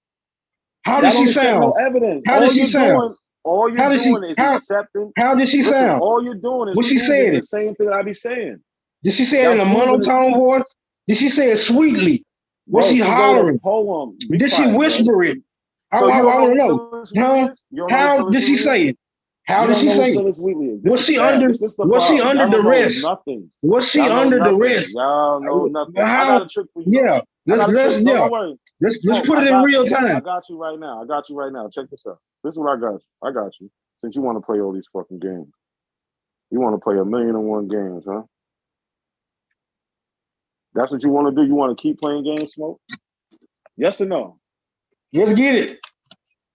Speaker 6: How does she sound?
Speaker 2: No evidence.
Speaker 6: How does she sound?
Speaker 2: All you're doing is accepting.
Speaker 6: How did she sound?
Speaker 2: All you're doing is
Speaker 6: what she said
Speaker 2: the same thing I be saying.
Speaker 6: Did she say it in a monotone voice? Did she say it sweetly? Was she hollering?
Speaker 2: Poem.
Speaker 6: Did she whisper it? I want to know. How did she say it? How did she say it? Was she under duress? Was she under duress?
Speaker 2: Y'all know nothing.
Speaker 6: How?
Speaker 2: I got a trick for you.
Speaker 6: Yeah. Let's put it in real time.
Speaker 2: I got you right now. Check this out. This is what I got you. Since you want to play all these fucking games. You want to play 1,000,001 games, huh? That's what you want to do? You want to keep playing games, Smoke? Yes or no?
Speaker 6: Let's get it.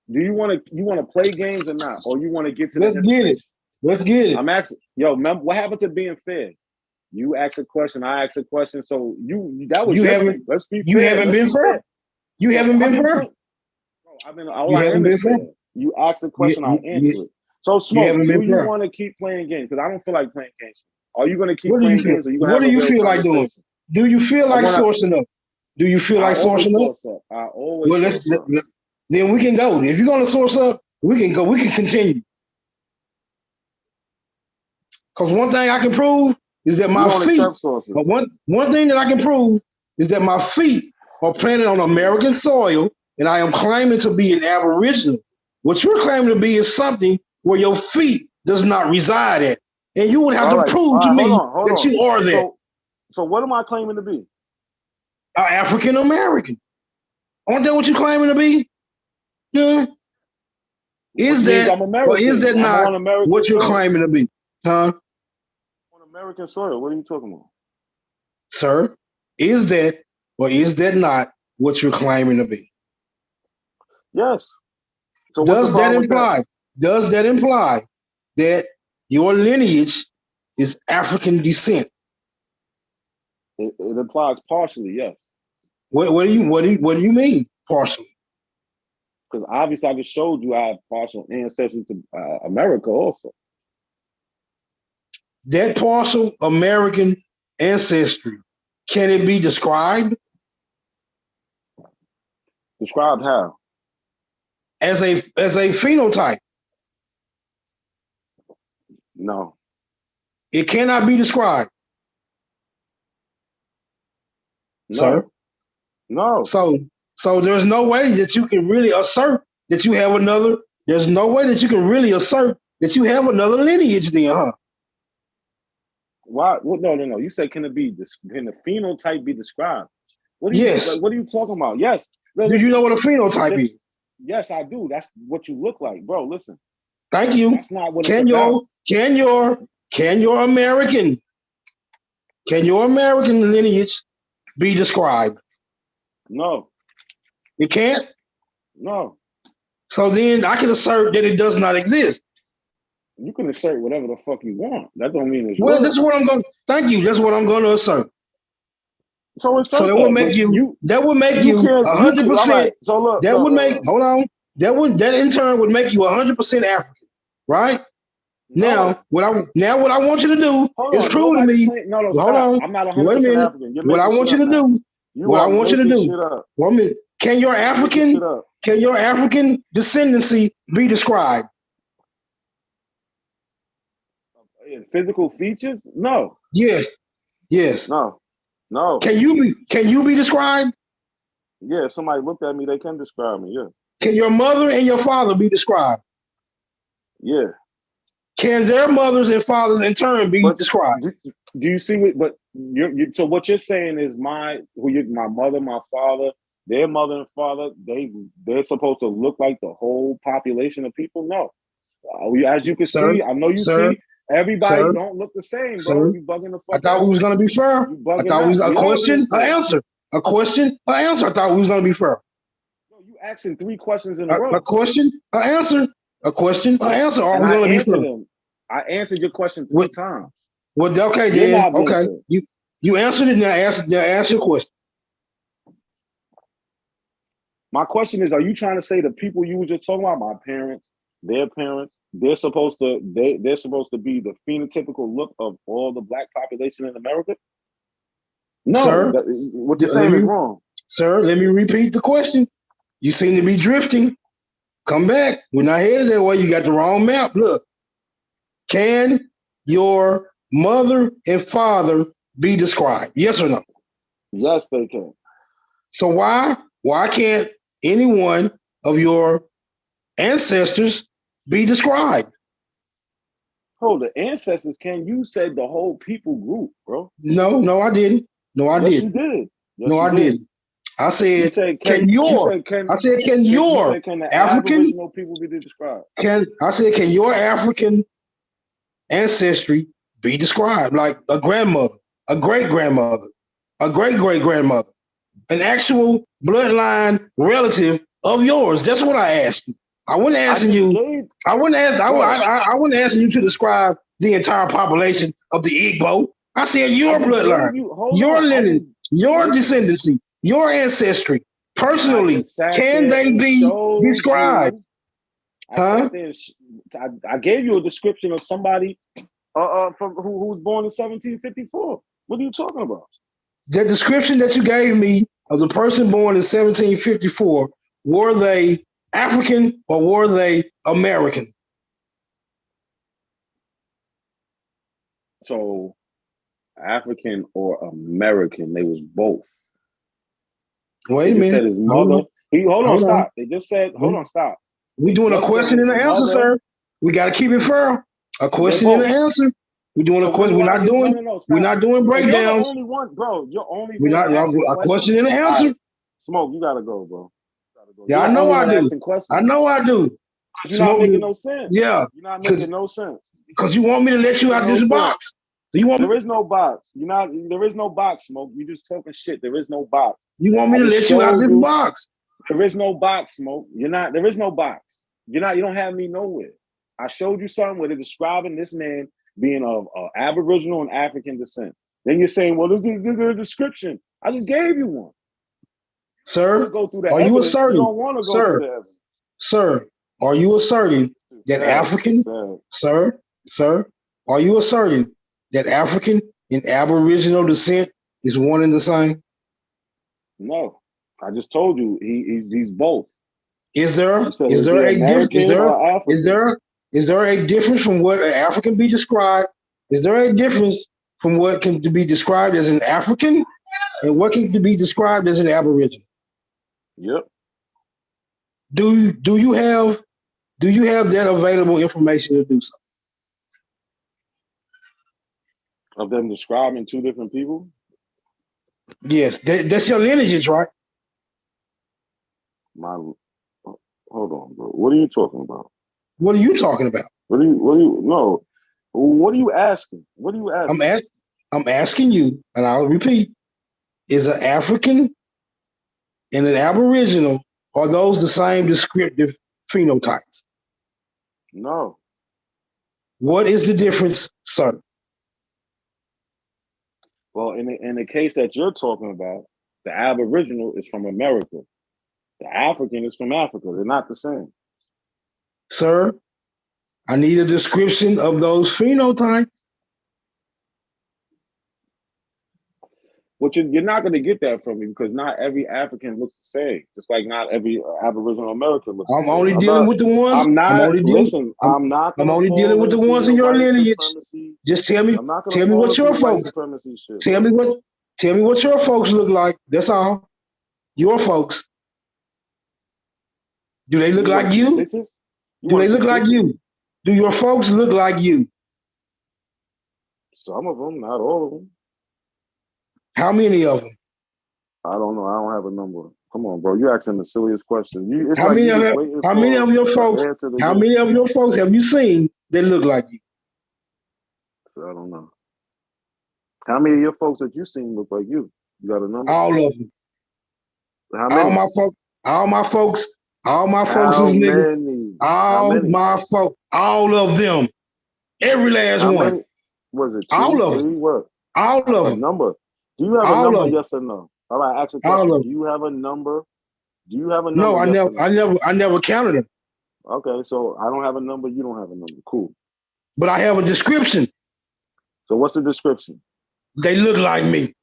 Speaker 2: Do you want to play games or not? Or you want to get to
Speaker 6: Let's get it. Let's get it.
Speaker 2: I'm asking, remember what happened to being fair? You ask a question, I ask a question. So that was different. Let's be fair.
Speaker 6: You haven't been fair? You haven't been fair?
Speaker 2: You haven't been fair? You ask a question, I'll answer it. So Smoke, do you want to keep playing games? Because I don't feel like playing games. Are you going to keep playing games?
Speaker 6: What do you feel like doing? Do you feel like sourcing up? Do you feel like sourcing up?
Speaker 2: I always
Speaker 6: source up. Then we can go. If you're going to source up, we can go. We can continue. Because one thing I can prove is that my feet. But one thing that I can prove is that my feet are planted on American soil, and I am claiming to be an Aboriginal. What you're claiming to be is something where your feet does not reside at, and you would have to prove to me that you are that.
Speaker 2: So what am I claiming to be?
Speaker 6: African American. Aren't that what you're claiming to be? Yeah. Is that or is that not what you're claiming to be? Huh?
Speaker 2: On American soil. What are you talking about?
Speaker 6: Sir, is that or is that not what you're claiming to be?
Speaker 2: Yes. So
Speaker 6: does that imply that your lineage is African descent?
Speaker 2: It implies partially, yes.
Speaker 6: What do you mean partially?
Speaker 2: Because obviously I just showed you I have partial ancestry to America also.
Speaker 6: That partial American ancestry, can it be described?
Speaker 2: Described how?
Speaker 6: As a phenotype.
Speaker 2: No.
Speaker 6: It cannot be described.
Speaker 2: No.
Speaker 6: Sir?
Speaker 2: No.
Speaker 6: So there's no way that you can really assert that you have another. There's no way that you can really assert that you have another lineage then, huh?
Speaker 2: Why? Well, no. You say can the phenotype be described? What are you talking about? Yes.
Speaker 6: Do you know what a phenotype is?
Speaker 2: Yes, I do. That's what you look like, bro. Listen.
Speaker 6: Thank you.
Speaker 2: That's not what it's about.
Speaker 6: Can your American lineage be described?
Speaker 2: No.
Speaker 6: It can't?
Speaker 2: No.
Speaker 6: So then I can assert that it does not exist.
Speaker 2: You can assert whatever the fuck you want. That don't mean it's
Speaker 6: well.
Speaker 2: real.
Speaker 6: That's what I'm going. Thank you. That's what I'm going to assert.
Speaker 2: So
Speaker 6: that would make you 100%.
Speaker 2: So look,
Speaker 6: that in turn would make you 100% African, right?
Speaker 2: No.
Speaker 6: What I want you to do is prove to me. Hold on.
Speaker 2: I'm not 100%
Speaker 6: Wait a minute.
Speaker 2: African.
Speaker 6: What I want you to do. Can your African descendancy be described?
Speaker 2: In physical features? No.
Speaker 6: Yes.
Speaker 2: No.
Speaker 6: Can you be described?
Speaker 2: Yeah, if somebody looked at me, they can describe me, yeah.
Speaker 6: Can your mother and your father be described?
Speaker 2: Yeah.
Speaker 6: Can their mothers and fathers in turn be described?
Speaker 2: Do you see what? But so what you're saying is my mother, my father, their mother and father, they're supposed to look like the whole population of people? No. As you can see, I know you see. Everybody don't look the same, bro. You bugging the fuck.
Speaker 6: I thought we was gonna be fair. I thought we was a question, an answer. A question, an answer. I thought we was gonna be fair.
Speaker 2: No, you asking 3 questions in a row.
Speaker 6: A question, an answer. A question, an answer. Are we gonna be fair?
Speaker 2: I answered your question 3 times.
Speaker 6: Well, okay, then. Okay, you answered it. Now ask your question.
Speaker 2: My question is: are you trying to say the people you were just talking about, my parents, their parents, they're supposed to be the phenotypical look of all the black population in America? No,
Speaker 6: sir,
Speaker 2: what you're saying is wrong.
Speaker 6: Sir, let me repeat the question. You seem to be drifting. Come back. We're not headed that way. You got the wrong map. Look. Can your mother and father be described? Yes or no?
Speaker 2: Yes, they can.
Speaker 6: So why can't any one of your ancestors be described?
Speaker 2: Oh, the ancestors can. You said the whole people group, bro.
Speaker 6: No, I didn't. No, I didn't.
Speaker 2: You did. Yes,
Speaker 6: no, I didn't. I said, can your African
Speaker 2: Aboriginal people be described?
Speaker 6: Can your African ancestry be described? Like a grandmother, a great-grandmother, a great-great-grandmother, an actual bloodline relative of yours. That's what I asked you. I wasn't asking you. I wasn't asking you to describe the entire population of the Igbo. I said your bloodline, your lineage, your descendancy, your ancestry. Personally, can they be described?
Speaker 2: I gave you a description of somebody from who was born in 1754. What are you talking about?
Speaker 6: The description that you gave me of the person born in 1754, were they African or were they American?
Speaker 2: So, African or American, they was both.
Speaker 6: Wait a minute.
Speaker 2: Said his mother. Hold on, stop. They just said, hold on, stop.
Speaker 6: We're doing a question and an answer, sir. We got to keep it fair. A question and an answer. We're doing a question. We're not doing breakdowns.
Speaker 2: You're the only one, bro. You're only
Speaker 6: we're not a question and an answer.
Speaker 2: Right. Smoke, you gotta go, bro.
Speaker 6: Yeah, I know I do. I know I do.
Speaker 2: You're not making no sense.
Speaker 6: Yeah,
Speaker 2: you're not making no sense.
Speaker 6: Because you want me to let you out this box.
Speaker 2: There is no box. There is no box, Smoke. You just talking shit. There is no box.
Speaker 6: You want me to let you out this box?
Speaker 2: There is no box, Smoke. There is no box. You don't have me nowhere. I showed you something where they're describing this man being of Aboriginal and African descent. Then you're saying, well, this is a description. I just gave you one.
Speaker 6: Sir, are you asserting?
Speaker 2: You don't want to go through the evidence.
Speaker 6: Sir, are you asserting that African? Sir, are you asserting that African and Aboriginal descent is one and the same?
Speaker 2: No, I just told you he's both.
Speaker 6: Is there a difference from what an African be described? Is there a difference from what can be described as an African and what can be described as an Aboriginal?
Speaker 2: Yep.
Speaker 6: Do you have that available information to do so?
Speaker 2: Of them describing two different people?
Speaker 6: Yes, that's your lineage, right?
Speaker 2: Hold on, bro. What are you talking about?
Speaker 6: What are you talking about?
Speaker 2: What are you asking? What are you asking?
Speaker 6: I'm asking you, and I'll repeat, is an African and an Aboriginal, are those the same descriptive phenotypes?
Speaker 2: No.
Speaker 6: What is the difference, sir?
Speaker 2: Well, in the case that you're talking about, the Aboriginal is from America. The African is from Africa. They're not the same.
Speaker 6: Sir, I need a description of those phenotypes.
Speaker 2: But you're not going to get that from me because not every African looks the same. Just like not every Aboriginal American looks the same.
Speaker 6: I'm only dealing with the ones.
Speaker 2: I'm not.
Speaker 6: I'm only dealing,
Speaker 2: listen, I'm not.
Speaker 6: I'm only dealing with the ones in your lineage. Just tell me what your folks. Tell me what your folks look like. That's all. Your folks. Do they look like you? Do they look like you? Do your folks look like you?
Speaker 2: Some of them, not all of them.
Speaker 6: How many of them?
Speaker 2: I don't know. I don't have a number. Come on, bro. You're asking the silliest question.
Speaker 6: How many of your folks? How many of your folks have you seen that look like you?
Speaker 2: So I don't know. How many of your folks that you seen look like you? You got a number?
Speaker 6: All of them.
Speaker 2: How many?
Speaker 6: All my folks is niggas. All my folks. All of them. Every last one.
Speaker 2: Many? Was it 2,
Speaker 6: all of
Speaker 2: 3?
Speaker 6: them.
Speaker 2: What?
Speaker 6: All of them.
Speaker 2: A number. Do you have a number? Yes or no? All right. Ask a question. Do you have a number? Do you have a number?
Speaker 6: No, I never counted them.
Speaker 2: Okay, so I don't have a number. You don't have a number. Cool.
Speaker 6: But I have a description.
Speaker 2: So what's the description?
Speaker 6: They look like me.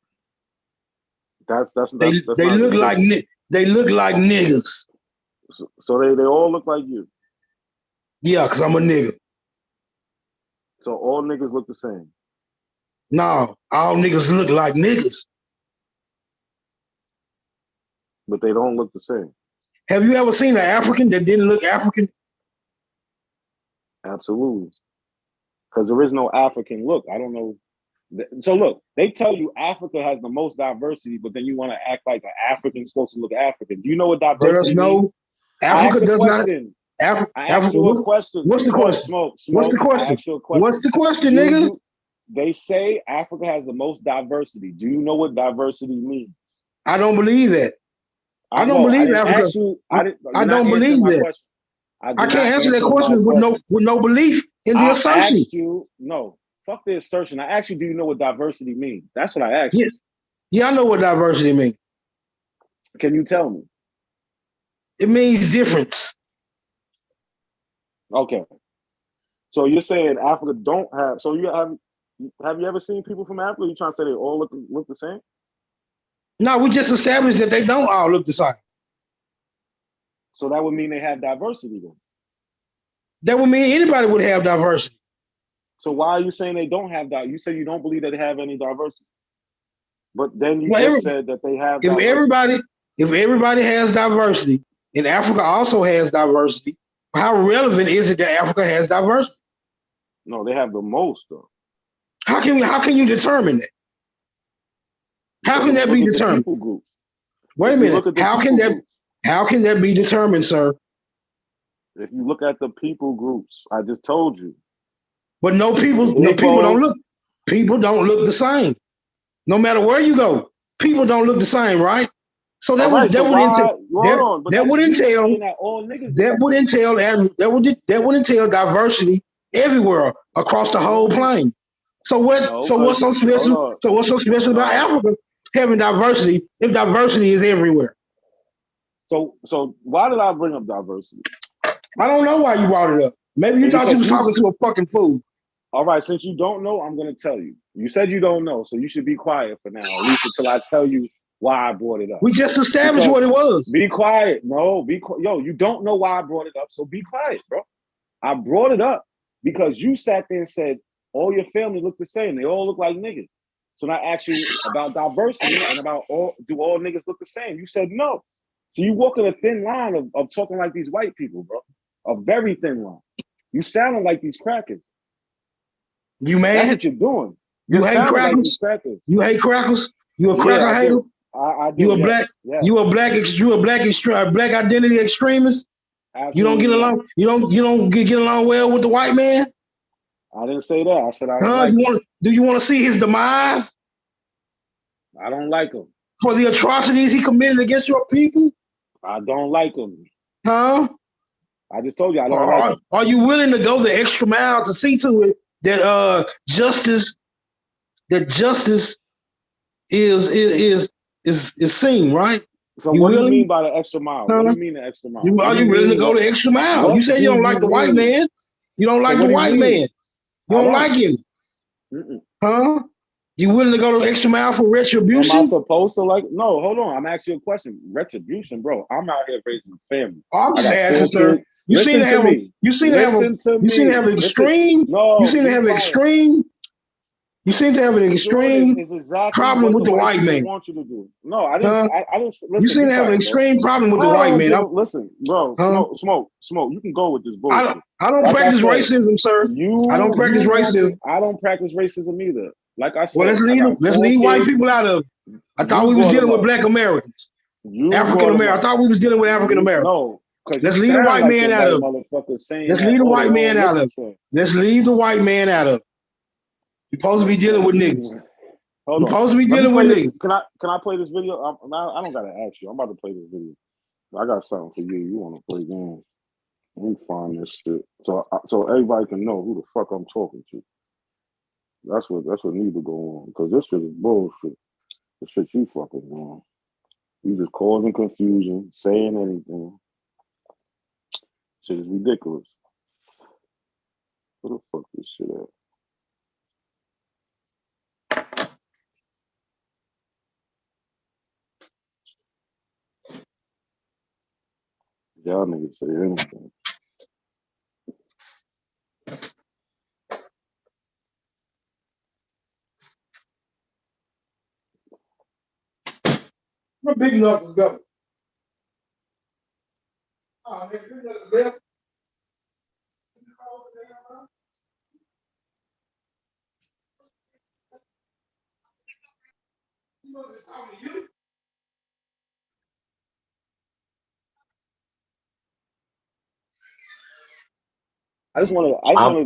Speaker 6: They look like niggas.
Speaker 2: So they all look like you.
Speaker 6: Yeah, because I'm a nigga.
Speaker 2: So all niggas look the same.
Speaker 6: No, all niggas look like niggas.
Speaker 2: But they don't look the same.
Speaker 6: Have you ever seen an African that didn't look African?
Speaker 2: Absolutely. Because there is no African look. I don't know. So look, they tell you Africa has the most diversity, but then you want to act like an African's supposed to look African. Do you know what diversity
Speaker 6: There's no
Speaker 2: means?
Speaker 6: Africa does not. Africa.
Speaker 2: What's
Speaker 6: the question?
Speaker 2: Smoke.
Speaker 6: What's the question? What's the question, nigga?
Speaker 2: They say Africa has the most diversity. Do you know what diversity means?
Speaker 6: I don't believe that. I don't believe Africa. I don't believe that. I can't answer that question with no belief in the assumption.
Speaker 2: No, fuck the assertion. I asked you, do you know what diversity means? That's what I asked you.
Speaker 6: Yeah, I know what diversity means.
Speaker 2: Can you tell me?
Speaker 6: It means difference.
Speaker 2: Okay. So you're saying Africa don't have, so you have you ever seen people from Africa? You trying to say they all look the same?
Speaker 6: No, we just established that they don't all look the same.
Speaker 2: So that would mean they have diversity then?
Speaker 6: That would mean anybody would have diversity.
Speaker 2: So why are you saying they don't have diversity? You said you don't believe that they have any diversity. But then you just said that they have diversity.
Speaker 6: If everybody has diversity, and Africa also has diversity, how relevant is it that Africa has diversity?
Speaker 2: No, they have the most though.
Speaker 6: How can you determine that? How can that be determined? Wait a minute. How can that be determined, sir?
Speaker 2: If you look at the people groups, I just told you.
Speaker 6: But people don't look the same. No matter where you go, people don't look the same, right? So that would entail diversity everywhere across the whole plane. So what's so special? So what's so special about Africa having diversity if diversity is everywhere?
Speaker 2: So why did I bring up diversity?
Speaker 6: I don't know why you brought it up. Maybe you thought you was talking to a fucking fool.
Speaker 2: All right, since you don't know, I'm going to tell you. You said you don't know, so you should be quiet for now, at least until I tell you why I brought it up.
Speaker 6: We just established what it was.
Speaker 2: Be quiet. No, yo, you don't know why I brought it up, so be quiet, bro. I brought it up because you sat there and said, all your family look the same. They all look like niggas. So when I asked you about diversity and about do all niggas look the same? You said no. So you walking a thin line of talking like these white people, bro. A very thin line. You sounding like these crackers.
Speaker 6: You mad?
Speaker 2: That's what you're doing.
Speaker 6: You hate crackers?
Speaker 2: Like
Speaker 6: you hate crackers? You a cracker hater?
Speaker 2: I do.
Speaker 6: You a black identity extremist? Absolutely. You don't get along. You don't get along well with the white man?
Speaker 2: I didn't say that. I said I don't like him.
Speaker 6: Do you want to see his demise?
Speaker 2: I don't like him.
Speaker 6: For the atrocities he committed against your people?
Speaker 2: I don't like him.
Speaker 6: Huh?
Speaker 2: I just told you I don't like him.
Speaker 6: Are you willing to go the extra mile to see to it that justice is seen, right?
Speaker 2: So
Speaker 6: You
Speaker 2: what do you
Speaker 6: willing?
Speaker 2: mean by the extra mile? What do you mean the extra mile?
Speaker 6: Are you willing to go the extra mile? You say you don't like the white man. You don't like the white man. You don't like him. Huh? You willing to go the extra mile for retribution?
Speaker 2: Am I supposed to like? No, hold on. I'm asking you a question. Retribution, bro. I'm out here raising a family.
Speaker 6: I'm just asking, sir. You seem to have an extreme. You seem to have an extreme. You seem to have an extreme problem with the white man.
Speaker 2: Want you to do. No, I didn't. I didn't. Listen,
Speaker 6: you seem to have an extreme problem with the white man.
Speaker 2: Listen, bro. Smoke. You can go with this bullshit.
Speaker 6: I don't practice racism, sir. I don't practice racism.
Speaker 2: I don't practice racism either. Like I said,
Speaker 6: well, let's leave white people out of it. I thought we was dealing with Black Americans, African Americans. I thought we was dealing with African Americans.
Speaker 2: No,
Speaker 6: let's leave the white man out of it. Let's leave the white man out of it. Let's leave the white man out of it. You're supposed to be dealing with niggas.
Speaker 2: Hold on.
Speaker 6: Supposed to be dealing with niggas.
Speaker 2: Can I play this video? I don't gotta ask you. I'm about to play this video. I got something for you. You want to play games? Let me find this shit so everybody can know who the fuck I'm talking to. That's what need to go on, because this shit is bullshit. The shit you fucking doing. You just causing confusion, saying anything. Shit is ridiculous. Where the fuck this shit at? Y'all niggas say anything.
Speaker 6: My big knuckles go. Oh, nigga,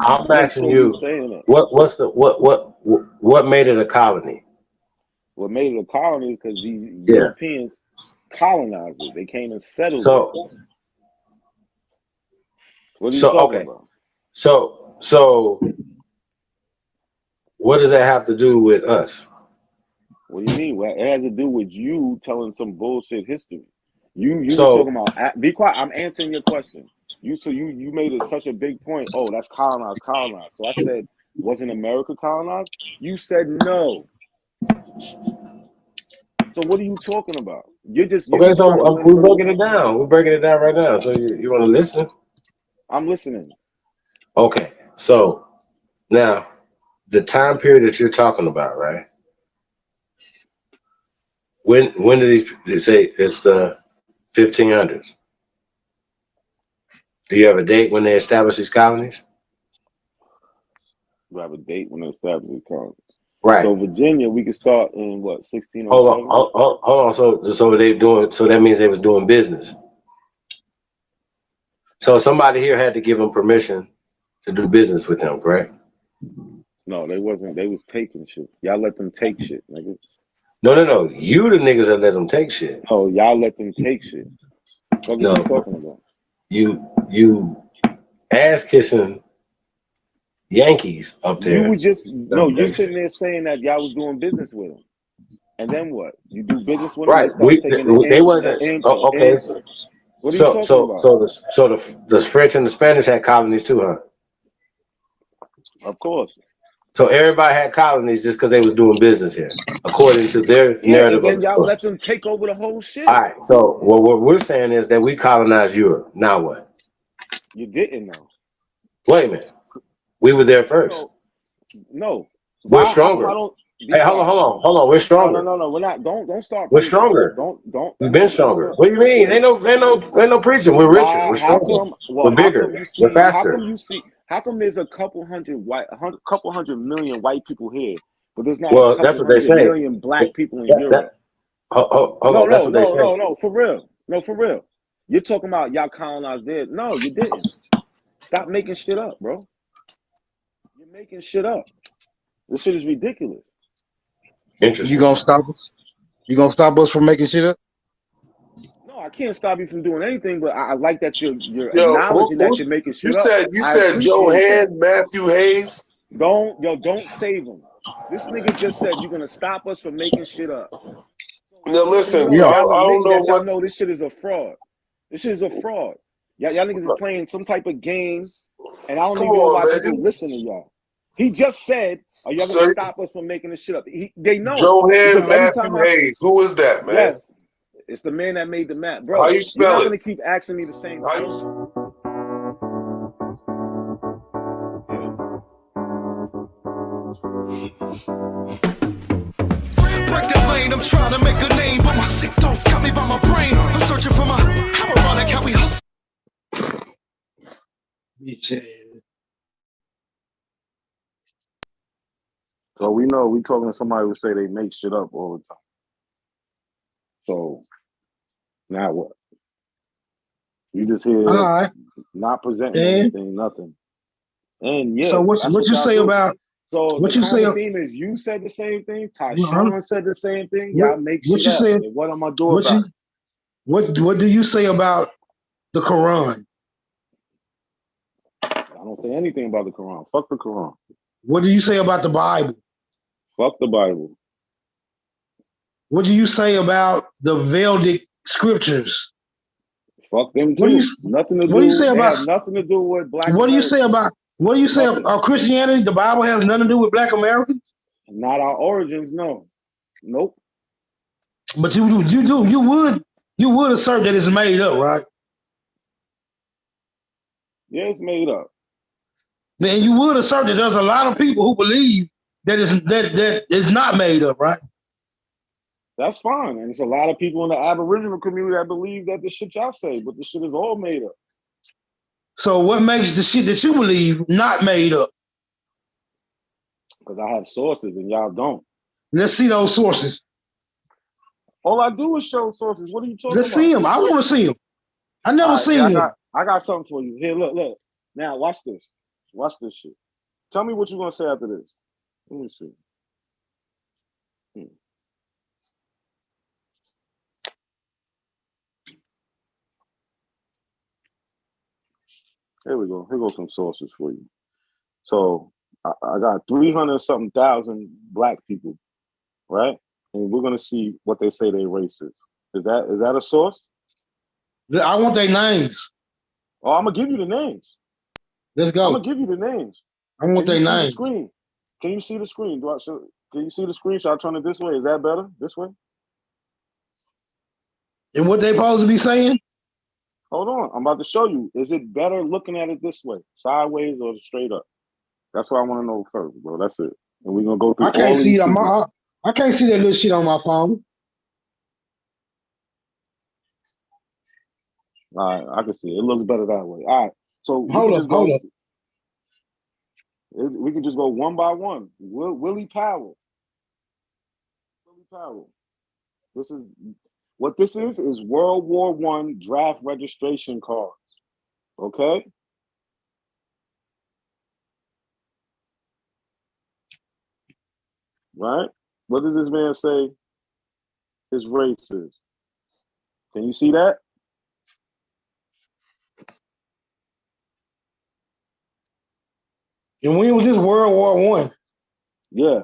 Speaker 10: I'm asking you, what made it a colony?
Speaker 2: What made it a colony is because these Europeans colonized it. They came and settled it. What are you talking about?
Speaker 10: So what does that have to do with us?
Speaker 2: What do you mean? Well, it has to do with you telling some bullshit history. You were talking about. Be quiet. I'm answering your question. You made it such a big point. Oh, that's colonized. So I said, wasn't America colonized? You said no. So what are you talking about? We're
Speaker 10: breaking it down. We're breaking it down right now. So you want to listen?
Speaker 2: I'm listening.
Speaker 10: Okay. So now the time period that you're talking about, right? When did they say it's the 1500s? Do you have a date when they established these colonies?
Speaker 2: We have a date when they established these colonies.
Speaker 10: Right.
Speaker 2: So Virginia, we could start in what, 1607?
Speaker 10: Hold on. So they doing. So that means they was doing business. So somebody here had to give them permission to do business with them, correct?
Speaker 2: No, they wasn't. They was taking shit. Y'all let them take shit, nigga.
Speaker 10: No. You the niggas that let them take shit.
Speaker 2: Oh, y'all let them take shit. What are you talking about?
Speaker 10: You ass kissing Yankees up there.
Speaker 2: You were just you're sitting there saying that y'all was doing business with them, and then what? You do business with them,
Speaker 10: right? They wasn't okay.
Speaker 2: What are you talking about?
Speaker 10: So the French and the Spanish had colonies too, huh?
Speaker 2: Of course.
Speaker 10: So everybody had colonies just because they was doing business here, according to their narrative.
Speaker 2: And then y'all let them take over the whole shit.
Speaker 10: All right. So what we're saying is that we colonized Europe. Now what?
Speaker 2: You didn't know.
Speaker 10: Wait a minute. We were there first.
Speaker 2: No.
Speaker 10: We're stronger. Hey, hold on. We're stronger.
Speaker 2: No. We're not. Don't start.
Speaker 10: We're stronger.
Speaker 2: Don't.
Speaker 10: We've been stronger. What do you mean? Ain't no preaching. We're richer. We're stronger. We're bigger. We're faster.
Speaker 2: How come there's a couple hundred million white people here, but there's not
Speaker 10: a couple hundred
Speaker 2: million black people in Europe?
Speaker 10: That's what they say.
Speaker 2: No, for real. No, for real. You're talking about y'all colonized there. No, you didn't. Stop making shit up, bro. You're making shit up. This shit is ridiculous.
Speaker 10: Interesting.
Speaker 6: You gonna stop us? You gonna stop us from making shit up?
Speaker 2: No, I can't stop you from doing anything, but I like that you're acknowledging that you're making shit up.
Speaker 9: You said Joe Hand, Matthew Hayes.
Speaker 2: Don't save them. This nigga just said you're gonna stop us from making shit up.
Speaker 9: Now listen,
Speaker 2: Yeah.
Speaker 9: I don't know
Speaker 2: y'all know this shit is a fraud. This shit is a fraud. Y'all niggas is playing some type of game, and I don't even know why people listen to y'all. He just said, "Are y'all gonna stop us from making this shit up?" They know.
Speaker 9: Johan Matthew Hayes. Who is that, man?
Speaker 2: Yes, it's the man that made the map, bro.
Speaker 9: How you spell
Speaker 2: You're not
Speaker 9: it?
Speaker 2: gonna keep asking me the same thing.
Speaker 7: Break the lane, I'm trying to make a name, but my sick thoughts got me by my brain. I'm searching for my how ironic how we hustle.
Speaker 2: So we know we talking to somebody who say they make shit up all the time. So now what? You just here not presenting anything, nothing. And yeah,
Speaker 6: so what you say about
Speaker 2: so
Speaker 6: what
Speaker 2: the
Speaker 6: you say?
Speaker 2: theme is you said the same thing, Tyshawn said the same thing, y'all make
Speaker 6: what
Speaker 2: shit
Speaker 6: you
Speaker 2: up.
Speaker 6: say?
Speaker 2: And what am I doing about it?
Speaker 6: What do you say about the Quran?
Speaker 2: I don't say anything about the Quran. Fuck the Quran.
Speaker 6: What do you say about the Bible?
Speaker 2: Fuck the Bible.
Speaker 6: What do you say about the Vedic scriptures?
Speaker 2: Fuck them too. Nothing to do.
Speaker 6: What do you say about?
Speaker 2: Have nothing to do with Black.
Speaker 6: What do you say about? What do you say about Christianity? The Bible has nothing to do with Black Americans.
Speaker 2: Not our origins, no. Nope.
Speaker 6: But you would assert that it's made up, right?
Speaker 2: Yeah, it's made up.
Speaker 6: Man, you would assert that there's a lot of people who believe that it's not made up, right?
Speaker 2: That's fine. And it's a lot of people in the Aboriginal community that believe that the shit y'all say, but the shit is all made up.
Speaker 6: So what makes the shit that you believe not made up?
Speaker 2: Because I have sources and y'all don't.
Speaker 6: Let's see those sources.
Speaker 2: All I do is show sources. What are you talking about?
Speaker 6: Let's see them. I want to see them. I never seen them.
Speaker 2: I got something for you. Here, look. Now, watch this. Watch this shit. Tell me what you're going to say after this. Let me see. Here we go. Here goes some sources for you. So I got 300-something thousand Black people, right? And we're gonna see what they say their race is. Is that a source?
Speaker 6: I want their names.
Speaker 2: Oh, I'm gonna give you the names.
Speaker 6: Let's go.
Speaker 2: I'm gonna give you the names.
Speaker 6: I want their names.
Speaker 2: The screen? Can you see the screen? Can you see the screen? Should I turn it this way? Is that better? This way?
Speaker 6: And what they supposed to be saying?
Speaker 2: Hold on. I'm about to show you. Is it better looking at it this way, sideways or straight up? That's what I want to know first, bro. That's it. And we're gonna go through.
Speaker 6: I can't see it. I can't see that little shit on my phone.
Speaker 2: All right, I can see it. It looks better that way. All right. So
Speaker 6: hold up.
Speaker 2: We can just go one by one. Willie Powell. This is World War I draft registration cards. Okay? Right? What does this man say his race is? Can you see that?
Speaker 6: And when was this World War I?
Speaker 2: Yeah.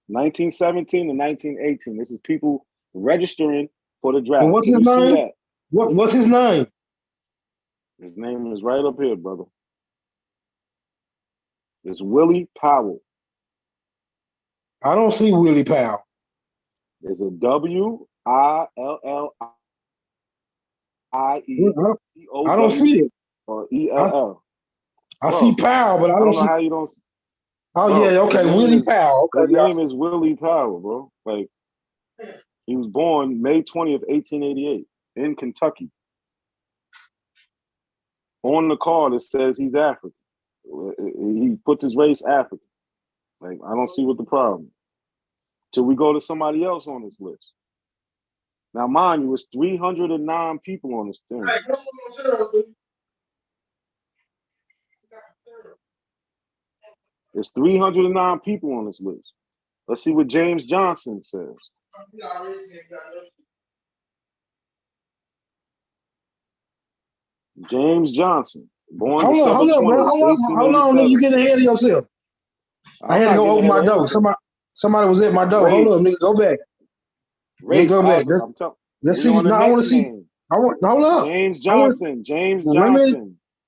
Speaker 2: 1917 to 1918. This is people registering for the draft.
Speaker 6: And what's his name? What's his name?
Speaker 2: His name is right up here, brother. It's Willie Powell.
Speaker 6: I don't see Willie Powell.
Speaker 2: There's a W-I-L-L-I-E.
Speaker 6: I don't see it.
Speaker 2: Or E-L-L.
Speaker 6: I see Powell, but I don't see.
Speaker 2: How you don't.
Speaker 6: Oh, bro, yeah, okay, Willie Powell. Okay,
Speaker 2: his name is Willie Powell, bro. Like, he was born May 20th, 1888 in Kentucky. On the card, it says he's African. He puts his race African. Like, I don't see what the problem is. Till we go to somebody else on this list. Now, mind you, it's 309 people on this thing. There's 309 people on this list. Let's see what James Johnson says. James Johnson, born December 20th, 1887.
Speaker 6: Hold on, you getting ahead of yourself. I had to go open my door. Somebody was at my door. Hold up, nigga. Go back. Nigga, go back. Let's see. No, I want to see. Hold up.
Speaker 2: James Johnson.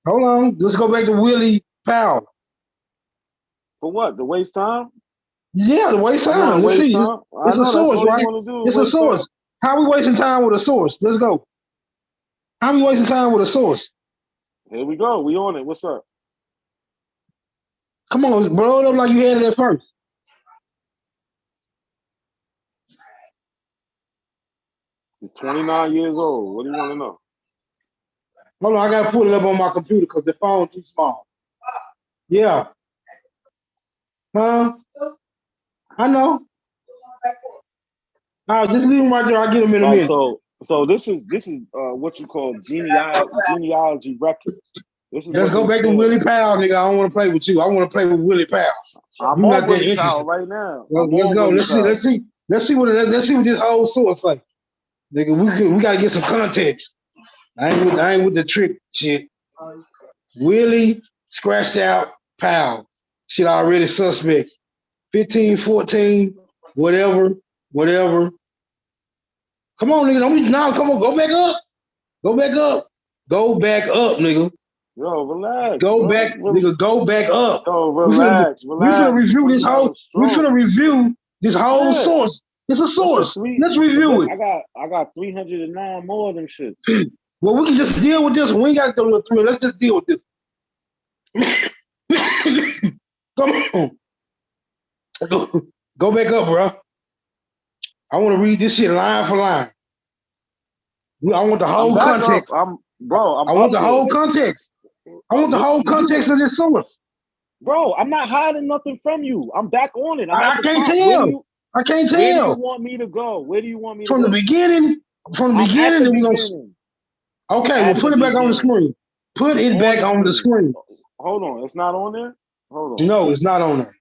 Speaker 6: Hold on. Let's go back to Willie Powell.
Speaker 2: For what? To waste time?
Speaker 6: Yeah, to waste time. Let's see. It's a source, right? It's a source. How are we wasting time with a source? Let's go. How are we wasting time with a source?
Speaker 2: Here we go. We on it. What's up?
Speaker 6: Come on, blow it up like you had it at first.
Speaker 2: You're 29 years old. What do you want to know?
Speaker 6: Hold on, I gotta pull it up on my computer because the phone's too small. Yeah. Huh? I know. Just leave them right there. I'll get them in a minute.
Speaker 2: So this is what you call genealogy records.
Speaker 6: Let's go back to Willie Powell, nigga. I don't want to play with you. I want to play with Willie Powell.
Speaker 2: I'm on Willie Powell right now.
Speaker 6: Let's go. Let's see what this whole source like. Nigga, we gotta get some context. I ain't with the trick shit. Willie scratched out Powell. Shit already suspect. 15, 14, whatever. Come on, nigga. Come on. Go back up. Go back up, nigga.
Speaker 2: Yo, relax.
Speaker 6: Nigga. Go back up.
Speaker 2: Yo, relax.
Speaker 6: We finna review this whole. We finna review this whole source. It's a source. Let's review it.
Speaker 2: I got 309 more of them shit.
Speaker 6: Well, we can just deal with this one. We ain't got to go to 3. Let's just deal with this. Come on. Go back up, bro. I want to read this shit line for line. I want the whole context. I want the whole context. I want the whole context of this source.
Speaker 2: Bro, I'm not hiding nothing from you. I'm back on it.
Speaker 6: I can't tell. I can't tell.
Speaker 2: Where do you want me to go? Where do you want me to
Speaker 6: go? From the beginning, then we're going to... Okay, well, put it back on the screen. Put it back on the screen.
Speaker 2: Hold on. It's not on there? Hold on.
Speaker 6: No, it's not on there.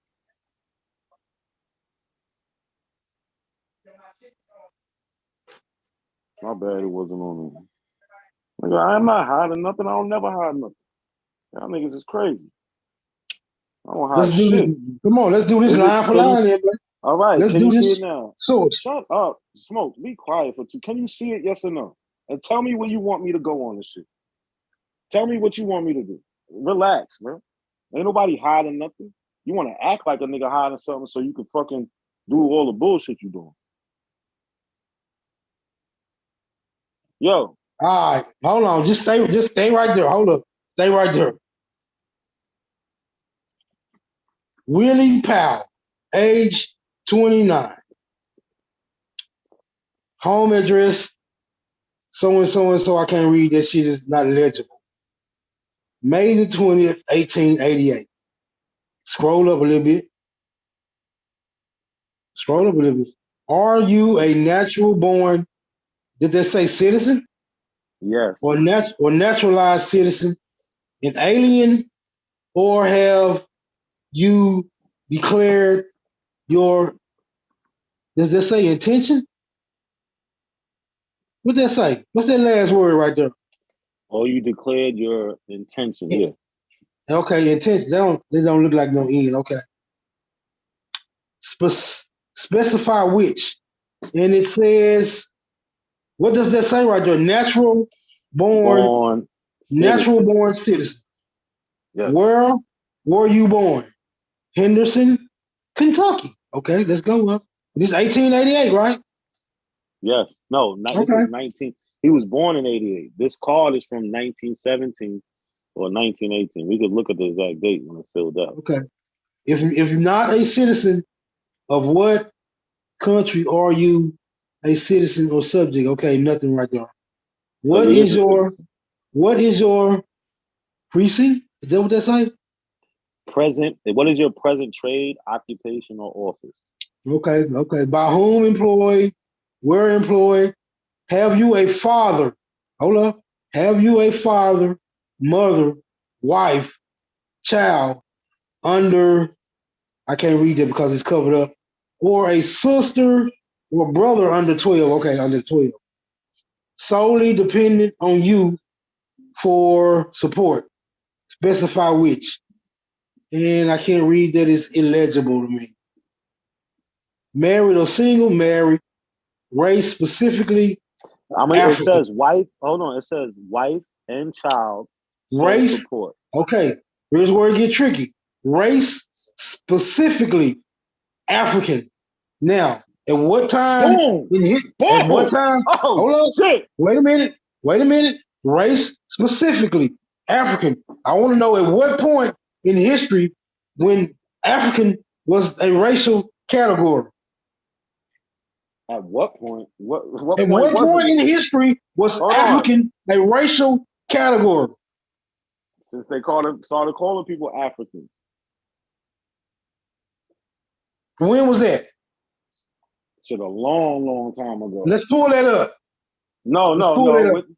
Speaker 2: My bad, it wasn't on there. Like, I'm not hiding nothing. I don't never hide nothing. Y'all niggas is crazy. I don't hide shit.
Speaker 6: Come on, let's do this line for line, man.
Speaker 2: All right,
Speaker 6: let's
Speaker 2: can
Speaker 6: do
Speaker 2: you
Speaker 6: this
Speaker 2: see it now?
Speaker 6: Source.
Speaker 2: Shut up. Smoke. Be quiet for 2. Can you see it, yes or no? And tell me where you want me to go on this shit. Tell me what you want me to do. Relax, bro. Ain't nobody hiding nothing. You want to act like a nigga hiding something so you can fucking do all the bullshit you doing. Yo.
Speaker 6: All right, hold on. Just stay right there. Hold up. Stay right there. Willie Powell, age 29. Home address, so and so. I can't read that shit. Is not legible. May the 20th, 1888. Scroll up a little bit. Are you a natural born, did they say citizen?
Speaker 2: Yes.
Speaker 6: Or naturalized citizen, an alien, or have you declared your, does that say intention? What that say? What's that last word right there?
Speaker 2: Oh, you declared your intention, yeah.
Speaker 6: Okay, intention. They don't look like no N, okay. Specify which. And it says, what does that say right there? Natural born citizen.
Speaker 2: Yes.
Speaker 6: Where were you born? Henderson, Kentucky. Okay, let's go up. This is 1888, right?
Speaker 2: Yes. No, this is 19. He was born in 88. This card is from 1917 or 1918. We could look at the exact date when it's filled out.
Speaker 6: Okay. If you're not a citizen of what country are you a citizen or subject? Okay, nothing right there. What is your precinct? Is that what that say?
Speaker 2: What is your present trade, occupation, or office?
Speaker 6: Okay. By whom employed? Where employed? Have you a father? Hold up. Have you a father, mother, wife, child under, I can't read that because it's covered up, or a sister or brother under 12? Okay, under 12. Solely dependent on you for support. Specify which. And I can't read that, it's illegible to me. married or single, married, race specifically
Speaker 10: I mean,
Speaker 6: African.
Speaker 10: It says wife. Hold on. It says wife and child.
Speaker 6: Race.
Speaker 10: Support.
Speaker 6: Okay. Here's where it gets tricky. Race specifically African. Now, at what time?
Speaker 10: Boom.
Speaker 6: At what time?
Speaker 10: Oh,
Speaker 6: hold on.
Speaker 10: Shit.
Speaker 6: Wait a minute. Race specifically African. I want to know at what point in history when African was a racial category.
Speaker 10: At what point? What
Speaker 6: At
Speaker 10: point
Speaker 6: what point in history was African a racial category?
Speaker 10: Since they started calling people Africans.
Speaker 6: When was that?
Speaker 10: Shit, a long time ago.
Speaker 6: Let's pull that up.
Speaker 10: No.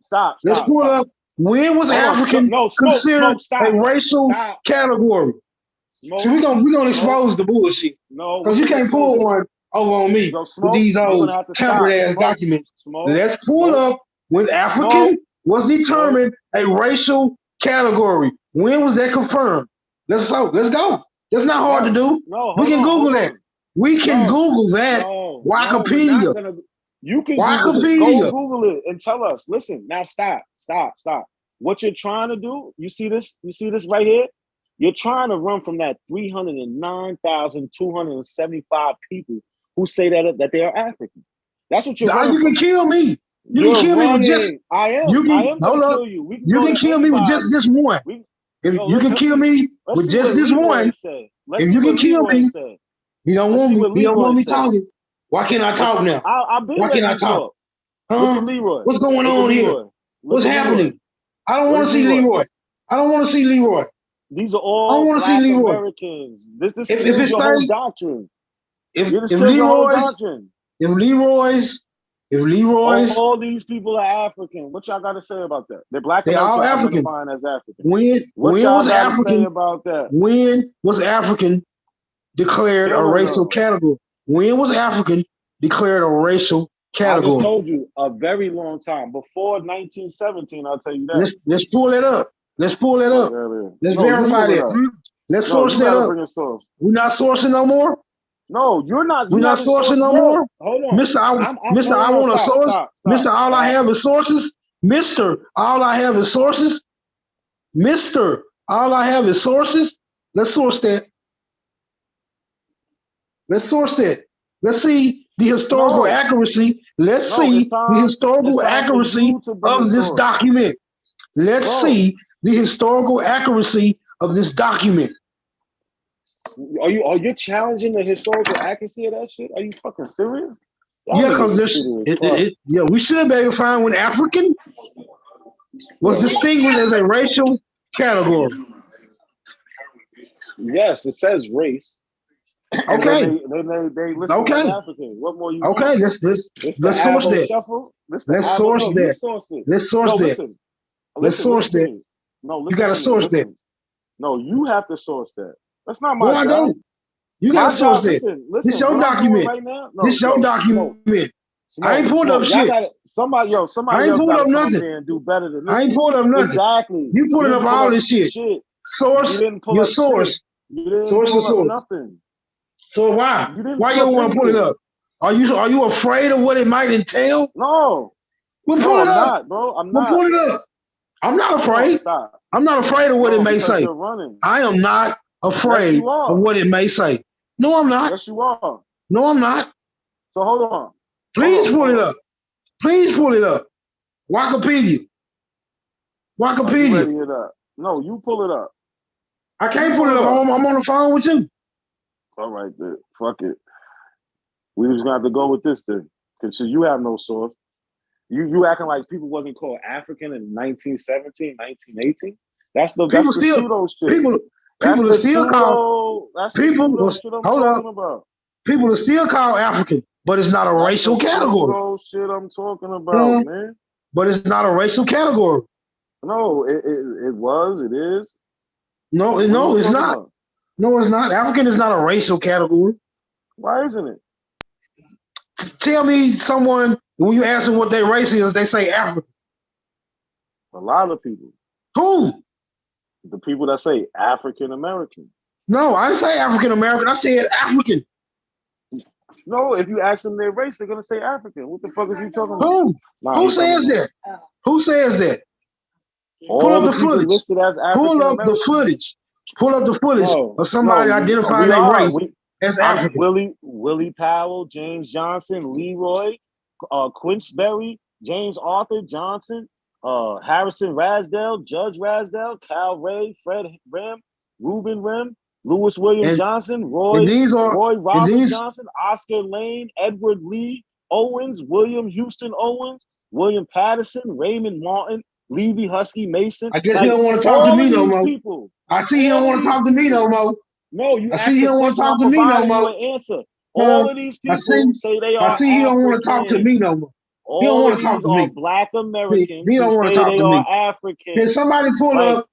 Speaker 10: Stop.
Speaker 6: Let's pull it up. When was African considered a racial category? So we're gonna expose the bullshit.
Speaker 10: No,
Speaker 6: because you can't pull one over on me with these old tempered ass documents. Let's pull up when African was determined a racial category. When was that confirmed? Let's go. That's not hard to do. We can Google that. We can Google that. Wikipedia.
Speaker 10: You can Wikipedia. Go Google it and tell us. Listen, now stop. What you're trying to do, you see this right here? You're trying to run from that 309,275 people who say that they are African. That's what you're running.
Speaker 6: You can kill me. You can kill me with just.
Speaker 10: I am going to kill you.
Speaker 6: You can kill me with just this one. If you can kill me with just this one, if you can kill me, you don't want me. You don't want me talking. Why can't I talk now? Why can't I talk? Huh? What's going on here? What's happening? I don't want to see Leroy. I don't want to see Leroy.
Speaker 10: These are all Black Americans. This is your whole doctrine.
Speaker 6: If Leroy's,
Speaker 10: all these people are African. What y'all got to say about that? They're Black
Speaker 6: American. They all African.
Speaker 10: As African.
Speaker 6: When was African
Speaker 10: about that?
Speaker 6: When was African declared a racial category? When was African declared a racial category?
Speaker 10: I just told you a very long time before 1917. I'll tell you that.
Speaker 6: Let's pull that up. Let's verify that. Let's source that up. We're not sourcing no more.
Speaker 10: No, you're not.
Speaker 6: We're not sourcing no more.
Speaker 10: Hold on,
Speaker 6: Mr. I want a source. Mr. All I have is sources. Mr. All I have is sources. Mr. All I have is sources. Let's source that. Let's see the historical accuracy. Let's see the historical accuracy of this document. Let's see the historical accuracy of this document.
Speaker 10: Are you challenging the historical accuracy of that shit? Are you fucking serious?
Speaker 6: Yeah, because we should be able to find when African was distinguished as a racial category.
Speaker 10: Yes, it says race.
Speaker 6: Okay.
Speaker 10: They listen
Speaker 6: okay.
Speaker 10: to African. What more you
Speaker 6: okay,
Speaker 10: want?
Speaker 6: let's source that. Let's source that. Let's source that. Let's source that.
Speaker 10: No,
Speaker 6: you gotta source that.
Speaker 10: No, you have to source that. That's not my job.
Speaker 6: I don't. You gotta source that. This your document.
Speaker 10: Right now?
Speaker 6: This your document. I ain't pulled up shit.
Speaker 10: Somebody
Speaker 6: I ain't pulled up nothing.
Speaker 10: And do better than this.
Speaker 6: I ain't pulled up nothing.
Speaker 10: Exactly.
Speaker 6: You pulling up all this shit. Source your source. Source your source.
Speaker 10: Nothing.
Speaker 6: So why? Why you don't want to pull it up? Are you afraid of what it might entail?
Speaker 10: No.
Speaker 6: We'll pull it up.
Speaker 10: Not, bro. I'm not.
Speaker 6: We'll pull it up. I'm not afraid. I'm not afraid of what it may say. I am not afraid of what it may say. No, I'm not.
Speaker 10: Yes, you are.
Speaker 6: No, I'm not.
Speaker 10: So hold on.
Speaker 6: Please pull it up. Please pull it up. Wikipedia. Wikipedia.
Speaker 10: No, you pull it up.
Speaker 6: I can't pull it up. I'm on the phone with you.
Speaker 10: All right, then. Fuck it. We just gonna have to go with this then. Because you have no source. You acting like people wasn't called African in 1917, 1918? That's the pseudo shit.
Speaker 6: People are still called People are still called African, but it's not a racial category.
Speaker 10: Shit I'm talking about, man.
Speaker 6: But it's not a racial category.
Speaker 10: No, it was, it is.
Speaker 6: No, it's not. About? No, it's not. African is not a racial category.
Speaker 10: Why isn't it?
Speaker 6: Tell me someone, when you ask them what their race is, they say African.
Speaker 10: A lot of people.
Speaker 6: Who?
Speaker 10: The people that say African American.
Speaker 6: No, I didn't say African American. I said African.
Speaker 2: No, if you ask them their race, they're gonna say African. What the fuck are you talking about?
Speaker 6: Who? Who says that? Who says that? Pull up the footage.
Speaker 2: Listed as
Speaker 6: Pull up the footage. Pull up the footage of somebody identifying their race as African.
Speaker 2: Willie Powell, James Johnson, Leroy, Quinchberry, James Arthur Johnson, Harrison Rasdell, Judge Rasdell, Cal Ray, Fred Rem, Reuben Rem, Lewis William Johnson, Roy Robert Johnson, Oscar Lane, Edward Lee Owens, William Houston Owens, William Patterson, Raymond Martin, Levy Husky Mason.
Speaker 6: I guess he don't want to talk to me no more.
Speaker 2: People,
Speaker 6: I see he don't want to talk to me no more.
Speaker 2: No, you.
Speaker 6: I see he don't want to talk to me no more.
Speaker 2: Answer. All of these people say they are.
Speaker 6: I see he don't want to talk to me no more. He don't want to talk to me.
Speaker 2: Black Americans.
Speaker 6: He don't want to talk to me.
Speaker 2: African.
Speaker 6: Can somebody pull up?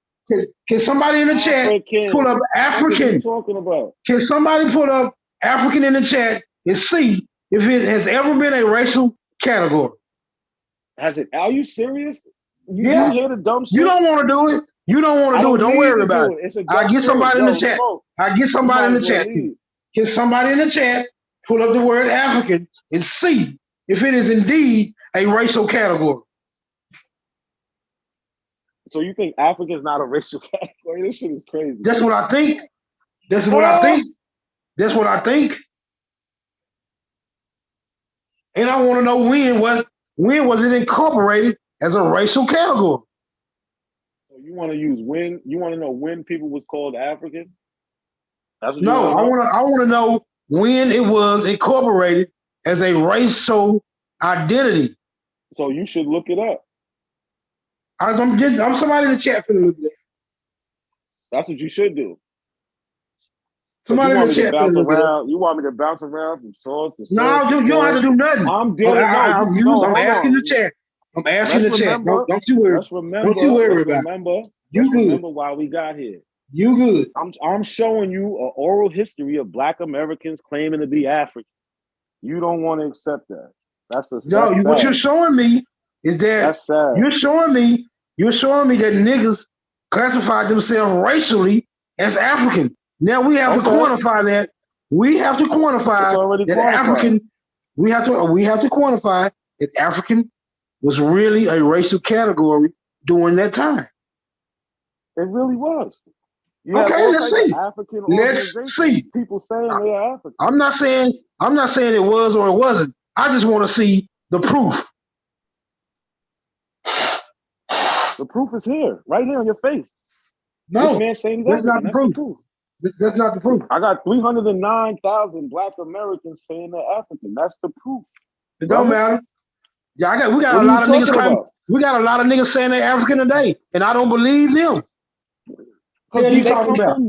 Speaker 6: Can somebody in the chat pull up African?
Speaker 2: What are you talking about?
Speaker 6: Can somebody pull up African in the chat and see if it has ever been a racial category?
Speaker 2: Has it? Are you serious? You hear the dumb shit?
Speaker 6: You don't want to do it. You don't want to do it. Don't worry about it. I get somebody in the chat. I get somebody in the chat. Get somebody in the chat. Pull up the word African and see if it is indeed a racial category.
Speaker 2: So you think Africa is not a racial category? This shit is crazy.
Speaker 6: That's what I think. That's what I think. That's what I think. And I want to know when was it incorporated as a racial category?
Speaker 2: So you want to use when? You want to know when people was called African? That's what
Speaker 6: no, I want to know when it was incorporated as a racial identity.
Speaker 2: So you should look it up.
Speaker 6: I'm somebody in the chat for the look at that.
Speaker 2: That's what you should do.
Speaker 6: Somebody in the chat for the look at that.
Speaker 2: You want me to bounce around from source to source?
Speaker 6: No, you don't have to do nothing.
Speaker 2: I'm dealing.
Speaker 6: I'm asking the chat. I'm asking the chat. Don't you worry. Don't you worry about it. You good.
Speaker 2: Remember why we got here.
Speaker 6: You good.
Speaker 2: I'm showing you an oral history of Black Americans claiming to be African. You don't want to accept that. That's
Speaker 6: what you're showing me is that
Speaker 2: that's sad.
Speaker 6: You're showing me that niggas classified themselves racially as African. Now we have to quantify that. We have to quantify that African. We have to quantify that African was really a racial category during that time.
Speaker 2: It really was.
Speaker 6: Okay, let's see. Let's see.
Speaker 2: People saying they are African.
Speaker 6: I'm not saying it was or it wasn't. I just want to see the proof.
Speaker 2: The proof is here, right here on your face.
Speaker 6: No,
Speaker 2: this man saying
Speaker 6: that's not the proof. That's not the proof.
Speaker 2: I got 309,000 Black Americans saying they're African. That's the proof.
Speaker 6: It don't matter. Yeah, we got a lot of niggas claiming. We got a lot of niggas saying they're African today, and I don't believe them. What are you talking about?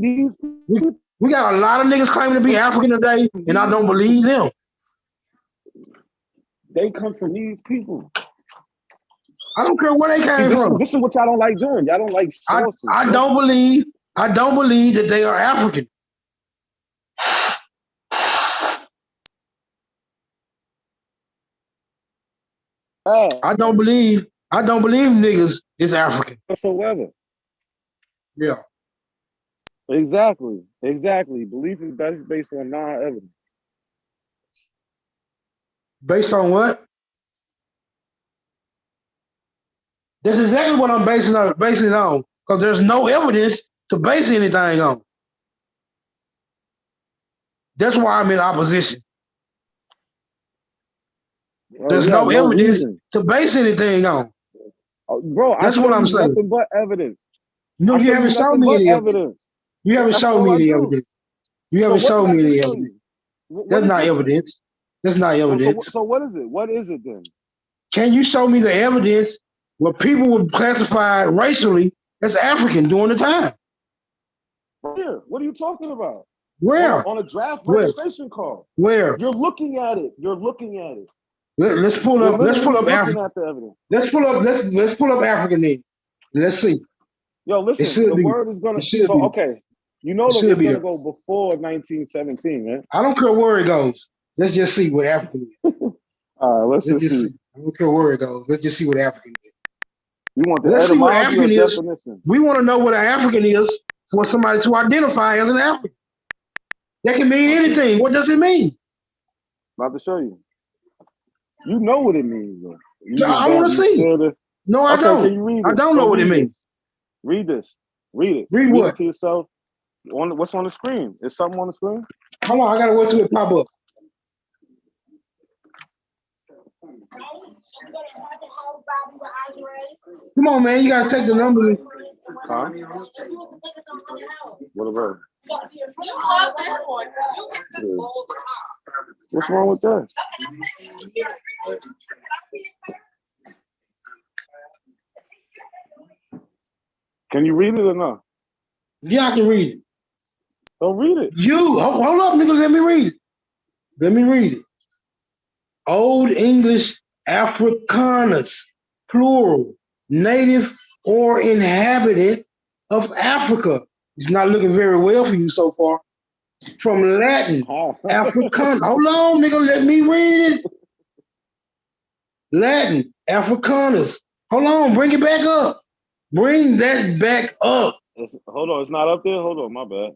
Speaker 6: We got a lot of niggas claiming to be African today, and I don't believe them.
Speaker 2: They come from these people.
Speaker 6: I don't care where they came from.
Speaker 2: This is what y'all don't like doing. Y'all don't like sources.
Speaker 6: I don't believe that they are African. I don't believe niggas is African.
Speaker 2: Whatsoever.
Speaker 6: Yeah.
Speaker 2: Exactly. Belief is based on non-evidence.
Speaker 6: Based on what? That's exactly what I'm basing it on, because there's no evidence to base anything on. That's why I'm in opposition. There's no evidence to base anything on.
Speaker 2: Bro,
Speaker 6: that's what I'm saying.
Speaker 2: Nothing but evidence.
Speaker 6: No, you haven't shown me any evidence. You haven't shown me any evidence. You haven't shown me any evidence. That's not evidence. That's not evidence.
Speaker 2: So what is it? What is it then?
Speaker 6: Can you show me the evidence where people were classified racially as African during the time?
Speaker 2: Where? What are you talking about?
Speaker 6: Where?
Speaker 2: On a draft registration card.
Speaker 6: Where?
Speaker 2: You're looking at it.
Speaker 6: Let's pull up. Let's pull up African. Let's pull up African then. Let's see.
Speaker 2: Yo, listen. The word is gonna. So okay, you know that it's gonna go before 1917, man.
Speaker 6: I don't care where it goes. Let's just see what African is.
Speaker 2: All right, let's just see.
Speaker 6: I don't care where it goes. Let's just see what African is.
Speaker 2: You want the
Speaker 6: Let's see what
Speaker 2: African
Speaker 6: is.
Speaker 2: Definition.
Speaker 6: We want to know what an African is for somebody to identify as an African. That can mean anything. What does it mean?
Speaker 2: About to show you. You know what it means, though. You
Speaker 6: I want to see. No, I don't.
Speaker 2: Can you read
Speaker 6: I
Speaker 2: it?
Speaker 6: don't know what it means.
Speaker 2: Read this. Read it.
Speaker 6: Read what?
Speaker 2: It to yourself. What's on the screen? Is something on the screen?
Speaker 6: Hold on, I gotta wait till it pop up. Come on, man. You gotta take the numbers.
Speaker 2: Huh? What about it?
Speaker 21: You love this one. You get this bowl of
Speaker 2: What's wrong with that? Can you read it or not?
Speaker 6: Yeah, I can read it.
Speaker 2: Don't read it.
Speaker 6: You hold up, nigga. Let me read it. Let me read it. Old English Afrikaners, plural, native or inhabitant of Africa. It's not looking very well for you so far. From Latin, African. Hold on, nigga. Let me read it. Latin, Afrikaners. Hold on. Bring it back up. Bring that back up.
Speaker 2: Hold on. It's not up there? Hold on. My bad.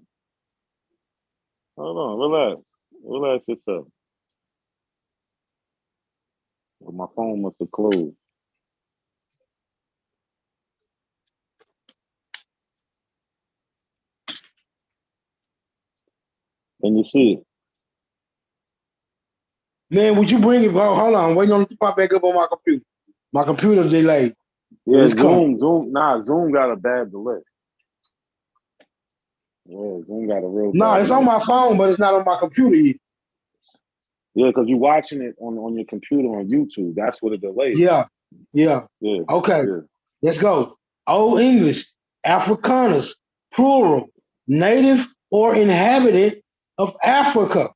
Speaker 2: Hold on. Relax. Relax yourself. Well, my phone must have closed. Can you see it?
Speaker 6: Man, would you bring it? Oh, hold on. I'm waiting on it to pop back up on my computer. My computer's delayed.
Speaker 2: Yeah, Zoom got a bad delay. Yeah, Zoom got a real bad
Speaker 6: No, it's
Speaker 2: delay.
Speaker 6: on my phone, but it's not on my computer yet.
Speaker 2: Yeah, because you're watching it on your computer on YouTube. That's what a delay is.
Speaker 6: Yeah. Okay, let's go. Old English, Afrikaners, plural, native or inhabitant of Africa.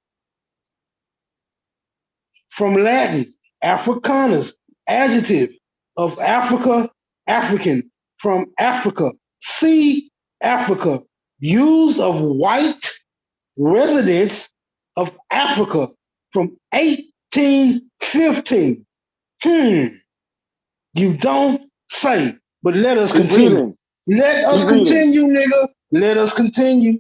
Speaker 6: From Latin, Afrikaners, adjective, of Africa, African, from Africa. See Africa, used of white residents of Africa from 1815. You don't say, but let us continue. Let us continue, nigga. Let us continue.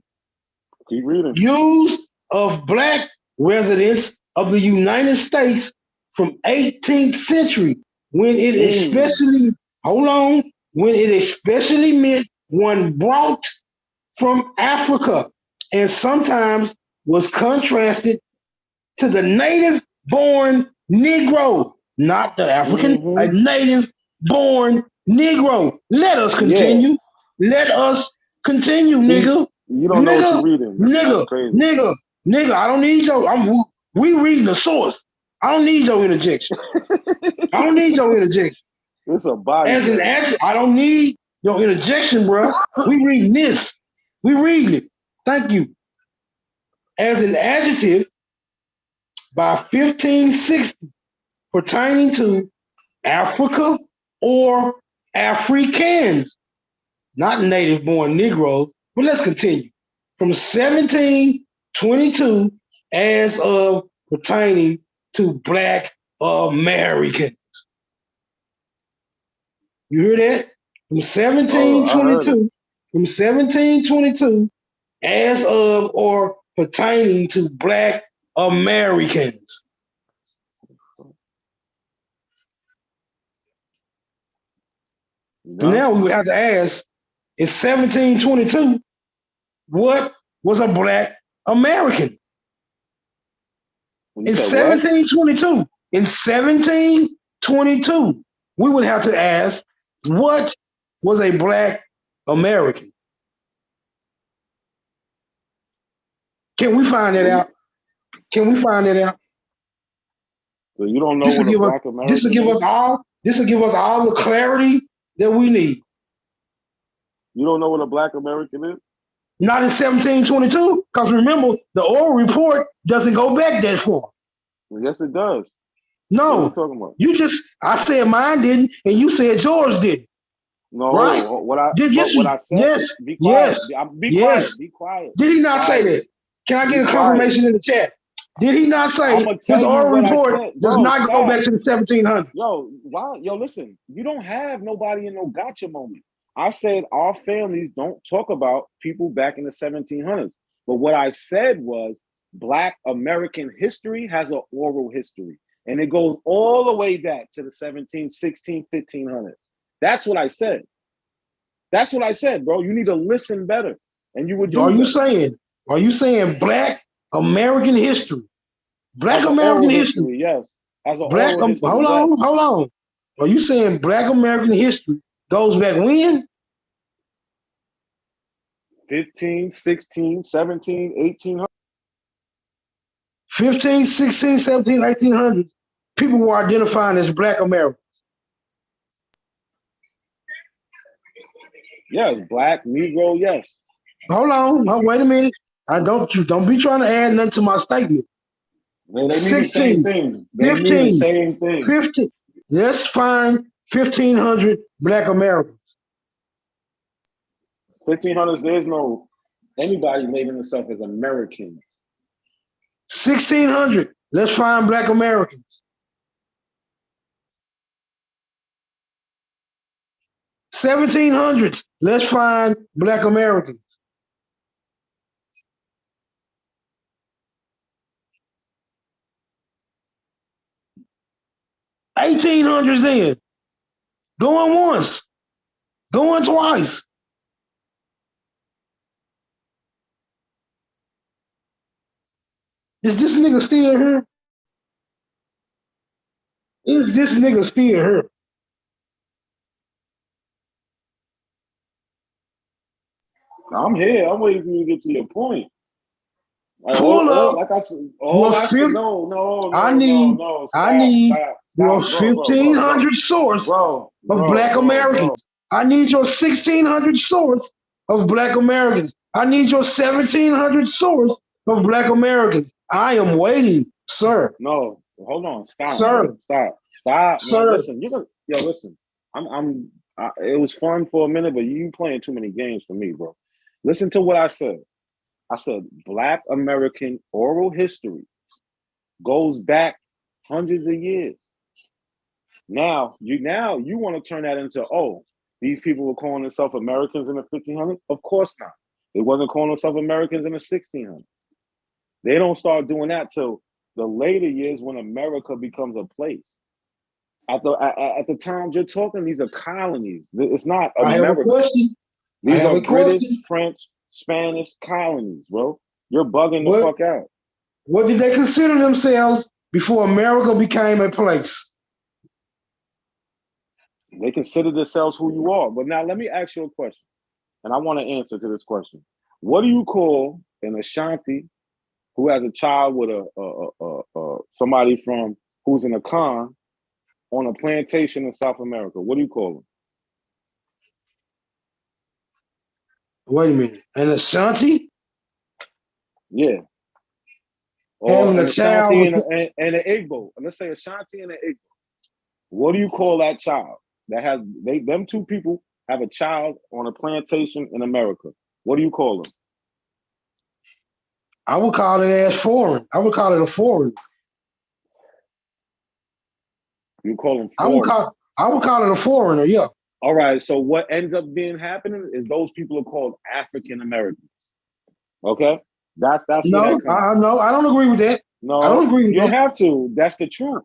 Speaker 2: Keep reading.
Speaker 6: Use of black residents of the United States from 18th century when it especially, when it especially meant one brought from Africa and sometimes was contrasted to the native-born Negro, not the African, a native-born Negro. Let us continue. Let us continue, nigga.
Speaker 2: You don't know what you're reading.
Speaker 6: Nigga, I don't need your, we reading the source. I don't need your interjection.
Speaker 2: It's a body.
Speaker 6: As an adjective, I don't need your interjection, bro. We reading this. We reading it. Thank you. As an adjective, by 1560, pertaining to Africa or Africans, not native-born Negroes, but let's continue. From 1722, as of pertaining to Black Americans. You hear that? From 1722, as of or pertaining to Black Americans. No. Now we would have to ask, in 1722, what was a Black American? In 1722, we would have to ask, what was a Black American? Can we find that out?
Speaker 2: So you don't know what a Black American is?
Speaker 6: This will give us all the clarity that we need.
Speaker 2: You don't know what a Black American is?
Speaker 6: Not in 1722, because remember, the oral report doesn't go back that far.
Speaker 2: Well, yes, it does.
Speaker 6: No,
Speaker 2: what are you talking about?
Speaker 6: I said mine didn't, and you said yours didn't.
Speaker 2: No,
Speaker 6: right?
Speaker 2: What I said. Be quiet. Be quiet.
Speaker 6: Did he not say that? Can I get a confirmation in the chat? Did he not say his oral report does not go back to the 1700s?
Speaker 2: Yo, why? Yo, listen. You don't have nobody in no gotcha moment. I said our families don't talk about people back in the 1700s. But what I said was Black American history has an oral history. And it goes all the way back to the 17, 16, 1500s. That's what I said. That's what I said, bro. You need to listen better. And you would do
Speaker 6: Are you
Speaker 2: better.
Speaker 6: saying Black American history? Black
Speaker 2: As
Speaker 6: American history.
Speaker 2: Yes. As an
Speaker 6: Black,
Speaker 2: oral history.
Speaker 6: hold on. Are you saying Black American history goes back when?
Speaker 2: 15, 16, 17, 1800.
Speaker 6: 15, 16, 17, 1800s. People were identifying as Black Americans.
Speaker 2: Yes, Black, Negro, yes.
Speaker 6: Hold on, wait a minute. Don't be trying to add nothing to my statement.
Speaker 2: They mean the same thing. They
Speaker 6: 15,
Speaker 2: mean the same thing.
Speaker 6: 15. Let's find 1,500 Black Americans.
Speaker 2: 1500s, there's no anybody naming themselves as Americans.
Speaker 6: 1,600. Let's find Black Americans. 1700s. Let's find Black Americans. $1800s then. Going once. Going twice. Is this nigga still here? Is this nigga still here?
Speaker 2: I'm here. I'm waiting for you to get to your point.
Speaker 6: Pull up.
Speaker 2: Like I said, no.
Speaker 6: I need
Speaker 2: Stop,
Speaker 6: your 1,500 source of Black Americans. I need your 1,600 source of Black Americans. I need your 1,700 source of Black Americans. I am waiting, sir.
Speaker 2: No, hold on. Stop.
Speaker 6: Sir.
Speaker 2: Man. Stop.
Speaker 6: Sir.
Speaker 2: Man. Listen, listen. It was fun for a minute, but you playing too many games for me, bro. Listen to what I said. I said Black American oral history goes back hundreds of years. Now you want to turn that into, these people were calling themselves Americans in the 1500s? Of course not. They wasn't calling themselves Americans in the 1600s. They don't start doing that till the later years when America becomes a place. At the time you're talking, these are colonies. It's not America.
Speaker 6: I have a question.
Speaker 2: These are British, French, Spanish colonies, bro. You're bugging the fuck out.
Speaker 6: What did they consider themselves before America became a place?
Speaker 2: They consider themselves who you are. But now let me ask you a question, and I want to answer to this question. What do you call an Ashanti who has a child with somebody from who's an Akan on a plantation in South America? What do you call them?
Speaker 6: Wait a minute. An Ashanti?
Speaker 2: Yeah. Or an Ashanti and an Igbo. Let's say Ashanti and an Igbo. What do you call that child? Them two people have a child on a plantation in America. What do you call them?
Speaker 6: I would call it as foreign. I would call it a foreign.
Speaker 2: You call them foreign?
Speaker 6: I would call it a foreigner, yeah.
Speaker 2: All right, so what ends up happening is those people are called African Americans. Okay? That's
Speaker 6: no, I don't agree with that.
Speaker 2: No,
Speaker 6: I don't agree with that.
Speaker 2: You don't have to. That's the truth.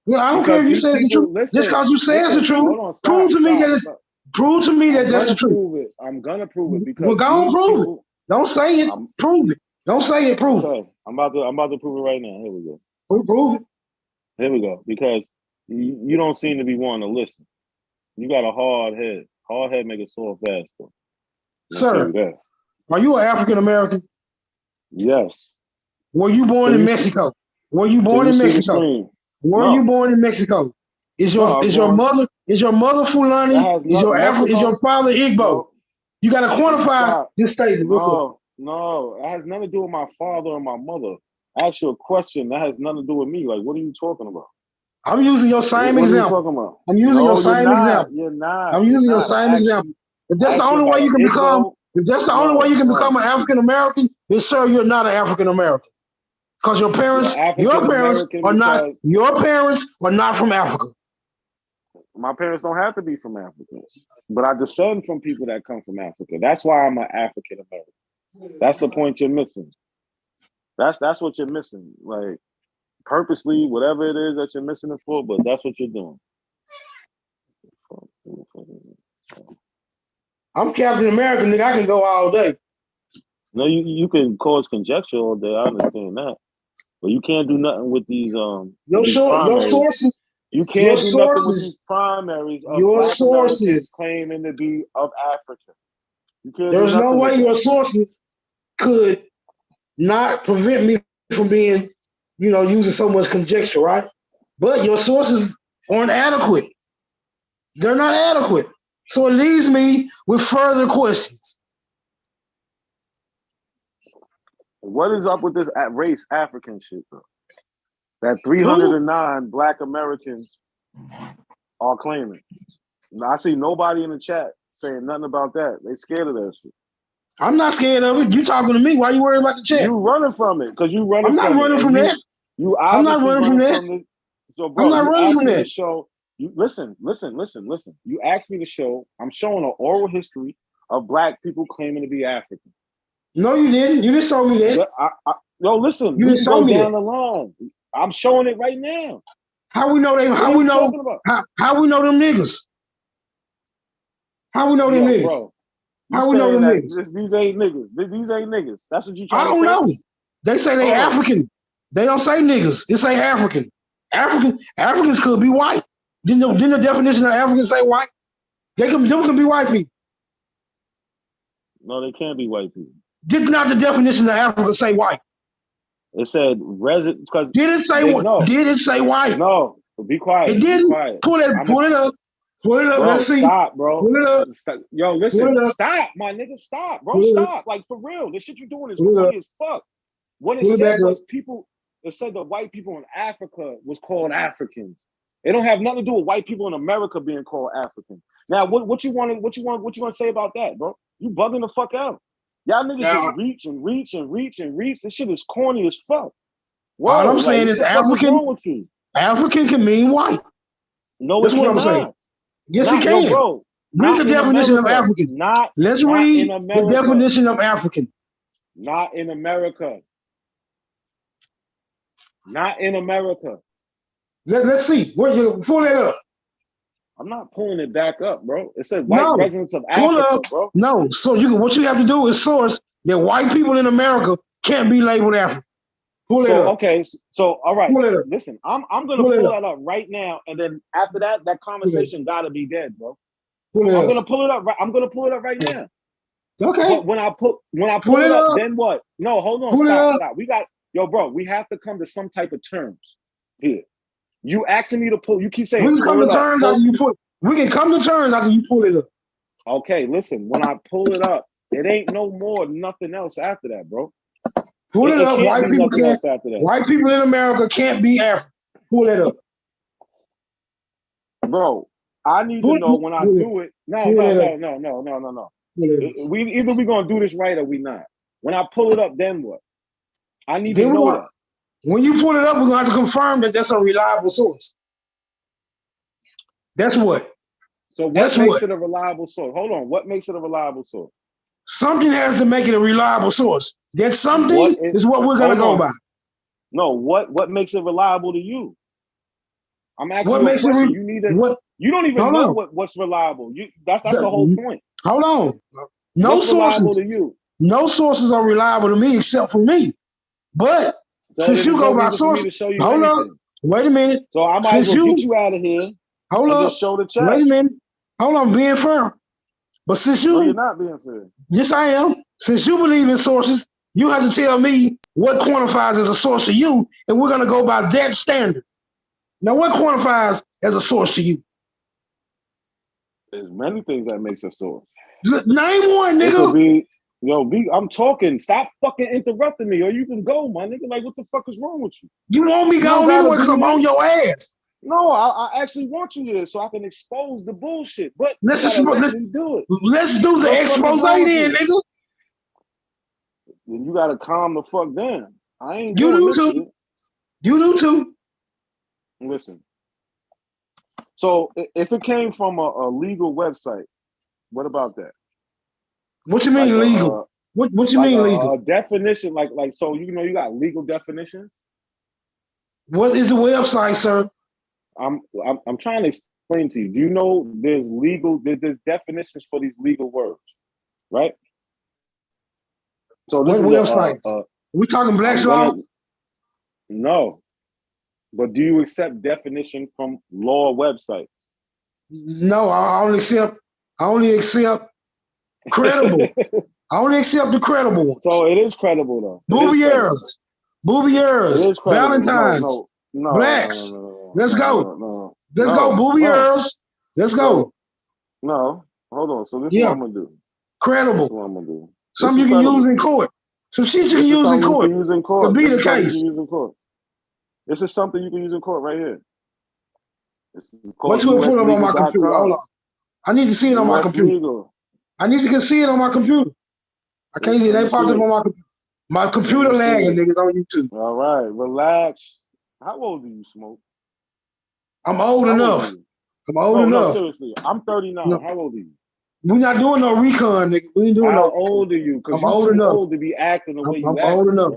Speaker 6: Well, I don't care if you say the truth. Just because you say it's the truth, prove to me that that's the truth.
Speaker 2: I'm gonna prove it because
Speaker 6: well, go on, prove it. Don't say it. Prove it. Don't say it. Prove it.
Speaker 2: I'm about to prove it right now. Here we go.
Speaker 6: Prove it.
Speaker 2: Here we go. Because you don't seem to be wanting to listen. You got a hard head. Hard head make it sore fast.
Speaker 6: Sir, are you an African American?
Speaker 2: Yes.
Speaker 6: Were you born in Mexico? Were you born in Mexico? Were you born in Mexico? Is your mother Fulani? Is your father Igbo?
Speaker 2: No.
Speaker 6: You got to quantify this statement.
Speaker 2: No, it has nothing to do with my father or my mother. I asked you a question that has nothing to do with me. Like, what are you talking about?
Speaker 6: I'm using your same example.
Speaker 2: What are you talking about?
Speaker 6: I'm using your same example.
Speaker 2: You're not.
Speaker 6: I'm using your same example. If that's the only way you can become, an African American, then sir, you're not an African American. Because your parents are not from Africa.
Speaker 2: My parents don't have to be from Africa, but I descend from people that come from Africa. That's why I'm an African American. That's the point you're missing. That's what you're missing. Like purposely, whatever it is that you're missing it for, but that's what you're doing.
Speaker 6: I'm Captain America, nigga. I can go all day.
Speaker 2: No, you can cause conjecture all day. I understand that, but you can't do nothing with these
Speaker 6: Your sources.
Speaker 2: You can't do nothing with these primaries of Black Americans claiming to be of Africa. You can't.
Speaker 6: There's no way your sources could not prevent me from being, using so much conjecture, right? But your sources aren't adequate. They're not adequate. So it leaves me with further questions.
Speaker 2: What is up with this race African shit, though? That 309 Black Americans are claiming. Now, I see nobody in the chat saying nothing about that. They scared of that shit.
Speaker 6: I'm not scared of it. You talking to me? Why you worried about the chat?
Speaker 2: You running from it because you running.
Speaker 6: I'm not running from that.
Speaker 2: You
Speaker 6: I'm not running from that.
Speaker 2: So, bro,
Speaker 6: I'm not running from that.
Speaker 2: Show you listen. You asked me to show. I'm showing an oral history of Black people claiming to be African.
Speaker 6: No, you didn't. You didn't show me that.
Speaker 2: No, listen. You didn't show me down the line. I'm showing it right now.
Speaker 6: How we know they? How we know? How we know them niggas? How we know them niggas?
Speaker 2: Bro,
Speaker 6: how we know them niggas?
Speaker 2: These ain't niggas. These ain't niggas. That's what you trying
Speaker 6: to say? I don't know. They say they African. They don't say niggas. They say African. Africans could be white. Didn't the definition of African say white? Them can be white people.
Speaker 2: No, they can't be white people.
Speaker 6: Did not the definition of Africa say white?
Speaker 2: It said resident.
Speaker 6: Did it say what? No. Did it say white?
Speaker 2: No. Be quiet.
Speaker 6: It didn't. Pull it up. Pull it up.
Speaker 2: Bro,
Speaker 6: let's see.
Speaker 2: Stop, bro.
Speaker 6: Pull it up.
Speaker 2: Yo, listen. Stop, my nigga. Stop, bro. Stop. Like, for real. The shit you're doing is corny as fuck. What it said was it said that white people in Africa was called Africans. It don't have nothing to do with white people in America being called African. Now, what you want to say about that, bro? You bugging the fuck out. Y'all niggas just reach and reach and reach and reach. This shit is corny as fuck.
Speaker 6: Whoa, all I'm saying is African. African can mean white.
Speaker 2: No,
Speaker 6: that's what I'm saying. Yes, it can.
Speaker 2: Bro,
Speaker 6: read the definition of African. Let's read the definition of African.
Speaker 2: Not in America. Not in America.
Speaker 6: Let's see. Where you pull that up?
Speaker 2: I'm not pulling it back up, bro. It said white residents of Africa, bro.
Speaker 6: No, so what you have to do is source that white people in America can't be labeled African. Pull it up.
Speaker 2: Okay, so all right. Listen, I'm gonna pull that up right now, and then after that conversation gotta be dead, bro. I'm gonna pull it up. I'm gonna pull it up right now.
Speaker 6: Okay.
Speaker 2: But when I pull it up, then what? No, hold on. Stop. We got bro. We have to come to some type of terms here. You asking me to pull? You keep saying
Speaker 6: we can come to terms after you pull. We can come to terms after you pull it up.
Speaker 2: Okay, listen. When I pull it up, it ain't no more nothing else after that, bro.
Speaker 6: Pull it up. White people can't. White people in America can't be African. Pull it up,
Speaker 2: bro. I need to know when I do it. No. We gonna do this right or we not. When I pull it up, then what? I need to know that.
Speaker 6: When you pull it up, we're gonna have to confirm that that's a reliable source. That's what.
Speaker 2: So what makes it a reliable source? Hold on. What makes it a reliable source?
Speaker 6: Something has to make it a reliable source. That something is what we're gonna go by.
Speaker 2: No, what makes it reliable to you? I'm asking
Speaker 6: what
Speaker 2: you
Speaker 6: makes
Speaker 2: a question.
Speaker 6: it
Speaker 2: you don't even know what's reliable. That's the whole point.
Speaker 6: Hold on.
Speaker 2: What's reliable to you?
Speaker 6: No sources are reliable to me except for me. But since you go by sources, hold on. Wait a minute.
Speaker 2: So I might as well get you out of here.
Speaker 6: Hold on.
Speaker 2: Just show the chat.
Speaker 6: Wait a minute. Hold on, being fair. But since
Speaker 2: you're not being fair.
Speaker 6: Yes, I am. Since you believe in sources, you have to tell me what quantifies as a source to you, and we're gonna go by that standard. Now, what quantifies as a source to you?
Speaker 2: There's many things that makes a source.
Speaker 6: Name one, nigga.
Speaker 2: I'm talking. Stop fucking interrupting me, or you can go, my nigga. Like, what the fuck is wrong with you?
Speaker 6: You want me gone anyway because I'm on your ass.
Speaker 2: No, I actually want you here so I can expose the bullshit. But
Speaker 6: let's do it. Let's do the expose then, nigga.
Speaker 2: Then you gotta calm the fuck down. I ain't doing this shit.
Speaker 6: You do too.
Speaker 2: Listen. So if it came from a legal website, what about that?
Speaker 6: What you mean legal? What you mean legal?
Speaker 2: A definition, like so you got legal definitions.
Speaker 6: What is the website, sir?
Speaker 2: I'm trying to explain to you. Do you know there's definitions for these legal words, right? So this
Speaker 6: what website? We talking Black's Law?
Speaker 2: No. But do you accept definition from law websites?
Speaker 6: No, I only accept credible. I only accept the credible ones.
Speaker 2: So it is credible though.
Speaker 6: Bouvier's, Valentine's,
Speaker 2: no,
Speaker 6: Blacks.
Speaker 2: No,
Speaker 6: Let's go. Let's go, Bouvier's. Let's go.
Speaker 2: No, hold on. So this is what I'm gonna do.
Speaker 6: Credible.
Speaker 2: This is what I'm gonna do.
Speaker 6: Something you can use in court. Some shit you can use in court. To be the case.
Speaker 2: This is something you can use in court right here.
Speaker 6: What you put up on my computer? Hold on. I need to see it on my computer. I need to see it on my computer. I can't see it. They popped up on my computer. My computer lagging, niggas, on YouTube.
Speaker 2: All right, relax. How old are you, Smoke?
Speaker 6: I'm old enough.
Speaker 2: No, seriously. I'm 39. No. How old are you?
Speaker 6: We're not doing no recon, nigga. We ain't doing
Speaker 2: How old are you? Because you're too old to be acting the way you act.
Speaker 6: I'm old enough.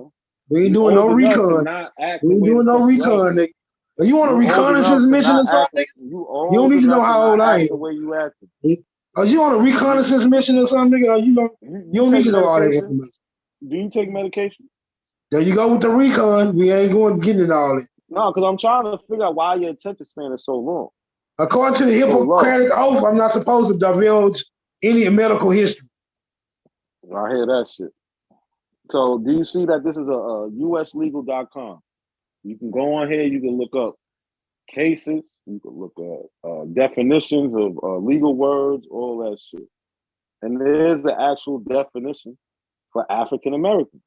Speaker 6: We ain't doing no recon. We ain't doing no recon, nigga. If you want a reconnaissance mission or something, you don't need to know how old I am.
Speaker 2: The way you acting.
Speaker 6: Are you on a reconnaissance mission or something, nigga? You don't need to know all that information.
Speaker 2: Do you take medication?
Speaker 6: There you go with the recon. We ain't getting into all that.
Speaker 2: No, because I'm trying to figure out why your attention span is so long.
Speaker 6: According to the Hippocratic Oath, I'm not supposed to divulge any medical history.
Speaker 2: I hear that shit. So do you see that this is a uslegal.com? You can go on here, you can look up cases, you can look at definitions of legal words, all that shit. And there's the actual definition for African American.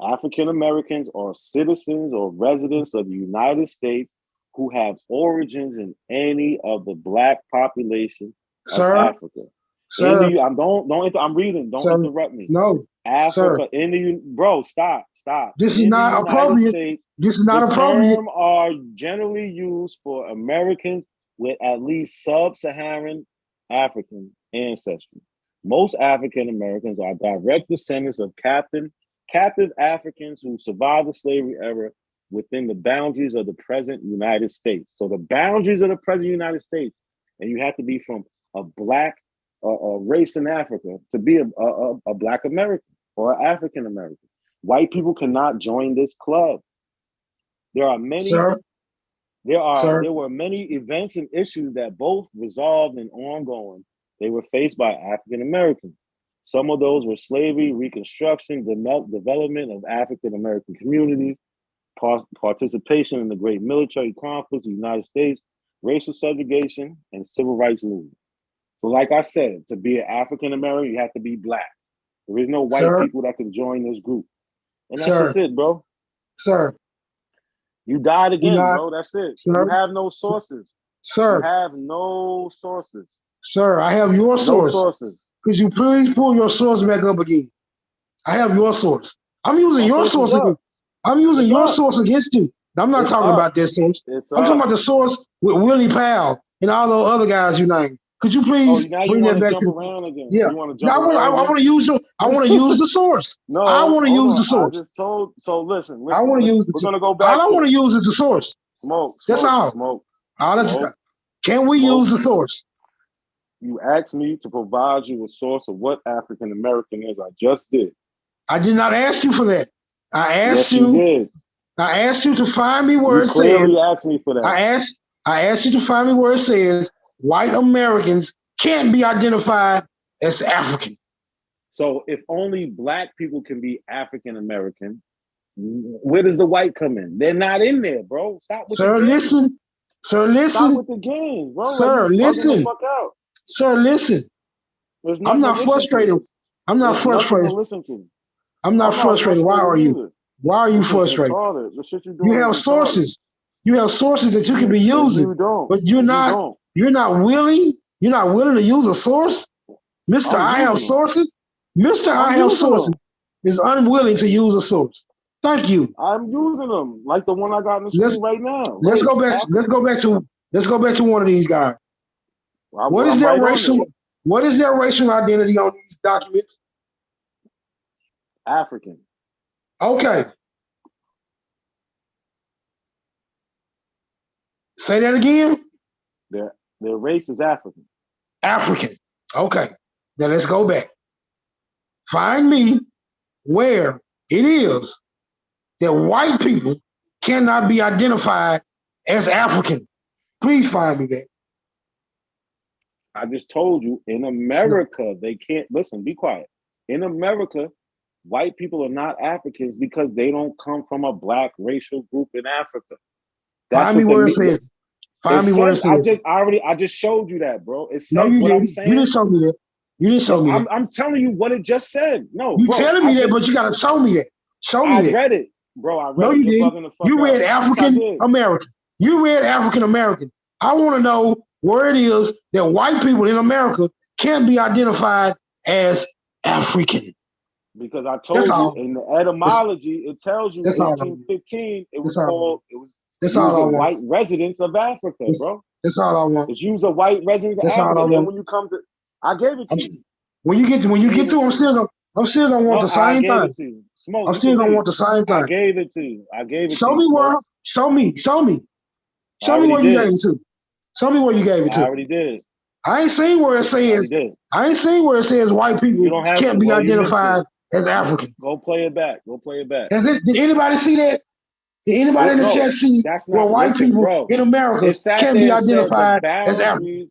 Speaker 2: African Americans are citizens or residents of the United States who have origins in any of the Black population of Africa.
Speaker 6: Sir,
Speaker 2: I'm reading. Don't interrupt me.
Speaker 6: No,
Speaker 2: Africa bro, stop.
Speaker 6: This is not appropriate. This is not appropriate.
Speaker 2: The term are generally used for Americans with at least sub-Saharan African ancestry. Most African Americans are direct descendants of captive Africans who survived the slavery era within the boundaries of the present United States. So the boundaries of the present United States, and you have to be from a Black race in Africa to be a Black American or African American. White people cannot join this club. There are many. There were many events and issues that both resolved and ongoing. They were faced by African Americans. Some of those were slavery, Reconstruction, development of African American communities, participation in the great military conflicts of the United States, racial segregation, and civil rights movement. So like I said, to be an African American, you have to be Black. There is no white people that can join this group. And that's just it, bro.
Speaker 6: Sir.
Speaker 2: You died again, bro. That's it.
Speaker 6: Sir.
Speaker 2: You have no sources.
Speaker 6: Sir.
Speaker 2: You have no sources.
Speaker 6: Sir, I have your source.
Speaker 2: No sources.
Speaker 6: Could you please pull your source back up again? I have your source. I'm using your source against. I'm using your source against you. I'm not talking about this source. I'm talking about the source with Willie Powell and all those other guys you named. Could you please bring that back to
Speaker 2: again?
Speaker 6: Yeah. I want to use I want to use the source.
Speaker 2: No,
Speaker 6: I want to use the source.
Speaker 2: I just told. So listen.
Speaker 6: I want to use.
Speaker 2: We're gonna go back.
Speaker 6: All I want to use is the source. That's all. Can we use the source?
Speaker 2: You asked me to provide you a source of what African American is. I just did.
Speaker 6: I did not ask you for that. I asked
Speaker 2: you did.
Speaker 6: I asked you to find me where it says.
Speaker 2: You clearly asked me for that.
Speaker 6: I asked you to find me where it says white Americans can't be identified as African.
Speaker 2: So if only Black people can be African American, where does the white come in? They're not in there, bro. Stop with the
Speaker 6: listen. Sir, listen.
Speaker 2: Stop with the games, bro.
Speaker 6: Sir, listen. Sir, listen. I'm not frustrated. I'm not frustrated. I'm not frustrated. Why are you? Why are you frustrated? You have sources. You have sources that you can be using, but you're not. You're not willing. You're not willing to use a source, Mr. I have sources. Mr. I have sources is unwilling to use a source. Thank you.
Speaker 2: I'm using them like the one I got in the screen right now.
Speaker 6: Let's go back to one of these guys. What is their racial identity on these documents?
Speaker 2: African.
Speaker 6: Okay. Say that again.
Speaker 2: Their race is African.
Speaker 6: African. Okay. Then let's go back. Find me where it is that white people cannot be identified as African. Please find me that.
Speaker 2: I just told you, in America, they can't, listen, be quiet. In America, white people are not Africans because they don't come from a black racial group in Africa. That's
Speaker 6: find me where it says. Find me where it says.
Speaker 2: I just showed you that, bro. It says
Speaker 6: no, you
Speaker 2: what
Speaker 6: didn't.
Speaker 2: I'm saying.
Speaker 6: You didn't show me that. You didn't show me that.
Speaker 2: I'm telling you what it just said. No,
Speaker 6: you
Speaker 2: bro,
Speaker 6: telling me that, but you got to show me that. Show me that.
Speaker 2: I read it, bro. I read
Speaker 6: no,
Speaker 2: it.
Speaker 6: you
Speaker 2: You're
Speaker 6: didn't.
Speaker 2: You
Speaker 6: read African American. You read African American. I want to know where it is that white people in America can't be identified as African.
Speaker 2: Because I told you in the etymology, it tells you 1815, it was called, white residents of Africa, bro.
Speaker 6: That's all I want.
Speaker 2: It's used of white residents of Africa. And then when you come to, I gave it to you.
Speaker 6: When you get to, I'm still gonna want the same thing. I'm still gonna want the same thing.
Speaker 2: I gave it to you.
Speaker 6: Show me where. Show me where you gave it to. Show me where you gave it to.
Speaker 2: I already did.
Speaker 6: I ain't seen where it says. I ain't seen where it says white people can't be identified as African.
Speaker 2: Go play it back.
Speaker 6: Did anybody see that? Did anybody in the chat see where white people in America can't be identified as African?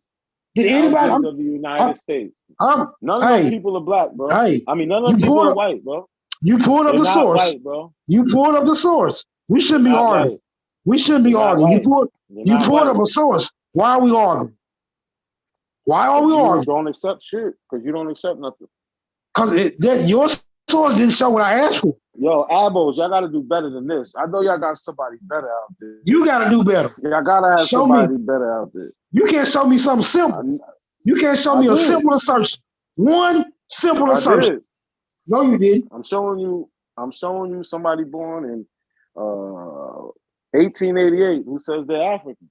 Speaker 6: Did anybody?
Speaker 2: Of the United States. None of those people are black, bro. I mean, none of those people are white, bro.
Speaker 6: You pulled up the source.
Speaker 2: White, bro.
Speaker 6: You pulled up the source. We shouldn't be arguing. We shouldn't be arguing. You pulled up a source. Why are we arguing? Why are we arguing?
Speaker 2: You don't accept shit because you don't accept nothing.
Speaker 6: Because your source didn't show what I asked for.
Speaker 2: Yo, Abos, y'all got to do better than this. I know y'all got somebody better out there.
Speaker 6: You got to do better.
Speaker 2: Y'all got to have somebody better out there.
Speaker 6: You can't show me something simple. You can't show me a simple assertion. One simple assertion. No, you didn't.
Speaker 2: I'm showing you somebody born in 1888 who says they're African.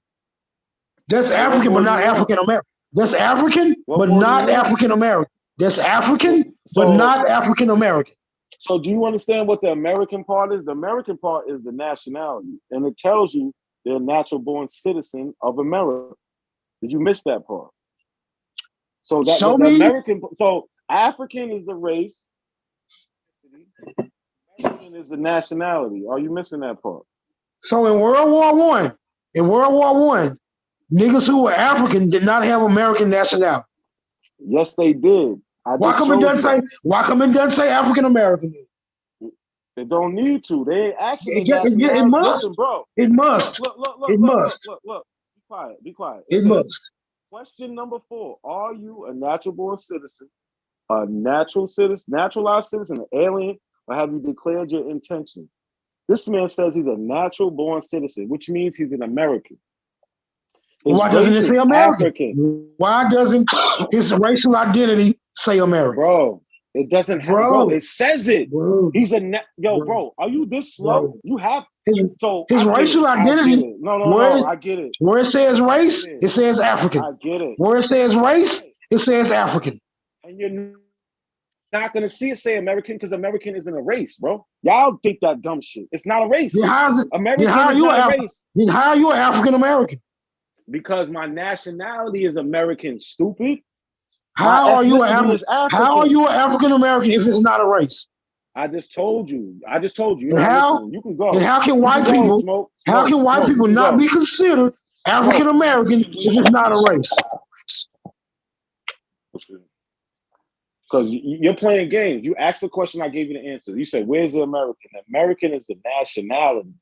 Speaker 6: That's African, but not African American. That's African, but not African American. That's African, but not African American.
Speaker 2: So do you understand what the American part is? The American part is the nationality, and it tells you they're a natural born citizen of America. Did you miss that part? So that American. So African is the race. American is the nationality. Are you missing that part?
Speaker 6: So in World War I, niggas who were African did not have American nationality.
Speaker 2: Yes, they did.
Speaker 6: Why come it doesn't say African American?
Speaker 2: They don't need to. They actually
Speaker 6: it must.
Speaker 2: Listen, bro.
Speaker 6: It must.
Speaker 2: Look. Be quiet.
Speaker 6: It must.
Speaker 2: Question number 4. Are you a natural born citizen, a naturalized citizen, an alien, or have you declared your intentions? This man says he's a natural born citizen, which means he's an American.
Speaker 6: Why doesn't it say American? Why doesn't his racial identity say American?
Speaker 2: Bro, it doesn't have, bro, it says it. Bro. He's bro, are you this slow? Bro. You have
Speaker 6: his racial identity.
Speaker 2: No, I get it.
Speaker 6: Where it says race, it says African.
Speaker 2: I get it.
Speaker 6: Where it says race, it says African.
Speaker 2: And you're not gonna see it say American because American isn't a race, bro. Y'all think that dumb shit. It's not a race.
Speaker 6: Then how is you an African American?
Speaker 2: Because my nationality is American, stupid.
Speaker 6: How are you an African American if it's not a race?
Speaker 2: I just told you.
Speaker 6: And how?
Speaker 2: You can go.
Speaker 6: And how can white people? How can white people not be considered African American if it's not a race?
Speaker 2: Because you're playing games. You asked the question, I gave you the answer. You said, "Where's the American?" The American is the nationality.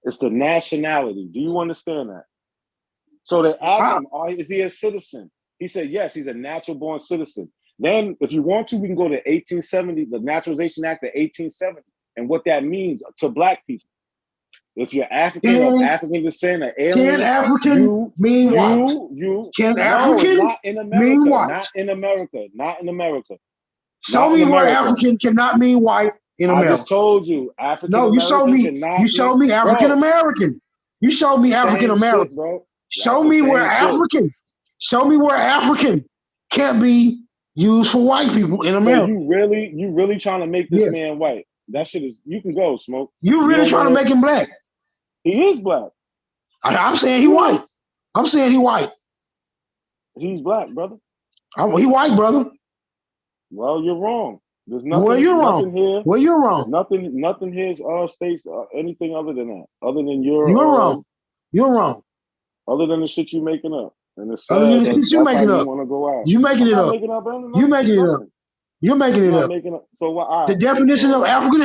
Speaker 2: It's the nationality. Do you understand that? So they asked him, is he a citizen? He said, yes, he's a natural born citizen. Then, if you want to, we can go to 1870, the Naturalization Act of 1870, and what that means to black people. If you're African or African descent, an alien,
Speaker 6: can African mean white? Can African
Speaker 2: not in America,
Speaker 6: mean white?
Speaker 2: Not in America.
Speaker 6: Show me where African cannot mean white in America.
Speaker 2: I just told you, African.
Speaker 6: No, you showed me. You showed me African American. You showed me African American. Show me where African. Show me where African can't be used for white people in America.
Speaker 2: So you really trying to make this man white? That shit is. You can go, Smoke.
Speaker 6: You really trying to make him black?
Speaker 2: He is black.
Speaker 6: I'm saying he white. I'm saying he white.
Speaker 2: He's black, brother.
Speaker 6: He white, brother.
Speaker 2: Well, you're wrong. There's nothing.
Speaker 6: Well, you're
Speaker 2: nothing
Speaker 6: wrong.
Speaker 2: Here.
Speaker 6: Well, you're wrong.
Speaker 2: Nothing here states anything other than that. Other than your.
Speaker 6: You're wrong. You're wrong.
Speaker 2: Other than the shit you making up, and it's sad
Speaker 6: other than the shit you making up.
Speaker 2: Want to go out.
Speaker 6: You making it up. You making it up. You're making it up.
Speaker 2: So what?
Speaker 6: The definition of African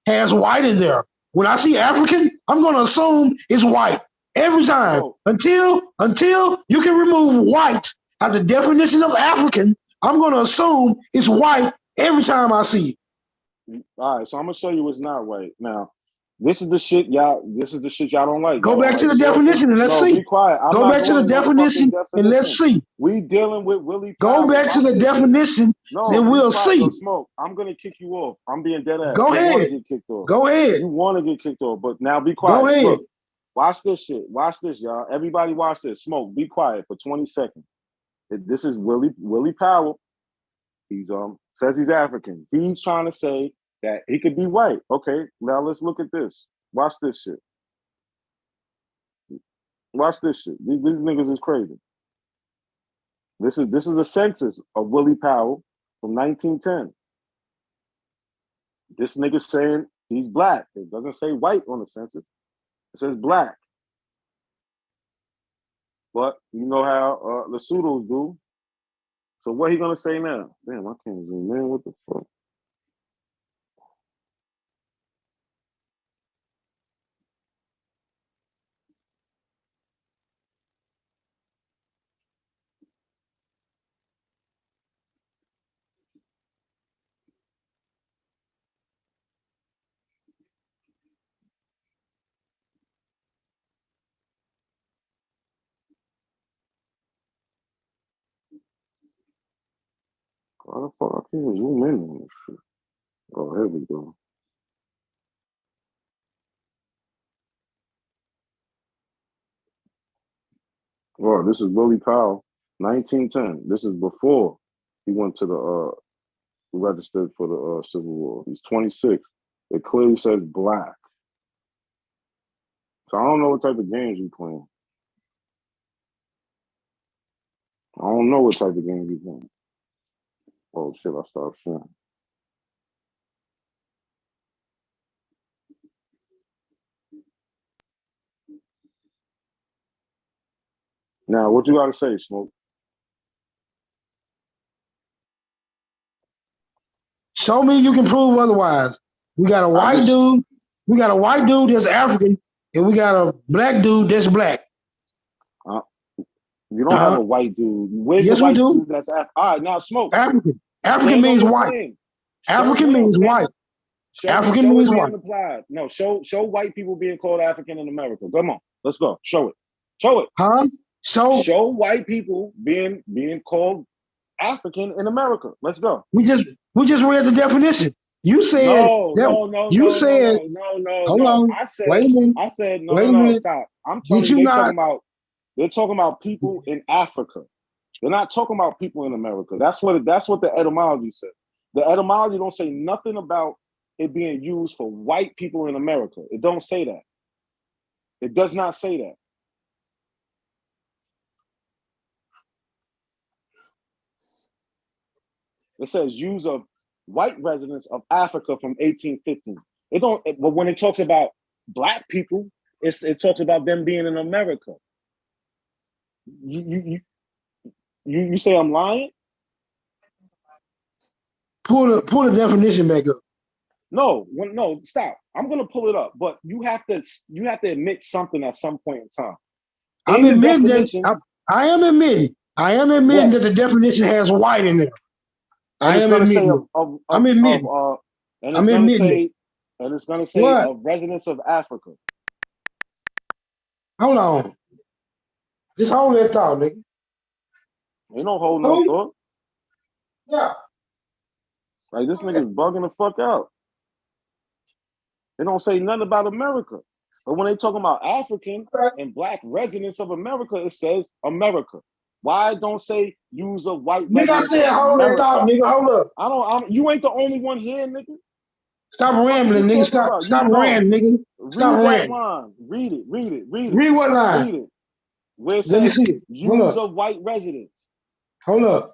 Speaker 6: has white in there. When I see African, I'm going to assume it's white every time. Until you can remove white as the definition of African, I'm going to assume it's white every time I see
Speaker 2: it. All right, so I'm gonna show you it's not white. Now, this is the shit y'all don't like.
Speaker 6: Go back to the definition and let's see.
Speaker 2: Be quiet.
Speaker 6: Go back to the definition and let's see.
Speaker 2: We dealing with Willie.
Speaker 6: Go back to the definition and we'll see.
Speaker 2: Yo, Smoke, I'm gonna kick you off. I'm being dead ass.
Speaker 6: Go ahead.
Speaker 2: Get kicked off.
Speaker 6: Go ahead.
Speaker 2: You want to get kicked off, but now be quiet.
Speaker 6: Go ahead.
Speaker 2: Look, watch this shit. Watch this, y'all. Everybody watch this. Smoke, be quiet for 20 seconds. This is Willie Powell. He's says he's African. He's trying to say that he could be white. Okay, now let's look at this. Watch this shit. Watch this shit. These niggas is crazy. This is a census of Willie Powell from 1910. This nigga saying he's black. It doesn't say white on the census. It says black. But you know how the pseudos do. So what he gonna say now? Damn, I can't zoom in. What the fuck? Why the fuck I can't zoom in on this shit? Oh, here we go. Oh, this is Willie Powell, 1910. This is before he went to the registered for the Civil War. He's 26. It clearly says black. So I don't know what type of games you playing. I don't know what type of games you playing. Oh shit, I stopped sharing. Now, what you gotta say, Smoke?
Speaker 6: Show me you can prove otherwise. We got a white dude. We got a white dude that's African, and we got a black dude that's black.
Speaker 2: You don't have a white dude. Where's
Speaker 6: yes,
Speaker 2: the white
Speaker 6: we do.
Speaker 2: dude that's African? All right, now Smoke.
Speaker 6: African. African means white. African means white. African means white.
Speaker 2: No, show white people being called African in America. Come on, let's go. Show it. Show it.
Speaker 6: Huh?
Speaker 2: Show white people being called African in America. Let's go.
Speaker 6: We just read the definition. You said
Speaker 2: no.
Speaker 6: Hold on.
Speaker 2: I said,
Speaker 6: wait a minute.
Speaker 2: I said no.
Speaker 6: Wait a minute.
Speaker 2: Stop. I'm telling you, they're talking about people in Africa. They're not talking about people in America. That's what the etymology said. The etymology don't say nothing about it being used for white people in America. It don't say that. It does not say that. It says use of white residents of Africa from 1815. It don't. But when it talks about black people, it talks about them being in America. You say I'm lying?
Speaker 6: Pull the definition back up.
Speaker 2: No, stop. I'm gonna pull it up, but you have to admit something at some point in time.
Speaker 6: I am admitting that the definition has white in there.
Speaker 2: And it's gonna say of residents of Africa.
Speaker 6: Hold on. Just hold that thought, nigga.
Speaker 2: Ain't no hold no thought.
Speaker 6: Yeah.
Speaker 2: Like this nigga's bugging the fuck out. They don't say nothing about America. But when they talking about African and black residents of America, it says America. Why don't say use a white
Speaker 6: nigga, I said hold that thought, nigga. Hold up.
Speaker 2: I don't. You ain't the only one here, nigga.
Speaker 6: Stop rambling, nigga. Stop rambling, nigga. Stop rambling.
Speaker 2: Line. Read it.
Speaker 6: Read what line?
Speaker 2: Read it. Where it
Speaker 6: Let me
Speaker 2: says
Speaker 6: see it.
Speaker 2: use of white residents.
Speaker 6: Hold up.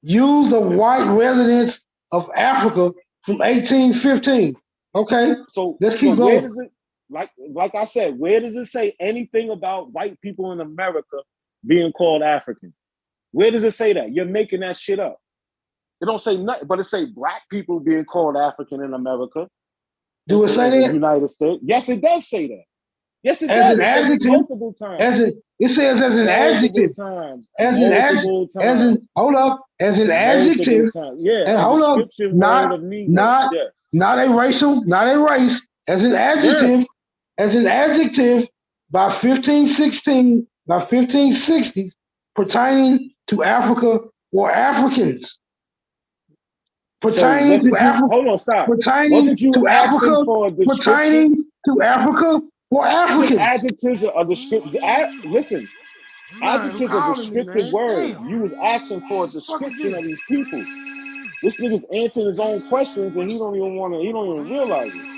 Speaker 6: Use of white residents of Africa from 1815. Okay.
Speaker 2: So
Speaker 6: let's keep going.
Speaker 2: Where does it, like I said, where does it say anything about white people in America being called African? Where does it say that? You're making that shit up. It don't say nothing, but it say black people being called African in America.
Speaker 6: Do it say that?
Speaker 2: United States. Yes, it does say that. Yes, it
Speaker 6: does.
Speaker 2: An
Speaker 6: adjective.
Speaker 2: Multiple times.
Speaker 6: It says as an adjective.
Speaker 2: Times.
Speaker 6: As an adjective. Hold up. As an adjective.
Speaker 2: Yeah.
Speaker 6: And hold up. Not a racial, not a race. As an adjective. Yes. As an adjective by 1516, by 1560, pertaining to Africa or Africans. Pertaining to Africa.
Speaker 2: Hold on, stop.
Speaker 6: Pertaining to Africa. Pertaining to Africa or Africans.
Speaker 2: Adjectives are descriptive. Listen, adjectives are descriptive words. You was asking for a description of these people. This nigga's answering his own questions and he don't even realize it.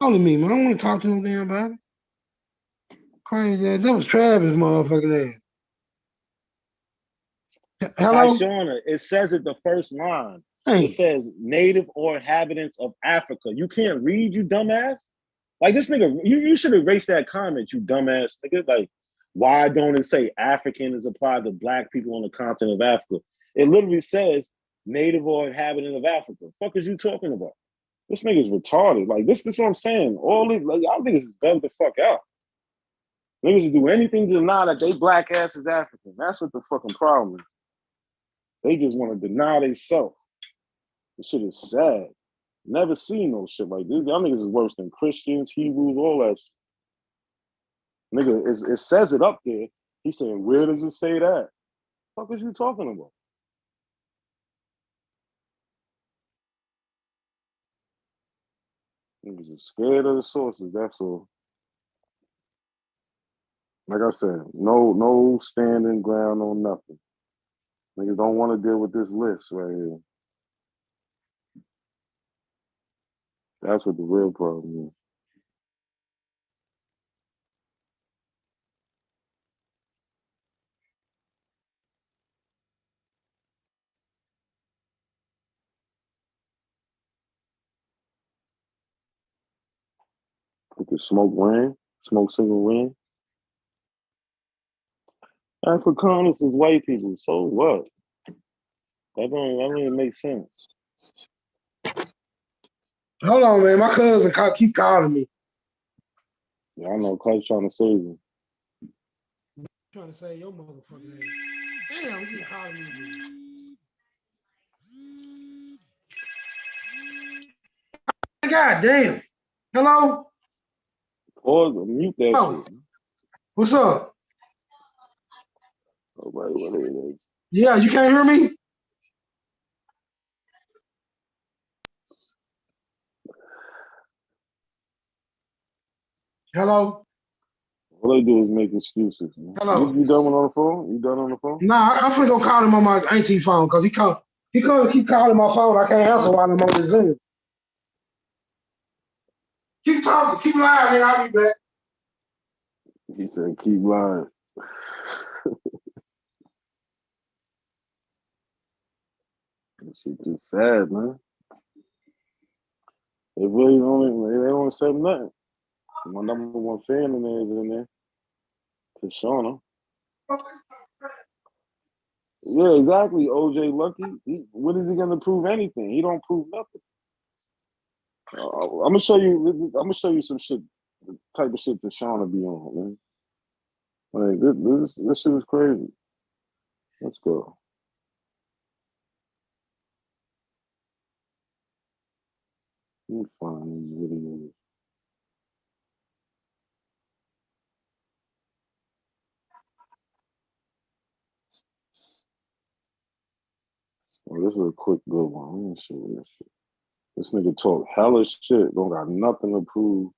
Speaker 6: Calling me, man. I don't want to talk to no damn body. Crazy ass. That was Travis, motherfucking ass. Hello?
Speaker 2: Shauna, it says it the first line. It says native or inhabitants of Africa. You can't read, you dumbass? Like this nigga, you should erase that comment, you dumbass nigga. Like, why don't it say African is applied to black people on the continent of Africa? It literally says native or inhabitant of Africa. Fuck is you talking about? This nigga's retarded. Like this is what I'm saying. All these, like, y'all niggas is bugged the fuck out. Niggas do anything to deny that they black ass is African. That's what the fucking problem is. They just want to deny they self. This shit is sad. Never seen no shit like this. Y'all niggas is worse than Christians, Hebrews, all that shit. Nigga, it says it up there. He's saying, where does it say that? What the fuck is you talking about? Niggas are scared of the sources, that's all. Like I said, no standing ground on nothing. Niggas don't want to deal with this list right here. That's what the real problem is. With the smoke signal ran. Afrikaners is white people, so what? That don't even make sense.
Speaker 6: Hold on, man. My cousin keep calling me.
Speaker 2: Yeah, I know. Cuz trying to save you.
Speaker 6: Trying to save your motherfucking ass. Damn, you been calling me. God damn. Hello?
Speaker 2: Pause, mute that shit.
Speaker 6: What's up?
Speaker 2: Nobody, what is it?
Speaker 6: Yeah, you can't hear me? Hello?
Speaker 2: All they do is make excuses. Man.
Speaker 6: Hello?
Speaker 2: You done on the phone? You done on the phone?
Speaker 6: Nah, I'm finna go call him on my auntie phone because he keep calling my phone. I can't answer while I'm on the Zoom. Keep talking. Keep lying, nigga. I'll be back.
Speaker 2: He said, keep lying. This shit just sad, man. They really don't accept nothing. My number one fan in there is in there. To Shauna. Yeah, exactly. OJ Lucky. When is he gonna prove anything? He don't prove nothing. I'm gonna show you some shit, the type of shit that Shauna be on, man. Like this shit is crazy. Let's go. Let me find these videos. Oh, this is a quick good one. Let me show you this shit. This nigga talk hella shit. Don't got nothing to prove.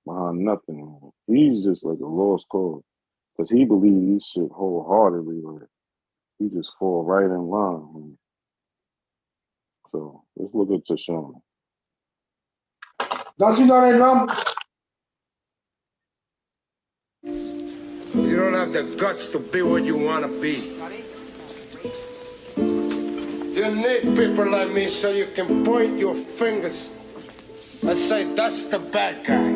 Speaker 2: behind nothing. He's just like a lost cause. Because he believes this shit wholeheartedly. Like, he just fall right in line. So let's look at Tashana.
Speaker 6: Don't you know that number?
Speaker 1: You don't have the guts to be what you want to be. You need people like me so you can point your fingers and say, that's the bad guy.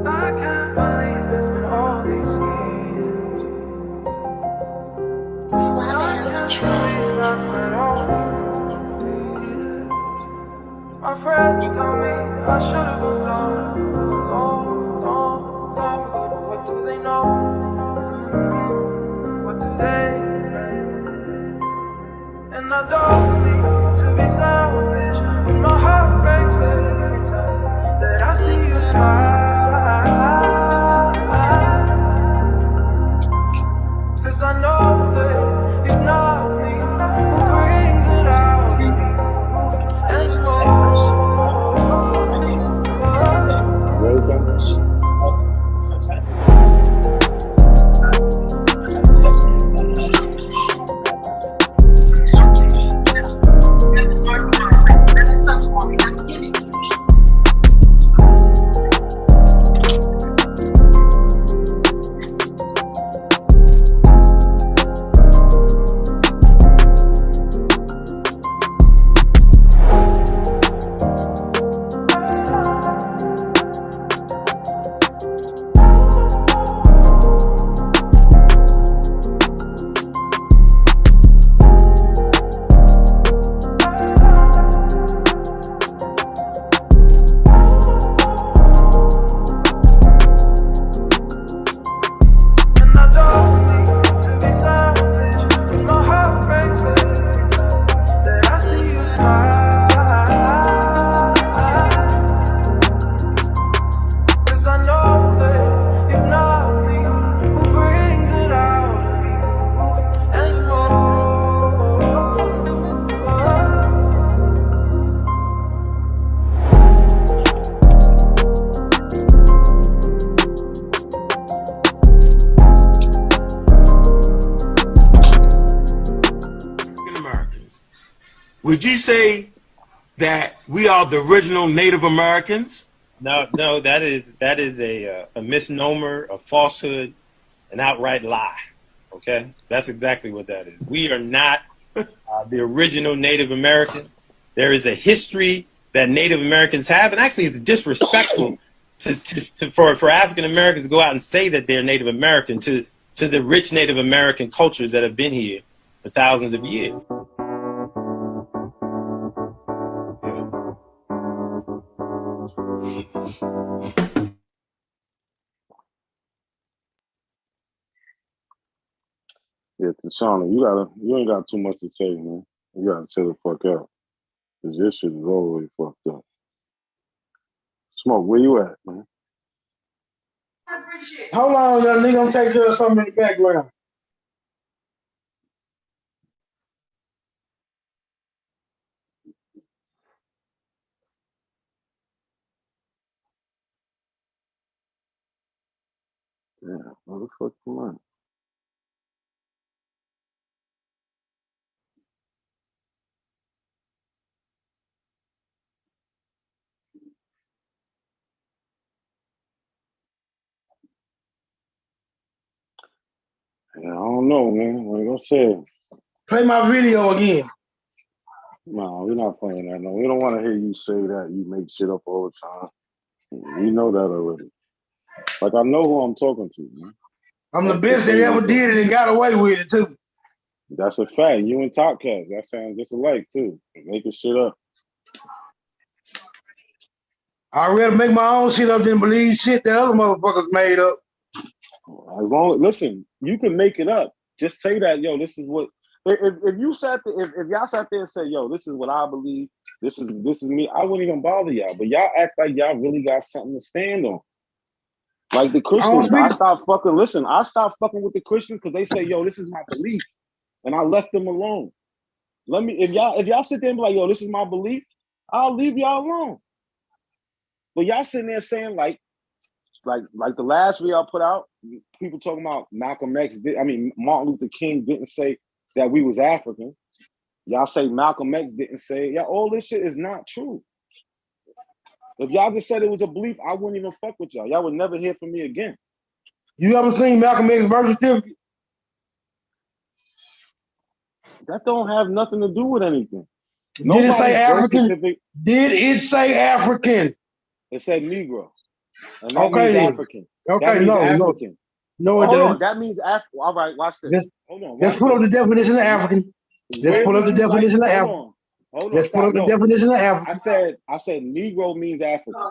Speaker 1: I can't believe it's been all these years. Swelling the truth. My friends tell me I should have moved on a long time ago, but what do they know? What do they know? And I don't mean to be selfish, but my heart breaks every time that I see you smile. 'Cause I know that it's not me who brings it out
Speaker 14: Would you say that we are the original Native Americans?
Speaker 15: No, that is a misnomer, a falsehood, an outright lie. Okay, that's exactly what that is. We are not the original Native American. There is a history that Native Americans have, and actually it's disrespectful for African Americans to go out and say that they're Native American to the rich Native American cultures that have been here for thousands of years.
Speaker 2: Yeah, Tashana, you ain't got too much to say, man. You gotta chill the fuck out. Cause your shit is all the way fucked up. Smoke, where you at, man?
Speaker 6: Hold on, young nigga. I'm taking care of something in the background.
Speaker 2: Yeah, what the fuck come on? Yeah, I don't know, man. Like I said.
Speaker 6: Play my video again.
Speaker 2: No, we're not playing that. No, we don't want to hear you say that. You make shit up all the time. We know that already. Like, I know who I'm talking to, man.
Speaker 6: I'm the best that ever did it and got away with it, too.
Speaker 2: That's a fact. You and Top Cats, that sounds just alike, too. Making shit up.
Speaker 6: I'd rather make my own shit up than believe shit that other motherfuckers made up.
Speaker 2: As long, listen, you can make it up. Just say that, yo, this is what. If you sat there, if y'all sat there and said, yo, this is what I believe, this is me, I wouldn't even bother y'all. But y'all act like y'all really got something to stand on. Like the Christians, I stopped fucking with the Christians because they say, yo, this is my belief. And I left them alone. If y'all sit there and be like, yo, this is my belief, I'll leave y'all alone. But y'all sitting there saying like the last video I put out, people talking about Malcolm X. Martin Luther King didn't say that we was African. Y'all say Malcolm X didn't say. Yeah, all this shit is not true. If y'all just said it was a belief, I wouldn't even fuck with y'all. Y'all would never hear from me again.
Speaker 6: You ever seen Malcolm X's birth certificate?
Speaker 2: That don't have nothing to do with anything.
Speaker 6: Did it say African? Did it say African?
Speaker 2: It said Negro. And that
Speaker 6: Okay,
Speaker 2: means
Speaker 6: then.
Speaker 2: African.
Speaker 6: Okay,
Speaker 2: that means
Speaker 6: no,
Speaker 2: African.
Speaker 6: No, it doesn't.
Speaker 2: That means African. All right, watch this. Hold on.
Speaker 6: Let's pull up the definition of African. Let's pull up the definition of African.
Speaker 2: Hold on.
Speaker 6: Let's pull up the definition of African.
Speaker 2: I said Negro means African.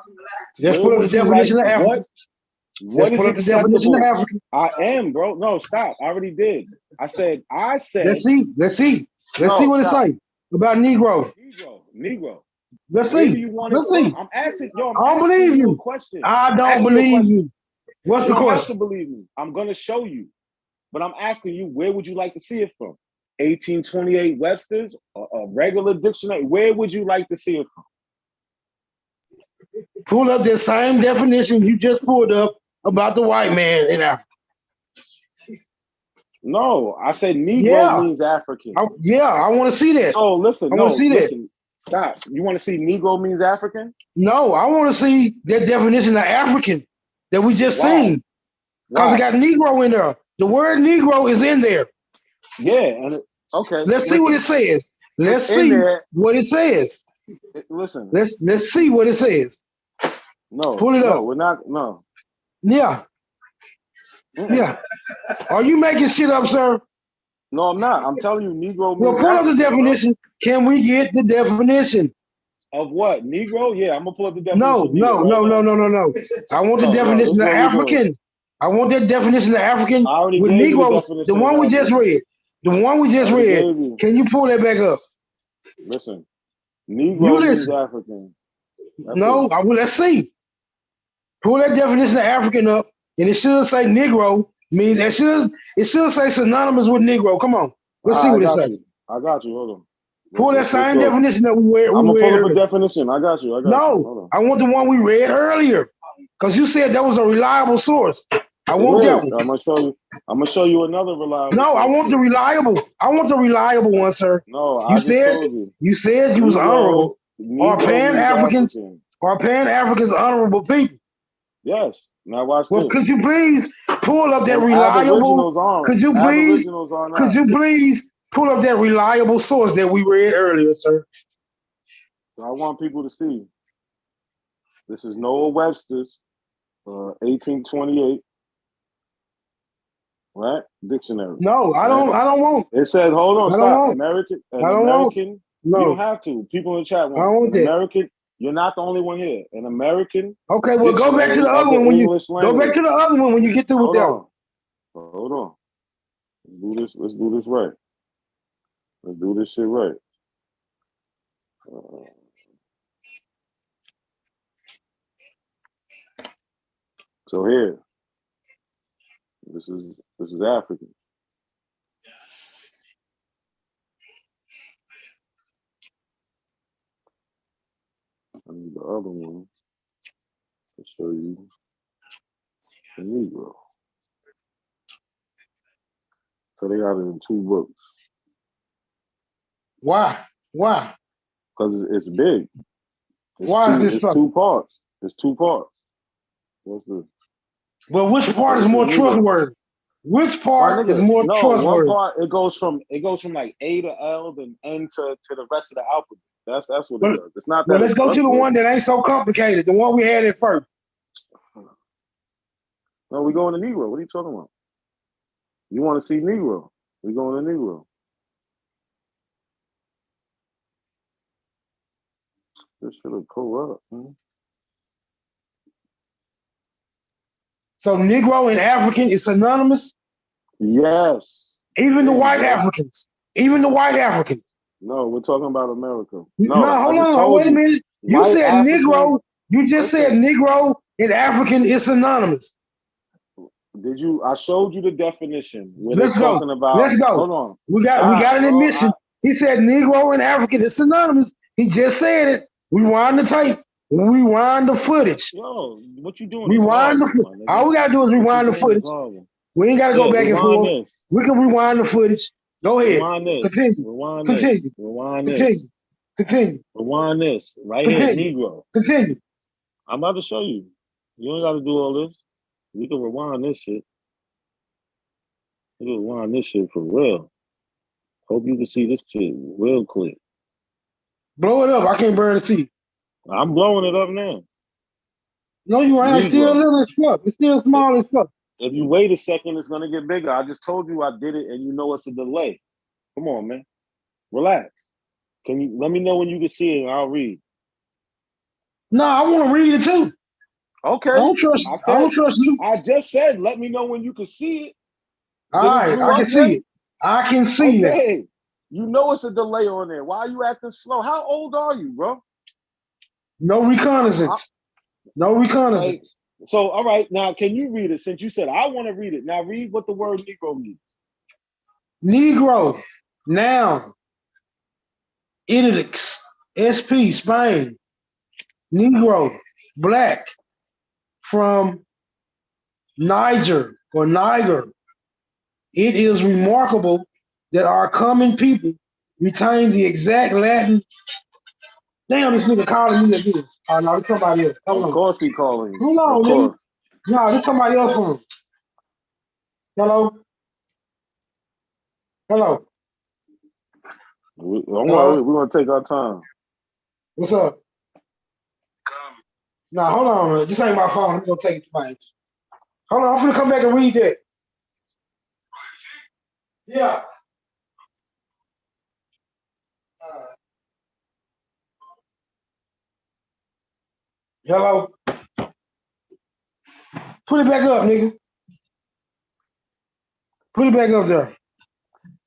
Speaker 6: Let's pull up the definition of African.
Speaker 2: What is acceptable? I am, bro. No, stop. I already did. I said.
Speaker 6: Let's see what it say about Negro.
Speaker 2: Negro.
Speaker 6: Let's see. Let's see.
Speaker 2: I'm asking. Yo,
Speaker 6: I don't believe you. I don't believe you. What's the question?
Speaker 2: You don't have to believe me. I'm gonna show you, but I'm asking you, where would you like to see it from? 1828 Webster's, a regular dictionary. Where would you like to see it from?
Speaker 6: Pull up the same definition you just pulled up about the white man in Africa.
Speaker 2: No, I said Negro means African.
Speaker 6: I want to see that.
Speaker 2: Oh, listen.
Speaker 6: I want to see that.
Speaker 2: Stop. You want to see Negro means African?
Speaker 6: No, I want to see that definition of African that we just seen. Because it got Negro in there. The word Negro is in there.
Speaker 2: Yeah. Okay.
Speaker 6: Let's see what it says. Let's see what it says.
Speaker 2: Listen.
Speaker 6: Let's see what it says.
Speaker 2: No.
Speaker 6: Pull it up.
Speaker 2: We're not. No.
Speaker 6: Yeah. Yeah. Are you making shit up, sir?
Speaker 2: No, I'm not. I'm telling you, Negro means
Speaker 6: Well, pull up the definition. Can we get the definition?
Speaker 2: Of what? Negro? Yeah, I'm gonna pull up the definition.
Speaker 6: No. I want the definition of African. I want that definition of African with Negro. The one we just read. The one we just read. Can you pull that back up?
Speaker 2: Listen. Negro means African.
Speaker 6: Let's see. Pull that definition of African up, and it should say Negro means it should say synonymous with Negro. Come on, let's see what it says.
Speaker 2: I got you. Hold on.
Speaker 6: Pull that same definition that we read.
Speaker 2: I'm gonna pull up a definition. I got you.
Speaker 6: I want the one we read earlier, because you said that was a reliable source. I want that one.
Speaker 2: I'm gonna show you another reliable.
Speaker 6: No, I want the reliable. I want the reliable one, sir.
Speaker 2: No,
Speaker 6: you said you was honorable. Are Pan-Africans honorable people?
Speaker 2: Yes. Now watch this.
Speaker 6: Could you please pull up that reliable? Could you please pull up that reliable source that we read earlier, sir?
Speaker 2: So I want people to see. This is Noah Webster's 1828. Right? Dictionary.
Speaker 6: No, I don't want.
Speaker 2: It said, hold on, stop. American.
Speaker 6: No.
Speaker 2: You don't have to. People in the chat want.
Speaker 6: I don't want that.
Speaker 2: American. You're not the only one here. An American.
Speaker 6: Okay, well, go back to the other one when you go back to the other one when you get through with that one.
Speaker 2: Hold on. Let's do this right. Let's do this shit right. So here. This is African. I need the other one to show you the Negro. So they got it in 2 books.
Speaker 6: Why?
Speaker 2: Because it's big.
Speaker 6: Why is this?
Speaker 2: It's 2 parts. It's 2 parts. What's this?
Speaker 6: Well, which part is more trustworthy? Which part is more trustworthy?
Speaker 2: One part it goes from like A to L, then N to the rest of the alphabet. That's what it does. It's not that.
Speaker 6: Well, let's go to the one that ain't so complicated. The one we had at first.
Speaker 2: No, we going to Negro. What are you talking about? You want to see Negro? We going to Negro. This should have pulled up.
Speaker 6: So Negro and African is synonymous?
Speaker 2: Yes.
Speaker 6: Even the white Africans. Even the white Africans.
Speaker 2: No, we're talking about America.
Speaker 6: No, hold on. Wait a minute. You said Negro. You just said Negro and African is synonymous.
Speaker 2: Did you? I showed you the definition.
Speaker 6: Let's go. Let's go.
Speaker 2: Hold on.
Speaker 6: We got an admission. He said Negro and African is synonymous. He just said it. Rewind the tape. Rewind the footage.
Speaker 16: Yo, what you doing?
Speaker 6: Rewind the footage. All we gotta do is rewind the footage. We ain't gotta go back and forth.
Speaker 16: This.
Speaker 6: We can rewind the footage. Go ahead.
Speaker 16: Rewind this.
Speaker 6: Continue.
Speaker 16: Rewind
Speaker 6: Continue.
Speaker 16: this. Rewind this.
Speaker 6: Continue. Continue.
Speaker 16: Rewind this. Right
Speaker 6: Continue.
Speaker 16: here, Negro.
Speaker 6: Continue.
Speaker 16: I'm about to show you. You don't gotta do all this. We can rewind this shit. We can rewind this shit for real. Hope you can see this shit real clear.
Speaker 6: Blow it up. I can't barely see.
Speaker 16: I'm blowing it up now.
Speaker 6: No, you ain't. It's still little as fuck. It's still small as fuck.
Speaker 16: If you wait a second, it's gonna get bigger. I just told you I did it, and you know it's a delay. Come on, man. Relax. Can you let me know when you can see it, and I'll read.
Speaker 6: No, I want to read it too.
Speaker 16: Okay.
Speaker 6: I don't trust. I don't trust you.
Speaker 16: I just said, let me know when you can see it.
Speaker 6: All right, I can see it. I can see it.
Speaker 16: You know it's a delay on there. Why are you acting slow? How old are you, bro?
Speaker 6: No reconnaissance. No reconnaissance.
Speaker 16: So, all right, now can you read it? Since you said I want to read it, now read what the word Negro means.
Speaker 6: Negro, noun, Italics, SP, Spain. Negro, black, from Niger or Niger. It is remarkable that our common people retain the exact Latin. Damn, this nigga calling me again. Oh, no, it's somebody else. Hold on.
Speaker 16: Of course he calling you.
Speaker 6: Hold on, nigga. No, this somebody else phone. Hello? Hello?
Speaker 16: Don't worry, we're going to take our time.
Speaker 6: What's up? Nah, hold on, man. This ain't my phone. I'm going to take it to my house. Hold on, I'm going to come back and read that. Yeah. Hello? Put it back up, nigga. Put it back up there.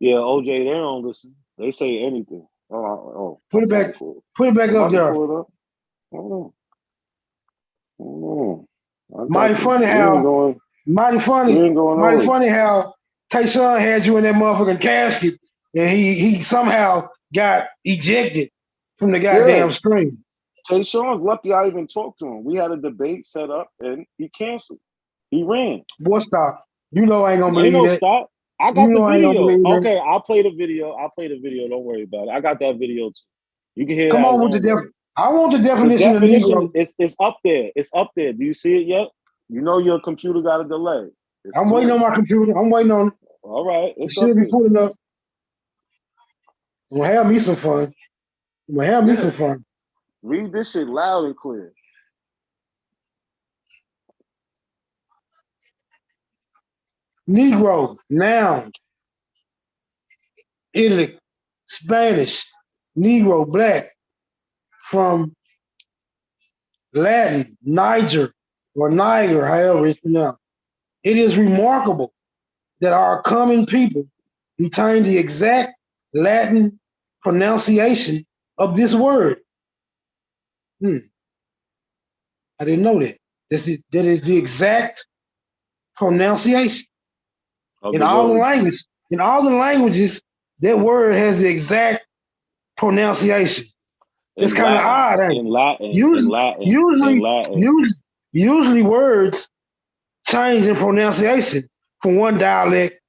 Speaker 16: Yeah, OJ, they don't listen. They say anything.
Speaker 6: Put it back. Put it back up there.
Speaker 16: Hold on.
Speaker 6: Mighty funny how Tayshon had you in that motherfucking casket and he somehow got ejected from the goddamn stream.
Speaker 16: Tayshon's lucky I even talked to him. We had a debate set up and he canceled. He ran.
Speaker 6: Boy, stop. You know I ain't gonna believe that.
Speaker 16: Stop. I got the video. Okay, I'll play the video. Don't worry about it. I got that video too. You can hear.
Speaker 6: Come on with the definition. I want the definition of Negro.
Speaker 16: It's up there. It's up there. Do you see it yet? You know your computer got a delay.
Speaker 6: I'm waiting on my computer. I'm waiting on it.
Speaker 16: All right.
Speaker 6: It should be full enough. I'm gonna have me some fun.
Speaker 16: Read this shit loud and clear.
Speaker 6: Negro, noun, Italy, Spanish, Negro, black, from Latin, Niger, or Niger, however it's pronounced. It is remarkable that our common people retain the exact Latin pronunciation of this word. I didn't know that. That is the exact pronunciation. In all the languages, that word has the exact pronunciation. It's kind of odd, ain't it? Usually words change in pronunciation from one dialect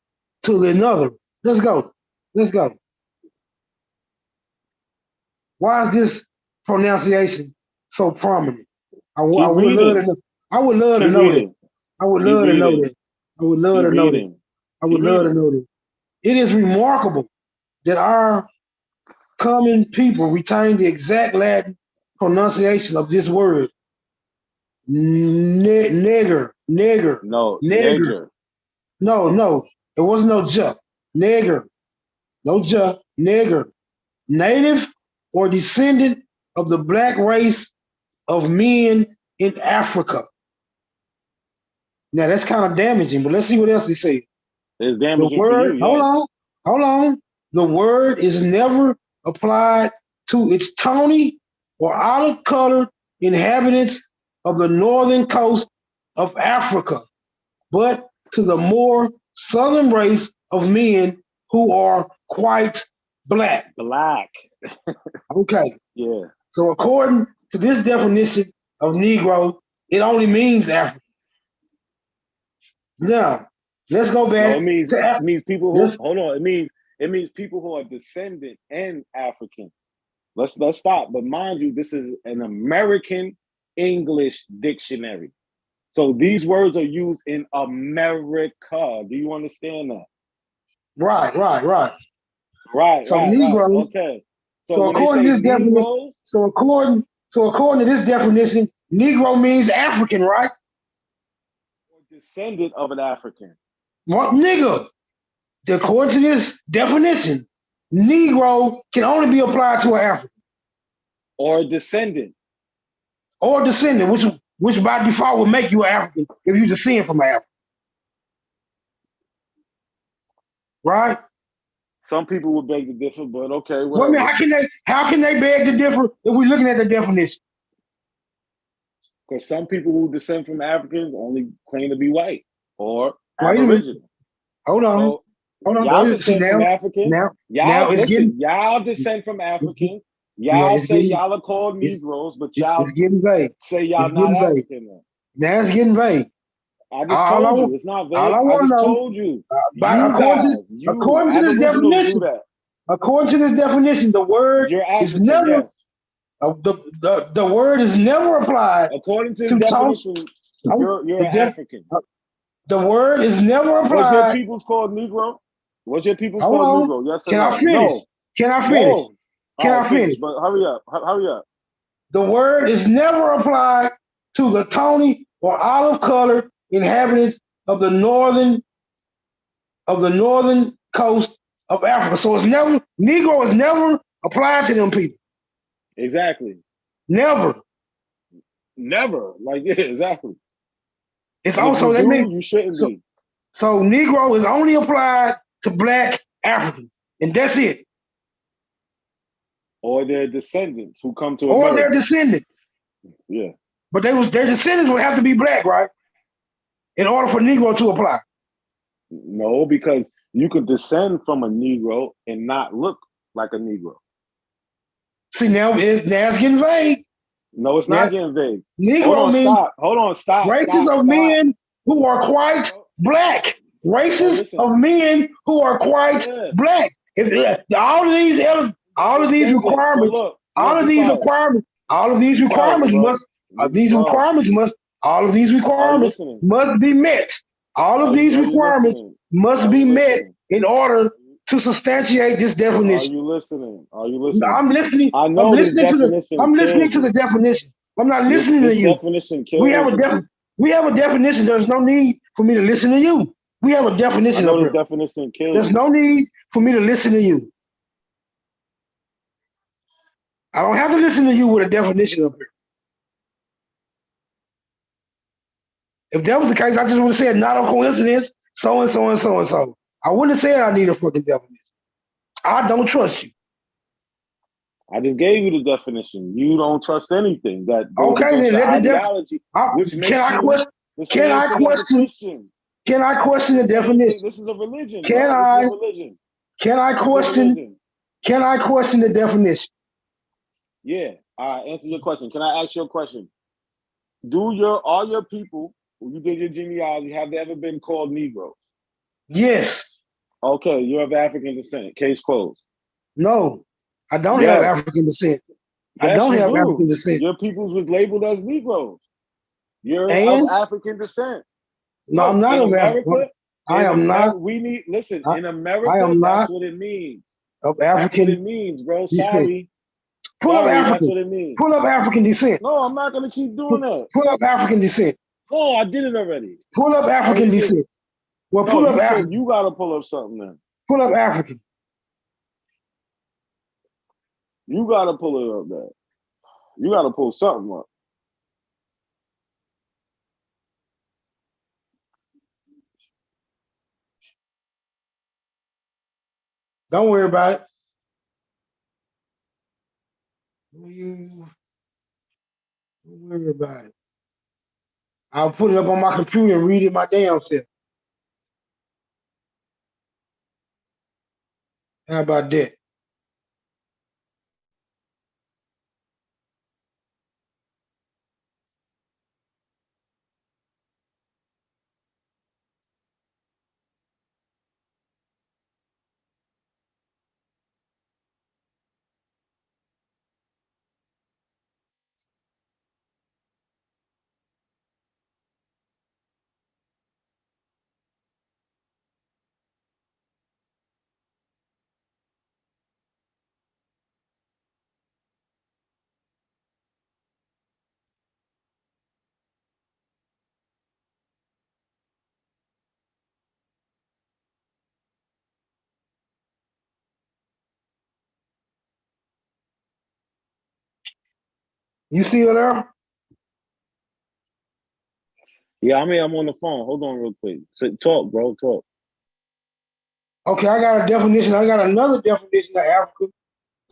Speaker 6: to the another. Let's go. Why is this pronunciation so prominent? I would love to know that. It is remarkable that our common people retain the exact Latin pronunciation of this word. Nigger.
Speaker 16: No, nigger.
Speaker 6: No. There was no j. Nigger. No j. Nigger. Native or descendant of the black race of men in Africa. Now that's kind of damaging, but let's see what else they say.
Speaker 16: It's damaging for you.
Speaker 6: Hold on. The word is never applied to its tawny or olive-colored inhabitants of the northern coast of Africa, but to the more southern race of men who are quite black.
Speaker 16: Black.
Speaker 6: Okay.
Speaker 16: Yeah.
Speaker 6: So according to this definition of Negro, it only means African. Now, let's go back.
Speaker 16: No, it means
Speaker 6: to
Speaker 16: means people who hold on. It means people who are descendant and African. Let's stop. But mind you, this is an American English dictionary. So these words are used in America. Do you understand that?
Speaker 6: Right.
Speaker 16: Right. Okay.
Speaker 6: So
Speaker 16: when
Speaker 6: according
Speaker 16: they
Speaker 6: to
Speaker 16: say
Speaker 6: this definition,
Speaker 16: Negroes,
Speaker 6: according to this definition, Negro means African, right?
Speaker 16: Or descendant of an African.
Speaker 6: What nigga? According to this definition, Negro can only be applied to an African.
Speaker 16: Or a descendant.
Speaker 6: Or descendant, which by default would make you an African if you descend from Africa. Right?
Speaker 16: Some people would beg to differ, but okay, whatever.
Speaker 6: Well, I mean, how can they beg to differ if we're looking at the definition?
Speaker 16: Because some people who descend from Africans only claim to be white or Aboriginal.
Speaker 6: Hold on.
Speaker 16: Y'all descend from Africans. Y'all descend from Africans. Y'all say y'all are called Negroes, but y'all say y'all not African.
Speaker 6: Now it's getting vague.
Speaker 16: I just told you it's not vague. I just told you.
Speaker 6: According to this definition, the word is never. The word is never applied.
Speaker 16: According to the definition, you're African.
Speaker 6: The word is never applied.
Speaker 16: Was your people's called Negro? Was your people's called Negro? Yes or
Speaker 6: Can
Speaker 16: no?
Speaker 6: I finish?
Speaker 16: No.
Speaker 6: Can I finish?
Speaker 16: No.
Speaker 6: Can I finish?
Speaker 16: But hurry up. Hurry up.
Speaker 6: The word is never applied to the tawny or olive colored inhabitants of the northern coast of Africa. So it's never Negro is never applied to them people.
Speaker 16: Exactly.
Speaker 6: Never.
Speaker 16: Like, yeah, exactly.
Speaker 6: It's also that means
Speaker 16: you shouldn't be.
Speaker 6: So Negro is only applied to Black Africans, and that's it.
Speaker 16: Or their descendants who come to
Speaker 6: Or
Speaker 16: America.
Speaker 6: their descendants.
Speaker 16: Yeah.
Speaker 6: But their descendants would have to be Black, right? In order for Negro to apply.
Speaker 16: No, because you could descend from a Negro and not look like a Negro.
Speaker 6: See, now it's getting vague.
Speaker 16: No, it's not getting vague.
Speaker 6: Negro means
Speaker 16: stop.
Speaker 6: Races of men who are quite Black. Races of men who are quite Black. If all of these requirements must be met. All of these requirements must be met in order to substantiate this definition.
Speaker 16: Are you listening?
Speaker 6: I'm listening.
Speaker 16: I know
Speaker 6: I'm listening to the definition. I'm not listening to you. We have a definition. There's no need for me to listen to you. We have a definition up here. There's no need for me to listen to you. I don't have to listen to you with a definition up here. If that was the case, I just would have said not a coincidence, so and so and so and so. I wouldn't have said I need a fucking definition. I don't trust you.
Speaker 16: I just gave you the definition. You don't trust anything.
Speaker 6: Okay, then let the definition. Can I question the definition?
Speaker 16: This is a religion.
Speaker 6: Can I question the definition?
Speaker 16: Yeah. Answer your question. Can I ask you a question? All your people, when you did your genealogy, have they ever been called Negroes?
Speaker 6: Yes.
Speaker 16: Okay, you're of African descent. Case closed.
Speaker 6: No, I don't have African descent.
Speaker 16: Yes,
Speaker 6: I don't have African descent.
Speaker 16: Your peoples was labeled as Negroes. You're of African descent.
Speaker 6: No, I'm not of African. I am not.
Speaker 16: In America, that's what it means.
Speaker 6: Of African.
Speaker 16: That's what it means, bro.
Speaker 6: Descent.
Speaker 16: Sorry.
Speaker 6: Pull up African.
Speaker 16: That's what it means.
Speaker 6: Pull up African descent.
Speaker 16: No, I'm not going to keep doing that.
Speaker 6: Pull up African descent.
Speaker 16: Oh, I did it already.
Speaker 6: Pull up African descent. Well, pull up African.
Speaker 16: You got to pull up something then.
Speaker 6: Pull up African.
Speaker 16: You got to pull it up there. You got to pull something up.
Speaker 6: Don't worry about it. Don't worry about it. I'll put it up on my computer and read it my damn self. How about that? You still there?
Speaker 16: Yeah, I mean, I'm on the phone. Hold on real quick. So, talk, bro, talk.
Speaker 6: Okay, I got a definition. I got another definition of Africa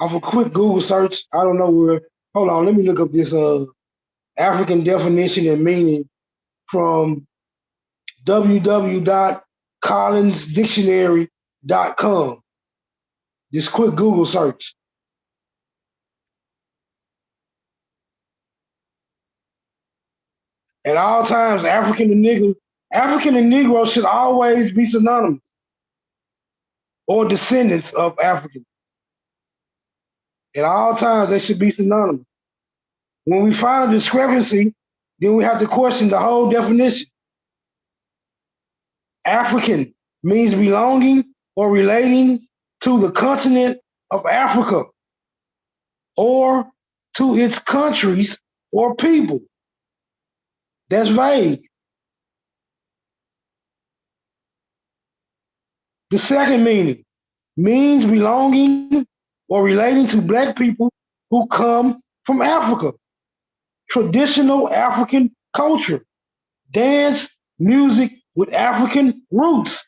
Speaker 6: off a quick Google search. I don't know where. Hold on, let me look up this African definition and meaning from www.collinsdictionary.com. This quick Google search. At all times, African and Negro should always be synonymous or descendants of African. At all times, they should be synonymous. When we find a discrepancy, then we have to question the whole definition. African means belonging or relating to the continent of Africa or to its countries or people. That's vague. The second meaning means belonging or relating to Black people who come from Africa. Traditional African culture, dance, music with African roots.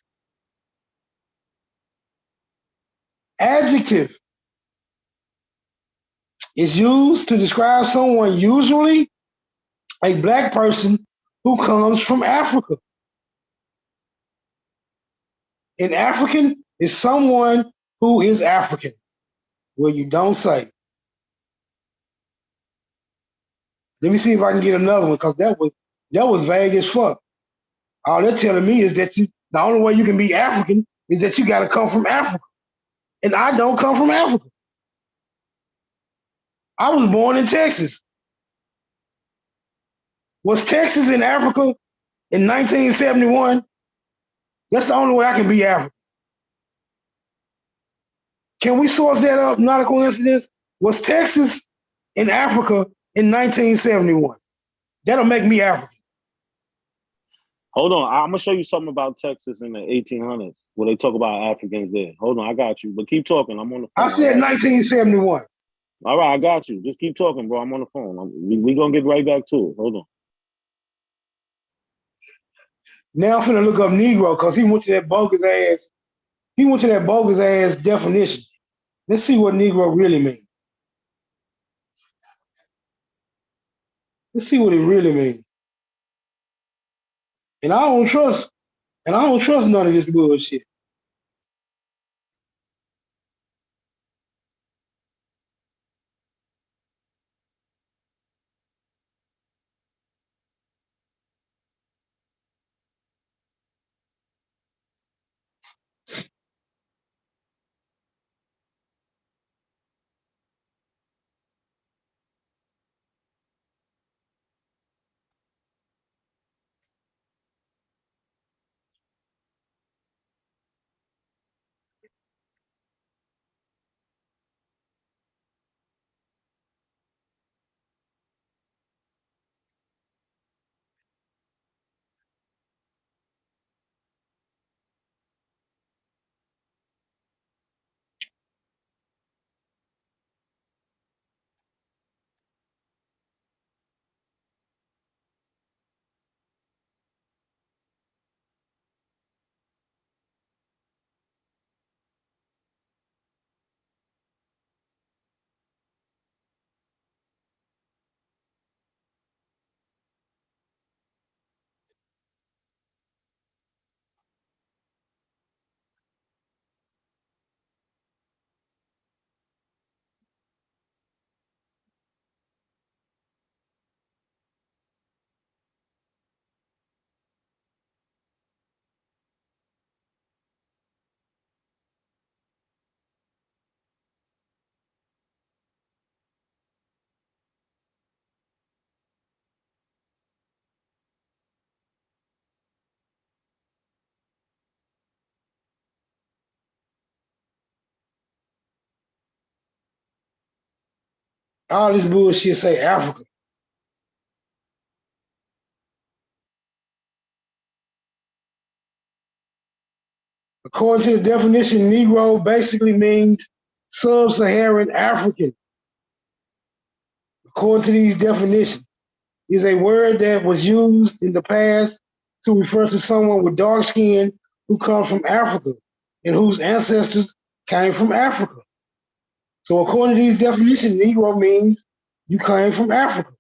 Speaker 6: Adjective is used to describe someone, usually a Black person who comes from Africa. An African is someone who is African. Well, you don't say. Let me see if I can get another one, because that was vague as fuck. All they're telling me is that the only way you can be African is that you got to come from Africa. And I don't come from Africa. I was born in Texas. Was Texas in Africa in 1971? That's the only way I can be African. Can we source that up? Not a coincidence. Was Texas in Africa in 1971? That'll make me African.
Speaker 16: Hold on, I'm gonna show you something about Texas in the 1800s where they talk about Africans there. Hold on, I got you, but keep talking. I'm on the phone.
Speaker 6: I said 1971.
Speaker 16: All right, I got you. Just keep talking, bro. I'm on the phone. We gonna get right back to it. Hold on.
Speaker 6: Now I'm finna look up Negro because he went to that bogus ass. He went to that bogus ass definition. Let's see what Negro really means. Let's see what it really means. And I don't trust none of this bullshit. All this bullshit say Africa. According to the definition, Negro basically means sub-Saharan African. according to these definitions, is a word that was used in the past to refer to someone with dark skin who comes from Africa and whose ancestors came from Africa. So according to these definitions, Negro means you came from Africa.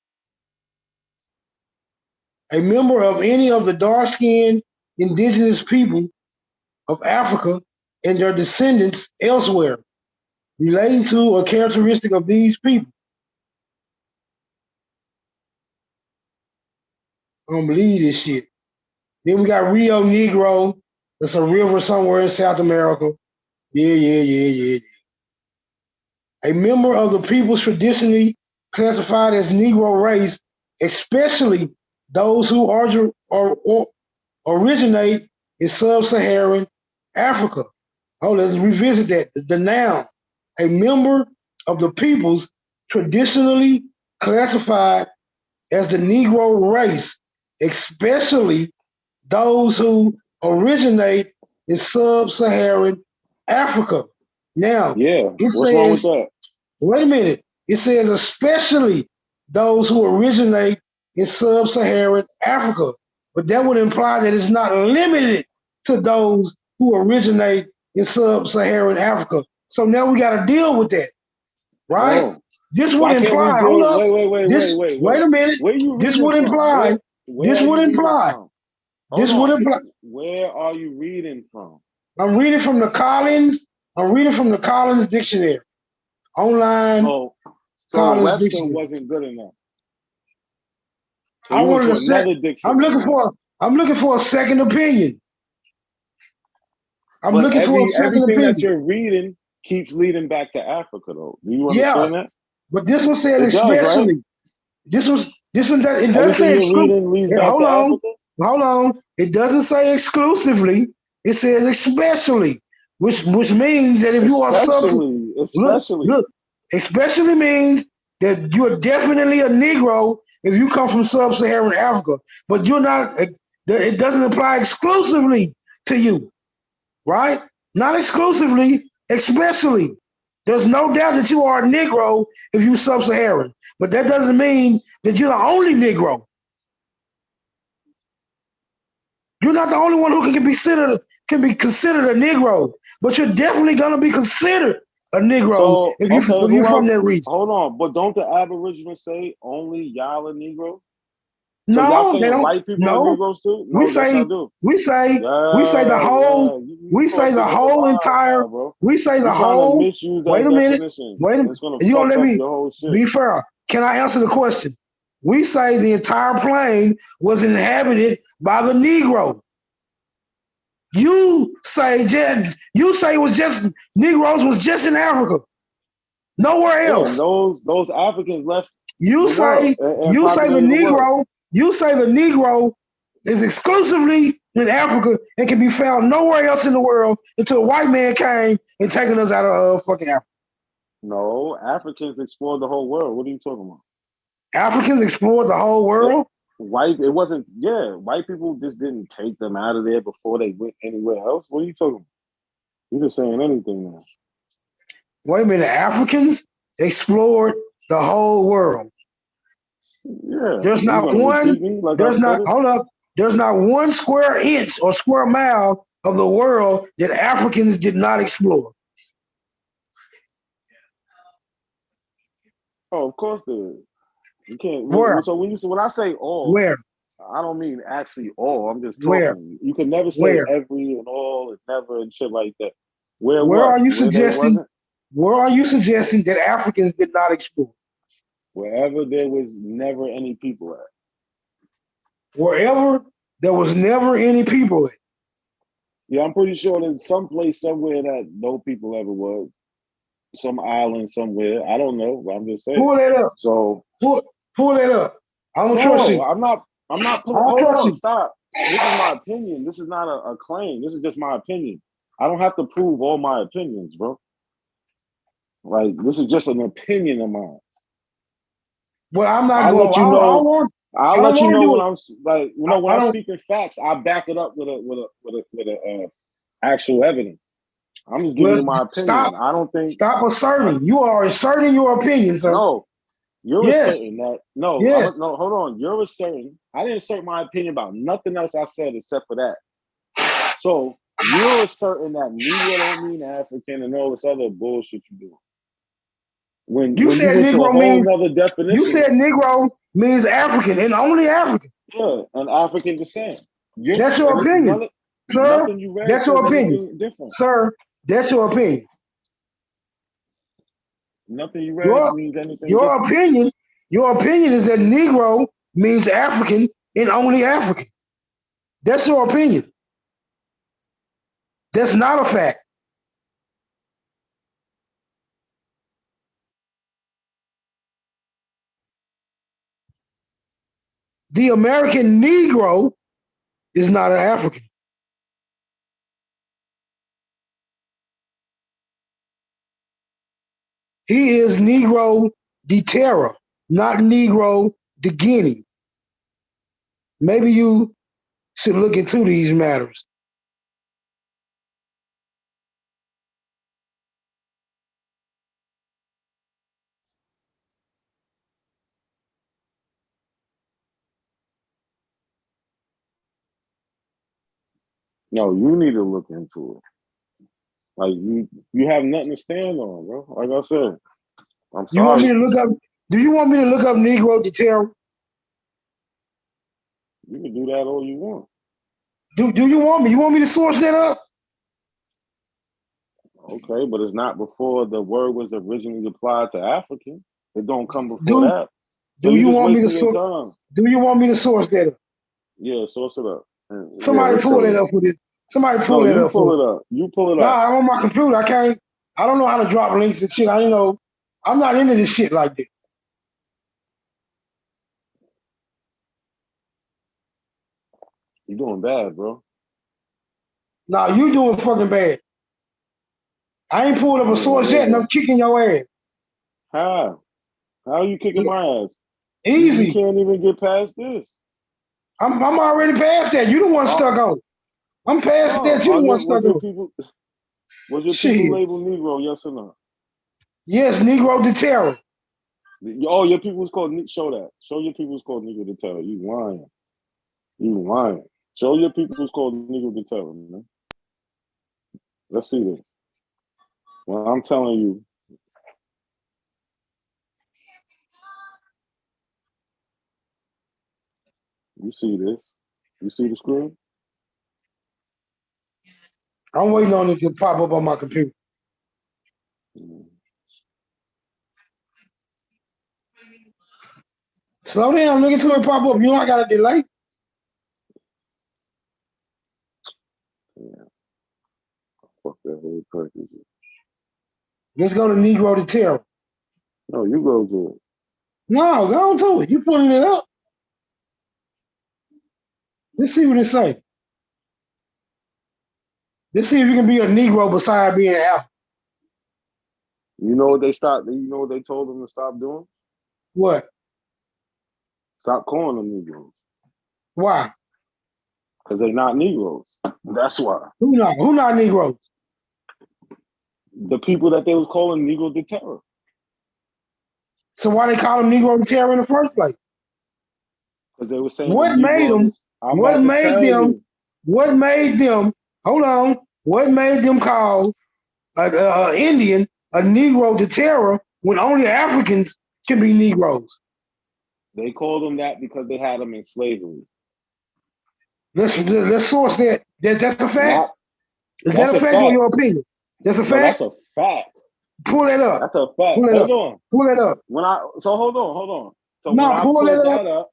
Speaker 6: A member of any of the dark-skinned indigenous people of Africa and their descendants elsewhere, relating to a characteristic of these people. I don't believe this shit. Then we got Rio Negro. That's a river somewhere in South America. Yeah. A member of the peoples traditionally classified as Negro race, especially those who originate in sub-Saharan Africa. Oh, let's revisit that. The noun, a member of the peoples traditionally classified as the Negro race, especially those who originate in sub-Saharan Africa. Now,
Speaker 16: what's wrong with that?
Speaker 6: Wait a minute. It says especially those who originate in sub-Saharan Africa. But that would imply that it's not limited to those who originate in sub-Saharan Africa. So now we got to deal with that, right?
Speaker 16: Oh.
Speaker 6: This would imply. Hold up. Wait a minute.
Speaker 16: Where you
Speaker 6: This
Speaker 16: reading
Speaker 6: would
Speaker 16: from?
Speaker 6: imply. This would imply. This would imply.
Speaker 16: Where are you reading from?
Speaker 6: I'm reading from the Collins. I'm reading from the Collins Dictionary. Online.
Speaker 16: So
Speaker 6: Collins
Speaker 16: Webster
Speaker 6: Dictionary.
Speaker 16: wasn't good enough. So
Speaker 6: I wanted to say. I'm looking for a second opinion. I'm looking for a second
Speaker 16: everything
Speaker 6: opinion.
Speaker 16: that you're reading keeps leading back to Africa, though. Do you understand that?
Speaker 6: But this one says
Speaker 16: it
Speaker 6: especially.
Speaker 16: Does, right?
Speaker 6: It doesn't say exclusively. Hold on. It doesn't say exclusively. It says especially, which means that if you are especially means that you're definitely a Negro if you come from sub-Saharan Africa, but you're not. It doesn't apply exclusively to you, right? Not exclusively, especially. There's no doubt that you are a Negro if you're sub-Saharan, but that doesn't mean that you're the only Negro. You're not the only one who can be considered a Negro, but you're definitely gonna be considered a Negro if you're from that region.
Speaker 16: Hold on, but don't the Aboriginals say only y'all are Negro?
Speaker 6: No,
Speaker 16: so y'all saying
Speaker 6: they don't.
Speaker 16: White people are Negroes too? No,
Speaker 6: we say the whole. We say the whole entire. We say the whole. Wait a minute. Wait a minute. You gonna let me be fair? Can I answer the question? We say the entire plain was inhabited by the Negro. You say it was just Negroes was just in Africa, nowhere else.
Speaker 16: Those Africans left.
Speaker 6: You say the Negro. You say the Negro is exclusively in Africa and can be found nowhere else in the world until a white man came and taken us out of fucking Africa.
Speaker 16: No, Africans explored the whole world. What are you talking about?
Speaker 6: Africans explored the whole world?
Speaker 16: White people just didn't take them out of there before they went anywhere else. What are you talking about? You're just saying anything now.
Speaker 6: Wait a minute, Africans explored the whole world.
Speaker 16: Yeah.
Speaker 6: There's not one. Hold up. There's not one square inch or square mile of the world that Africans did not explore.
Speaker 16: Oh, of course there is. You can't.
Speaker 6: Where?
Speaker 16: So when I say all,
Speaker 6: where?
Speaker 16: I don't mean actually all. I'm just talking.
Speaker 6: Where?
Speaker 16: You can never say every and all and never and shit like that. Where
Speaker 6: are you suggesting? Where are you suggesting that Africans did not explore?
Speaker 16: Wherever there was never any people at.
Speaker 6: Wherever there was never any people at.
Speaker 16: Yeah, I'm pretty sure there's some place somewhere that no people ever was. Some island somewhere. I don't know. But I'm just saying.
Speaker 6: Pull that up.
Speaker 16: So
Speaker 6: pull that up. I don't trust you.
Speaker 16: I'm not pulling. Hold on, stop. This is my opinion. This is not a claim. This is just my opinion. I don't have to prove all my opinions, bro. Like, this is just an opinion of mine.
Speaker 6: Well, I'm not
Speaker 16: I'll
Speaker 6: going.
Speaker 16: let you know. I'll let you know when I'm like, when I'm speaking facts. I back it up with a actual evidence. I'm just giving you my opinion. I don't think.
Speaker 6: Stop asserting. You are asserting your opinion, sir.
Speaker 16: No, You're asserting that no, hold on. You're asserting I didn't assert my opinion about nothing else I said except for that. So you're asserting that Negro don't mean African and all this other bullshit you do. When
Speaker 6: you said
Speaker 16: went to a
Speaker 6: Negro
Speaker 16: whole
Speaker 6: means
Speaker 16: nother definition.
Speaker 6: You said Negro means African and only African.
Speaker 16: Yeah, and African descent.
Speaker 6: That's your opinion, sir.
Speaker 16: Nothing you read
Speaker 6: That's your opinion,
Speaker 16: different.
Speaker 6: sir. That's your opinion.
Speaker 16: Nothing you read means anything.
Speaker 6: Your
Speaker 16: different.
Speaker 6: Your opinion is that Negro means African and only African. That's your opinion. That's not a fact. The American Negro is not an African. He is Negro de terra, not Negro de Guinea. Maybe you should look into these matters.
Speaker 16: No, you need to look into it. Like you have nothing to stand on, bro. Like I said, I'm sorry.
Speaker 6: You want me to look up? Do you want me to look up Negro de terra?
Speaker 16: You can do that all you want.
Speaker 6: Do you want me? You want me to source that up?
Speaker 16: Okay, but it's not before the word was originally applied to African. It don't come before that.
Speaker 6: Do you want me to source? Do you want me to source that up?
Speaker 16: Yeah, source it up.
Speaker 6: Somebody pull it up for this. Somebody pull it up.
Speaker 16: Pull it up. You pull it up.
Speaker 6: Nah, I'm on my computer. I can't. I don't know how to drop links and shit. I don't know. I'm not into this shit like this.
Speaker 16: You doing bad, bro.
Speaker 6: Nah, you doing fucking bad. I ain't pulled up a source yet, and I'm kicking your ass.
Speaker 16: How? How are you kicking my ass?
Speaker 6: Easy.
Speaker 16: You can't even get past this.
Speaker 6: I'm already past that. You the one stuck on. I'm past that. You the one stuck on.
Speaker 16: Was your people labeled Negro? Yes or no?
Speaker 6: Yes, Negro de terra.
Speaker 16: Oh, your people was called. Show that. Show your people was called Negro de terra. You lying. You lying. Show your people was called Negro de terra, man. Let's see this. Well, I'm telling you. You see this? You see the screen?
Speaker 6: I'm waiting on it to pop up on my computer. Slow down, nigga, till it pop up. You know I got a delay.
Speaker 16: Yeah. Fuck that whole purpose.
Speaker 6: Let's go to Negro de terra.
Speaker 16: No, you go to it.
Speaker 6: No, go on to it. You pulling it up. Let's see what it say. Let's see if you can be a Negro beside being African.
Speaker 16: You know what they stopped? You know what they told them to stop doing?
Speaker 6: What?
Speaker 16: Stop calling them Negroes.
Speaker 6: Why?
Speaker 16: Because they're not Negroes. That's why.
Speaker 6: Who not? Who not Negroes?
Speaker 16: The people that they was calling Negro de terra.
Speaker 6: So why they call them Negro de terra in the first place?
Speaker 16: Because they were saying
Speaker 6: what made them? What made them? What made them? Hold on. What made them call Indian a Negro de terra when only Africans can be Negroes?
Speaker 16: They called them that because they had them in slavery.
Speaker 6: Let's source that. That's a fact. Is that a fact or your opinion? That's a fact.
Speaker 16: No, that's a fact.
Speaker 6: Pull that up.
Speaker 16: That's a fact.
Speaker 6: Pull it
Speaker 16: hold
Speaker 6: up.
Speaker 16: on.
Speaker 6: Pull it up.
Speaker 16: Hold on. So
Speaker 6: no,
Speaker 16: when I
Speaker 6: pull
Speaker 16: pulled
Speaker 6: that
Speaker 16: up,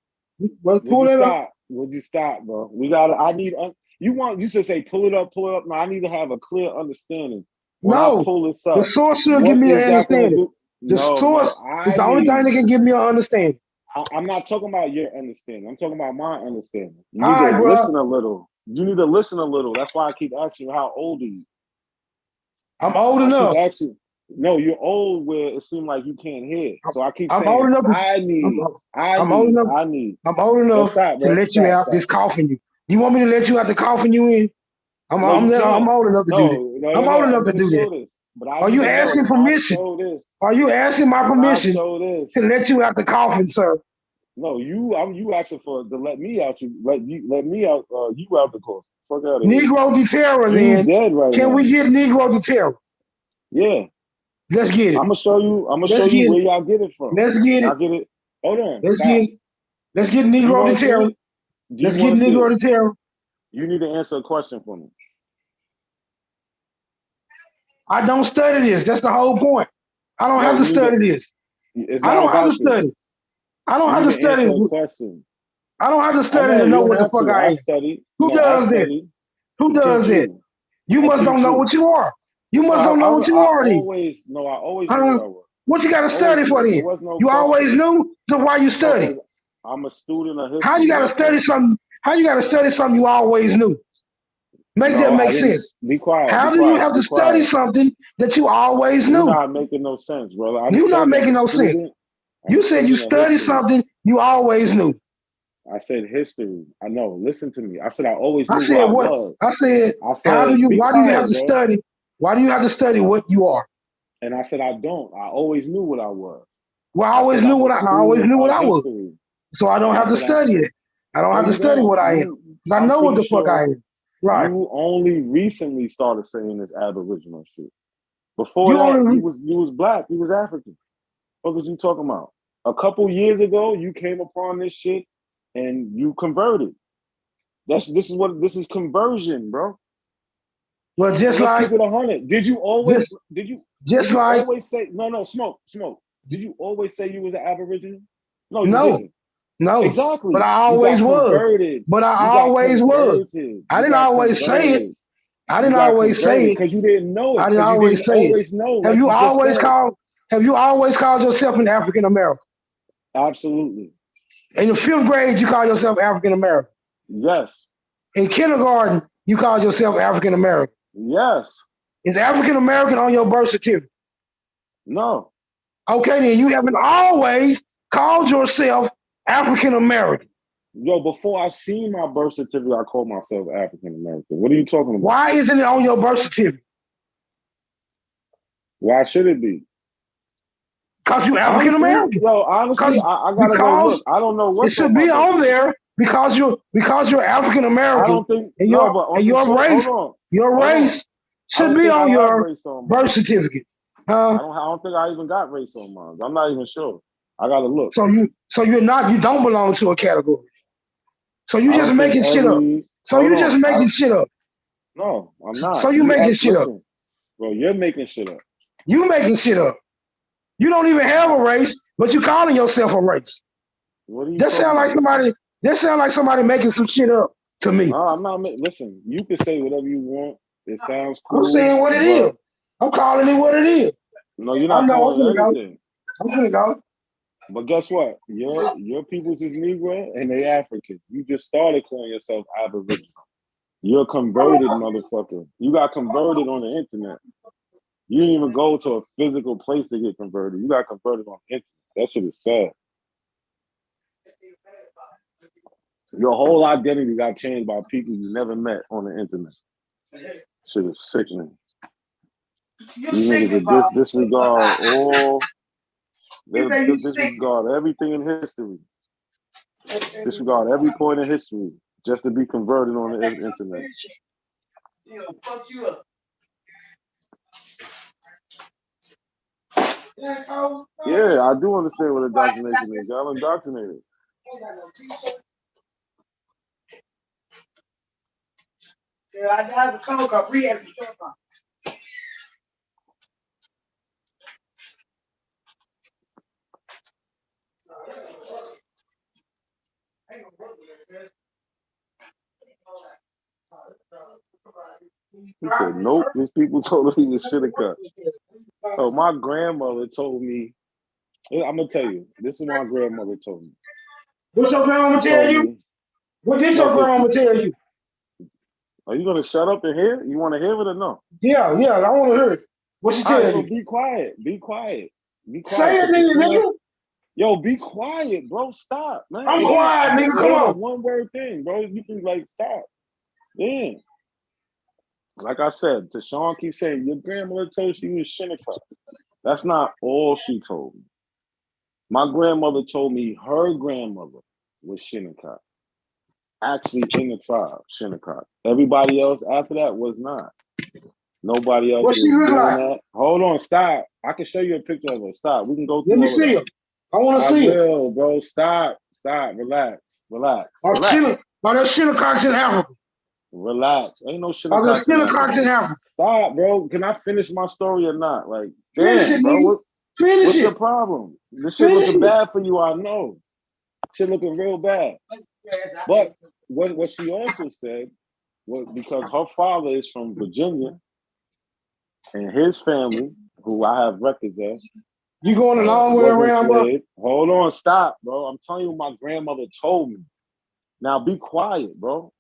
Speaker 6: pull it up.
Speaker 16: Would you stop, bro? I need. You should say pull it up. No, I need to have a clear understanding. When I pull this up,
Speaker 6: the source should give me an understanding. The source is the only thing that can give me an understanding.
Speaker 16: I'm not talking about your understanding. I'm talking about my understanding. You need to listen a little. You need to listen a little. That's why I keep asking you, how old are you?
Speaker 6: I'm old enough.
Speaker 16: No, you're old where it seems like you can't hear. So I keep saying,
Speaker 6: old enough
Speaker 16: I'm old enough
Speaker 6: to let you out this coughing you. You want me to let you out the coughing you in? I'm old enough to do that. I'm old enough to do that. Are you asking permission? Are you asking my permission to let you out the coffin, sir?
Speaker 16: No, you asking to let me out. Let me out. You out the coffin. Fuck out of here.
Speaker 6: Negro Deterror, then.
Speaker 16: Dead right
Speaker 6: Can
Speaker 16: now.
Speaker 6: we get Negro Deterror?
Speaker 16: Yeah.
Speaker 6: Let's get it.
Speaker 16: I'm gonna show you where y'all get it from.
Speaker 6: Let's get it.
Speaker 16: Get it. Hold on.
Speaker 6: Let's get Negro Deterror. Let's get Negro Deterror.
Speaker 16: You need to answer a question for me.
Speaker 6: I don't study this. That's the whole point. I don't have to study this. I don't have to study. I don't have to study. I don't have to study to know what the fuck I am. Who does that? Who does that? You must don't know what you are. You must don't know what you are.
Speaker 16: I always knew what I was.
Speaker 6: What you got to study for then? You always knew, so why you study?
Speaker 16: I'm a student of history.
Speaker 6: How you got to study something? How you got to study something you always knew? That make sense.
Speaker 16: Be quiet.
Speaker 6: How do you have to study something that you always knew?
Speaker 16: You're not making no sense, brother.
Speaker 6: You're not making no sense. You said you studied something you always knew.
Speaker 16: I said history. I know. Listen to me. I said I always knew
Speaker 6: I said
Speaker 16: what I was.
Speaker 6: I said why do you have to study? Why do you have to study what you are?
Speaker 16: And I said I don't. I always knew what I was.
Speaker 6: Well, I always knew what I was. So I don't have to study it. I don't have to study what I am. I know what the fuck I am. Right.
Speaker 16: You only recently started saying this Aboriginal shit. Before that, you was black. You was African. What was you talking about? A couple years ago, you came upon this shit and you converted. This is conversion, bro.
Speaker 6: Well, just like
Speaker 16: keep it 100. Did you always always say no, smoke? Did you always say you was an Aboriginal? No, you didn't.
Speaker 6: No,
Speaker 16: exactly.
Speaker 6: But I always was. But I always was. I didn't always say it. I didn't always say it
Speaker 16: because you didn't know it.
Speaker 6: I didn't always say it. Have you always called yourself an African American?
Speaker 16: Absolutely.
Speaker 6: In the 5th grade, you call yourself African American.
Speaker 16: Yes.
Speaker 6: In kindergarten, you called yourself African American.
Speaker 16: Yes.
Speaker 6: Is African American on your birth certificate?
Speaker 16: No.
Speaker 6: Okay, then you haven't always called yourself African American.
Speaker 16: Yo, before I seen my birth certificate, I called myself African American. What are you talking about?
Speaker 6: Why isn't it on your birth certificate?
Speaker 16: Why should it be?
Speaker 6: Because you African American.
Speaker 16: Yo, honestly, I gotta go look. I don't know what
Speaker 6: it should be on there because you're African American.
Speaker 16: I don't think
Speaker 6: your race should be on your birth certificate.
Speaker 16: I don't think I even got race on mine. I'm not even sure. I gotta look.
Speaker 6: So you don't belong to a category. So you just making shit up. So you just making shit up.
Speaker 16: No, I'm not.
Speaker 6: So you making shit up.
Speaker 16: Bro, you're making shit up.
Speaker 6: You making shit up. You don't even have a race, but you calling yourself a race.
Speaker 16: What are you
Speaker 6: that sound like somebody making some shit up to me.
Speaker 16: No, I'm not. Listen, you can say whatever you want. It sounds cool.
Speaker 6: I'm saying what it is. I'm calling it what it is.
Speaker 16: No, you're not calling it anything.
Speaker 6: I'm gonna go.
Speaker 16: But guess what? Your peoples is Negro and they African. You just started calling yourself Aboriginal. You're a converted motherfucker. You got converted on the internet. You didn't even go to a physical place to get converted. You got converted on the internet. That shit is sad. Your whole identity got changed by people you never met on the internet. Shit is sickening. You niggas disregard all. They disregard everything in history. Disregard every point in history just to be converted on the internet. Yeah, I do understand what indoctrination is. Y'all indoctrinated.
Speaker 6: Yeah, I have a cold cup.
Speaker 16: He said, nope, these people told him he was shit cut. So my grandmother told me, I'm going to tell you, this is what my grandmother told me.
Speaker 6: What's your grandmama tell you? What did your grandmama tell you?
Speaker 16: Are you going to shut up and hear? You want to hear it or no?
Speaker 6: Yeah, I want to hear it. What she tell you?
Speaker 16: So be quiet.
Speaker 6: Say it, nigga.
Speaker 16: Yo, be quiet, bro. Stop, man.
Speaker 6: I'm quiet, nigga. Come on.
Speaker 16: One word thing, bro. You can stop. Yeah. Like I said, Tashawn keeps saying, your grandmother told you was Shinnecock. That's not all she told me. My grandmother told me her grandmother was Shinnecock. Actually in the tribe, Shinnecock. Everybody else after that was not. Nobody else was doing that. Hold on, stop. I can show you a picture of her. Stop. We can go through
Speaker 6: Let me
Speaker 16: all
Speaker 6: see
Speaker 16: of
Speaker 6: it. I want to see it.
Speaker 16: I will, bro. Stop. Relax.
Speaker 6: Are there Shinnecocks in Africa?
Speaker 16: Relax. Ain't no
Speaker 6: Are there
Speaker 16: Shinnecocks in Africa.
Speaker 6: Shinnecocks in Africa?
Speaker 16: Stop, bro. Can I finish my story or not? Like,
Speaker 6: finish
Speaker 16: damn,
Speaker 6: it,
Speaker 16: bro. What's
Speaker 6: your
Speaker 16: problem? This shit looking bad for you, I know. Shit looking real bad. But what she also said was because her father is from Virginia and his family, who I have records of.
Speaker 6: You going a long way around, bro?
Speaker 16: Hold on, stop, bro. I'm telling you what my grandmother told me. Now be quiet, bro.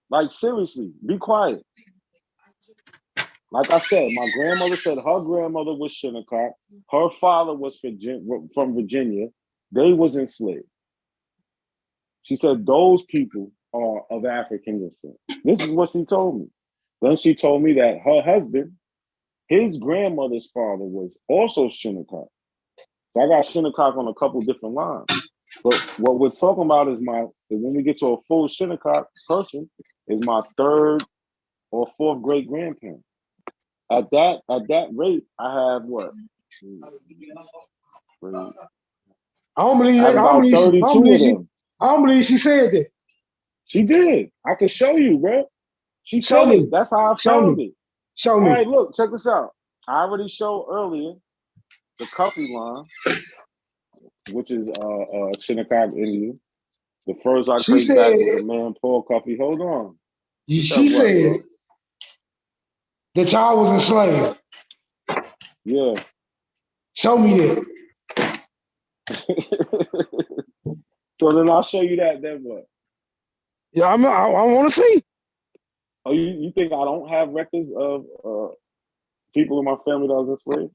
Speaker 16: Like seriously, be quiet. Like I said, my grandmother said her grandmother was Shinnecock. Her father was from Virginia. They was enslaved. She said those people are of African descent. This is what she told me. Then she told me that her husband, his grandmother's father was also Shinnecock. So I got Shinnecock on a couple different lines. But what we're talking about is when we get to a full Shinnecock person, is my third or fourth great grandparent. At that rate, I have what?
Speaker 6: I don't believe
Speaker 16: that.
Speaker 6: I don't believe she said that.
Speaker 16: She did. I can show you, bro. She said it. That's how I found it.
Speaker 6: Show me.
Speaker 16: All right, look, check this out. I already showed earlier the Cuffe line, which is Shinnecock Indian. The first I traced back was a man, Paul Cuffe. Hold on.
Speaker 6: She said that y'all was enslaved.
Speaker 16: Yeah.
Speaker 6: Show me that.
Speaker 16: So then I'll show you that. Then what?
Speaker 6: Yeah, I want to see.
Speaker 16: Oh, you think I don't have records of people in my family that was enslaved?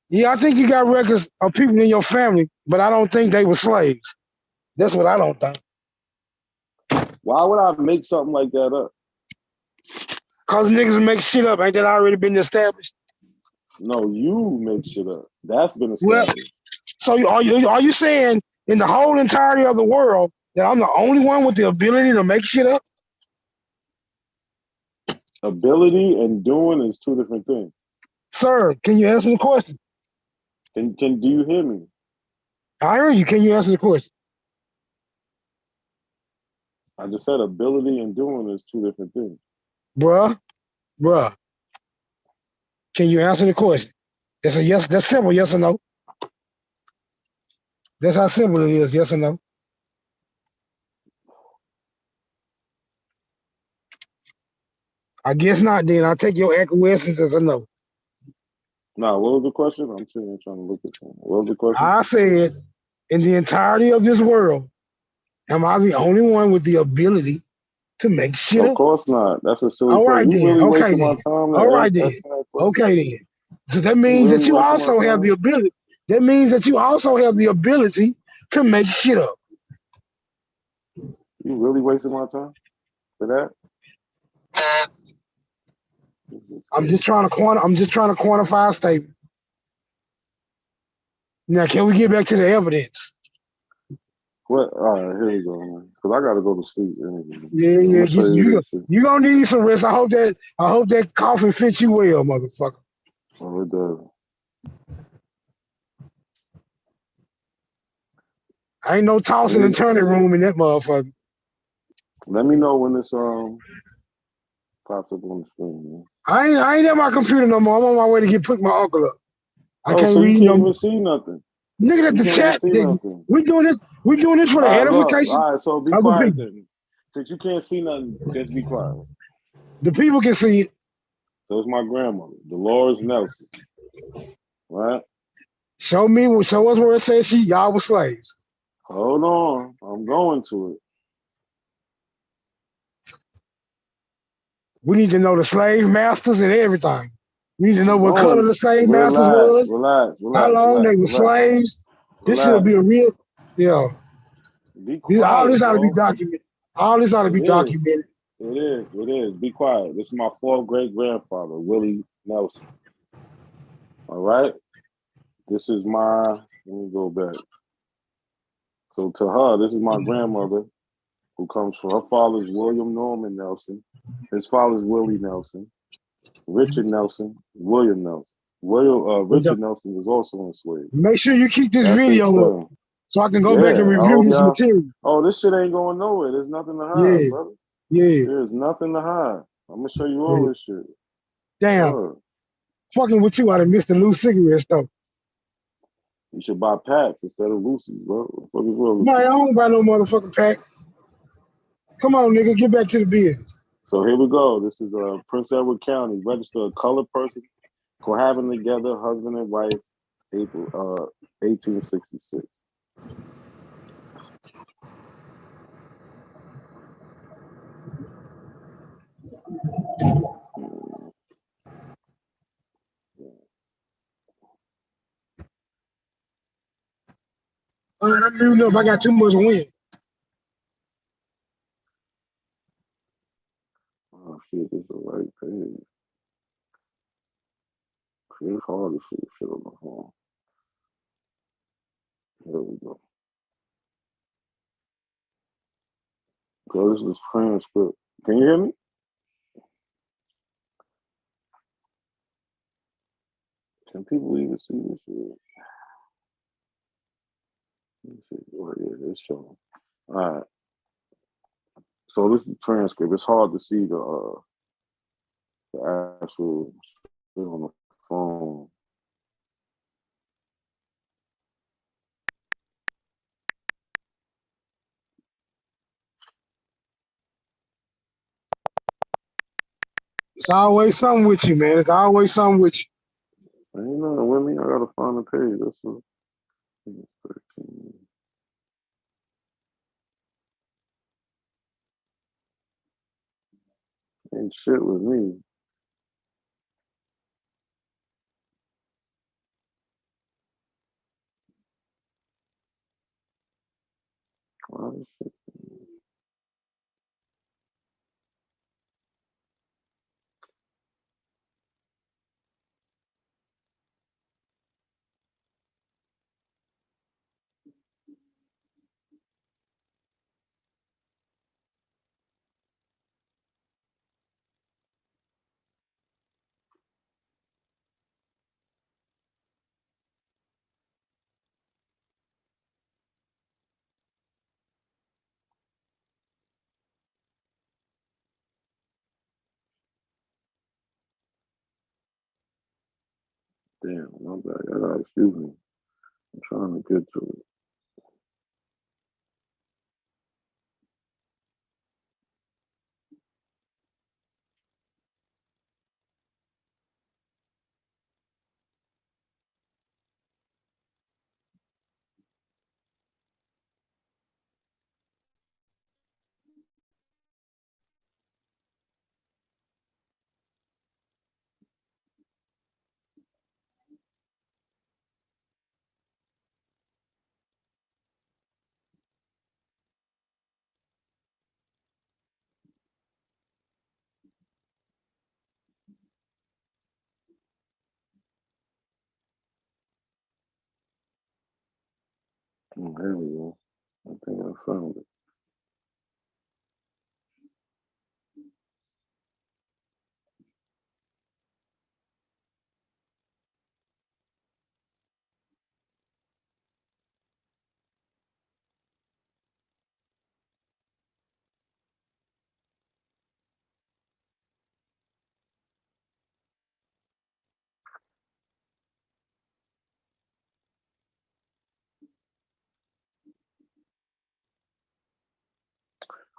Speaker 6: Yeah, I think you got records of people in your family, but I don't think they were slaves. That's what I don't think.
Speaker 16: Why would I make something like that up?
Speaker 6: Cause niggas make shit up. Ain't that already been established?
Speaker 16: No, you make shit up. That's been established.
Speaker 6: Well, so are you saying in the whole entirety of the world that I'm the only one with the ability to make shit up?
Speaker 16: Ability and doing is two different things.
Speaker 6: Sir, can you answer the question?
Speaker 16: Do you hear me?
Speaker 6: I hear you. Can you answer the question?
Speaker 16: I just said ability and doing is two different things.
Speaker 6: Bruh. Can you answer the question? That's a yes. That's simple. Yes or no? That's how simple it is. Yes or no? I guess not. Then I'll take your acquiescence as a no.
Speaker 16: No, what was the question? I'm sitting here trying to look at something. What was the question?
Speaker 6: I said, in the entirety of this world, am I the only one with the ability to make shit up?
Speaker 16: Of course not. That's a silly
Speaker 6: question. All right,
Speaker 16: then.
Speaker 6: Really okay, then.
Speaker 16: My time
Speaker 6: all right, then. Okay, then. So that means that you also have the ability. That means that you also have the ability to make shit up.
Speaker 16: You really wasting my time for that?
Speaker 6: I'm just trying to quantify a statement. Now, can we get back to the evidence?
Speaker 16: What? All right, here we go, man. Because I got to go to sleep.
Speaker 6: Yeah. You gonna need some rest. I hope that coffin fits you well, motherfucker.
Speaker 16: Oh, it does.
Speaker 6: Ain't no tossing and turning room in that motherfucker.
Speaker 16: Let me know when this pops up on the screen, man.
Speaker 6: I ain't at my computer no more. I'm on my way to put my uncle up. I can't
Speaker 16: so
Speaker 6: read
Speaker 16: you can't even see nothing.
Speaker 6: Nigga, at the chat. We doing this for the edification.
Speaker 16: All right, so be quiet then. Since you can't see nothing, just be quiet.
Speaker 6: The people can see it.
Speaker 16: So it's my grandmother, Dolores Nelson. Right?
Speaker 6: Show us where it says y'all were slaves.
Speaker 16: Hold on. I'm going to it.
Speaker 6: We need to know the slave masters and everything. We need to know what color the slave masters was.
Speaker 16: Relax.
Speaker 6: How long they were slaves. This should be a real,
Speaker 16: Be quiet,
Speaker 6: all this ought to be documented. All this ought to be documented.
Speaker 16: It is. Be quiet. This is my fourth great grandfather, Willie Nelson. All right?
Speaker 4: This is my, let me go back. So to her, this is my grandmother who comes from, her father's William Norman Nelson. His father's Willie Nelson. Richard Nelson, William Nelson. Richard Nelson was also enslaved.
Speaker 19: Make sure you keep this video up so I can go back and
Speaker 4: I
Speaker 19: review
Speaker 4: hope
Speaker 19: this
Speaker 4: y'all.
Speaker 19: material.
Speaker 4: Oh, this shit ain't going nowhere. There's nothing to hide, brother.
Speaker 19: Yeah.
Speaker 4: There's nothing to hide. I'm gonna show you all this shit.
Speaker 19: Damn.
Speaker 4: Sure.
Speaker 19: Fucking with you, I'd have missed the loose cigarettes though.
Speaker 4: You should buy packs instead of Lucy's, bro. What the fuck is wrong with
Speaker 19: Man,
Speaker 4: you?
Speaker 19: I don't buy no motherfucking pack. Come on, nigga, get back to the business.
Speaker 4: So here we go. This is Prince Edward County, registered colored person cohabiting together, husband and wife, April 1866.
Speaker 19: All right, I'm muting up. I got too much wind.
Speaker 4: Oh shit, this is the right page. It's hard to see shit on the phone. Here we go. So this is transcript. Can you hear me? Can people even see this shit? Let me see. Oh yeah, it's showing. All right. So this is the transcript. It's hard to see the actual shit on the phone.
Speaker 19: It's always something with you, man. It's always something with you.
Speaker 4: Ain't nothing with me. I gotta find the page. That's what. Ain't shit with me. Why this shit? Damn, my bad. Excuse me. I'm trying to get to it. Oh, here we go. I think I found it.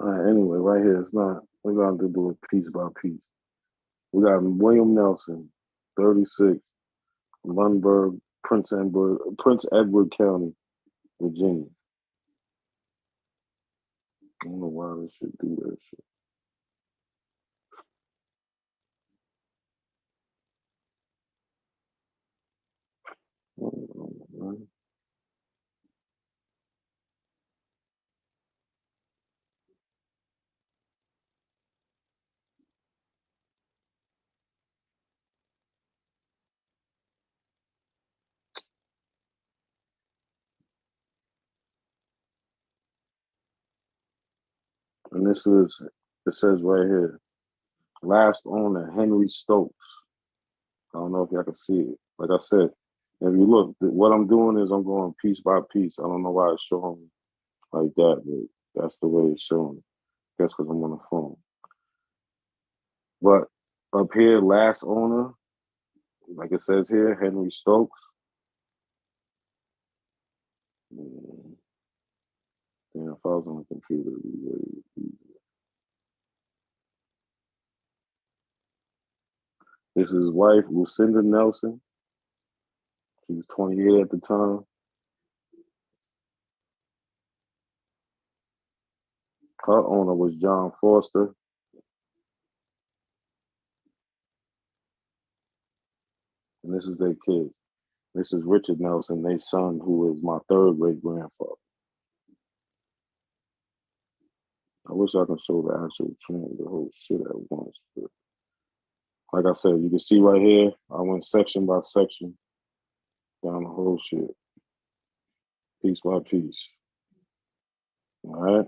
Speaker 4: All right, anyway, right here, it's not, we're going to do it piece by piece. We got William Nelson, 36, Lundberg, Prince Edward County, Virginia. I don't know why this should do that shit. And it says right here, last owner, Henry Stokes. I don't know if y'all can see it. Like I said, if you look, what I'm doing is I'm going piece by piece. I don't know why it's showing me like that, but that's the way it's showing. I guess because I'm on the phone. But up here, last owner, like it says here, Henry Stokes. Damn, if I was on the computer, it'd be way easier. This is his wife, Lucinda Nelson. She was 28 at the time. Her owner was John Foster. And this is their kid. This is Richard Nelson, their son, who is my third great grandfather. I wish I could show the actual trend, the whole shit at once. But like I said, you can see right here, I went section by section down the whole shit, piece by piece. All right.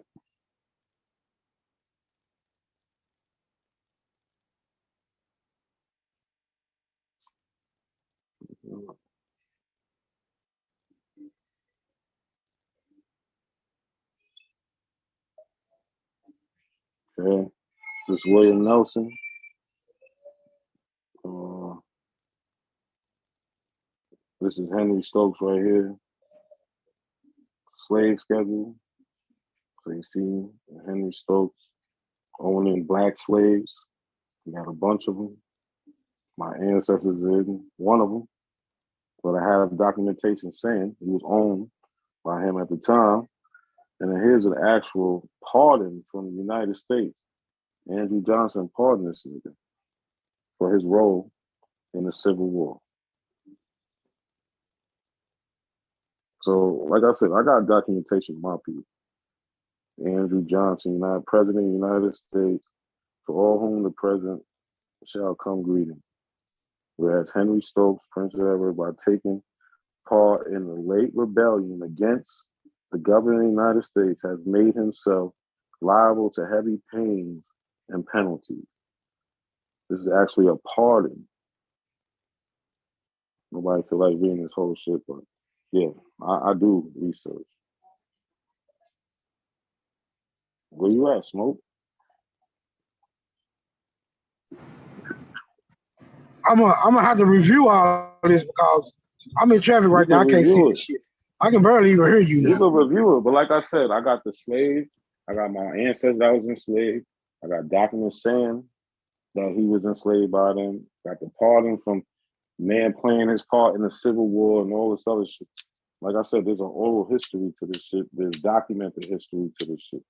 Speaker 4: Okay. This is William Nelson. This is Henry Stokes right here. Slave schedule. So you see Henry Stokes owning black slaves. He had a bunch of them. My ancestors in one of them. But I have documentation saying he was owned by him at the time. And then here's an actual pardon from the United States. Andrew Johnson pardoned this nigga for his role in the Civil War. So, like I said, I got documentation of my people. Andrew Johnson, President of the United States, to all whom the president shall come greeting. Whereas Henry Stokes, Prince Edward, by taking part in the late rebellion against the government of the United States, has made himself liable to heavy pains and penalties. This is actually a pardon. Nobody feel like reading this whole shit, but yeah, I do research. Where you at, Smoke?
Speaker 19: I'm gonna have to review all this because I'm in traffic right now. I can't see this shit. I can barely even hear you now.
Speaker 4: You can review it, but like I said, I got the slave. I got my ancestors that was enslaved. I got documents saying that he was enslaved by them. Got the pardon from man playing his part in the Civil War and all this other shit. Like I said, there's an oral history to this shit. There's documented history to this shit.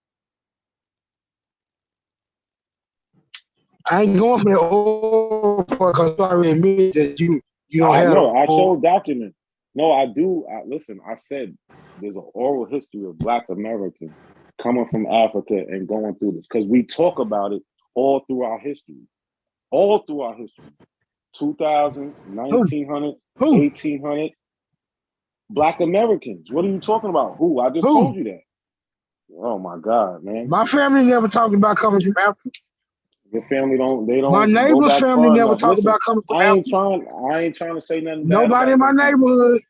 Speaker 19: I ain't going for the oral part because you already admitted that you don't have.
Speaker 4: No, I showed documents. No, I do. Listen, I said there's an oral history of Black Americans coming from Africa and going through this because we talk about it all through our history. All through our history. 2000s, 1900s, 1800s. Black Americans. What are you talking about? Who? I just told you that. Oh my God, man.
Speaker 19: My family never talked about coming from Africa.
Speaker 4: Your family don't.
Speaker 19: My neighbor's family never talked about coming from Africa.
Speaker 4: I ain't trying to say nothing.
Speaker 19: Nobody in my neighborhood.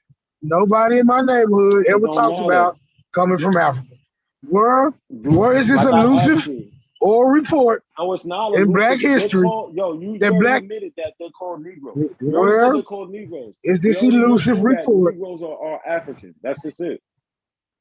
Speaker 19: Nobody in my neighborhood ever talks about coming from Africa. Where is this elusive oral report?
Speaker 4: No, it's not
Speaker 19: in Black history.
Speaker 4: You admitted that they're called Negroes.
Speaker 19: Where
Speaker 4: they're called Negroes.
Speaker 19: is this elusive report?
Speaker 4: Negroes are African. That's just it.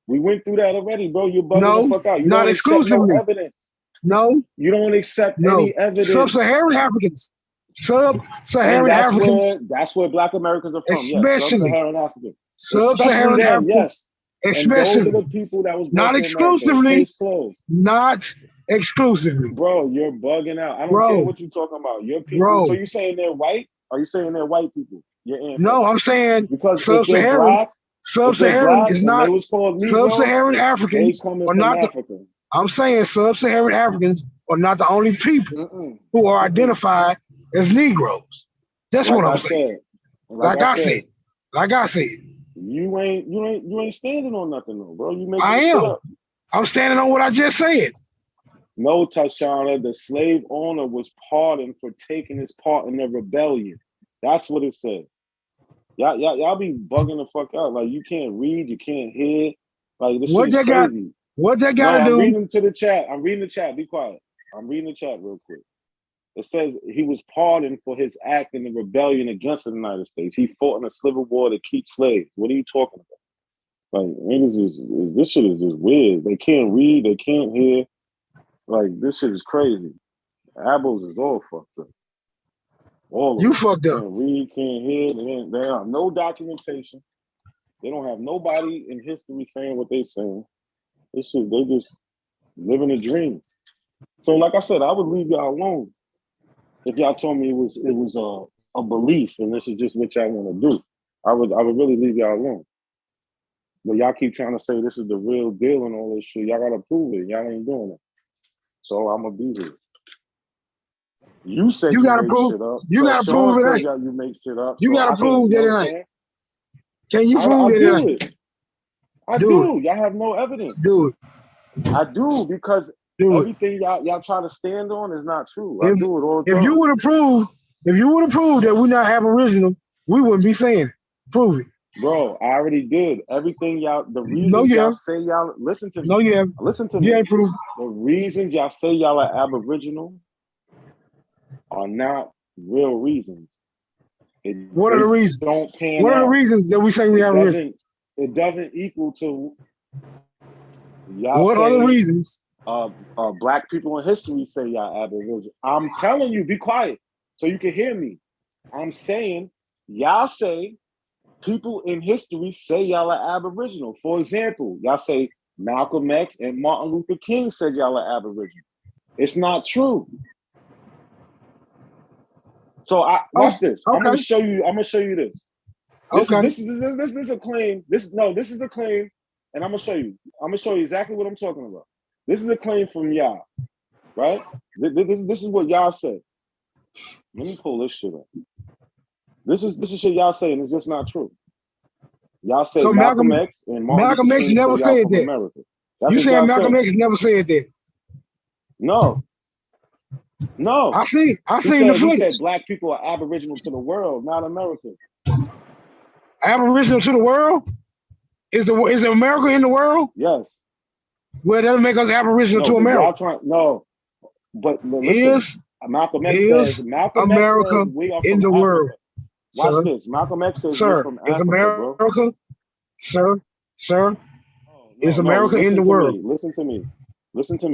Speaker 4: We went through that already, bro. You're bugging the fuck out. You
Speaker 19: not
Speaker 4: don't
Speaker 19: exclusively.
Speaker 4: No evidence.
Speaker 19: No.
Speaker 4: You don't accept any evidence.
Speaker 19: Sub-Saharan Africans. Sub-Saharan Africans.
Speaker 4: That's where Black Americans are from.
Speaker 19: Especially.
Speaker 4: Yes, Sub-Saharan Africans.
Speaker 19: Sub-Saharan Africans.
Speaker 4: Yes.
Speaker 19: Especially.
Speaker 4: And those are the people that was
Speaker 19: not exclusively. Not exclusively.
Speaker 4: Bro, you're bugging out. I don't care what you're talking about. Your people. So you saying they're white? Are you saying they're white people?
Speaker 19: No, I'm saying
Speaker 4: because
Speaker 19: Sub-Saharan. Sub-Saharan is not. Sub-Saharan Africans are not the. I'm saying Sub-Saharan Africans are not the only people who are identified as Negroes. That's what I'm saying. Like I said.
Speaker 4: You ain't standing on nothing though, bro. You making
Speaker 19: I
Speaker 4: shit
Speaker 19: am.
Speaker 4: up.
Speaker 19: I'm standing on what I just said.
Speaker 16: No, Tashana, the slave owner was pardoned for taking his part in the rebellion. That's what it said. Y'all be bugging the fuck out. Like, you can't read, you can't hear. Like, this shit is crazy.
Speaker 19: What they got to do?
Speaker 16: I'm reading to the chat. I'm reading the chat. Be quiet. I'm reading the chat real quick. It says he was pardoned for his act in the rebellion against the United States. He fought in a civil war to keep slaves. What are you talking about? Like, niggas this shit is just weird. They can't read, they can't hear. Like, this shit is crazy. Abos is all fucked up. All of
Speaker 19: you
Speaker 16: them.
Speaker 19: Fucked up.
Speaker 16: Can't read, can't hear. They have no documentation. They don't have nobody in history saying what they're saying. They just living a dream. So, like I said, I would leave y'all alone if y'all told me it was a belief and this is just what y'all want to do. I would really leave y'all alone. But y'all keep trying to say this is the real deal and all this shit. Y'all gotta prove it. Y'all ain't doing it. So I'm gonna be here. You said you
Speaker 19: gotta
Speaker 16: make
Speaker 19: prove
Speaker 16: shit up.
Speaker 19: you
Speaker 16: so
Speaker 19: gotta
Speaker 16: Sean
Speaker 19: prove it
Speaker 16: said
Speaker 19: ain't.
Speaker 16: you make shit up.
Speaker 19: You
Speaker 16: so
Speaker 19: gotta prove that it ain't. Can you prove that it ain't?
Speaker 16: I do. Y'all have no evidence.
Speaker 19: Do it.
Speaker 16: I do because everything y'all try to stand on is not true. I do it all the time.
Speaker 19: If you would have proved that we're not Aboriginal, we wouldn't be saying it. Prove it.
Speaker 16: Bro, I already did. Everything the reasons y'all say y'all, listen to me.
Speaker 19: No, you haven't.
Speaker 16: Listen to me.
Speaker 19: You ain't proved.
Speaker 16: The reasons y'all say y'all are Aboriginal are not real reasons.
Speaker 19: What are the reasons?
Speaker 16: Don't pan
Speaker 19: What are the
Speaker 16: out.
Speaker 19: reasons that we say we Aboriginal?
Speaker 16: It doesn't equal to y'all
Speaker 19: what are the reasons?
Speaker 16: Black people in history say y'all Aboriginal. I'm telling you, be quiet so you can hear me. I'm saying y'all say people in history say y'all are Aboriginal. For example, y'all say Malcolm X and Martin Luther King said y'all are Aboriginal. It's not true. So watch this.
Speaker 19: Okay.
Speaker 16: I'm gonna show you this. This is a claim. This is a claim, and I'm gonna show you. I'm gonna show you exactly what I'm talking about. This is a claim from y'all, right? This is what y'all said. Let me pull this shit up. This is shit y'all say, and it's just not true. Y'all say
Speaker 19: so
Speaker 16: Malcolm X and Martin Luther King
Speaker 19: never
Speaker 16: said
Speaker 19: said that.
Speaker 16: America. That's
Speaker 19: You saying Malcolm
Speaker 16: said.
Speaker 19: X never said that?
Speaker 16: No.
Speaker 19: I seen the footage.
Speaker 16: He said black people are Aboriginal to the world, not American.
Speaker 19: Aboriginal to the world? Is America in the world?
Speaker 16: Yes.
Speaker 19: Well, that'll make us Aboriginal to America.
Speaker 16: But listen, Malcolm X says we are from
Speaker 19: in the
Speaker 16: Africa.
Speaker 19: world.
Speaker 16: Watch this. Malcolm X says we're from Africa,
Speaker 19: America,
Speaker 16: bro.
Speaker 19: Sir, is America in the world?
Speaker 16: Listen to me.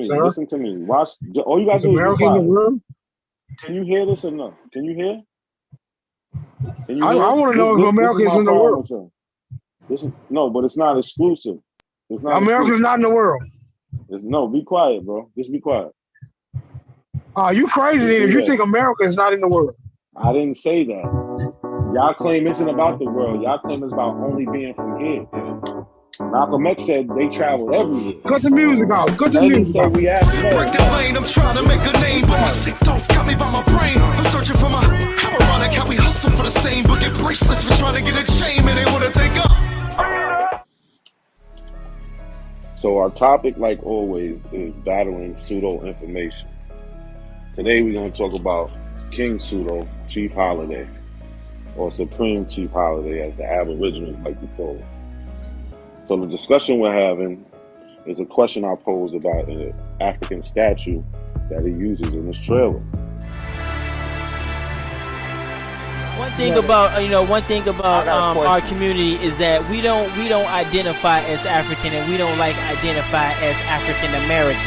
Speaker 19: Sir?
Speaker 16: Listen to me. Watch. All you gotta do is be quiet.
Speaker 19: in the world?
Speaker 16: Can you hear this or no? Can you hear?
Speaker 19: I want to know if America is in the world.
Speaker 16: But it's not exclusive. It's not.
Speaker 19: America's not in the world.
Speaker 16: Be quiet, bro. Just be quiet.
Speaker 19: You crazy then if you think America is not in the world.
Speaker 16: I didn't say that. Y'all claim isn't about the world. Y'all claim it's about only being from here. Malcolm X said they traveled everywhere.
Speaker 19: Cut the music out. Cut the music out.
Speaker 7: Break the lane, I'm trying to make a name, but my sick thoughts got me by my brain. I'm searching for my. How ironic how we hustle for the same, but get bracelets for trying to get a chain, and they want to take up.
Speaker 2: So our topic, like always, is battling pseudo information. Today we're going to talk about King Pseudo, Chief Holiday, or Supreme Chief Holiday, as the Aboriginals like to call it. So the discussion we're having is a question I posed about an African statue that he uses in his trailer.
Speaker 3: One thing about our community is that we don't identify as African, and we don't identify as African American.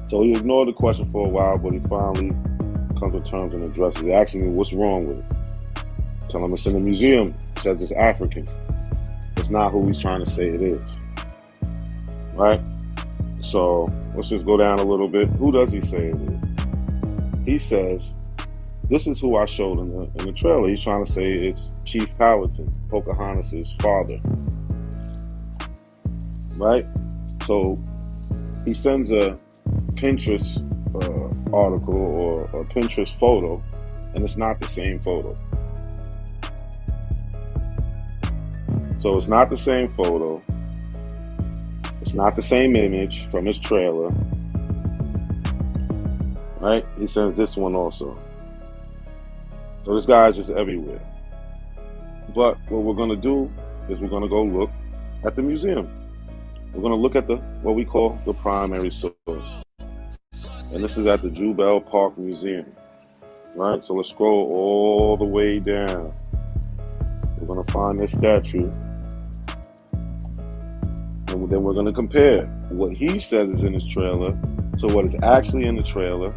Speaker 2: So he ignored the question for a while, but he finally comes to terms and addresses it. Asking me what's wrong with it. Tell him it's in the museum. It says it's African. It's not who he's trying to say it is. Right? So let's just go down a little bit. Who does he say it is? He says, this is who I showed in the trailer. He's trying to say it's Chief Powhatan, Pocahontas' father. Right? So he sends a Pinterest article or a Pinterest photo, and it's not the same photo. So it's not the same photo. It's not the same image from his trailer. Right? He sends this one also. So this guy's just everywhere. But what we're going to do is we're going to go look at the museum. We're going to look at what we call the primary source. And this is at the Jubel Park Museum. Right? So let's scroll all the way down. We're going to find this statue. And then we're going to compare what he says is in his trailer to what is actually in the trailer.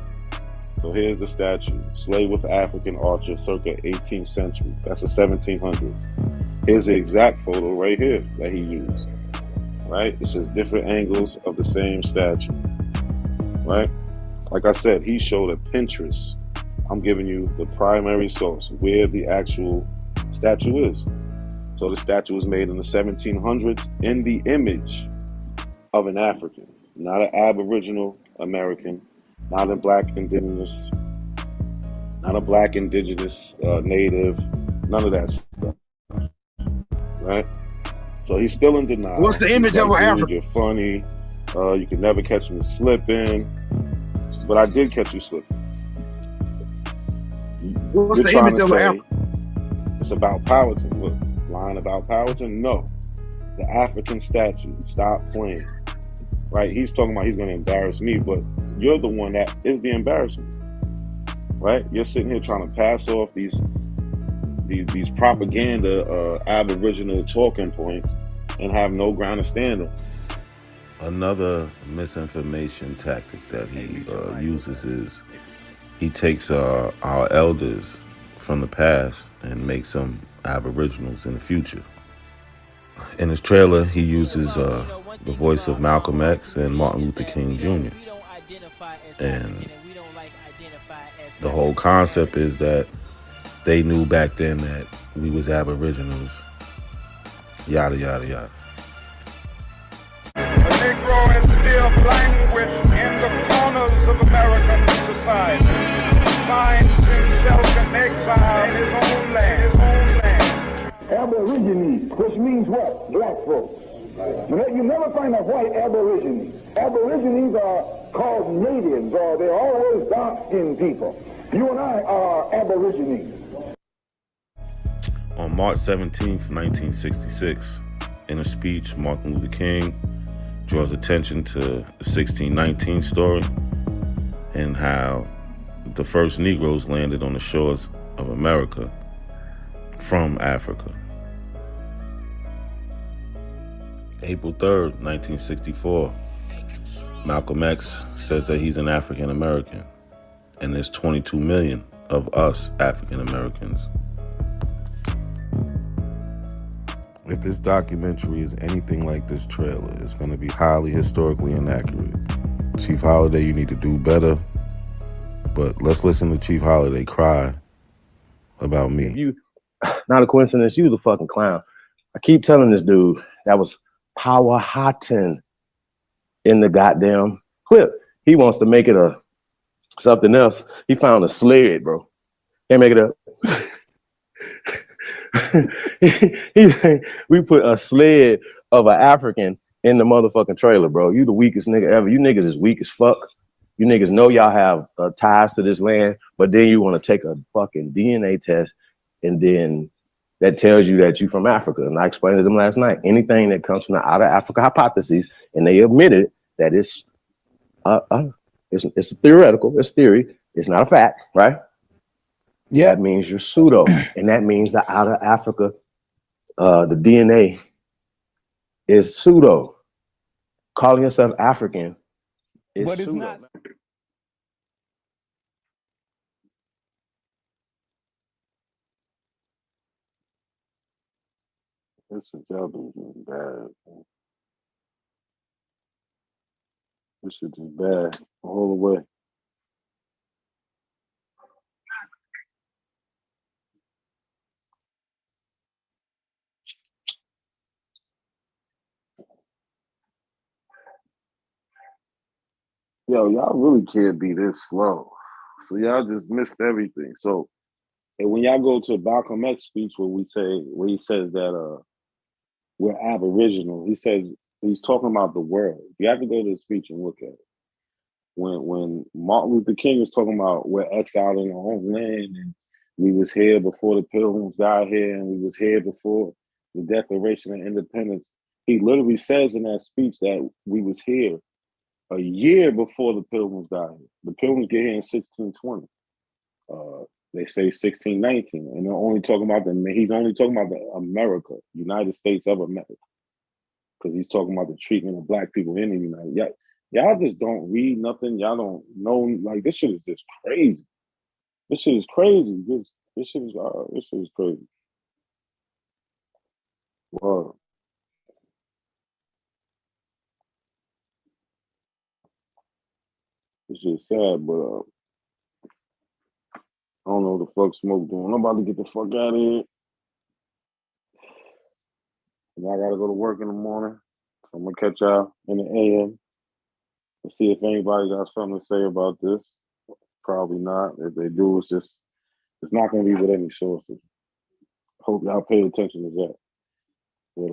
Speaker 2: So here's the statue, slave with African archer circa 18th century. That's the 1700s. Here's the exact photo right here that he used. Right? It's just different angles of the same statue. Right? Like I said, he showed a Pinterest. I'm giving you the primary source, where the actual statue is. So the statue was made in the 1700s in the image of an African, not an Aboriginal American, not a black indigenous, native, none of that stuff. Right? So he's still in denial.
Speaker 19: What's the image of an African?
Speaker 2: You're funny. You can never catch me slipping. But I did catch you slipping.
Speaker 19: What's the image of an African?
Speaker 2: It's about Powhatan. Look, lying about Powhatan? No. The African statue. Stop playing. Right? He's talking about he's going to embarrass me, but you're the one that is the embarrassment. Right? You're sitting here trying to pass off these propaganda Aboriginal talking points and have no ground to stand on.
Speaker 12: Another misinformation tactic that he uses is he takes our elders from the past and makes them Aboriginals in the future. In his trailer, he uses the voice of Malcolm X and Martin Luther King Jr. And the whole concept is that they knew back then that we was Aboriginals, yada, yada, yada.
Speaker 1: A Negro is still languished in the corners of American society, finds himself in exile in his own land.
Speaker 17: Aborigines, which means what? Black folks. You never find a white Aborigine. Aborigines are called natives, or they're always dark-skinned people. You and I are Aborigines.
Speaker 12: On March 17th, 1966, in a speech, Martin Luther King draws attention to the 1619 story and how the first Negroes landed on the shores of America from Africa. April 3rd, 1964, Malcolm X says that he's an African American, and there's 22 million of us African Americans. If this documentary is anything like this trailer, it's going to be highly historically inaccurate. Chief Holiday, you need to do better. But let's listen to Chief Holiday cry about me.
Speaker 10: Not a coincidence, you the fucking clown. I keep telling this dude that was Powhatan in the goddamn clip. He wants to make it something else. He found a sled, bro. Can't make it up. We put a sled of an African in the motherfucking trailer, bro. You the weakest nigga ever. You niggas is weak as fuck. You niggas know y'all have ties to this land, but then you want to take a fucking DNA test, and then that tells you that you from Africa. And I explained to them last night, anything that comes from the out of Africa hypotheses, and they admitted that it's theoretical, it's theory, it's not a fact, right? Yeah, that means you're pseudo, and that means the out of Africa, the DNA is pseudo. Calling yourself African is but pseudo. It's not.
Speaker 4: This is y'all doing bad. This shit is bad all the way. Yo, y'all really can't be this slow. So y'all just missed everything. So, and when y'all go to Malcolm X speech where he says that
Speaker 16: we're Aboriginal. He says he's talking about the world. You have to go to the speech and look at it. When Martin Luther King was talking about we're exiled in our own land and we was here before the Pilgrims got here and we was here before the Declaration of Independence, he literally says in that speech that we was here a year before the Pilgrims got here. The Pilgrims get here in 1620. They say 1619, and they're only talking about he's only talking about the America, United States of America, because he's talking about the treatment of Black people in the United. Y'all just don't read nothing. Y'all don't know. Like, this shit is just crazy. This shit is crazy. This shit is crazy. Wow. This shit is sad, but I don't know what the fuck Smoke doing. I'm about to get the fuck out of here. I gotta go to work in the morning. So I'm gonna catch y'all in the AM. Let's see if anybody got something to say about this. Probably not. If they do, it's not gonna be with any sources. Hope y'all pay attention to that. But